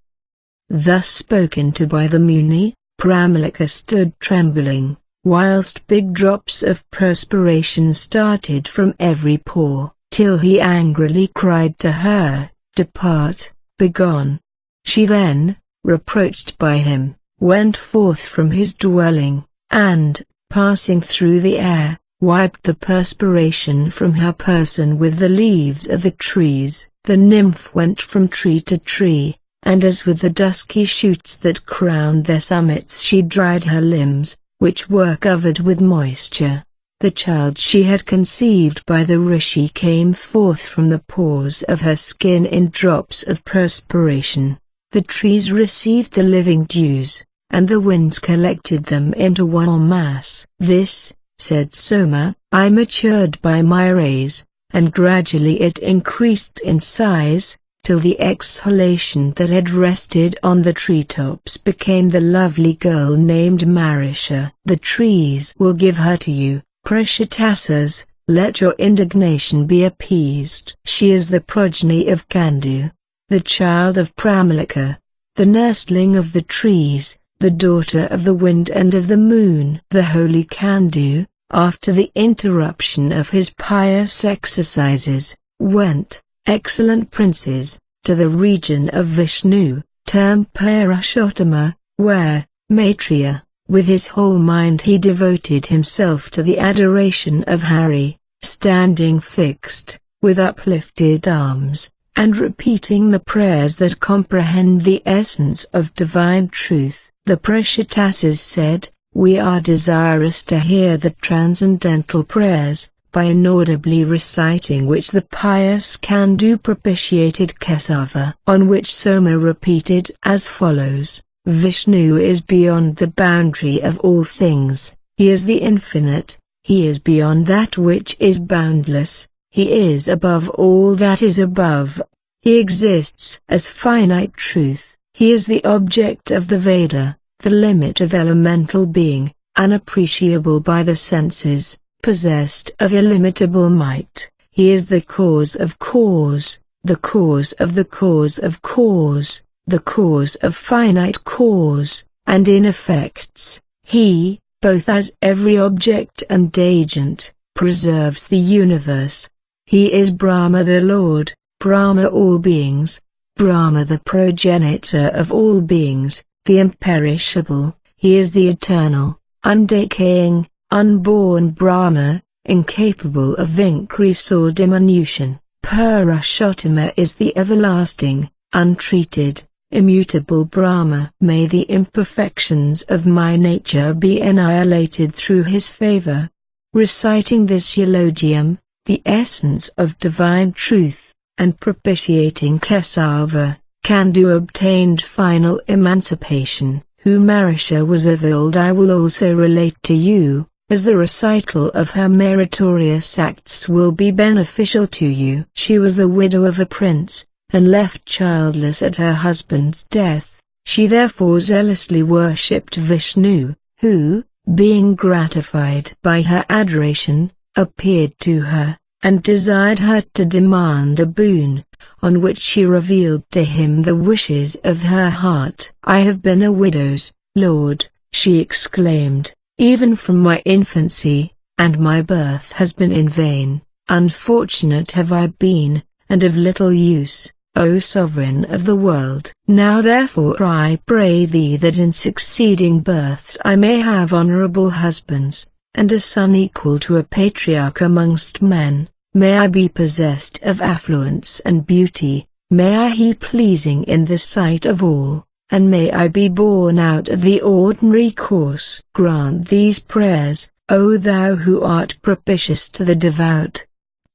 Thus spoken to by the Muni, Pramalika stood trembling, whilst big drops of perspiration started from every pore, till he angrily cried to her, "Depart, begone." She then, reproached by him, went forth from his dwelling, and, passing through the air, wiped the perspiration from her person with the leaves of the trees. The nymph went from tree to tree, and as with the dusky shoots that crowned their summits she dried her limbs, which were covered with moisture. The child she had conceived by the rishi came forth from the pores of her skin in drops of perspiration. The trees received the living dews, and the winds collected them into one mass. "This," said Soma, "I matured by my rays, and gradually it increased in size, till the exhalation that had rested on the treetops became the lovely girl named Marisha. The trees will give her to you, Prashitasas, let your indignation be appeased. She is the progeny of Kandu, the child of Pramalika, the nursling of the trees, the daughter of the wind and of the moon." The holy Kandu, after the interruption of his pious exercises, went, excellent princes, to the region of Vishnu, termed Purushottama, where, Maitreya, with his whole mind he devoted himself to the adoration of Hari, standing fixed, with uplifted arms, and repeating the prayers that comprehend the essence of divine truth. The Prashitasas said, "We are desirous to hear the transcendental prayers," by inaudibly reciting which the pious Kandu propitiated Kesava. On which Soma repeated as follows: "Vishnu is beyond the boundary of all things, he is the infinite, he is beyond that which is boundless, he is above all that is above, he exists as finite truth, he is the object of the Veda, the limit of elemental being, unappreciable by the senses, possessed of illimitable might, he is the cause of cause, the cause of the cause of cause, the cause of finite cause, and in effects, he, both as every object and agent, preserves the universe. He is Brahma the Lord, Brahma all beings, Brahma the progenitor of all beings, the imperishable, he is the eternal, undecaying, unborn Brahma, incapable of increase or diminution. Purushottama is the everlasting, untreated, immutable Brahma. May the imperfections of my nature be annihilated through his favor. Reciting this eulogium, the essence of divine truth, and propitiating Kesava, Kandu obtained final emancipation. Who Marisha was of old I will also relate to you, as the recital of her meritorious acts will be beneficial to you. She was the widow of a prince, and left childless at her husband's death. She therefore zealously worshipped Vishnu, who, being gratified by her adoration, appeared to her, and desired her to demand a boon, on which she revealed to him the wishes of her heart. "I have been a widow's lord," she exclaimed, "even from my infancy, and my birth has been in vain. Unfortunate have I been, and of little use, O sovereign of the world. Now therefore I pray thee that in succeeding births I may have honorable husbands, and a son equal to a patriarch amongst men. May I be possessed of affluence and beauty, may I be pleasing in the sight of all, and may I be born out of the ordinary course. Grant these prayers, O thou who art propitious to the devout.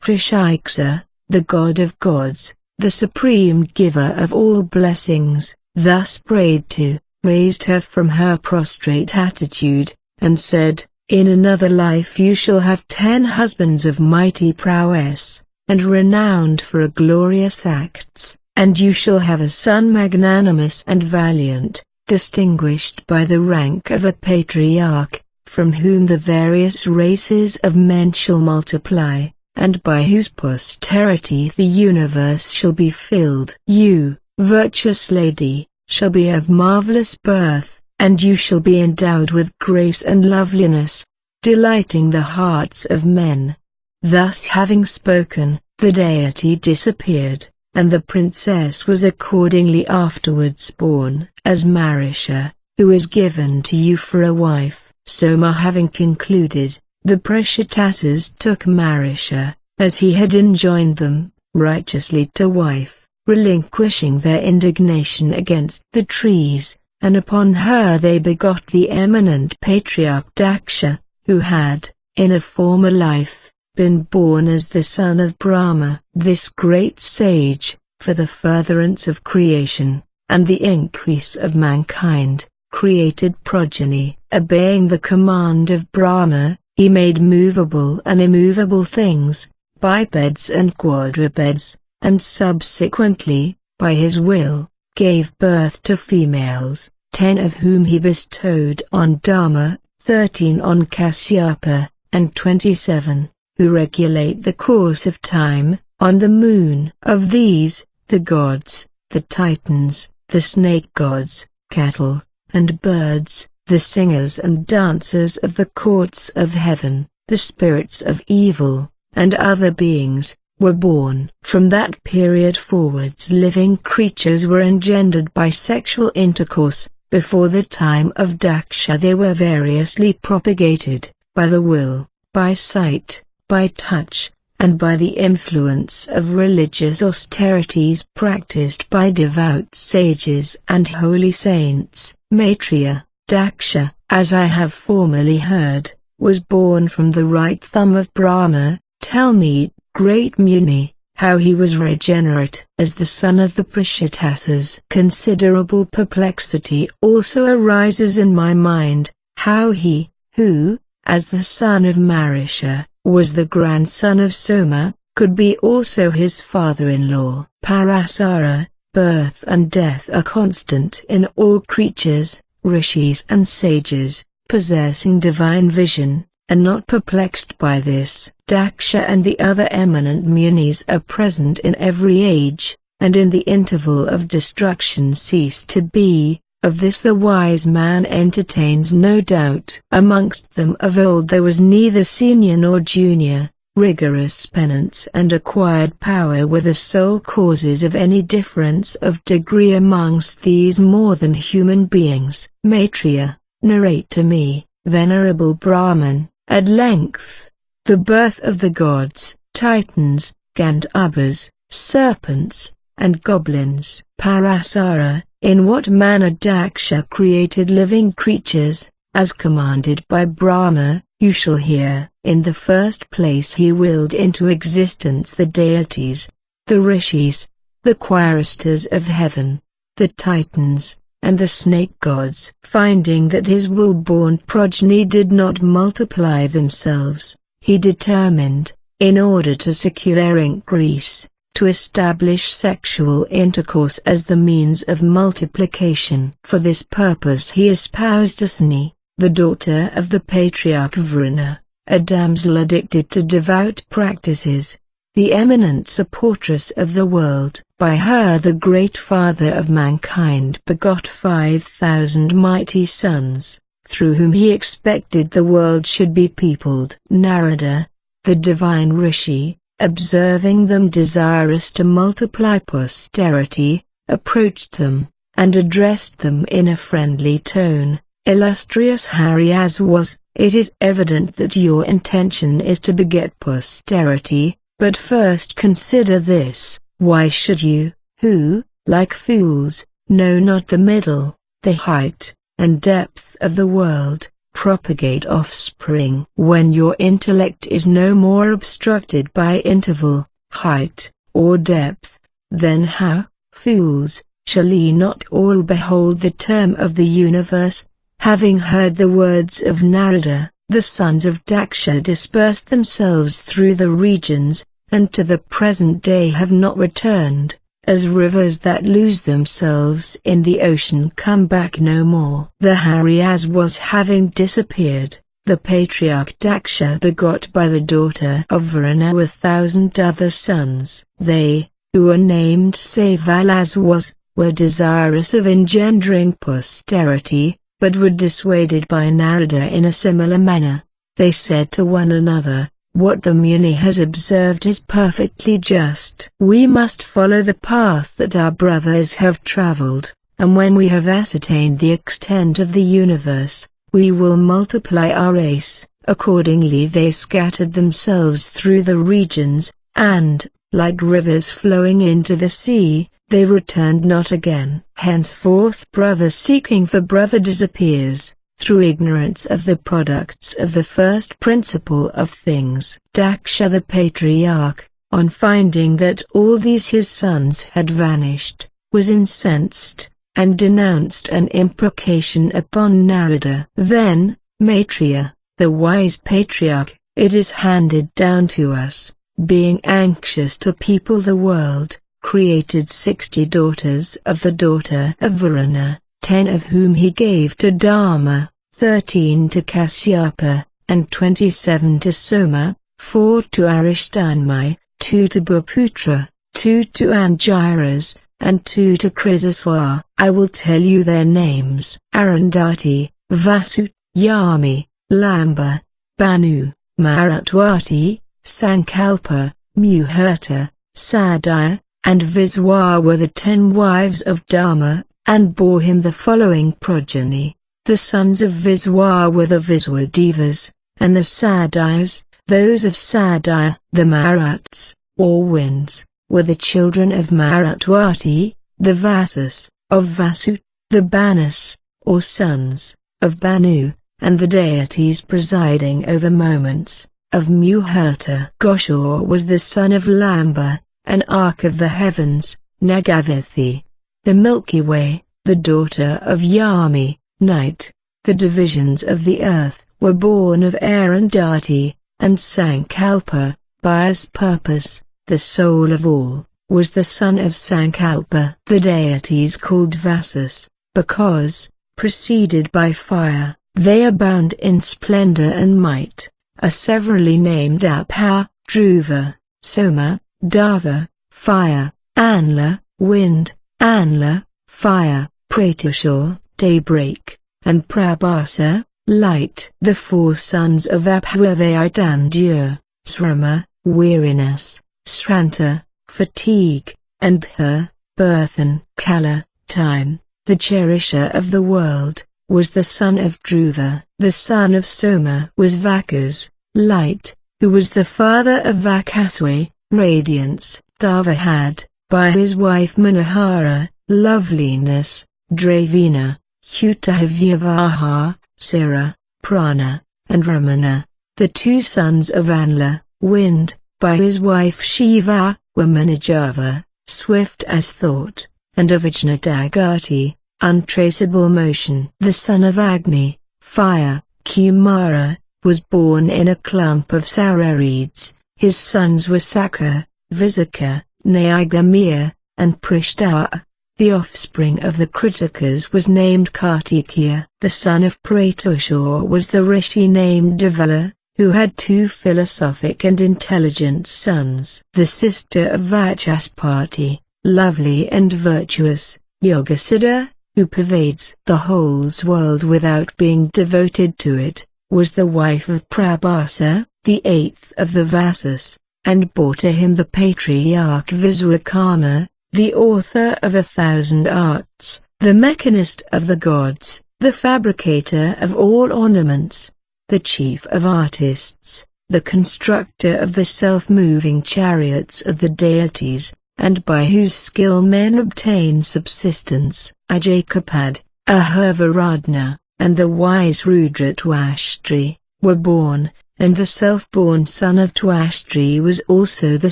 Trishiksa, the God of gods, the supreme giver of all blessings, thus prayed to, raised her from her prostrate attitude, and said, "In another life you shall have 10 husbands of mighty prowess, and renowned for glorious acts, and you shall have a son magnanimous and valiant, distinguished by the rank of a patriarch, from whom the various races of men shall multiply, and by whose posterity the universe shall be filled. You, virtuous lady, shall be of marvelous birth, and you shall be endowed with grace and loveliness, delighting the hearts of men." Thus having spoken, the deity disappeared, and the princess was accordingly afterwards born as Marisha, who is given to you for a wife. Soma having concluded, the Prishatasas took Marisha, as he had enjoined them, righteously to wife, relinquishing their indignation against the trees, and upon her they begot the eminent patriarch Daksha, who had, in a former life, been born as the son of Brahma. This great sage, for the furtherance of creation, and the increase of mankind, created progeny. Obeying the command of Brahma, he made movable and immovable things, bipeds and quadrupeds, and subsequently, by his will, gave birth to females, 10 of whom he bestowed on Dharma, 13 on Kasyapa, and 27, who regulate the course of time, on the moon. Of these, the gods, the titans, the snake gods, cattle, and birds, the singers and dancers of the courts of heaven, the spirits of evil, and other beings, were born. From that period forwards living creatures were engendered by sexual intercourse. Before the time of Daksha they were variously propagated, by the will, by sight, by touch, and by the influence of religious austerities practiced by devout sages and holy saints. Maitreya, Daksha, as I have formerly heard, was born from the right thumb of Brahma. Tell me, great Muni, how he was regenerate as the son of the Prishatasas. Considerable perplexity also arises in my mind, how he, who, as the son of Marisha, was the grandson of Soma, could be also his father-in-law. Parasara, birth and death are constant in all creatures, rishis and sages, possessing divine vision, and not perplexed by this. Daksha and the other eminent munis are present in every age, and in the interval of destruction cease to be. Of this the wise man entertains no doubt. Amongst them of old there was neither senior nor junior. Rigorous penance and acquired power were the sole causes of any difference of degree amongst these more than human beings. Maitreya, narrate to me, venerable Brahman, at length, the birth of the gods, titans, Gandharvas, serpents, and goblins. Parasara, in what manner Daksha created living creatures, as commanded by Brahma, you shall hear. In the first place he willed into existence the deities, the rishis, the choristers of heaven, the titans, and the snake gods. Finding that his will-born progeny did not multiply themselves, he determined, in order to secure their increase, to establish sexual intercourse as the means of multiplication. For this purpose he espoused Asani, the daughter of the patriarch Varuna, a damsel addicted to devout practices, the eminent supportress of the world. By her the great father of mankind begot 5,000 mighty sons, through whom he expected the world should be peopled. Narada, the divine rishi, observing them desirous to multiply posterity, approached them, and addressed them in a friendly tone. Illustrious Haryaswas, it is evident that your intention is to beget posterity, but first consider this: why should you, who, like fools, know not the middle, the height, and depth of the world, propagate offspring when your intellect is no more obstructed by interval, height, or depth? Then how, fools, shall ye not all behold the term of the universe? Having heard the words of Narada, the sons of Daksha dispersed themselves through the regions, and to the present day have not returned, as rivers that lose themselves in the ocean come back no more. The Haryaswas having disappeared, the patriarch Daksha begot by the daughter of Varuna 1,000 other sons. They, who were named Savalaswas, were desirous of engendering posterity, but were dissuaded by Narada in a similar manner. They said to one another, "What the Muni has observed is perfectly just. We must follow the path that our brothers have traveled, and when we have ascertained the extent of the universe, we will multiply our race." Accordingly they scattered themselves through the regions, and, like rivers flowing into the sea, they returned not again. Henceforth brother seeking for brother disappears, through ignorance of the products of the first principle of things. Daksha the patriarch, on finding that all these his sons had vanished, was incensed, and denounced an imprecation upon Narada. Then, Maitreya, the wise patriarch, it is handed down to us, being anxious to people the world, created 60 daughters of the daughter of Varuna, 10 of whom he gave to Dharma, 13 to Kasyapa, and 27 to Soma, 4 to Arishtanmai, 2 to Bhuputra, 2 to Angiras, and 2 to Krisaswa. I will tell you their names: Arundhati, Vasu, Yami, Lamba, Banu, Maratwati, Sankalpa, Muhurta, Sadhya, and Viswa were the 10 wives of Dharma, and bore him the following progeny. The sons of Viswa were the Viswadevas, and the Sadhyas, those of Sadhya. The Maruts, or winds, were the children of Maratwati, the Vasas, of Vasu, the Banas, or sons, of Banu, and the deities presiding over moments, of Muhurta. Goshur was the son of Lamba, an arc of the heavens, Nagavithi, the Milky Way, the daughter of Yami, night. The divisions of the earth were born of Arundhati, and Sankalpa, by his purpose, the soul of all, was the son of Sankalpa. The deities called Vasas, because, preceded by fire, they abound in splendor and might, are severally named Apha, Dhruva, Soma, Dava, fire, Anla, wind, Anla, fire, Pratashur, daybreak, and Prabhasa, light. The 4 sons of Apha were Vaidandyur, Srama, weariness, Sranta, fatigue, and Her, birth, and Kala, time. The cherisher of the world, was the son of Dhruva. The son of Soma was Vakas, light, who was the father of Vakaswe, radiance. Dava had, by his wife Manohara, loveliness, Dravina, Hutahavyavaha, Sira, Prana, and Ramana. The 2 sons of Anla, wind, by his wife Shiva, were Manijava, swift as thought, and of Ajnadagati, untraceable motion. The son of Agni, fire, Kumara, was born in a clump of Sarareeds. His sons were Sakha, Visakha, Naigamir, and Prishta. The offspring of the Kritikas was named Kartikeya. The son of Pratyusha was the rishi named Devala, who had 2 philosophic and intelligent sons. The sister of Vachaspati, lovely and virtuous, Yogasiddha, who pervades the whole world without being devoted to it, was the wife of Prabhasa, the 8th of the Vasas, and bore to him the patriarch Vishwakarma, the author of 1,000 arts, the mechanist of the gods, the fabricator of all ornaments, the chief of artists, the constructor of the self-moving chariots of the deities, and by whose skill men obtain subsistence. Ajakapad, Ahervaradna, and the wise Rudra Twashtri, were born, and the self-born son of Twashtri was also the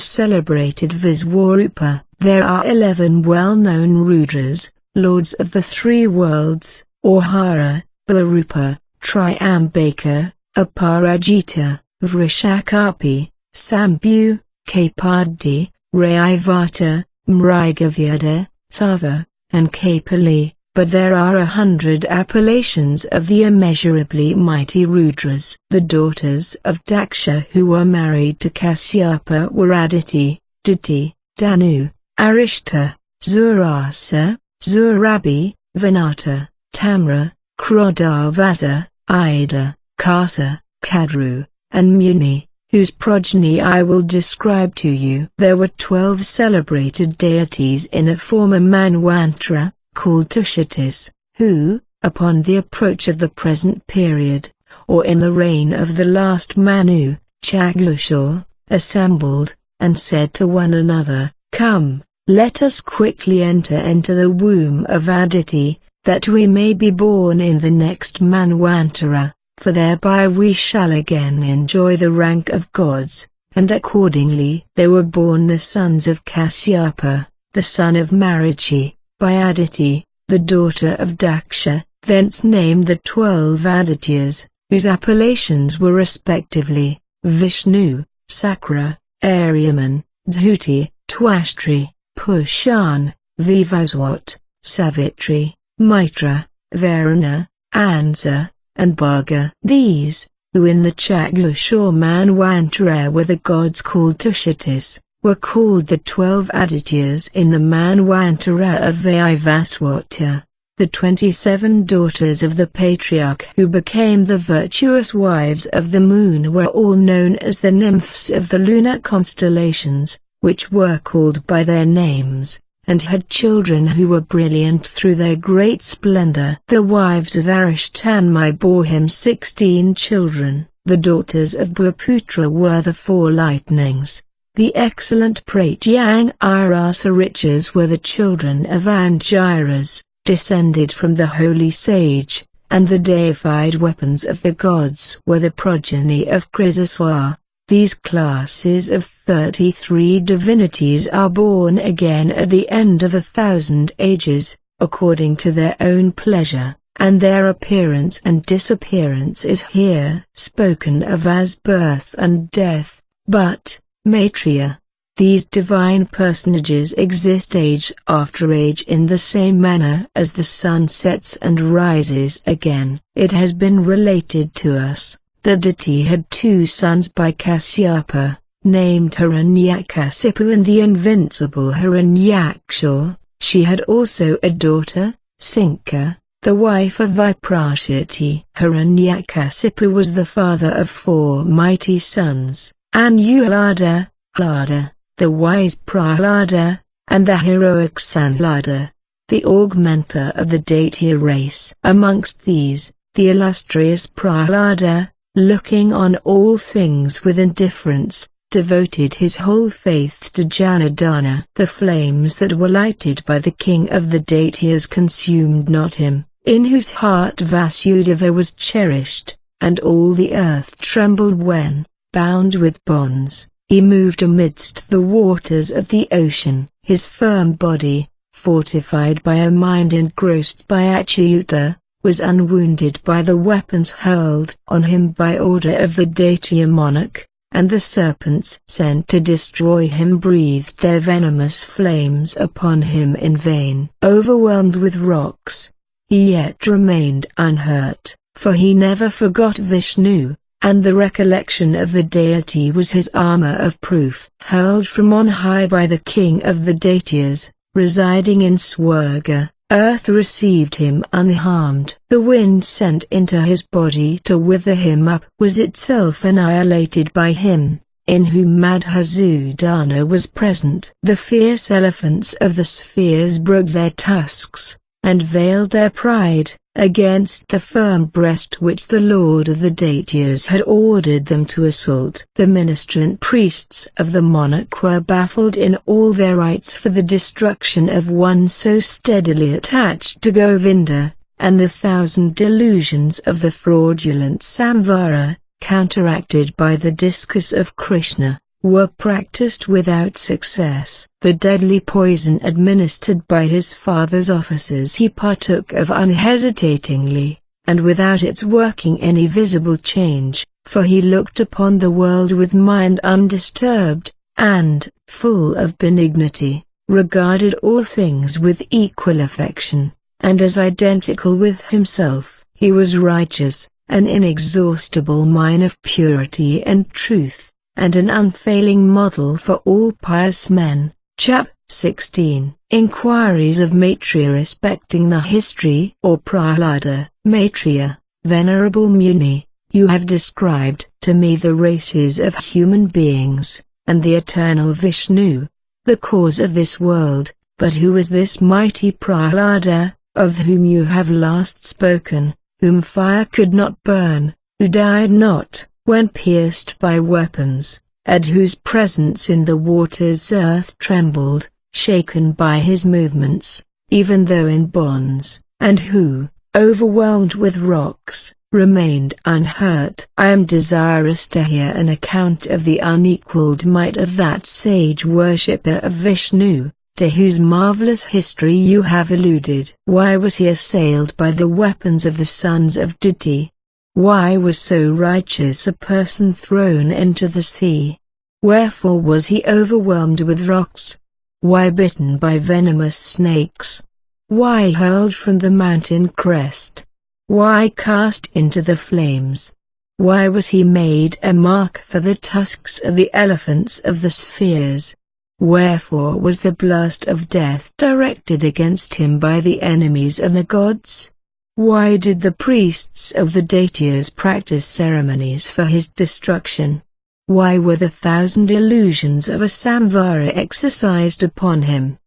celebrated Viswarupa. There are 11 well-known Rudras, lords of the 3 worlds, Ahara, Barupa, Triambaka, Aparajita, Vrishakapi, Sambhu, Kapadi, Rayavata, Mrigavyada, Sava, and Kapali, but there are 100 appellations of the immeasurably mighty Rudras. The daughters of Daksha who were married to Kasyapa were Aditi, Diti, Danu, Arishta, Zurasa, Zurabi, Vinata, Tamra, Krodavasa, Ida, Kasa, Kadru, and Muni, whose progeny I will describe to you. There were 12 celebrated deities in a former Manvantara, called Tushitis, who, upon the approach of the present period, or in the reign of the last Manu, Chakshusha, assembled, and said to one another, "Come, let us quickly enter the womb of Aditi, that we may be born in the next Manvantara, for thereby we shall again enjoy the rank of gods." And accordingly they were born the sons of Kasyapa, the son of Marichi, by Aditi, the daughter of Daksha, thence named the 12 Adityas, whose appellations were respectively, Vishnu, Sakra, Aryaman, Dhuti, Twashtri, Pushan, Vivaswat, Savitri, Mitra, Varuna, Ansa, and Bharga. These, who in the Chakshusha Manvantara were the gods called Tushitis, were called the 12 Adityas in the Manvantara of Vaivaswata. The 27 daughters of the patriarch who became the virtuous wives of the moon were all known as the nymphs of the lunar constellations, which were called by their names, and had children who were brilliant through their great splendor. The wives of Arishtanmai bore him 16 children. The daughters of Bhuputra were the 4 lightnings. The excellent Pratyang Irasa riches were the children of Angiras, descended from the holy sage, and the deified weapons of the gods were the progeny of Krisaswa. These classes of 33 divinities are born again at the end of 1,000 ages, according to their own pleasure, and their appearance and disappearance is here spoken of as birth and death. But, Maitreya, these divine personages exist age after age in the same manner as the sun sets and rises again. It has been related to us that Diti had 2 sons by Kasyapa, named Hiranyakasipu and the invincible Hiranyaksha. She had also a daughter, Sinka, the wife of Viprashiti. Hiranyakasipu was the father of 4 mighty sons, Anulada, Hlada, the wise Prahlada, and the heroic Sanhlada, the augmenter of the Daitya race. Amongst these, the illustrious Prahlada, looking on all things with indifference, devoted his whole faith to Janardana. The flames that were lighted by the king of the Daityas consumed not him, in whose heart Vasudeva was cherished, and all the earth trembled when, bound with bonds, he moved amidst the waters of the ocean. His firm body, fortified by a mind engrossed by Achyuta, was unwounded by the weapons hurled on him by order of the Daitya monarch, and the serpents sent to destroy him breathed their venomous flames upon him in vain. Overwhelmed with rocks, he yet remained unhurt, for he never forgot Vishnu, and the recollection of the deity was his armor of proof. Hurled from on high by the king of the daityas, residing in Swarga, earth received him unharmed. The wind sent into his body to wither him up was itself annihilated by him, in whom Madhusudana was present. The fierce elephants of the spheres broke their tusks, and veiled their pride, against the firm breast which the Lord of the Daityas had ordered them to assault. The ministrant priests of the monarch were baffled in all their rites for the destruction of one so steadily attached to Govinda, and the thousand delusions of the fraudulent Samvara, counteracted by the discourse of Krishna, were practiced without success. The deadly poison administered by his father's officers he partook of unhesitatingly, and without its working any visible change, for he looked upon the world with mind undisturbed, and, full of benignity, regarded all things with equal affection, and as identical with himself. He was righteous, an inexhaustible mine of purity and truth, and an unfailing model for all pious men. Chap. 16. Inquiries of Maitreya respecting the history or Prahlada. Maitreya, Venerable Muni, you have described to me the races of human beings, and the eternal Vishnu, the cause of this world, but who is this mighty Prahlada, of whom you have last spoken, whom fire could not burn, who died not, when pierced by weapons, at whose presence in the waters earth trembled, shaken by his movements, even though in bonds, and who, overwhelmed with rocks, remained unhurt? I am desirous to hear an account of the unequaled might of that sage worshipper of Vishnu, to whose marvelous history you have alluded. Why was he assailed by the weapons of the sons of Diti? Why was so righteous a person thrown into the sea? Wherefore was he overwhelmed with rocks? Why bitten by venomous snakes? Why hurled from the mountain crest? Why cast into the flames? Why was he made a mark for the tusks of the elephants of the spheres? Wherefore was the blast of death directed against him by the enemies of the gods? Why did the priests of the Daityas practice ceremonies for his destruction? Why were the thousand illusions of a samvara exercised upon him?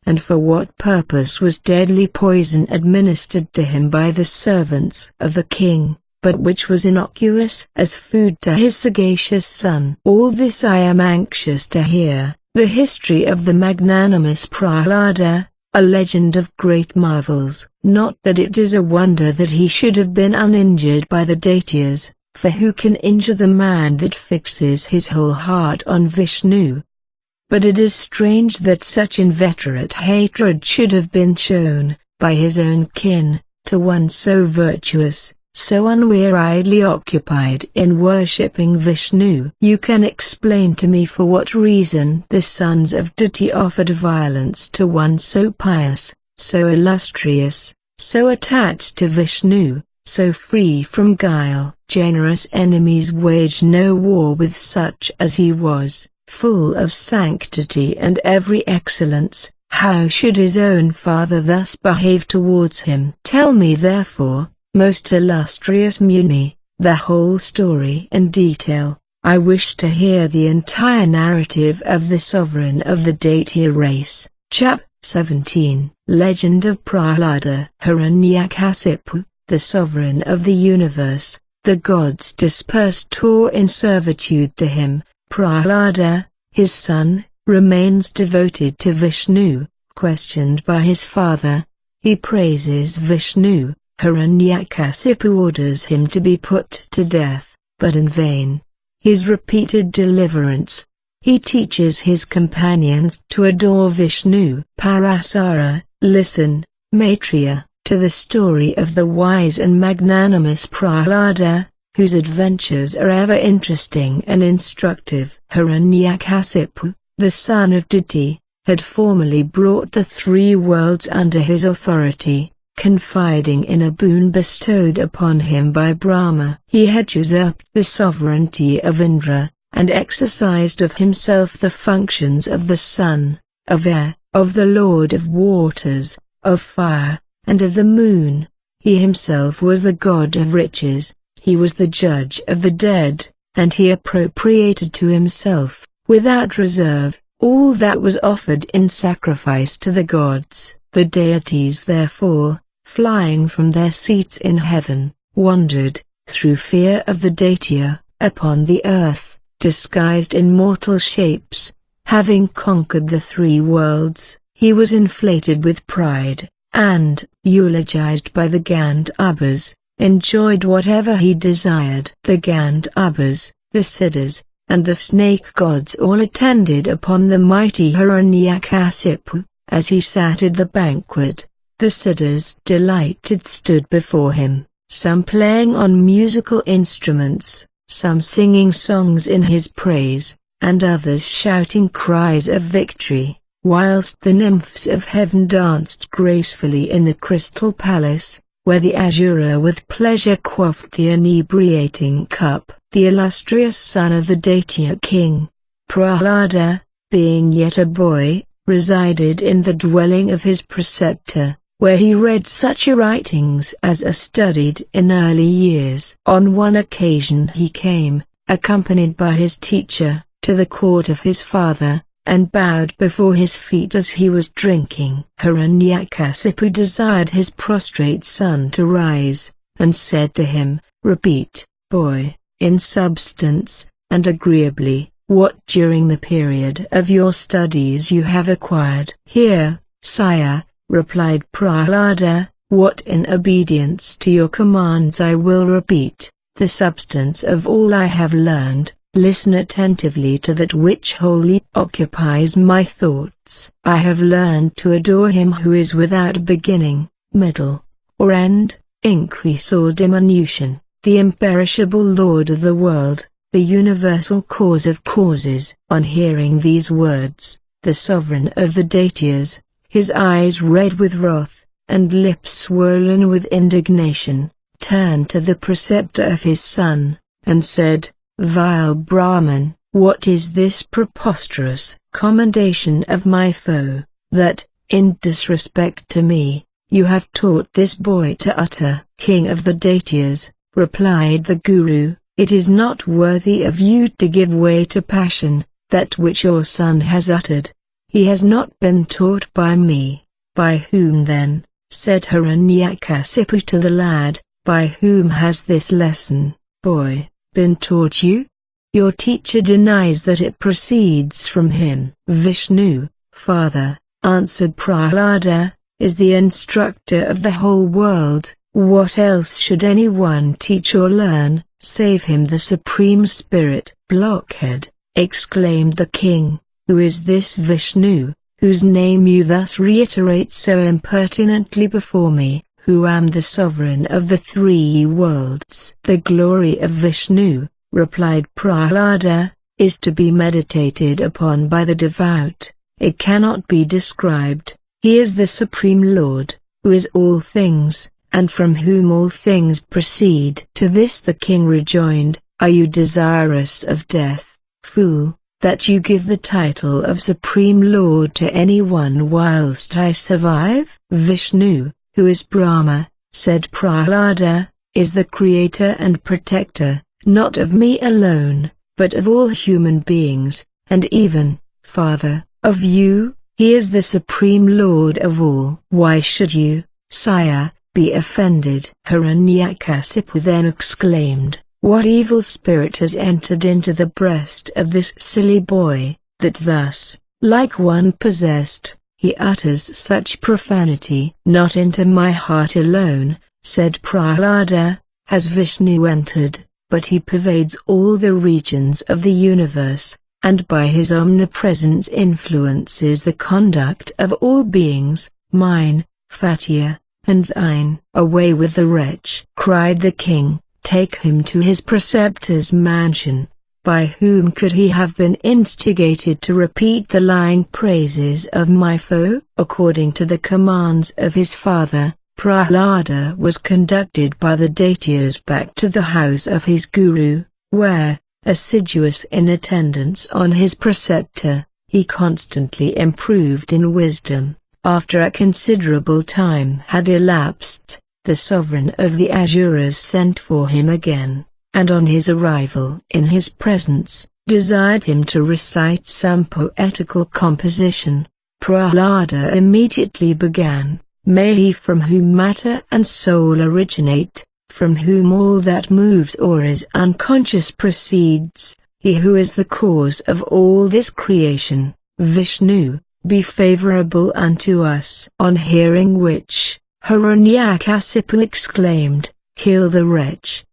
And for what purpose was deadly poison administered to him by the servants of the king, but which was innocuous as food to his sagacious son? All this I am anxious to hear. The history of the magnanimous Prahlada, a legend of great marvels. Not that it is a wonder that he should have been uninjured by the Daityas, for who can injure the man that fixes his whole heart on Vishnu? But it is strange that such inveterate hatred should have been shown, by his own kin, to one so virtuous, so unweariedly occupied in worshipping Vishnu. You can explain to me for what reason the sons of Diti offered violence to one so pious, so illustrious, so attached to Vishnu, so free from guile. Generous enemies wage no war with such as he was, full of sanctity and every excellence. How should his own father thus behave towards him? Tell me therefore, most illustrious Muni, the whole story in detail. I wish to hear the entire narrative of the sovereign of the Daitya race. Chap. 17. Legend of Prahlada. Hiranyakasipu, the sovereign of the universe, the gods dispersed tore in servitude to him. Prahlada, his son, remains devoted to Vishnu. Questioned by his father, he praises Vishnu. Hiranyakasipu orders him to be put to death, but in vain. His repeated deliverance. He teaches his companions to adore Vishnu. Parasara, listen, Maitreya, to the story of the wise and magnanimous Prahlada, whose adventures are ever interesting and instructive. Hiranyakasipu, the son of Diti, had formerly brought the three worlds under his authority, confiding in a boon bestowed upon him by Brahma. He had usurped the sovereignty of Indra, and exercised of himself the functions of the sun, of air, of the Lord of waters, of fire, and of the moon. He himself was the god of riches, he was the judge of the dead, and he appropriated to himself, without reserve, all that was offered in sacrifice to the gods. The deities therefore, flying from their seats in heaven, wandered, through fear of the Daitya, upon the earth, disguised in mortal shapes. Having conquered the three worlds, he was inflated with pride, and, eulogized by the Gandhabas, enjoyed whatever he desired. The Gandhabas, the Siddhas, and the snake gods all attended upon the mighty Hiranyakasipu, as he sat at the banquet. The Siddhas delighted stood before him, some playing on musical instruments, some singing songs in his praise, and others shouting cries of victory, whilst the nymphs of heaven danced gracefully in the crystal palace, where the Asura with pleasure quaffed the inebriating cup. The illustrious son of the Daitya king, Prahlada, being yet a boy, resided in the dwelling of his preceptor, where he read such writings as are studied in early years. On one occasion he came, accompanied by his teacher, to the court of his father, and bowed before his feet as he was drinking. Hiranyakasipu desired his prostrate son to rise, and said to him, "Repeat, boy, in substance, and agreeably, what during the period of your studies you have acquired." "Here, sire," replied Prahlada, "what in obedience to your commands I will repeat, the substance of all I have learned. Listen attentively to that which wholly occupies my thoughts. I have learned to adore him who is without beginning, middle, or end, increase or diminution, the imperishable Lord of the world, the universal cause of causes." On hearing these words, the sovereign of the Daityas, his eyes red with wrath, and lips swollen with indignation, turned to the preceptor of his son, and said, "Vile Brahman, what is this preposterous commendation of my foe, that, in disrespect to me, you have taught this boy to utter?" "King of the Daityas," replied the Guru, "it is not worthy of you to give way to passion, that which your son has uttered. He has not been taught by me." "By whom then?" said Hiranyakasipu to the lad, "by whom has this lesson, boy, been taught you? Your teacher denies that it proceeds from him." "Vishnu, father," answered Prahlada, "is the instructor of the whole world. What else should anyone teach or learn, save him the Supreme Spirit?" "Blockhead," exclaimed the king, "who is this Vishnu, whose name you thus reiterate so impertinently before me, who am the sovereign of the three worlds?" "The glory of Vishnu," replied Prahlada, "is to be meditated upon by the devout. It cannot be described. He is the Supreme Lord, who is all things, and from whom all things proceed." To this the king rejoined, "Are you desirous of death, fool, that you give the title of Supreme Lord to anyone whilst I survive?" "Vishnu, who is Brahma," said Prahlada, "is the creator and protector, not of me alone, but of all human beings, and even, father, of you. He is the Supreme Lord of all. Why should you, sire, be offended?" Hiranyakasipu then exclaimed, "What evil spirit has entered into the breast of this silly boy, that thus, like one possessed, he utters such profanity?" "Not into my heart alone," said Prahlada, "has Vishnu entered, but he pervades all the regions of the universe, and by his omnipresence influences the conduct of all beings, mine, Fatya, and thine." "Away with the wretch!" cried the king, take him to his preceptor's mansion. By whom could he have been instigated to repeat the lying praises of my foe? According to the commands of his father, Prahlada was conducted by the Daityas back to the house of his guru, where, assiduous in attendance on his preceptor, he constantly improved in wisdom. After a considerable time had elapsed, the sovereign of the Asuras sent for him again, and on his arrival in his presence, desired him to recite some poetical composition. Prahlada immediately began, "May he from whom matter and soul originate, from whom all that moves or is unconscious proceeds, he who is the cause of all this creation, Vishnu, be favorable unto us." On hearing which, Hiranyakasipu exclaimed, "Kill the wretch.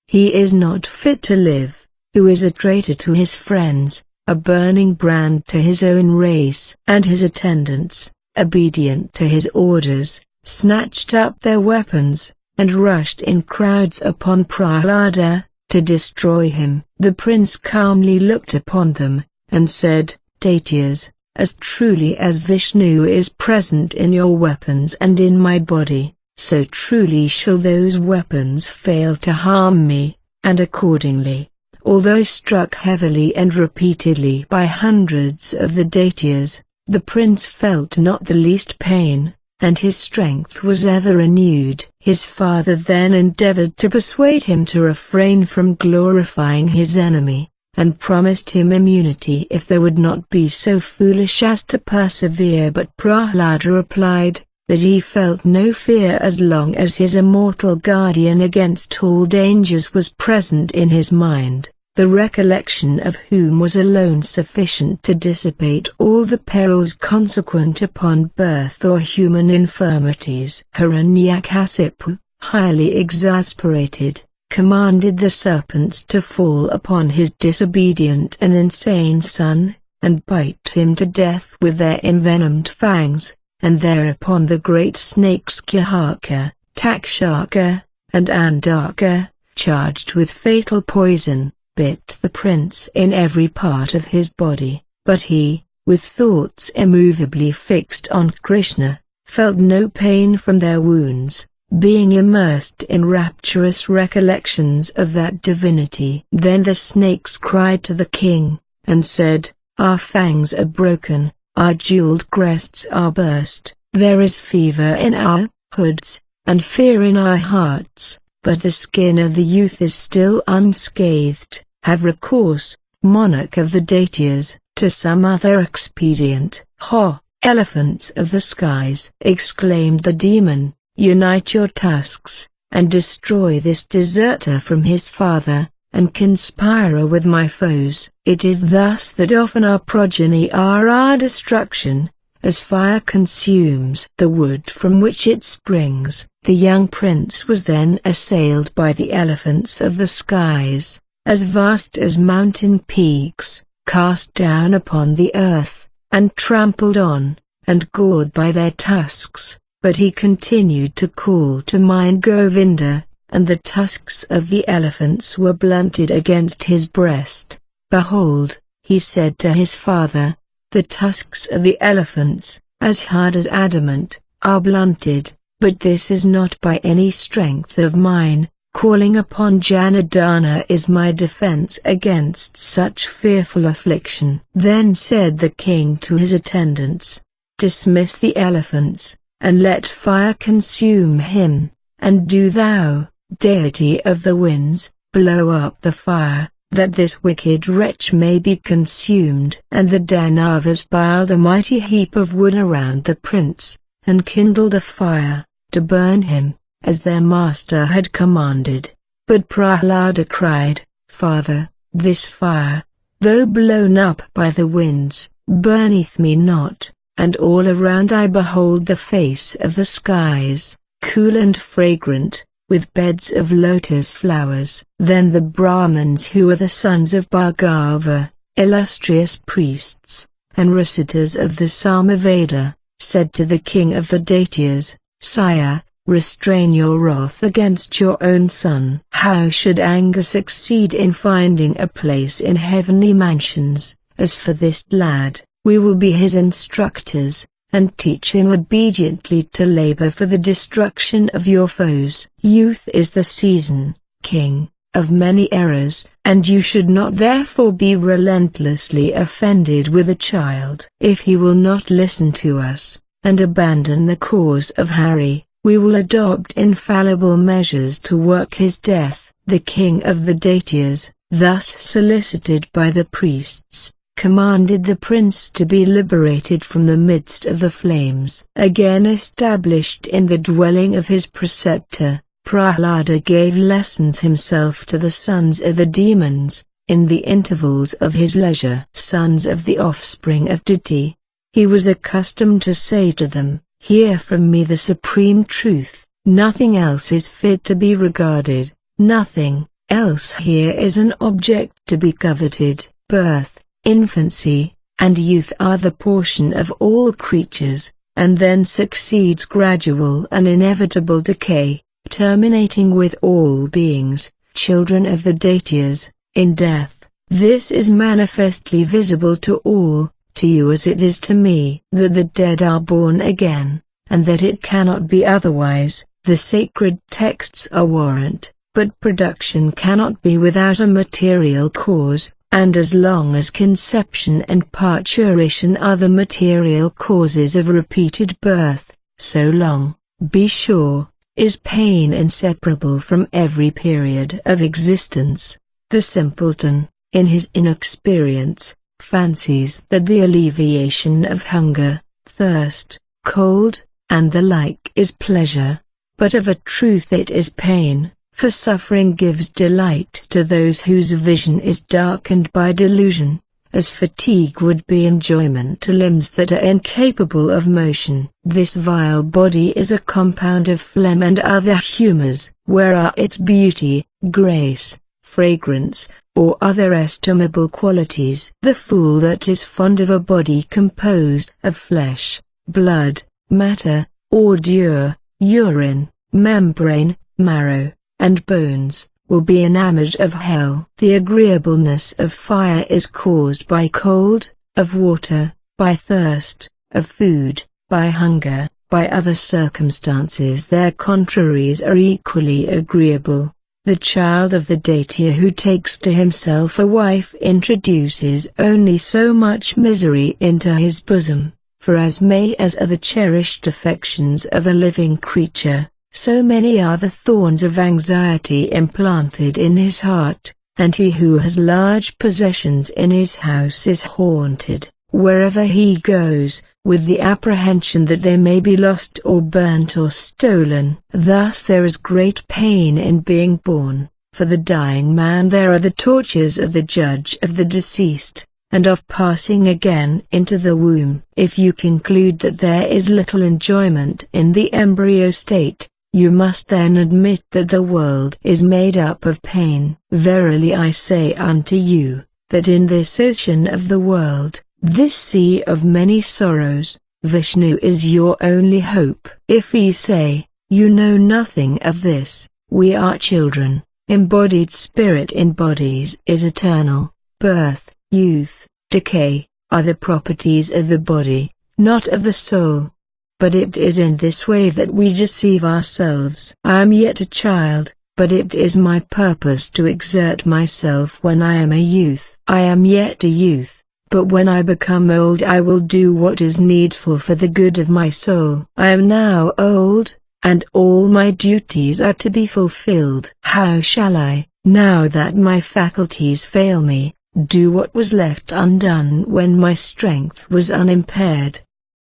He is not fit to live, who is a traitor to his friends, a burning brand to his own race." And his attendants, obedient to his orders, snatched up their weapons, and rushed in crowds upon Prahlada, to destroy him. The prince calmly looked upon them, and said, "Daityas, as truly as Vishnu is present in your weapons and in my body, so truly shall those weapons fail to harm me." And accordingly, although struck heavily and repeatedly by hundreds of the Daityas, the prince felt not the least pain, and his strength was ever renewed. His father then endeavored to persuade him to refrain from glorifying his enemy, and promised him immunity if they would not be so foolish as to persevere. But Prahlada replied, that he felt no fear as long as his immortal guardian against all dangers was present in his mind, the recollection of whom was alone sufficient to dissipate all the perils consequent upon birth or human infirmities. Hiranyakasipu, highly exasperated, commanded the serpents to fall upon his disobedient and insane son, and bite him to death with their envenomed fangs. And thereupon the great snakes Kyahaka, Takshaka, and Andaka, charged with fatal poison, bit the prince in every part of his body. But he, with thoughts immovably fixed on Krishna, felt no pain from their wounds, being immersed in rapturous recollections of that divinity. Then the snakes cried to the king, and said, "Our fangs are broken, our jeweled crests are burst, there is fever in our hoods, and fear in our hearts, but the skin of the youth is still unscathed. Have recourse, monarch of the Daityas, to some other expedient." "Ha! Elephants of the skies!" exclaimed the demon, "unite your tusks, and destroy this deserter from his father, and conspire with my foes." It is thus that often our progeny are our destruction, as fire consumes the wood from which it springs. The young prince was then assailed by the elephants of the skies, as vast as mountain peaks, cast down upon the earth, and trampled on, and gored by their tusks. But he continued to call to mind Govinda, and the tusks of the elephants were blunted against his breast. "Behold," he said to his father, "the tusks of the elephants, as hard as adamant, are blunted, but this is not by any strength of mine. Calling upon Janardana is my defense against such fearful affliction." Then said the king to his attendants, "Dismiss the elephants, and let fire consume him, and do thou, deity of the winds, blow up the fire, that this wicked wretch may be consumed." And the Danavas piled a mighty heap of wood around the prince, and kindled a fire, to burn him, as their master had commanded. But Prahlada cried, "Father, this fire, though blown up by the winds, burneth me not, and all around I behold the face of the skies, cool and fragrant, with beds of lotus flowers." Then the Brahmins, who are the sons of Bhargava, illustrious priests, and reciters of the Samaveda, said to the king of the Daityas, "Sire, restrain your wrath against your own son. How should anger succeed in finding a place in heavenly mansions? As for this lad, we will be his instructors, and teach him obediently to labor for the destruction of your foes. Youth is the season, king, of many errors, and you should not therefore be relentlessly offended with a child. If he will not listen to us, and abandon the cause of Hari, we will adopt infallible measures to work his death. The king of the Daityas, thus solicited by the priests, commanded the prince to be liberated from the midst of the flames. Again established in the dwelling of his preceptor, Prahlada gave lessons himself to the sons of the demons, in the intervals of his leisure. Sons of the offspring of Diti, he was accustomed to say to them, "Hear from me the supreme truth, nothing else is fit to be regarded, nothing else here is an object to be coveted. Birth, infancy, and youth are the portion of all creatures, and then succeeds gradual and inevitable decay, terminating with all beings, children of the Daityas, in death. This is manifestly visible to all, to you as it is to me, that the dead are born again, and that it cannot be otherwise. The sacred texts are warrant, but production cannot be without a material cause, and as long as conception and parturition are the material causes of repeated birth, so long, be sure, is pain inseparable from every period of existence. The simpleton, in his inexperience, fancies that the alleviation of hunger, thirst, cold, and the like is pleasure, but of a truth it is pain, for suffering gives delight to those whose vision is darkened by delusion, as fatigue would be enjoyment to limbs that are incapable of motion. This vile body is a compound of phlegm and other humors. Where are its beauty, grace, fragrance, or other estimable qualities? The fool that is fond of a body composed of flesh, blood, matter, ordure, urine, membrane, marrow, and bones, will be enamored of hell. The agreeableness of fire is caused by cold, of water, by thirst, of food, by hunger, by other circumstances their contraries are equally agreeable. The child of the Daitya who takes to himself a wife introduces only so much misery into his bosom, for as many as are the cherished affections of a living creature, so many are the thorns of anxiety implanted in his heart, and he who has large possessions in his house is haunted, wherever he goes, with the apprehension that they may be lost or burnt or stolen. Thus there is great pain in being born. For the dying man there are the tortures of the judge of the deceased, and of passing again into the womb. If you conclude that there is little enjoyment in the embryo state, you must then admit that the world is made up of pain. Verily I say unto you, that in this ocean of the world, this sea of many sorrows, Vishnu is your only hope. If ye say, you know nothing of this, we are children, embodied spirit in bodies is eternal, birth, youth, decay, are the properties of the body, not of the soul. But it is in this way that we deceive ourselves. I am yet a child, but it is my purpose to exert myself when I am a youth. I am yet a youth, but when I become old I will do what is needful for the good of my soul. I am now old, and all my duties are to be fulfilled. How shall I, now that my faculties fail me, do what was left undone when my strength was unimpaired?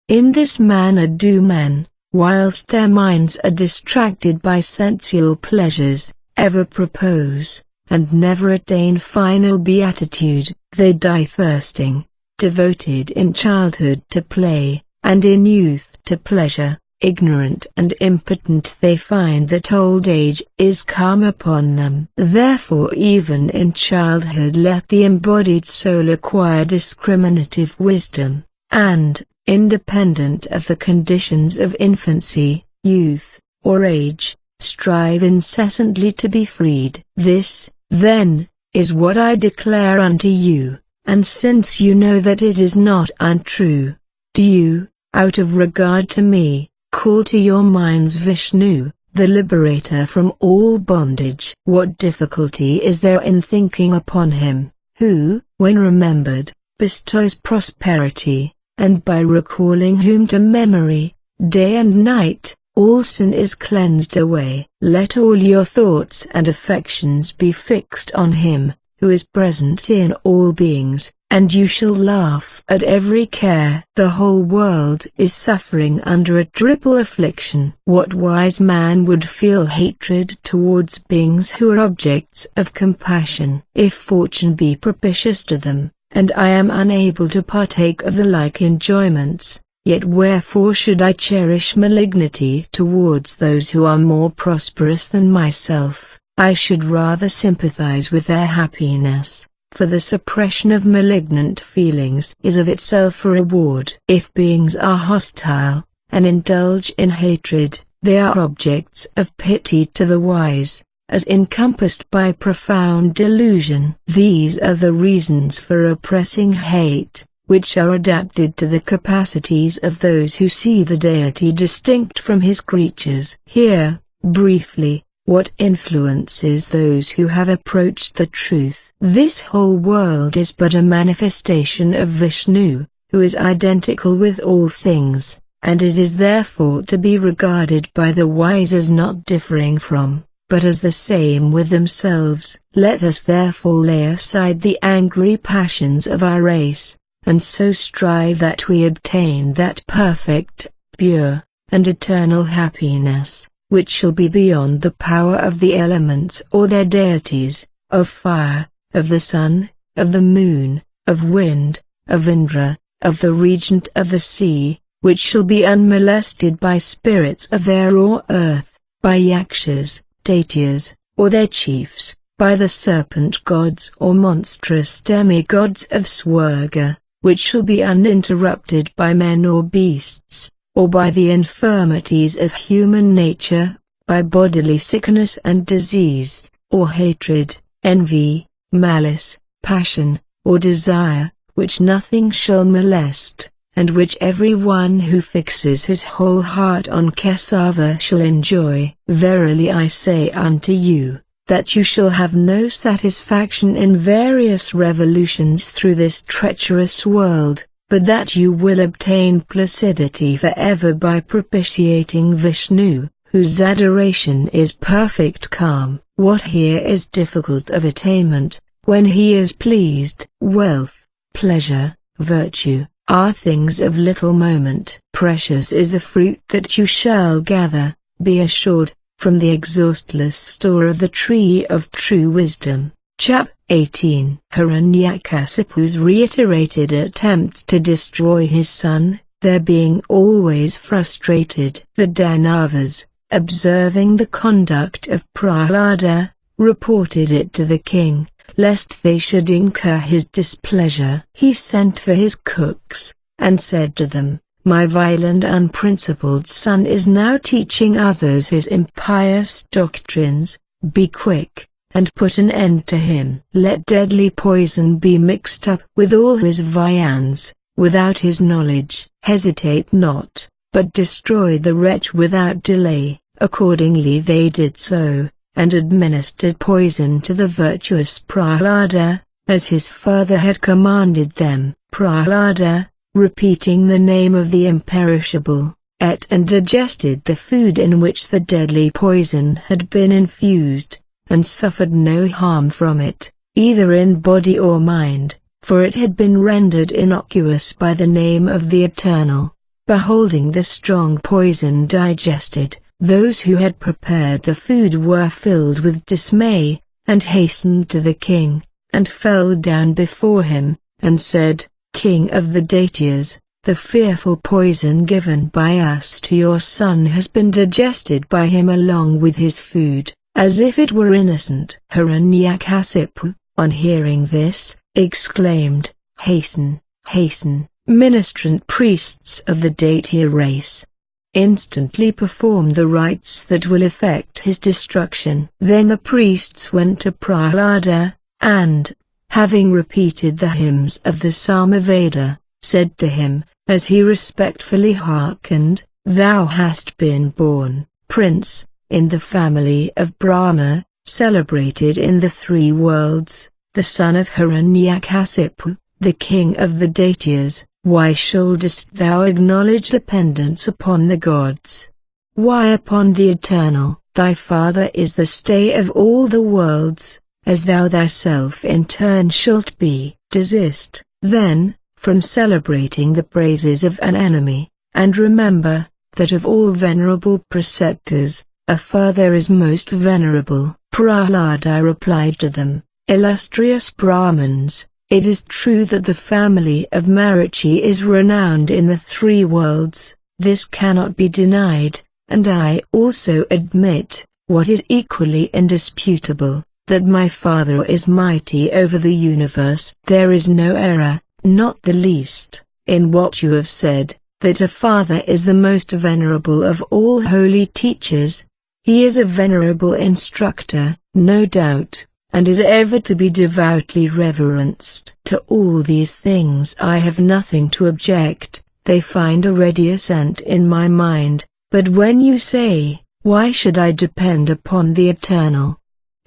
In this manner do men, whilst their minds are distracted by sensual pleasures, ever propose, and never attain final beatitude. They die thirsting, devoted in childhood to play, and in youth to pleasure. Ignorant and impotent they find that old age is come upon them. Therefore even in childhood let the embodied soul acquire discriminative wisdom, and, independent of the conditions of infancy, youth, or age, strive incessantly to be freed. This, then, is what I declare unto you, and since you know that it is not untrue, do you, out of regard to me, call to your minds Vishnu, the liberator from all bondage. What difficulty is there in thinking upon him, who, when remembered, bestows prosperity, and by recalling whom to memory, day and night, all sin is cleansed away? Let all your thoughts and affections be fixed on him, who is present in all beings, and you shall laugh at every care. The whole world is suffering under a triple affliction. What wise man would feel hatred towards beings who are objects of compassion? If fortune be propitious to them, and I am unable to partake of the like enjoyments, yet wherefore should I cherish malignity towards those who are more prosperous than myself? I should rather sympathize with their happiness, for the suppression of malignant feelings is of itself a reward. If beings are hostile, and indulge in hatred, they are objects of pity to the wise, as encompassed by profound delusion. These are the reasons for oppressing hate, which are adapted to the capacities of those who see the deity distinct from his creatures. Here, briefly, what influences those who have approached the truth? This whole world is but a manifestation of Vishnu, who is identical with all things, and it is therefore to be regarded by the wise as not differing from, but as the same with themselves. Let us therefore lay aside the angry passions of our race, and so strive that we obtain that perfect, pure, and eternal happiness, which shall be beyond the power of the elements or their deities, of fire, of the sun, of the moon, of wind, of Indra, of the regent of the sea, which shall be unmolested by spirits of air or earth, by yakshas, daityas, or their chiefs, by the serpent gods or monstrous demigods of Swarga, which shall be uninterrupted by men or beasts, or by the infirmities of human nature, by bodily sickness and disease, or hatred, envy, malice, passion, or desire, which nothing shall molest, and which every one who fixes his whole heart on Kesava shall enjoy. Verily I say unto you, that you shall have no satisfaction in various revolutions through this treacherous world, but that you will obtain placidity forever by propitiating Vishnu, whose adoration is perfect calm. What here is difficult of attainment, when he is pleased? Wealth, pleasure, virtue, are things of little moment. Precious is the fruit that you shall gather, be assured, from the exhaustless store of the tree of true wisdom. Chap 18. Hiranyakasipu's reiterated attempts to destroy his son, their being always frustrated. The Danavas, observing the conduct of Prahlada, reported it to the king, lest they should incur his displeasure. He sent for his cooks, and said to them, My vile and unprincipled son is now teaching others his impious doctrines. Be quick, and put an end to him. Let deadly poison be mixed up with all his viands, without his knowledge. Hesitate not, but destroy the wretch without delay. Accordingly they did so, and administered poison to the virtuous Prahlada, as his father had commanded them. Prahlada, repeating the name of the imperishable, ate and digested the food in which the deadly poison had been infused, and suffered no harm from it, either in body or mind, for it had been rendered innocuous by the name of the Eternal. Beholding the strong poison digested, those who had prepared the food were filled with dismay, and hastened to the king, and fell down before him, and said, King of the Daityas, the fearful poison given by us to your son has been digested by him along with his food, as if it were innocent. Hiranyakasipu, on hearing this, exclaimed, Hasten, hasten, ministrant priests of the Daitya race. instantly perform the rites that will effect his destruction. Then the priests went to Prahlada, and, having repeated the hymns of the Samaveda, said to him, as he respectfully hearkened, "Thou hast been born, prince, in the family of Brahma, celebrated in the three worlds, the son of Hiranyakasipu, the king of the Daityas. Why shouldest thou acknowledge dependence upon the gods? Why upon the Eternal? Thy father is the stay of all the worlds, as thou thyself in turn shalt be. Desist, then, from celebrating the praises of an enemy, and remember, that of all venerable preceptors, a father is most venerable." Prahlada replied to them, "Illustrious Brahmins, it is true that the family of Marichi is renowned in the three worlds, this cannot be denied, and I also admit, what is equally indisputable, that my father is mighty over the universe. There is no error, not the least, in what you have said, that a father is the most venerable of all holy teachers. He is a venerable instructor, no doubt, and is ever to be devoutly reverenced. To all these things I have nothing to object, they find a ready assent in my mind, but when you say, why should I depend upon the Eternal?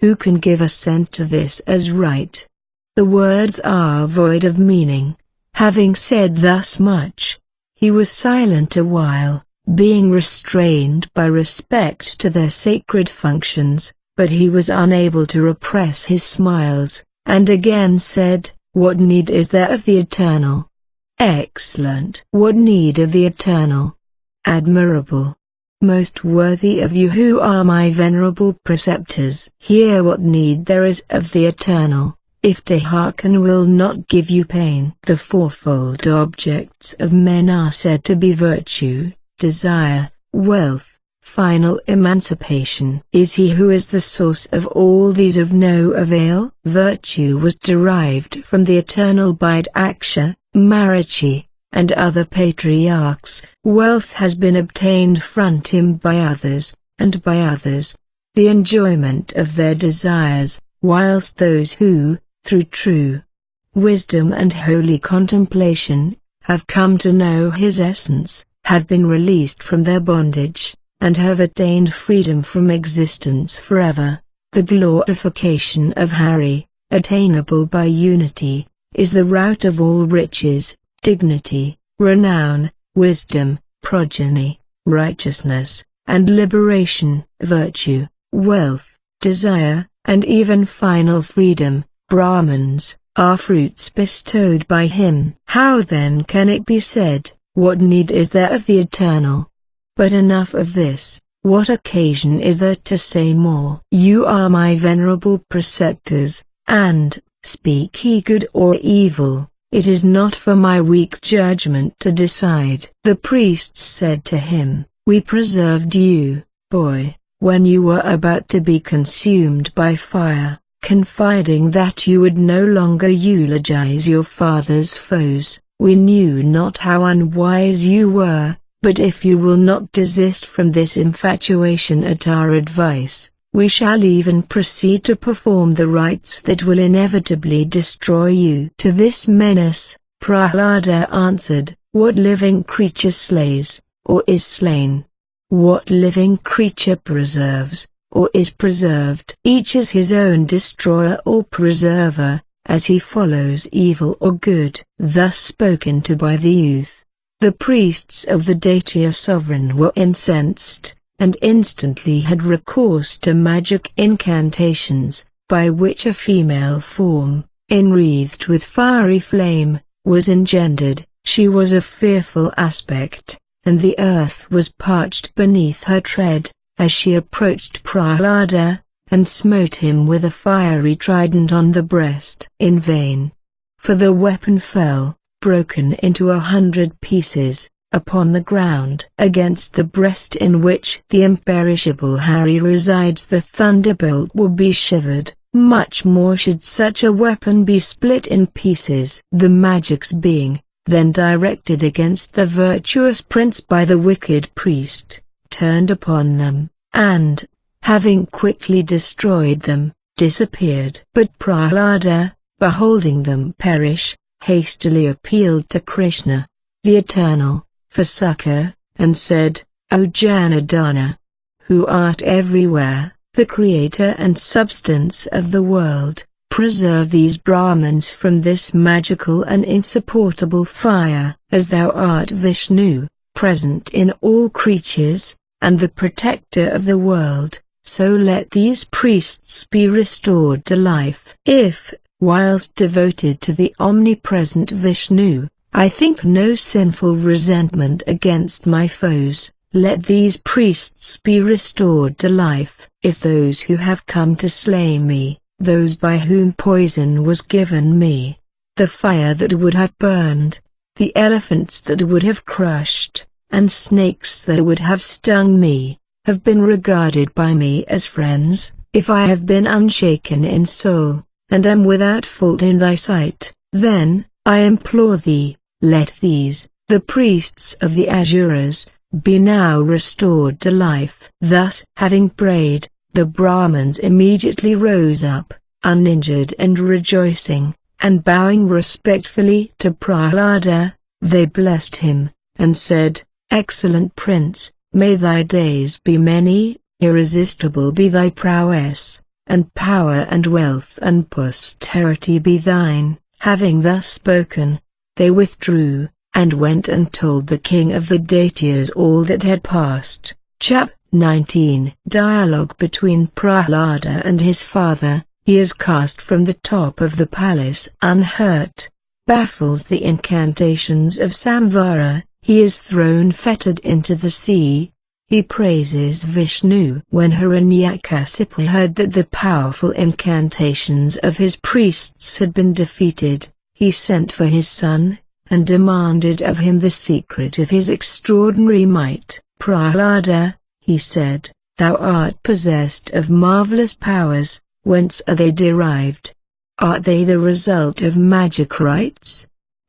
Who can give assent to this as right? The words are void of meaning." Having said thus much, he was silent a while, being restrained by respect to their sacred functions, but he was unable to repress his smiles, and again said, "What need is there of the Eternal?" "Excellent." "What need of the Eternal?" "Admirable." "Most worthy of you who are my venerable preceptors. Hear what need there is of the Eternal, if to hearken will not give you pain." The fourfold objects of men are said to be virtue, desire, wealth, final emancipation. Is he who is the source of all these of no avail? Virtue was derived from the Eternal by Daksha, Marichi, and other patriarchs. Wealth has been obtained from him by others, and by others, the enjoyment of their desires, whilst those who, through true wisdom and holy contemplation, have come to know his essence, have been released from their bondage, and have attained freedom from existence forever. The glorification of Hari, attainable by unity, is the root of all riches, dignity, renown, wisdom, progeny, righteousness, and liberation. Virtue, wealth, desire, and even final freedom, Brahmins, are fruits bestowed by him. How then can it be said, what need is there of the Eternal? But enough of this, what occasion is there to say more? You are my venerable preceptors, and, speak ye good or evil, it is not for my weak judgment to decide. The priests said to him, "We preserved you, boy, when you were about to be consumed by fire, confiding that you would no longer eulogize your father's foes. We knew not how unwise you were, but if you will not desist from this infatuation at our advice, we shall even proceed to perform the rites that will inevitably destroy you." To this menace, Prahlada answered, "What living creature slays, or is slain? What living creature preserves, or is preserved? Each is his own destroyer or preserver, as he follows evil or good." Thus spoken to by the youth, the priests of the Daitya sovereign were incensed, and instantly had recourse to magic incantations, by which a female form, enwreathed with fiery flame, was engendered. She was of fearful aspect, and the earth was parched beneath her tread, as she approached Prahlada, and smote him with a fiery trident on the breast. In vain, for the weapon fell, broken into 100 pieces, upon the ground. Against the breast in which the imperishable Hari resides the thunderbolt will be shivered, much more should such a weapon be split in pieces. The magic's being, then directed against the virtuous prince by the wicked priest, turned upon them, and, having quickly destroyed them, disappeared. But Prahlada, beholding them perish, hastily appealed to Krishna, the Eternal, for succor, and said, O Janardana, who art everywhere, the creator and substance of the world, preserve these Brahmins from this magical and insupportable fire. As thou art Vishnu, present in all creatures, and the protector of the world, so let these priests be restored to life. If, whilst devoted to the omnipresent Vishnu, I think no sinful resentment against my foes, let these priests be restored to life. If those who have come to slay me, those by whom poison was given me, the fire that would have burned, the elephants that would have crushed, and snakes that would have stung me, have been regarded by me as friends, if I have been unshaken in soul, and am without fault in thy sight, then, I implore thee, let these, the priests of the Asuras, be now restored to life. Thus, having prayed, the Brahmins immediately rose up, uninjured and rejoicing, and bowing respectfully to Prahlada, they blessed him, and said, Excellent Prince, may thy days be many, irresistible be thy prowess, and power and wealth and posterity be thine. Having thus spoken, they withdrew, and went and told the king of the Daityas all that had passed. Chap. 19. Dialogue between Prahlada and his father. He is cast from the top of the palace unhurt, baffles the incantations of Samvara, he is thrown fettered into the sea. He praises Vishnu. When Hiranyakasipu heard that the powerful incantations of his priests had been defeated, he sent for his son, and demanded of him the secret of his extraordinary might. Prahlada, he said, thou art possessed of marvelous powers, whence are they derived? Art they the result of magic rites?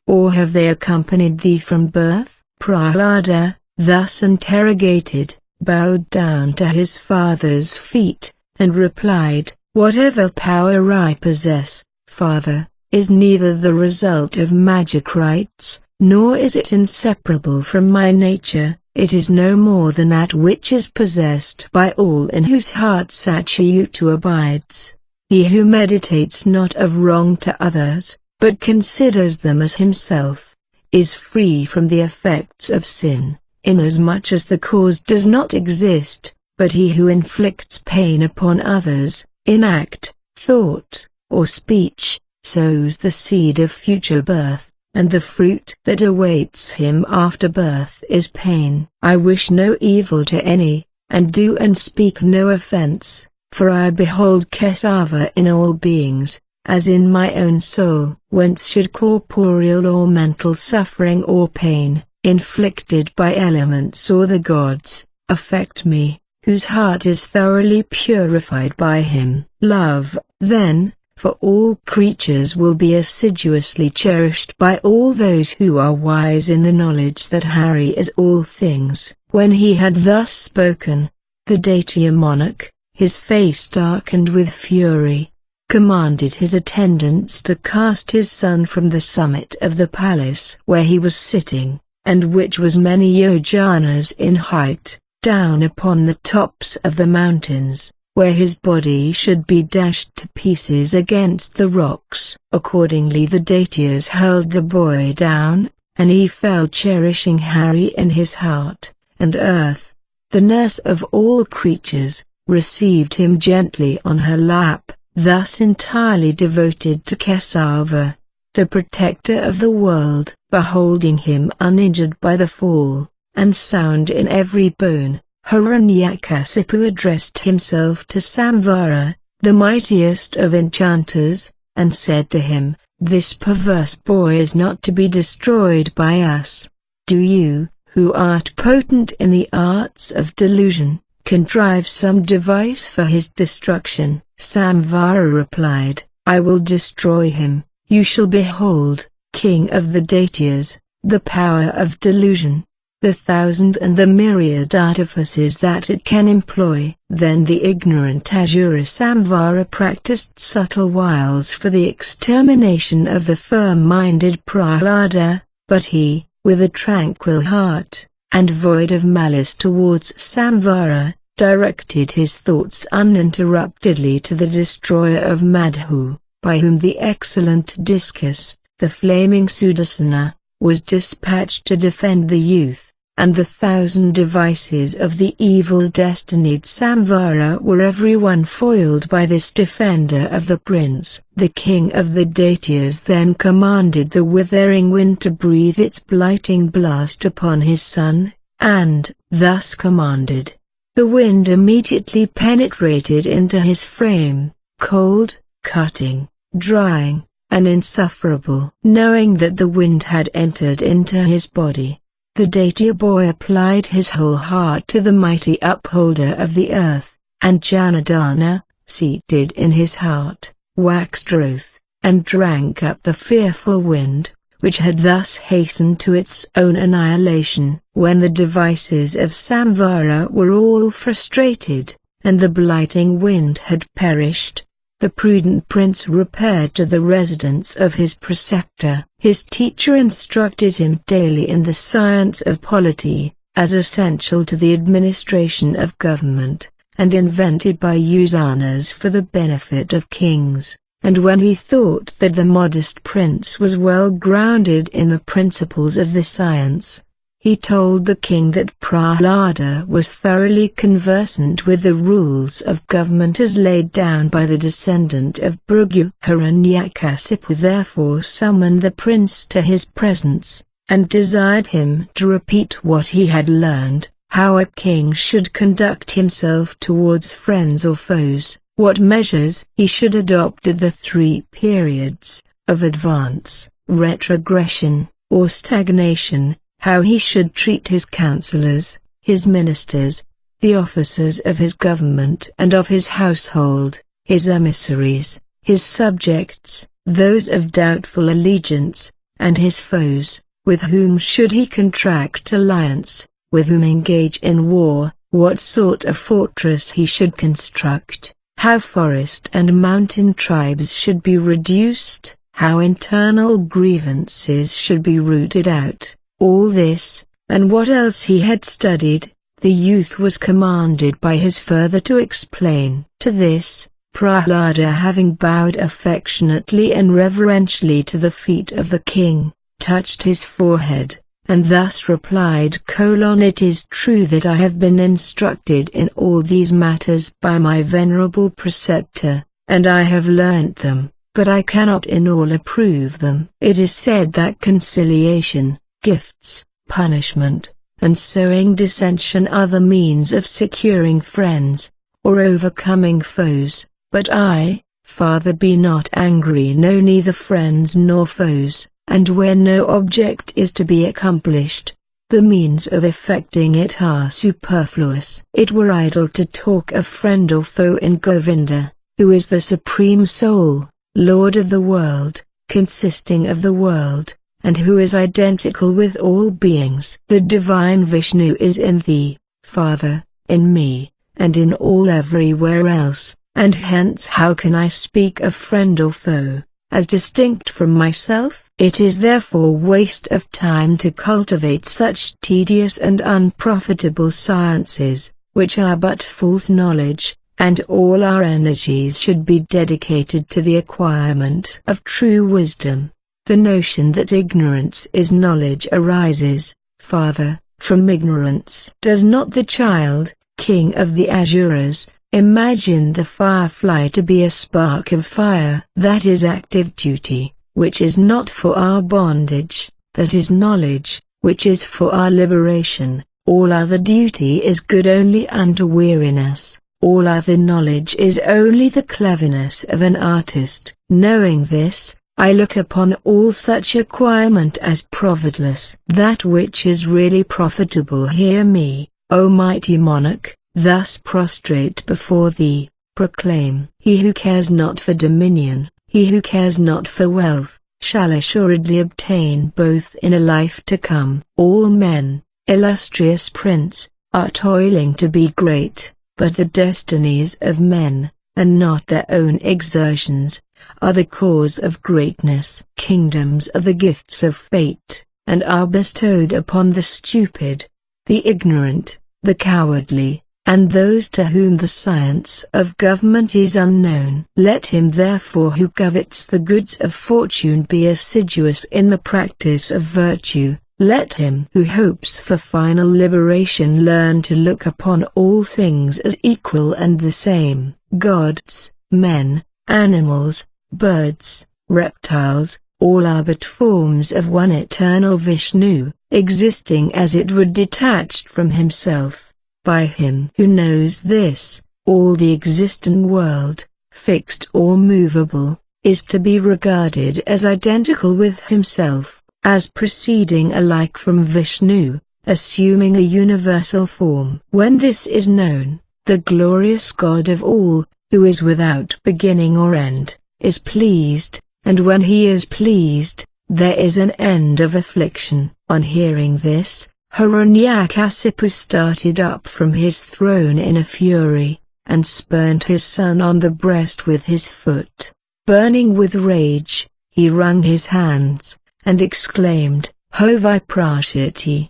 Or have they accompanied thee from birth? Prahlada, thus interrogated, bowed down to his father's feet, and replied, Whatever power I possess, father, is neither the result of magic rites, nor is it inseparable from my nature. It is no more than that which is possessed by all in whose hearts Achyuta abides. He who meditates not of wrong to others, but considers them as himself, is free from the effects of sin, inasmuch as the cause does not exist. But he who inflicts pain upon others, in act, thought, or speech, sows the seed of future birth, and the fruit that awaits him after birth is pain. I wish no evil to any, and do and speak no offense, for I behold Kesava in all beings, as in my own soul. Whence should corporeal or mental suffering or pain, inflicted by elements or the gods, affect me, whose heart is thoroughly purified by him? Love, then, for all creatures will be assiduously cherished by all those who are wise in the knowledge that Hari is all things. When he had thus spoken, the Daitya monarch, his face darkened with fury, commanded his attendants to cast his son from the summit of the palace where he was sitting, and which was many yojanas in height, down upon the tops of the mountains, where his body should be dashed to pieces against the rocks. Accordingly the Daityas hurled the boy down, and he fell cherishing Hari in his heart, and earth, the nurse of all creatures, received him gently on her lap, thus entirely devoted to Kesava, the protector of the world. Beholding him uninjured by the fall, and sound in every bone, Hiranyakasipu addressed himself to Samvara, the mightiest of enchanters, and said to him, This perverse boy is not to be destroyed by us. Do you, who art potent in the arts of delusion, contrive some device for his destruction? Samvara replied, I will destroy him. You shall behold, King of the Daityas, the power of delusion, the thousand and the myriad artifices that it can employ. Then the ignorant Asura Samvara practiced subtle wiles for the extermination of the firm-minded Prahlada, but he, with a tranquil heart, and void of malice towards Samvara, directed his thoughts uninterruptedly to the destroyer of Madhu, by whom the excellent Discus, the flaming Sudarsana, was dispatched to defend the youth, and the thousand devices of the evil-destinied Samvara were every one foiled by this defender of the prince. The king of the Daityas then commanded the withering wind to breathe its blighting blast upon his son, and, thus commanded, the wind immediately penetrated into his frame, cold, cutting, drying, and insufferable. Knowing that the wind had entered into his body, the Daitya boy applied his whole heart to the mighty upholder of the earth, and Janardana, seated in his heart, waxed wroth, and drank up the fearful wind, which had thus hastened to its own annihilation. When the devices of Samvara were all frustrated, and the blighting wind had perished, the prudent prince repaired to the residence of his preceptor. His teacher instructed him daily in the science of polity, as essential to the administration of government, and invented by usanas for the benefit of kings. And when he thought that the modest prince was well grounded in the principles of the science, he told the king that Prahlada was thoroughly conversant with the rules of government as laid down by the descendant of Bhrigu. Hiranyakasipu therefore summoned the prince to his presence, and desired him to repeat what he had learned, how a king should conduct himself towards friends or foes, what measures he should adopt at the 3 periods of advance, retrogression, or stagnation, how he should treat his counselors, his ministers, the officers of his government and of his household, his emissaries, his subjects, those of doubtful allegiance, and his foes, with whom should he contract alliance, with whom engage in war, what sort of fortress he should construct, how forest and mountain tribes should be reduced, how internal grievances should be rooted out. All this, and what else he had studied, the youth was commanded by his father to explain. To this, Prahlada, having bowed affectionately and reverentially to the feet of the king, touched his forehead, and thus replied: It is true that I have been instructed in all these matters by my venerable preceptor, and I have learnt them, but I cannot in all approve them. It is said that conciliation, gifts, punishment, and sowing dissension are the means of securing friends, or overcoming foes, but I, father, be not angry, know neither friends nor foes, and where no object is to be accomplished, the means of effecting it are superfluous. It were idle to talk of friend or foe in Govinda, who is the Supreme Soul, Lord of the world, consisting of the world, and who is identical with all beings. The divine Vishnu is in thee, Father, in me, and in all everywhere else, and hence how can I speak of friend or foe, as distinct from myself? It is therefore waste of time to cultivate such tedious and unprofitable sciences, which are but false knowledge, and all our energies should be dedicated to the acquirement of true wisdom. The notion that ignorance is knowledge arises, Father, from ignorance. Does not the child, king of the Asuras, imagine the firefly to be a spark of fire? That is active duty, which is not for our bondage, that is knowledge, which is for our liberation. All other duty is good only unto weariness, all other knowledge is only the cleverness of an artist. Knowing this, I look upon all such acquirement as profitless. That which is really profitable, hear me, O mighty monarch, thus prostrate before thee, proclaim. He who cares not for dominion, he who cares not for wealth, shall assuredly obtain both in a life to come. All men, illustrious prince, are toiling to be great, but the destinies of men, and not their own exertions, are the cause of greatness. Kingdoms are the gifts of fate, and are bestowed upon the stupid, the ignorant, the cowardly, and those to whom the science of government is unknown. Let him therefore who covets the goods of fortune be assiduous in the practice of virtue. Let him who hopes for final liberation learn to look upon all things as equal and the same. Gods, men, animals, birds, reptiles, all are but forms of one eternal Vishnu, existing as it were detached from himself. By him who knows this, all the existing world, fixed or movable, is to be regarded as identical with himself, as proceeding alike from Vishnu, assuming a universal form. When this is known, the glorious God of all, who is without beginning or end, is pleased, and when he is pleased, there is an end of affliction. On hearing this, Hiranyakasipu started up from his throne in a fury, and spurned his son on the breast with his foot. Burning with rage, he wrung his hands, and exclaimed, Ho Viprashiti!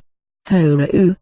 Ho Ra'u!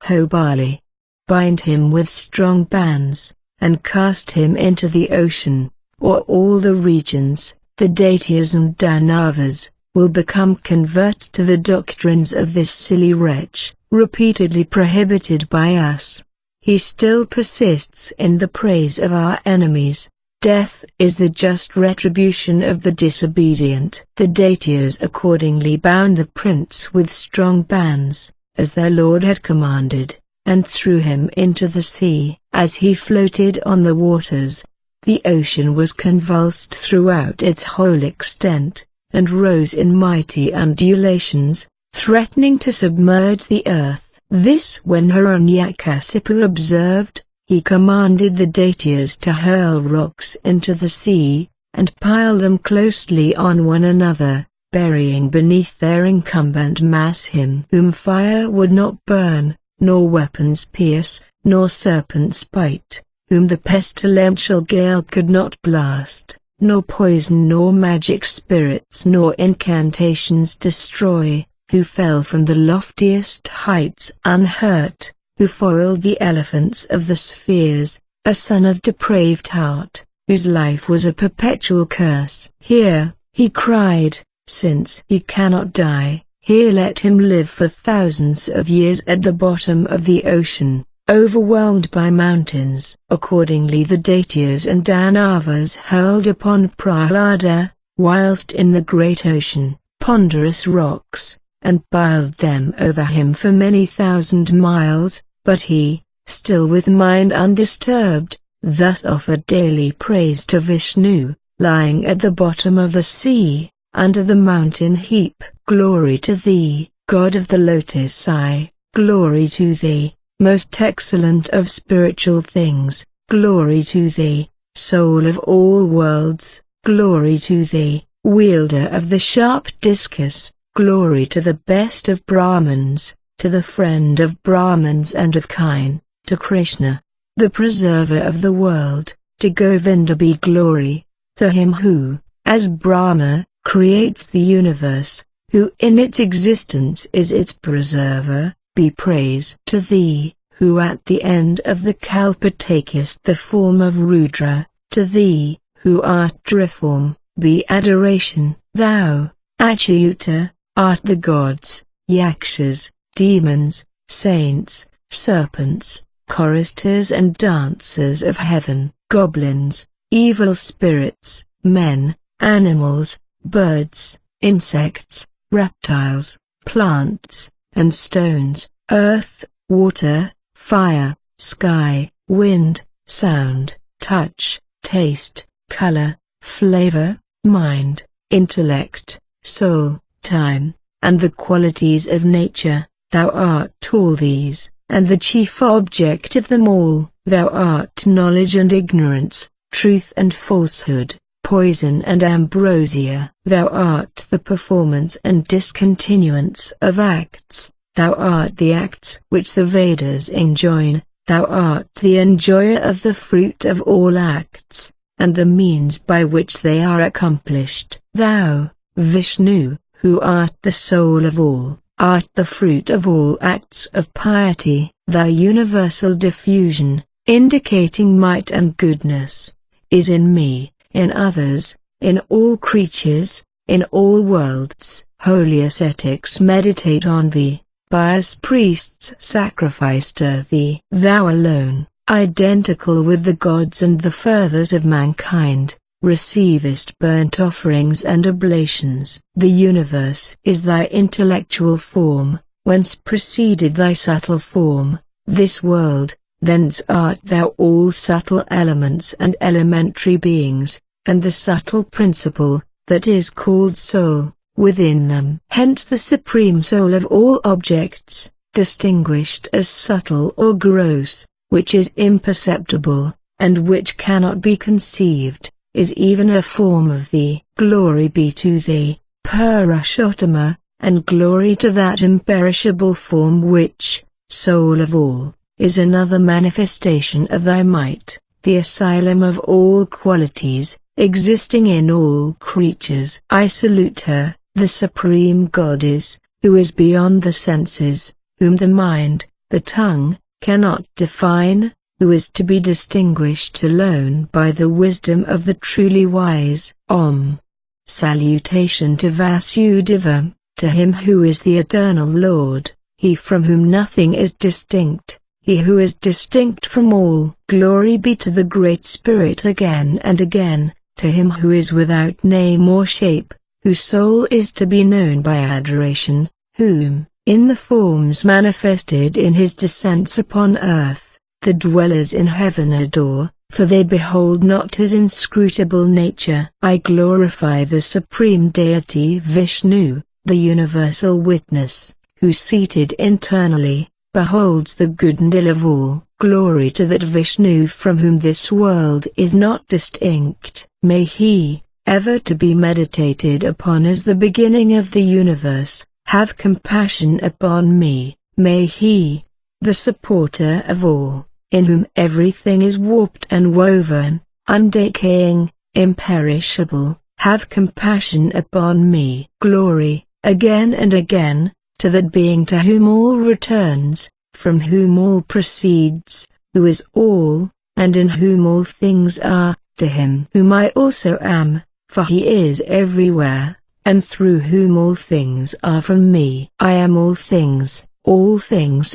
Ho Bali! Bind him with strong bands, and cast him into the ocean, or all the regions, the Daityas and Danavas, will become converts to the doctrines of this silly wretch, repeatedly prohibited by us. He still persists in the praise of our enemies. Death is the just retribution of the disobedient. The Daityas accordingly bound the prince with strong bands, as their lord had commanded, and threw him into the sea. As he floated on the waters, the ocean was convulsed throughout its whole extent, and rose in mighty undulations, threatening to submerge the earth. This when Hiranyakasipu observed, he commanded the Daityas to hurl rocks into the sea, and pile them closely on one another, burying beneath their incumbent mass him whom fire would not burn, nor weapons pierce, nor serpents bite, whom the pestilential gale could not blast, nor poison nor magic spirits nor incantations destroy, who fell from the loftiest heights unhurt, who foiled the elephants of the spheres, a son of depraved heart, whose life was a perpetual curse. Here, he cried, since he cannot die, here let him live for thousands of years at the bottom of the ocean, overwhelmed by mountains. Accordingly the Daityas and Danavas hurled upon Prahlada, whilst in the great ocean, ponderous rocks, and piled them over him for many thousand miles, but he, still with mind undisturbed, thus offered daily praise to Vishnu, lying at the bottom of the sea, under the mountain heap. Glory to thee, God of the lotus eye, glory to thee, most excellent of spiritual things, glory to thee, soul of all worlds, glory to thee, wielder of the sharp discus, glory to the best of Brahmins, to the friend of Brahmins and of kine, to Krishna, the preserver of the world, to Govinda be glory, to him who, as Brahma, creates the universe, who in its existence is its preserver, be praise. To thee, who at the end of the kalpa takest the form of Rudra, to thee, who art Triform, be adoration. Thou, Achyuta, art the gods, yakshas, demons, saints, serpents, choristers and dancers of heaven, goblins, evil spirits, men, animals, birds, insects, reptiles, plants, and stones, earth, water, fire, sky, wind, sound, touch, taste, color, flavor, mind, intellect, soul, time, and the qualities of nature. Thou art all these, and the chief object of them all. Thou art knowledge and ignorance, truth and falsehood, poison and ambrosia. Thou art the performance and discontinuance of acts. Thou art the acts which the Vedas enjoin. Thou art the enjoyer of the fruit of all acts, and the means by which they are accomplished. Thou, Vishnu, who art the soul of all, art the fruit of all acts of piety. Thy universal diffusion, indicating might and goodness, is in me, in others, in all creatures, in all worlds. Holy ascetics meditate on thee. Pious priests sacrifice to thee. Thou alone, identical with the gods and the furthers of mankind, receivest burnt offerings and oblations. The universe is thy intellectual form, whence proceeded thy subtle form. This world, thence art thou all subtle elements and elementary beings, and the subtle principle, that is called soul, within them. Hence the supreme soul of all objects, distinguished as subtle or gross, which is imperceptible, and which cannot be conceived, is even a form of thee. Glory be to thee, Purushottama, and glory to that imperishable form which, soul of all, is another manifestation of thy might, the asylum of all qualities, existing in all creatures. I salute her, the supreme goddess, who is beyond the senses, whom the mind, the tongue, cannot define, who is to be distinguished alone by the wisdom of the truly wise. Om. Salutation to Vasudeva, to him who is the eternal Lord, he from whom nothing is distinct, he who is distinct from all. Glory be to the Great Spirit again and again, to him who is without name or shape, whose soul is to be known by adoration, whom, in the forms manifested in his descents upon earth, the dwellers in heaven adore, for they behold not his inscrutable nature. I glorify the Supreme Deity Vishnu, the universal witness, who seated internally, beholds the good and ill of all. Glory to that Vishnu from whom this world is not distinct. May he, ever to be meditated upon as the beginning of the universe, have compassion upon me. May he, the supporter of all, in whom everything is warped and woven, undecaying, imperishable, have compassion upon me. Glory, again and again, to that being to whom all returns, from whom all proceeds, who is all, and in whom all things are, to him whom I also am, for he is everywhere, and through whom all things are from me. I am all things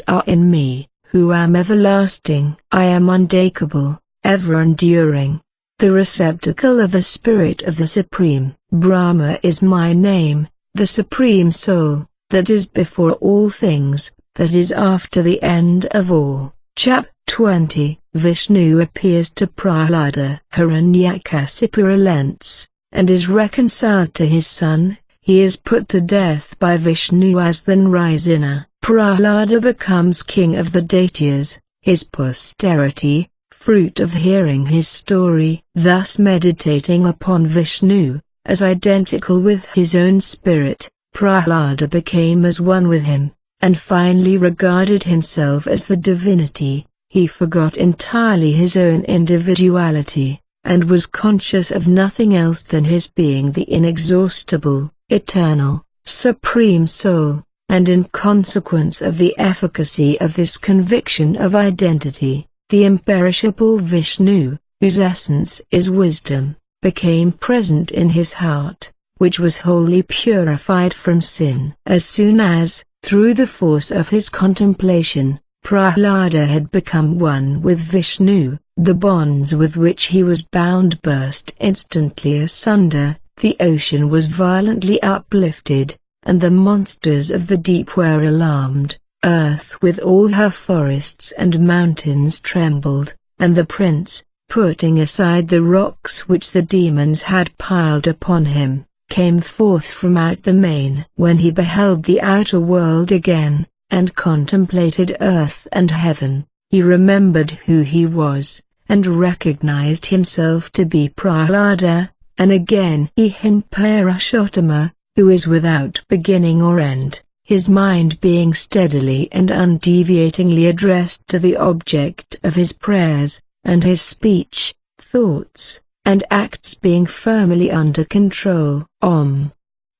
are in me, who am everlasting. I am undecayable, ever enduring, the receptacle of the Spirit of the Supreme. Brahma is my name, the Supreme Soul, that is before all things, that is after the end of all. Chapter 20. Vishnu appears to Prahlada. Hiranyakasipu relents, and is reconciled to his son. He is put to death by Vishnu as the Nrsimha. Prahlada becomes king of the Daityas, his posterity, fruit of hearing his story. Thus meditating upon Vishnu, as identical with his own spirit, Prahlada became as one with him, and finally regarded himself as the divinity. He forgot entirely his own individuality, and was conscious of nothing else than his being the inexhaustible, eternal, supreme soul, and in consequence of the efficacy of this conviction of identity, the imperishable Vishnu, whose essence is wisdom, became present in his heart, which was wholly purified from sin. As soon as, through the force of his contemplation, Prahlada had become one with Vishnu, the bonds with which he was bound burst instantly asunder, the ocean was violently uplifted, and the monsters of the deep were alarmed, earth with all her forests and mountains trembled, and the prince, putting aside the rocks which the demons had piled upon him, came forth from out the main. When he beheld the outer world again, and contemplated earth and heaven, he remembered who he was, and recognized himself to be Prahlada, And again him Parashottama, who is without beginning or end, his mind being steadily and undeviatingly addressed to the object of his prayers, and his speech, thoughts, and acts being firmly under control. Om.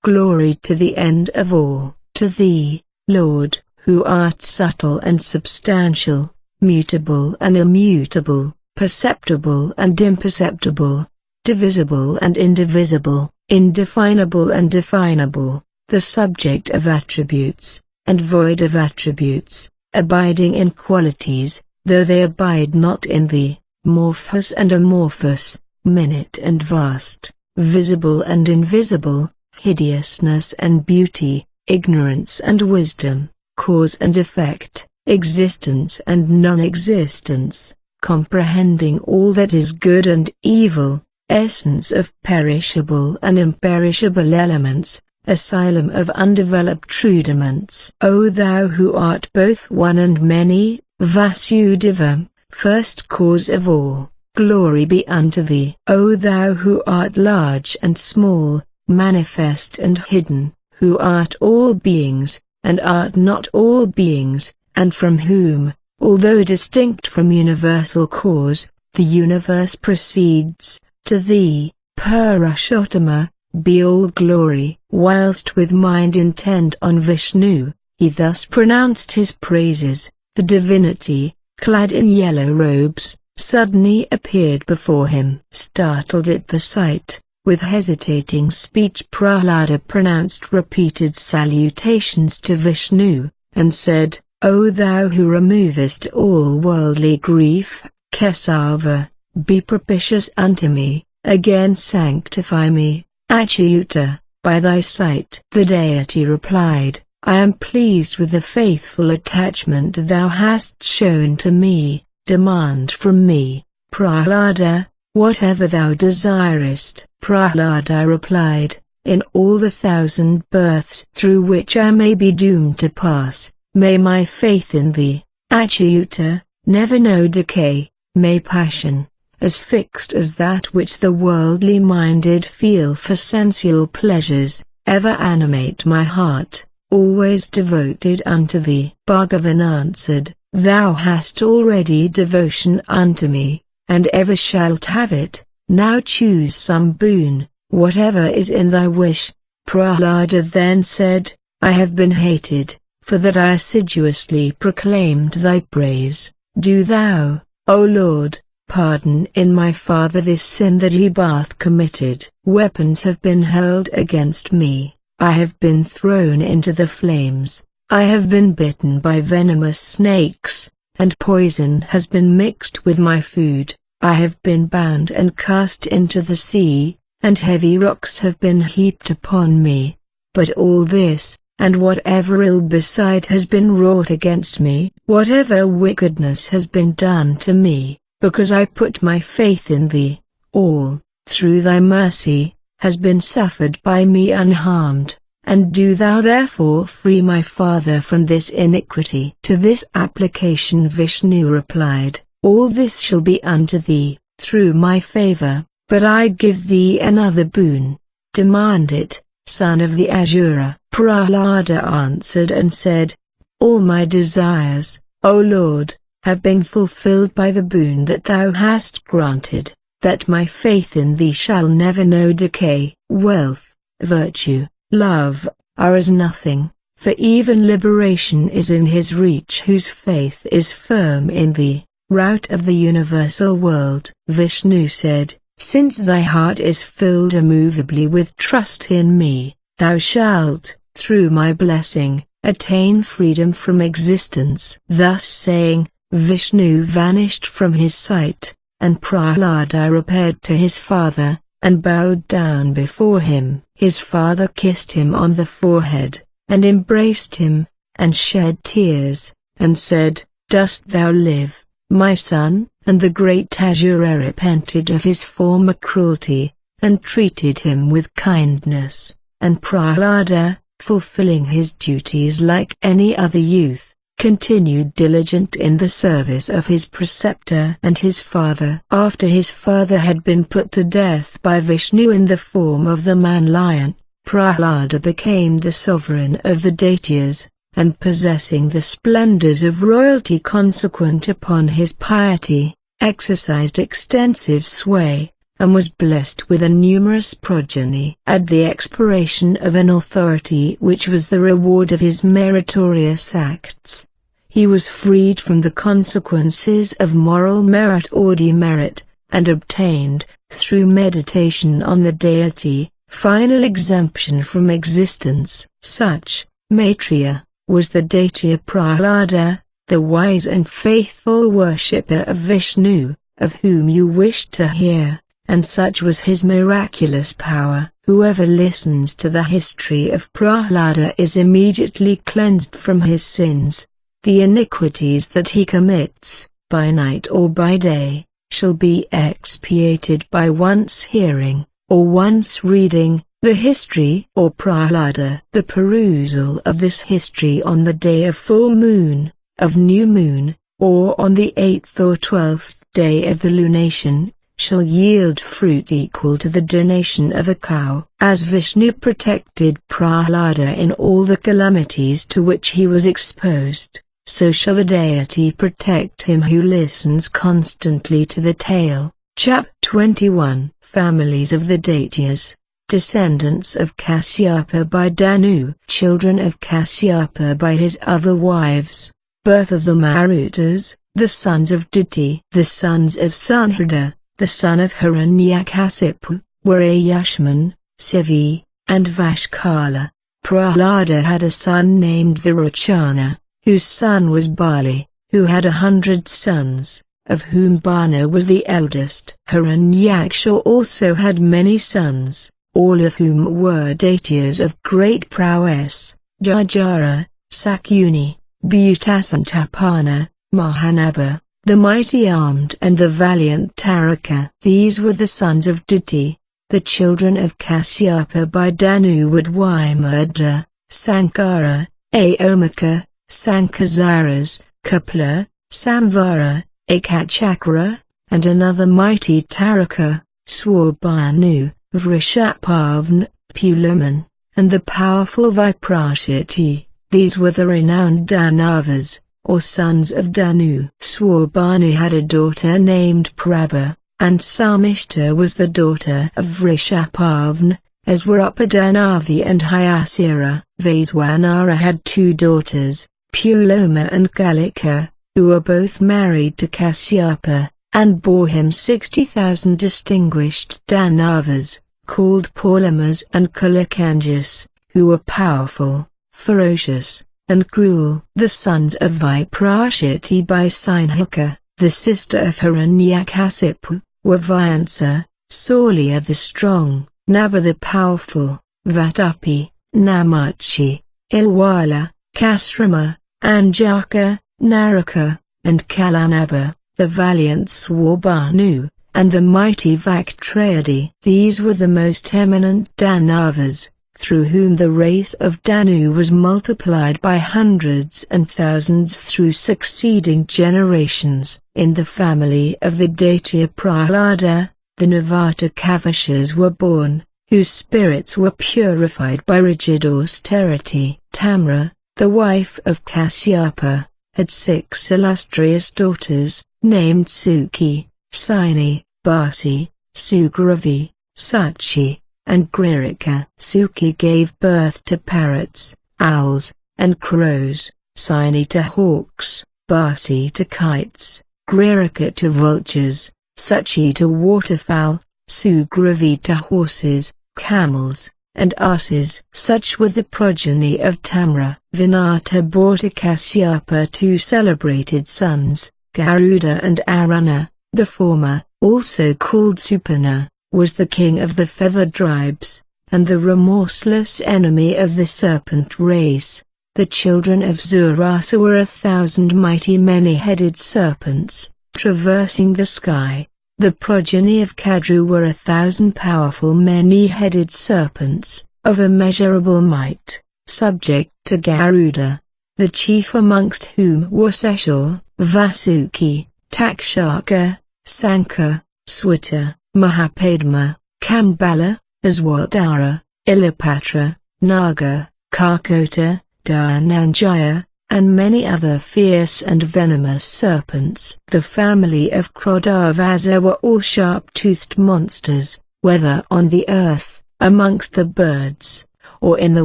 Glory to the end of all, to thee, Lord, who art subtle and substantial, mutable and immutable, perceptible and imperceptible, divisible and indivisible, indefinable and definable, the subject of attributes, and void of attributes, abiding in qualities, though they abide not in thee, morphous and amorphous, minute and vast, visible and invisible, hideousness and beauty, ignorance and wisdom, cause and effect, existence and non-existence, comprehending all that is good and evil, essence of perishable and imperishable elements, asylum of undeveloped rudiments. O thou who art both one and many, Vasudeva, first cause of all, glory be unto thee. O thou who art large and small, manifest and hidden, who art all beings, and art not all beings, and from whom, although distinct from universal cause, the universe proceeds, to thee, Parashottama, be all glory. Whilst with mind intent on Vishnu, he thus pronounced his praises. The divinity, clad in yellow robes, suddenly appeared before him. Startled at the sight, with hesitating speech Prahlada pronounced repeated salutations to Vishnu, and said, O thou who removest all worldly grief, Kesava, be propitious unto me, again sanctify me, Achyuta, by thy sight. The deity replied, I am pleased with the faithful attachment thou hast shown to me. Demand from me, Prahlada, whatever thou desirest. Prahlada replied, in all the 1,000 births through which I may be doomed to pass, may my faith in thee, Achyuta, never know decay. May passion, as fixed as that which the worldly minded feel for sensual pleasures, ever animate my heart, always devoted unto thee. Bhagavan answered, Thou hast already devotion unto me, and ever shalt have it. Now choose some boon, whatever is in thy wish. Prahlada then said, I have been hated, for that I assiduously proclaimed thy praise. Do thou, O Lord, pardon in my father this sin that he hath committed. Weapons have been hurled against me, I have been thrown into the flames, I have been bitten by venomous snakes, and poison has been mixed with my food. I have been bound and cast into the sea, and heavy rocks have been heaped upon me. But all this, and whatever ill beside has been wrought against me, whatever wickedness has been done to me, because I put my faith in thee, all, through thy mercy, has been suffered by me unharmed, and do thou therefore free my father from this iniquity. To this application Vishnu replied, all this shall be unto thee, through my favor, but I give thee another boon. Demand it, son of the Asura. Prahlada answered and said, all my desires, O Lord, have been fulfilled by the boon that thou hast granted, that my faith in thee shall never know decay. Wealth, virtue, love, are as nothing, for even liberation is in his reach whose faith is firm in thee, root of the universal world. Vishnu said, since thy heart is filled immovably with trust in me, thou shalt, through my blessing, attain freedom from existence. Thus saying, Vishnu vanished from his sight, and Prahlada repaired to his father, and bowed down before him. His father kissed him on the forehead, and embraced him, and shed tears, and said, dost thou live, my son? And the great Asura repented of his former cruelty, and treated him with kindness, and Prahlada, fulfilling his duties like any other youth, continued diligent in the service of his preceptor and his father. After his father had been put to death by Vishnu in the form of the man-lion, Prahlada became the sovereign of the Daityas, and possessing the splendors of royalty consequent upon his piety, exercised extensive sway, and was blessed with a numerous progeny. At the expiration of an authority which was the reward of his meritorious acts, he was freed from the consequences of moral merit or demerit, and obtained, through meditation on the deity, final exemption from existence. Such, Maitreya, was the Daitya Prahlada, the wise and faithful worshipper of Vishnu, of whom you wished to hear, and such was his miraculous power. Whoever listens to the history of Prahlada is immediately cleansed from his sins. The iniquities that he commits, by night or by day, shall be expiated by once hearing, or once reading, the history or Prahlada. The perusal of this history on the day of full moon, of new moon, or on the 8th or 12th day of the lunation, shall yield fruit equal to the donation of a cow. As Vishnu protected Prahlada in all the calamities to which he was exposed, so shall the deity protect him who listens constantly to the tale. Chapter 21. Families of the Daityas. Descendants of Kasyapa by Danu. Children of Kasyapa by his other wives. Birth of the Marutas, the sons of Diti. The sons of Sanhada, the son of Hiranyakasipu, were Ayushman, Sivi, and Vashkala. Prahlada had a son named Virochana, whose son was Bali, who had 100 sons, of whom Bana was the eldest. Hiranyaksha also had many sons, all of whom were Daityas of great prowess: Jajara, Sakyuni, Bhutasantapana, Mahanabha, the mighty armed and the valiant Taraka. These were the sons of Diti. The children of Kasyapa by Danu were Dwimurda, Sankara, Aomaka, Sankazaras, Kapla, Samvara, Ekachakra, and another mighty Taraka, Swabhanu, Vrishapavna, Pulaman, and the powerful Viprashiti. These were the renowned Danavas, or sons of Danu. Swabhanu had a daughter named Prabha, and Samishta was the daughter of Vrishapavna, as were Upadanavi and Hyasira. Vaiswanara had 2 daughters, Puloma and Kalika, who were both married to Kasyapa, and bore him 60,000 distinguished Danavas, called Pulamas and Kalikanjas, who were powerful, ferocious, and cruel. The sons of Viprashiti by Sinhika, the sister of Hiranyakasipu, were Vyansa, Saulya the strong, Nabha the powerful, Vatupi, Namachi, Ilwala, Kasrama, Anjaka, Naraka, and Kalanabha, the valiant Swabhanu, and the mighty Vaktrayadi. These were the most eminent Danavas, through whom the race of Danu was multiplied by hundreds and thousands through succeeding generations. In the family of the Daitya Prahlada, the Navata Kavashas were born, whose spirits were purified by rigid austerity. Tamra, the wife of Kasyapa, had 6 illustrious daughters, named Suki, Sini, Basi, Sugravi, Sachi, and Gririka. Suki gave birth to parrots, owls, and crows, Sini to hawks, Basi to kites, Gririka to vultures, Sachi to waterfowl, Sugravi to horses, camels, and asses. Such were the progeny of Tamra. Vinata bore to Kasyapa 2 celebrated sons, Garuda and Aruna. The former, also called Supana, was the king of the feathered tribes, and the remorseless enemy of the serpent race. The children of Zurasa were 1,000 mighty many-headed serpents, traversing the sky. The progeny of Kadru were 1,000 powerful many-headed serpents, of immeasurable might, subject to Garuda. the chief amongst whom were Seshur, Vasuki, Takshaka, Sankha, Swita, Mahapadma, Kambala, Aswatara, Ilapatra, Naga, Karkota, Dhananjaya, and many other fierce and venomous serpents. The family of Krodavasa were all sharp-toothed monsters, whether on the earth, amongst the birds, or in the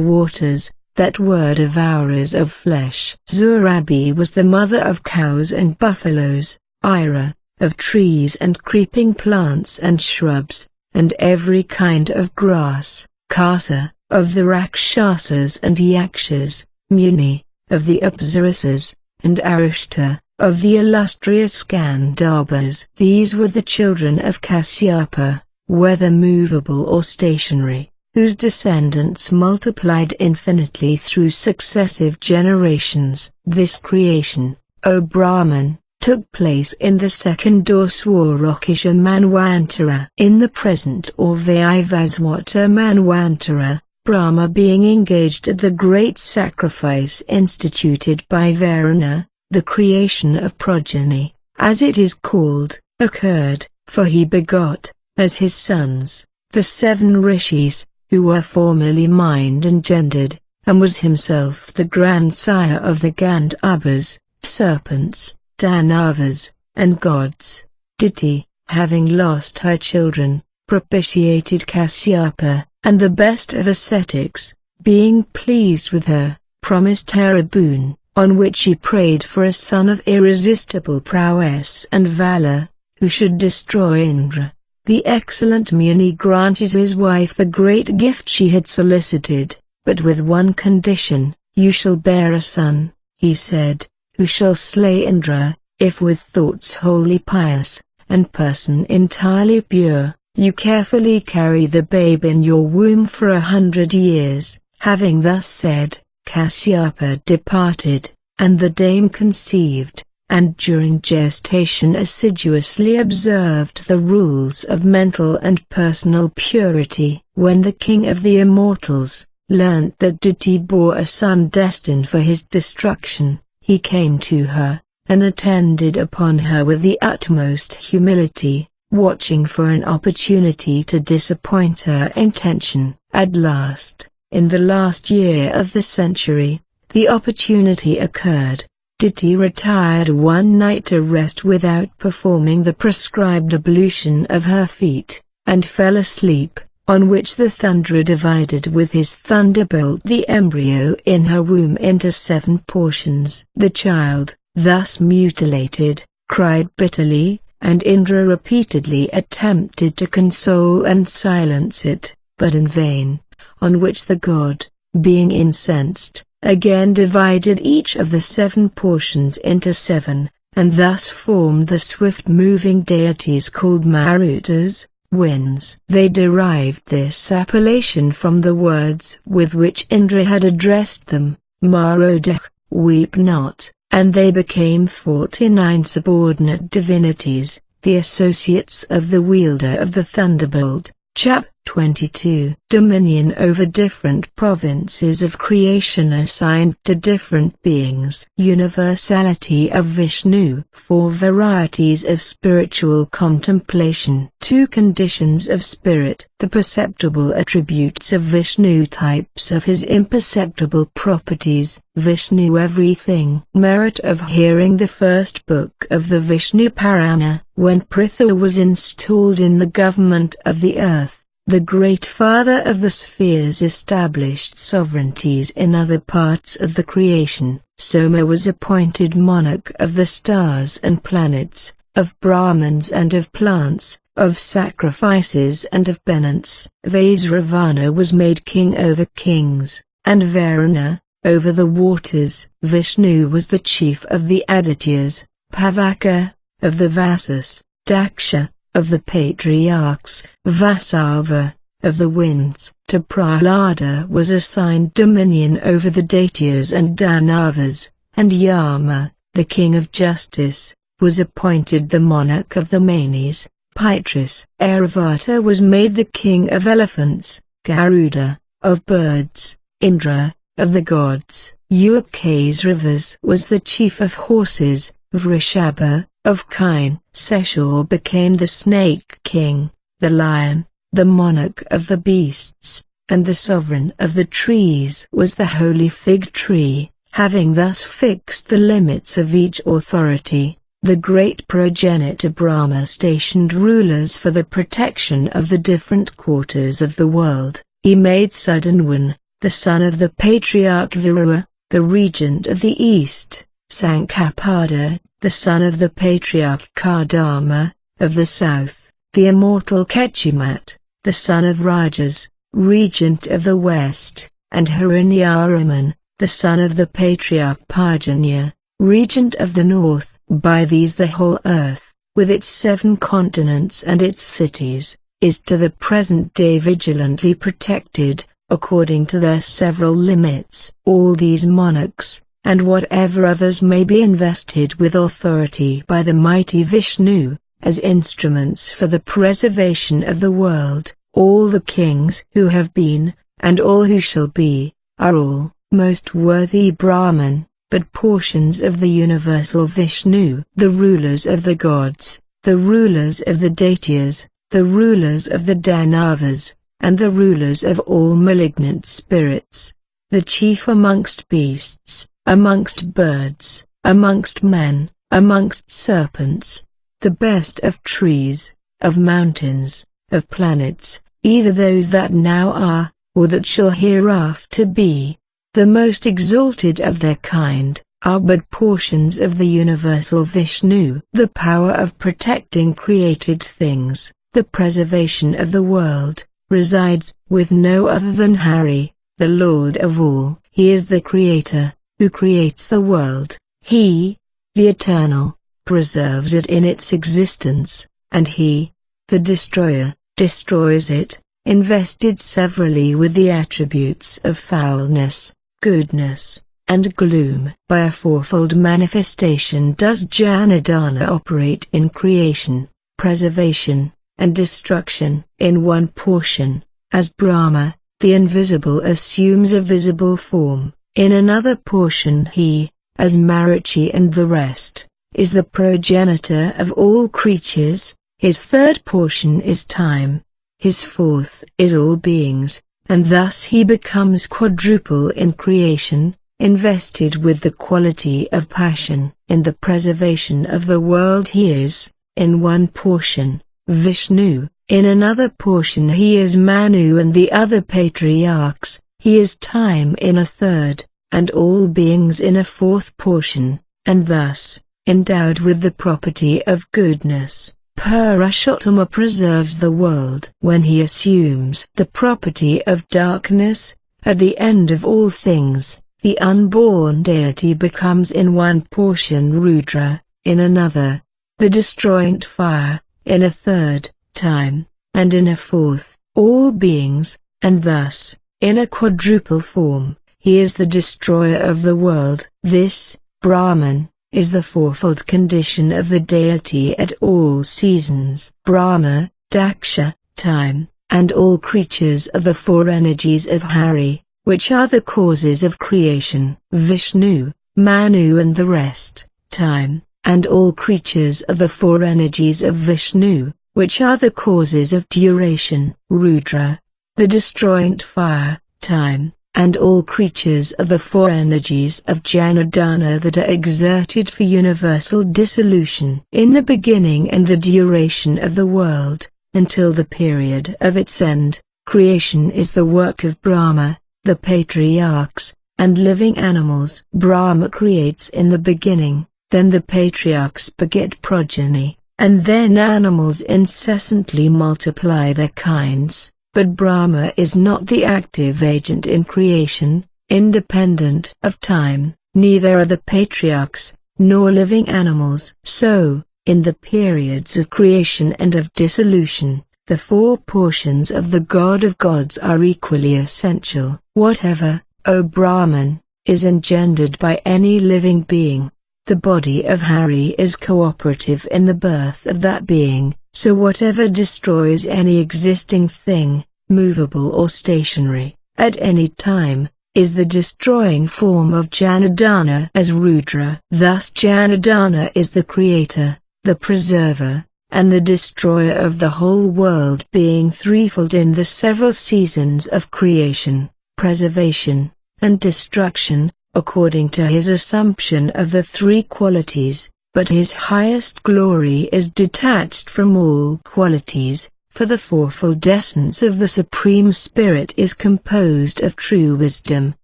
waters, that were devourers of flesh. Zurabi was the mother of cows and buffaloes, Ira, of trees and creeping plants and shrubs, and every kind of grass, Kasa, of the Rakshasas and Yakshas, Muni, of the Apsaras, and Arishta, of the illustrious Gandharvas. These were the children of Kasyapa, whether movable or stationary, whose descendants multiplied infinitely through successive generations. This creation, O Brahman, took place in the second or Swarakisha Manvantara. In the present or Vaivaswata Manvantara, Brahma being engaged at the great sacrifice instituted by Varuna, the creation of progeny, as it is called, occurred, for he begot, as his sons, the 7 rishis, who were formerly mind engendered, and was himself the grandsire of the Gandharvas, serpents, Danavas, and gods. Diti, having lost her children, propitiated Kasyapa, and the best of ascetics, being pleased with her, promised her a boon, on which he prayed for a son of irresistible prowess and valor, who should destroy Indra. The excellent Muni granted to his wife the great gift she had solicited, but with one condition: "You shall bear a son," he said, "who shall slay Indra, if with thoughts wholly pious, and person entirely pure, you carefully carry the babe in your womb for 100 years. Having thus said, Kasyapa departed, and the dame conceived, and during gestation assiduously observed the rules of mental and personal purity. When the king of the immortals learnt that Diti bore a son destined for his destruction, he came to her, and attended upon her with the utmost humility, watching for an opportunity to disappoint her intention. At last, in the last year of the century, the opportunity occurred. Diti retired one night to rest without performing the prescribed ablution of her feet, and fell asleep, on which the Thundra divided with his thunderbolt the embryo in her womb into 7 portions. The child, thus mutilated, cried bitterly, and Indra repeatedly attempted to console and silence it, but in vain, on which the god, being incensed, again divided each of the 7 portions into 7, and thus formed the swift-moving deities called Marutas, winds. They derived this appellation from the words with which Indra had addressed them, Marudeh, weep not, and they became 49 subordinate divinities, the associates of the wielder of the thunderbolt. Chap 22. Dominion over different provinces of creation assigned to different beings. Universality of Vishnu. 4 varieties of spiritual contemplation. 2 conditions of spirit. The perceptible attributes of Vishnu. Types of his imperceptible properties. Vishnu everything. Merit of hearing. The first book of the Vishnu Purana. When Pritha was installed in the government of the earth, the Great Father of the spheres established sovereignties in other parts of the creation. Soma was appointed monarch of the stars and planets, of Brahmins and of plants, of sacrifices and of penance. Vaisravana was made king over kings, and Varuna, over the waters. Vishnu was the chief of the Adityas, Pavaka, of the Vasas, Daksha, of the patriarchs, Vasava, of the winds. To Prahlada was assigned dominion over the Daityas and Danavas, and Yama, the king of justice, was appointed the monarch of the Manes. Pitris. Airavata was made the king of elephants, Garuda, of birds, Indra, of the gods, Uk's rivers was the chief of horses, Vrishabha, of kine. Seshur became the snake king, the lion, the monarch of the beasts, and the sovereign of the trees was the holy fig tree. Having thus fixed the limits of each authority, the great progenitor Brahma stationed rulers for the protection of the different quarters of the world. He made Sudanwan, the son of the patriarch Virua, the regent of the east, Sankapada, the son of the patriarch Kardama, of the south, the immortal Ketumat, the son of Rajas, regent of the west, and Hiranyaraman, the son of the patriarch Parjanya, regent of the north. By these the whole earth, with its 7 continents and its cities, is to the present day vigilantly protected, according to their several limits. All these monarchs, and whatever others may be invested with authority by the mighty Vishnu, as instruments for the preservation of the world, all the kings who have been, and all who shall be, are all most worthy Brahman, but portions of the universal Vishnu. The rulers of the gods, the rulers of the daityas, the rulers of the Danavas, and the rulers of all malignant spirits, the chief amongst beasts, amongst birds, amongst men, amongst serpents, the best of trees, of mountains, of planets, either those that now are, or that shall hereafter be, the most exalted of their kind, are but portions of the universal Vishnu. The power of protecting created things, the preservation of the world, resides with no other than Hari, the Lord of all. He is the Creator, who creates the world. He, the Eternal, preserves it in its existence, and He, the Destroyer, destroys it, invested severally with the attributes of foulness, goodness, and gloom. By a fourfold manifestation does Janardana operate in creation, preservation, and destruction. In one portion, as Brahma, the invisible assumes a visible form. In another portion he, as Marichi and the rest, is the progenitor of all creatures. His third portion is time. His fourth is all beings, and thus he becomes quadruple in creation, invested with the quality of passion. In the preservation of the world he is, in one portion, Vishnu, in another portion he is Manu and the other patriarchs, he is time in a third, and all beings in a fourth portion, and thus, endowed with the property of goodness, Purushottama preserves the world. When he assumes the property of darkness, at the end of all things, the unborn deity becomes in one portion Rudra, in another, the destroying fire, in a third, time, and in a fourth, all beings, and thus, in a quadruple form, he is the destroyer of the world. This, Brahman, is the fourfold condition of the deity at all seasons. Brahma, Daksha, time, and all creatures are the 4 energies of Hari, which are the causes of creation. Vishnu, Manu and the rest, time, and all creatures are the 4 energies of Vishnu, which are the causes of duration. Rudra, the destroying fire, time, and all creatures are the 4 energies of Janardana that are exerted for universal dissolution. In the beginning and the duration of the world, until the period of its end, creation is the work of Brahma, the patriarchs, and living animals. Brahma creates in the beginning, then the patriarchs beget progeny, and then animals incessantly multiply their kinds. But Brahma is not the active agent in creation, independent of time, neither are the patriarchs, nor living animals. So, in the periods of creation and of dissolution, the 4 portions of the God of gods are equally essential. Whatever, O Brahman, is engendered by any living being, the body of Hari is cooperative in the birth of that being. So whatever destroys any existing thing, movable or stationary, at any time, is the destroying form of Janardana as Rudra. Thus Janardana is the creator, the preserver, and the destroyer of the whole world, being threefold in the several seasons of creation, preservation, and destruction, according to his assumption of the three qualities, but his highest glory is detached from all qualities, for the fourfold essence of the Supreme Spirit is composed of true wisdom,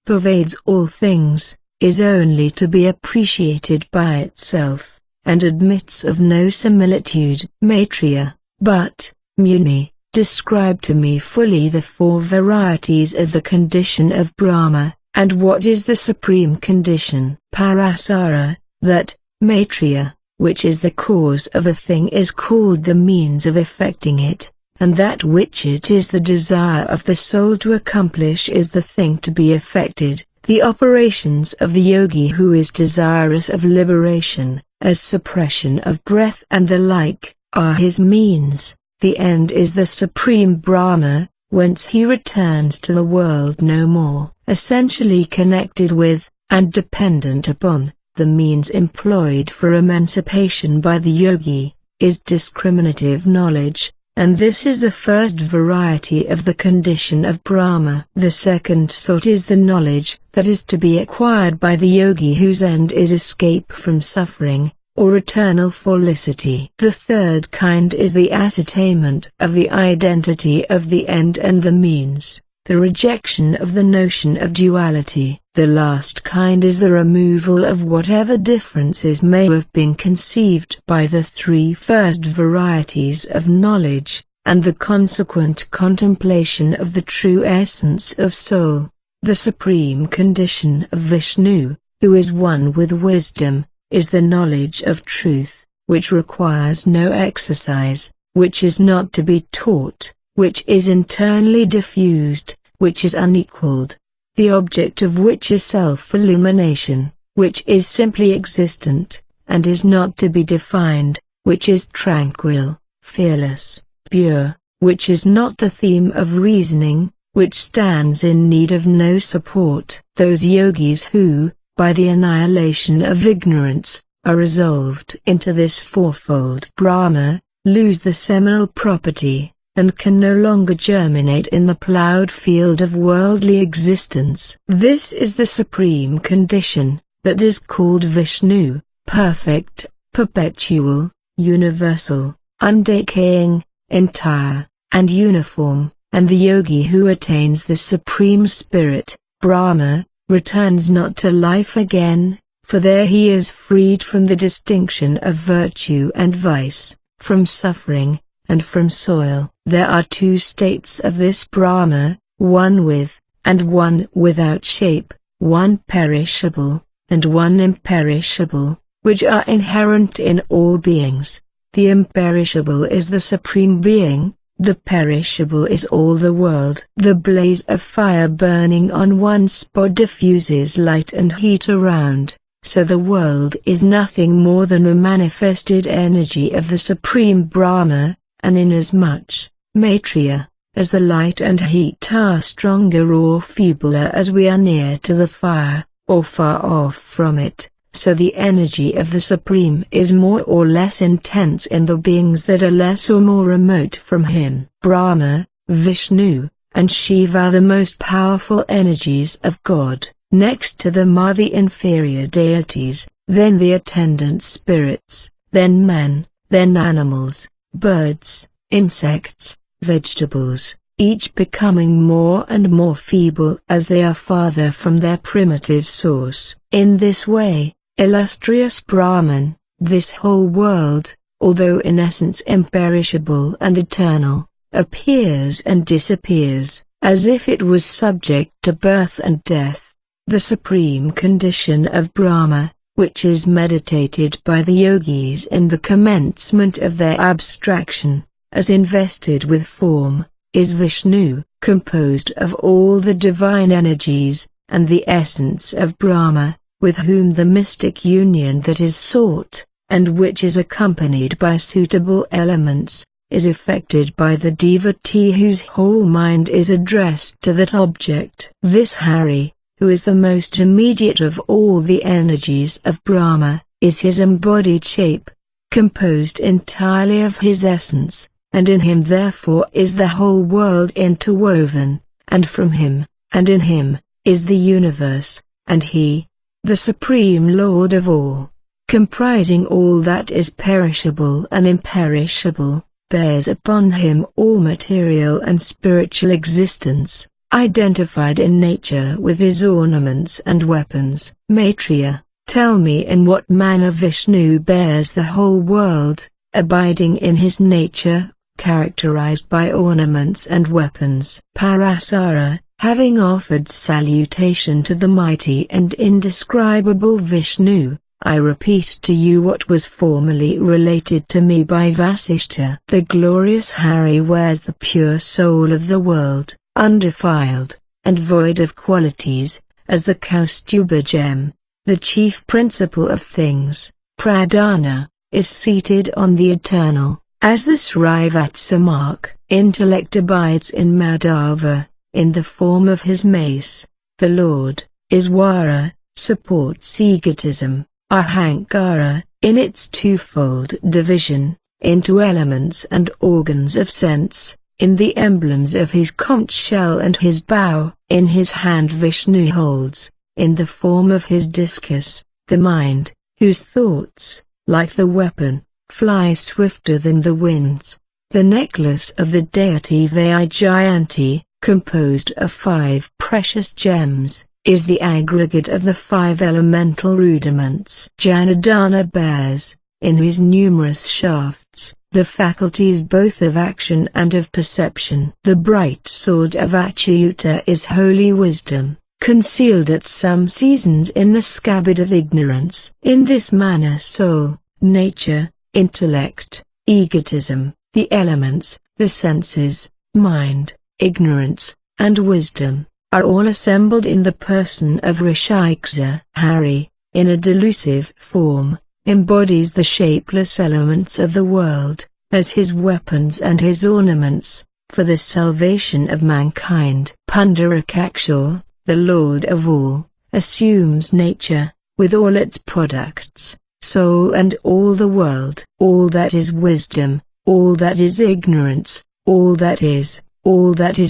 pervades all things, is only to be appreciated by itself, and admits of no similitude. Maitreya, but, Muni, describe to me fully the four varieties of the condition of Brahma, and what is the supreme condition. Parasara, that, Maitreya, which is the cause of a thing is called the means of effecting it, and that which it is the desire of the soul to accomplish is the thing to be effected. The operations of the yogi who is desirous of liberation, as suppression of breath and the like, are his means. The end is the supreme Brahma, whence he returns to the world no more. Essentially connected with, and dependent upon, the means employed for emancipation by the yogi, is discriminative knowledge, and this is the first variety of the condition of Brahma. The second sort is the knowledge that is to be acquired by the yogi whose end is escape from suffering, or eternal felicity. The third kind is the ascertainment of the identity of the end and the means, the rejection of the notion of duality. The last kind is the removal of whatever differences may have been conceived by the three first varieties of knowledge, and the consequent contemplation of the true essence of soul. The supreme condition of Vishnu, who is one with wisdom, is the knowledge of truth, which requires no exercise, which is not to be taught, which is internally diffused, which is unequaled, the object of which is self-illumination, which is simply existent, and is not to be defined, which is tranquil, fearless, pure, which is not the theme of reasoning, which stands in need of no support. Those yogis who, by the annihilation of ignorance, are resolved into this fourfold Brahma, lose the seminal property, and can no longer germinate in the plowed field of worldly existence. This is the supreme condition, that is called Vishnu, perfect, perpetual, universal, undecaying, entire, and uniform, and the yogi who attains the Supreme Spirit, Brahma, returns not to life again, for there he is freed from the distinction of virtue and vice, from suffering, and from soil. There are two states of this Brahma, one with, and one without shape, one perishable, and one imperishable, which are inherent in all beings. The imperishable is the Supreme Being, the perishable is all the world. The blaze of fire burning on one spot diffuses light and heat around, so the world is nothing more than a manifested energy of the Supreme Brahma, and inasmuch, Maitreya, as the light and heat are stronger or feebler as we are near to the fire, or far off from it, so the energy of the Supreme is more or less intense in the beings that are less or more remote from him. Brahma, Vishnu, and Shiva are the most powerful energies of God. Next to them are the inferior deities, then the attendant spirits, then men, then animals, birds, insects, vegetables, each becoming more and more feeble as they are farther from their primitive source. In this way, illustrious Brahman, this whole world, although in essence imperishable and eternal, appears and disappears, as if it was subject to birth and death. The supreme condition of Brahma, which is meditated by the yogis in the commencement of their abstraction, as invested with form, is Vishnu, composed of all the divine energies, and the essence of Brahma, with whom the mystic union that is sought, and which is accompanied by suitable elements, is effected by the devotee whose whole mind is addressed to that object. This Hari, who is the most immediate of all the energies of Brahma, is his embodied shape, composed entirely of his essence, and in him therefore is the whole world interwoven, and from him, and in him, is the universe, and he, the Supreme Lord of all, comprising all that is perishable and imperishable, bears upon him all material and spiritual existence, identified in nature with his ornaments and weapons. Maitreya, tell me in what manner Vishnu bears the whole world, abiding in his nature, characterized by ornaments and weapons. Parasara, having offered salutation to the mighty and indescribable Vishnu, I repeat to you what was formerly related to me by Vasishtha. The glorious Hari wears the pure soul of the world, undefiled, and void of qualities, as the Kaustuba gem, the chief principle of things. Pradhana, is seated on the eternal, as the Srivatsa mark. Intellect abides in Madhava, in the form of his mace. The Lord, is Vara, supports egotism. Ahankara, in its twofold division, into elements and organs of sense, in the emblems of his conch shell and his bow. In his hand Vishnu holds, in the form of his discus, the mind, whose thoughts, like the weapon, fly swifter than the winds. The necklace of the deity Vaijayanti, composed of 5 precious gems, is the aggregate of the 5 elemental rudiments. Janardana bears, in his numerous shafts, the faculties both of action and of perception. The bright sword of Achyuta is holy wisdom, concealed at some seasons in the scabbard of ignorance. In this manner soul, nature, intellect, egotism, the elements, the senses, mind, ignorance, and wisdom, are all assembled in the person of Rishiksa. Hari, in a delusive form, embodies the shapeless elements of the world, as his weapons and his ornaments, for the salvation of mankind. Pundarakakshur, the Lord of all, assumes nature, with all its products, soul and all the world. All that is wisdom, all that is ignorance, all that is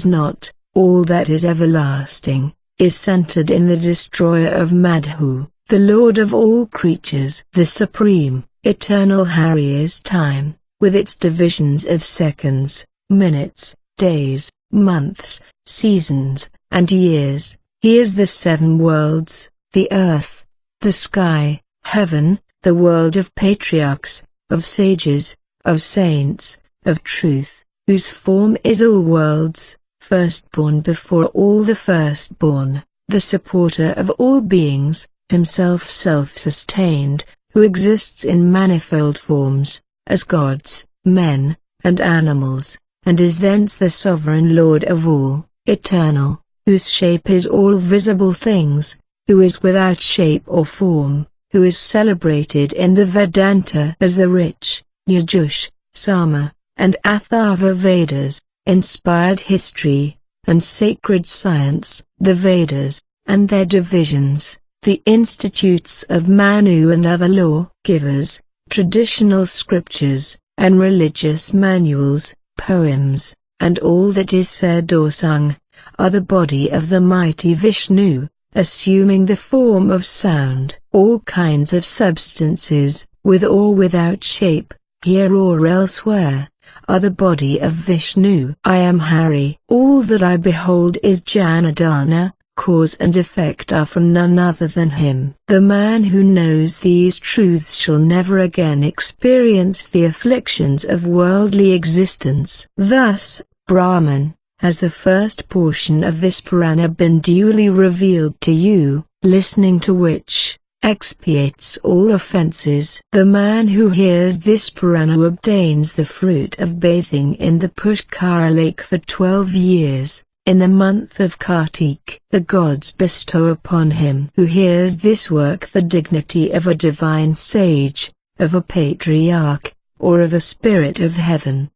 not, all that is everlasting, is centered in the destroyer of Madhu, the Lord of all creatures. The supreme, eternal Hari is time, with its divisions of seconds, minutes, days, months, seasons, and years. He is the 7 worlds, the earth, the sky, heaven, the world of patriarchs, of sages, of saints, of truth, whose form is all worlds, firstborn before all the firstborn, the supporter of all beings, himself self-sustained, who exists in manifold forms, as gods, men, and animals, and is thence the sovereign Lord of all, eternal, whose shape is all visible things, who is without shape or form, who is celebrated in the Vedanta as the rich, Yajush, Sama, and Atharva Vedas, inspired history, and sacred science. The Vedas, and their divisions, the institutes of Manu and other law-givers, traditional scriptures, and religious manuals, poems, and all that is said or sung, are the body of the mighty Vishnu, assuming the form of sound. All kinds of substances, with or without shape, here or elsewhere, are the body of Vishnu. I am Hari. All that I behold is Janardana, cause and effect are from none other than him. The man who knows these truths shall never again experience the afflictions of worldly existence. Thus, Brahman, has the first portion of this Purana been duly revealed to you, listening to which, expiates all offenses. The man who hears this Purana obtains the fruit of bathing in the Pushkara lake for 12 years, in the month of Kartik. The gods bestow upon him who hears this work the dignity of a divine sage, of a patriarch, or of a spirit of heaven.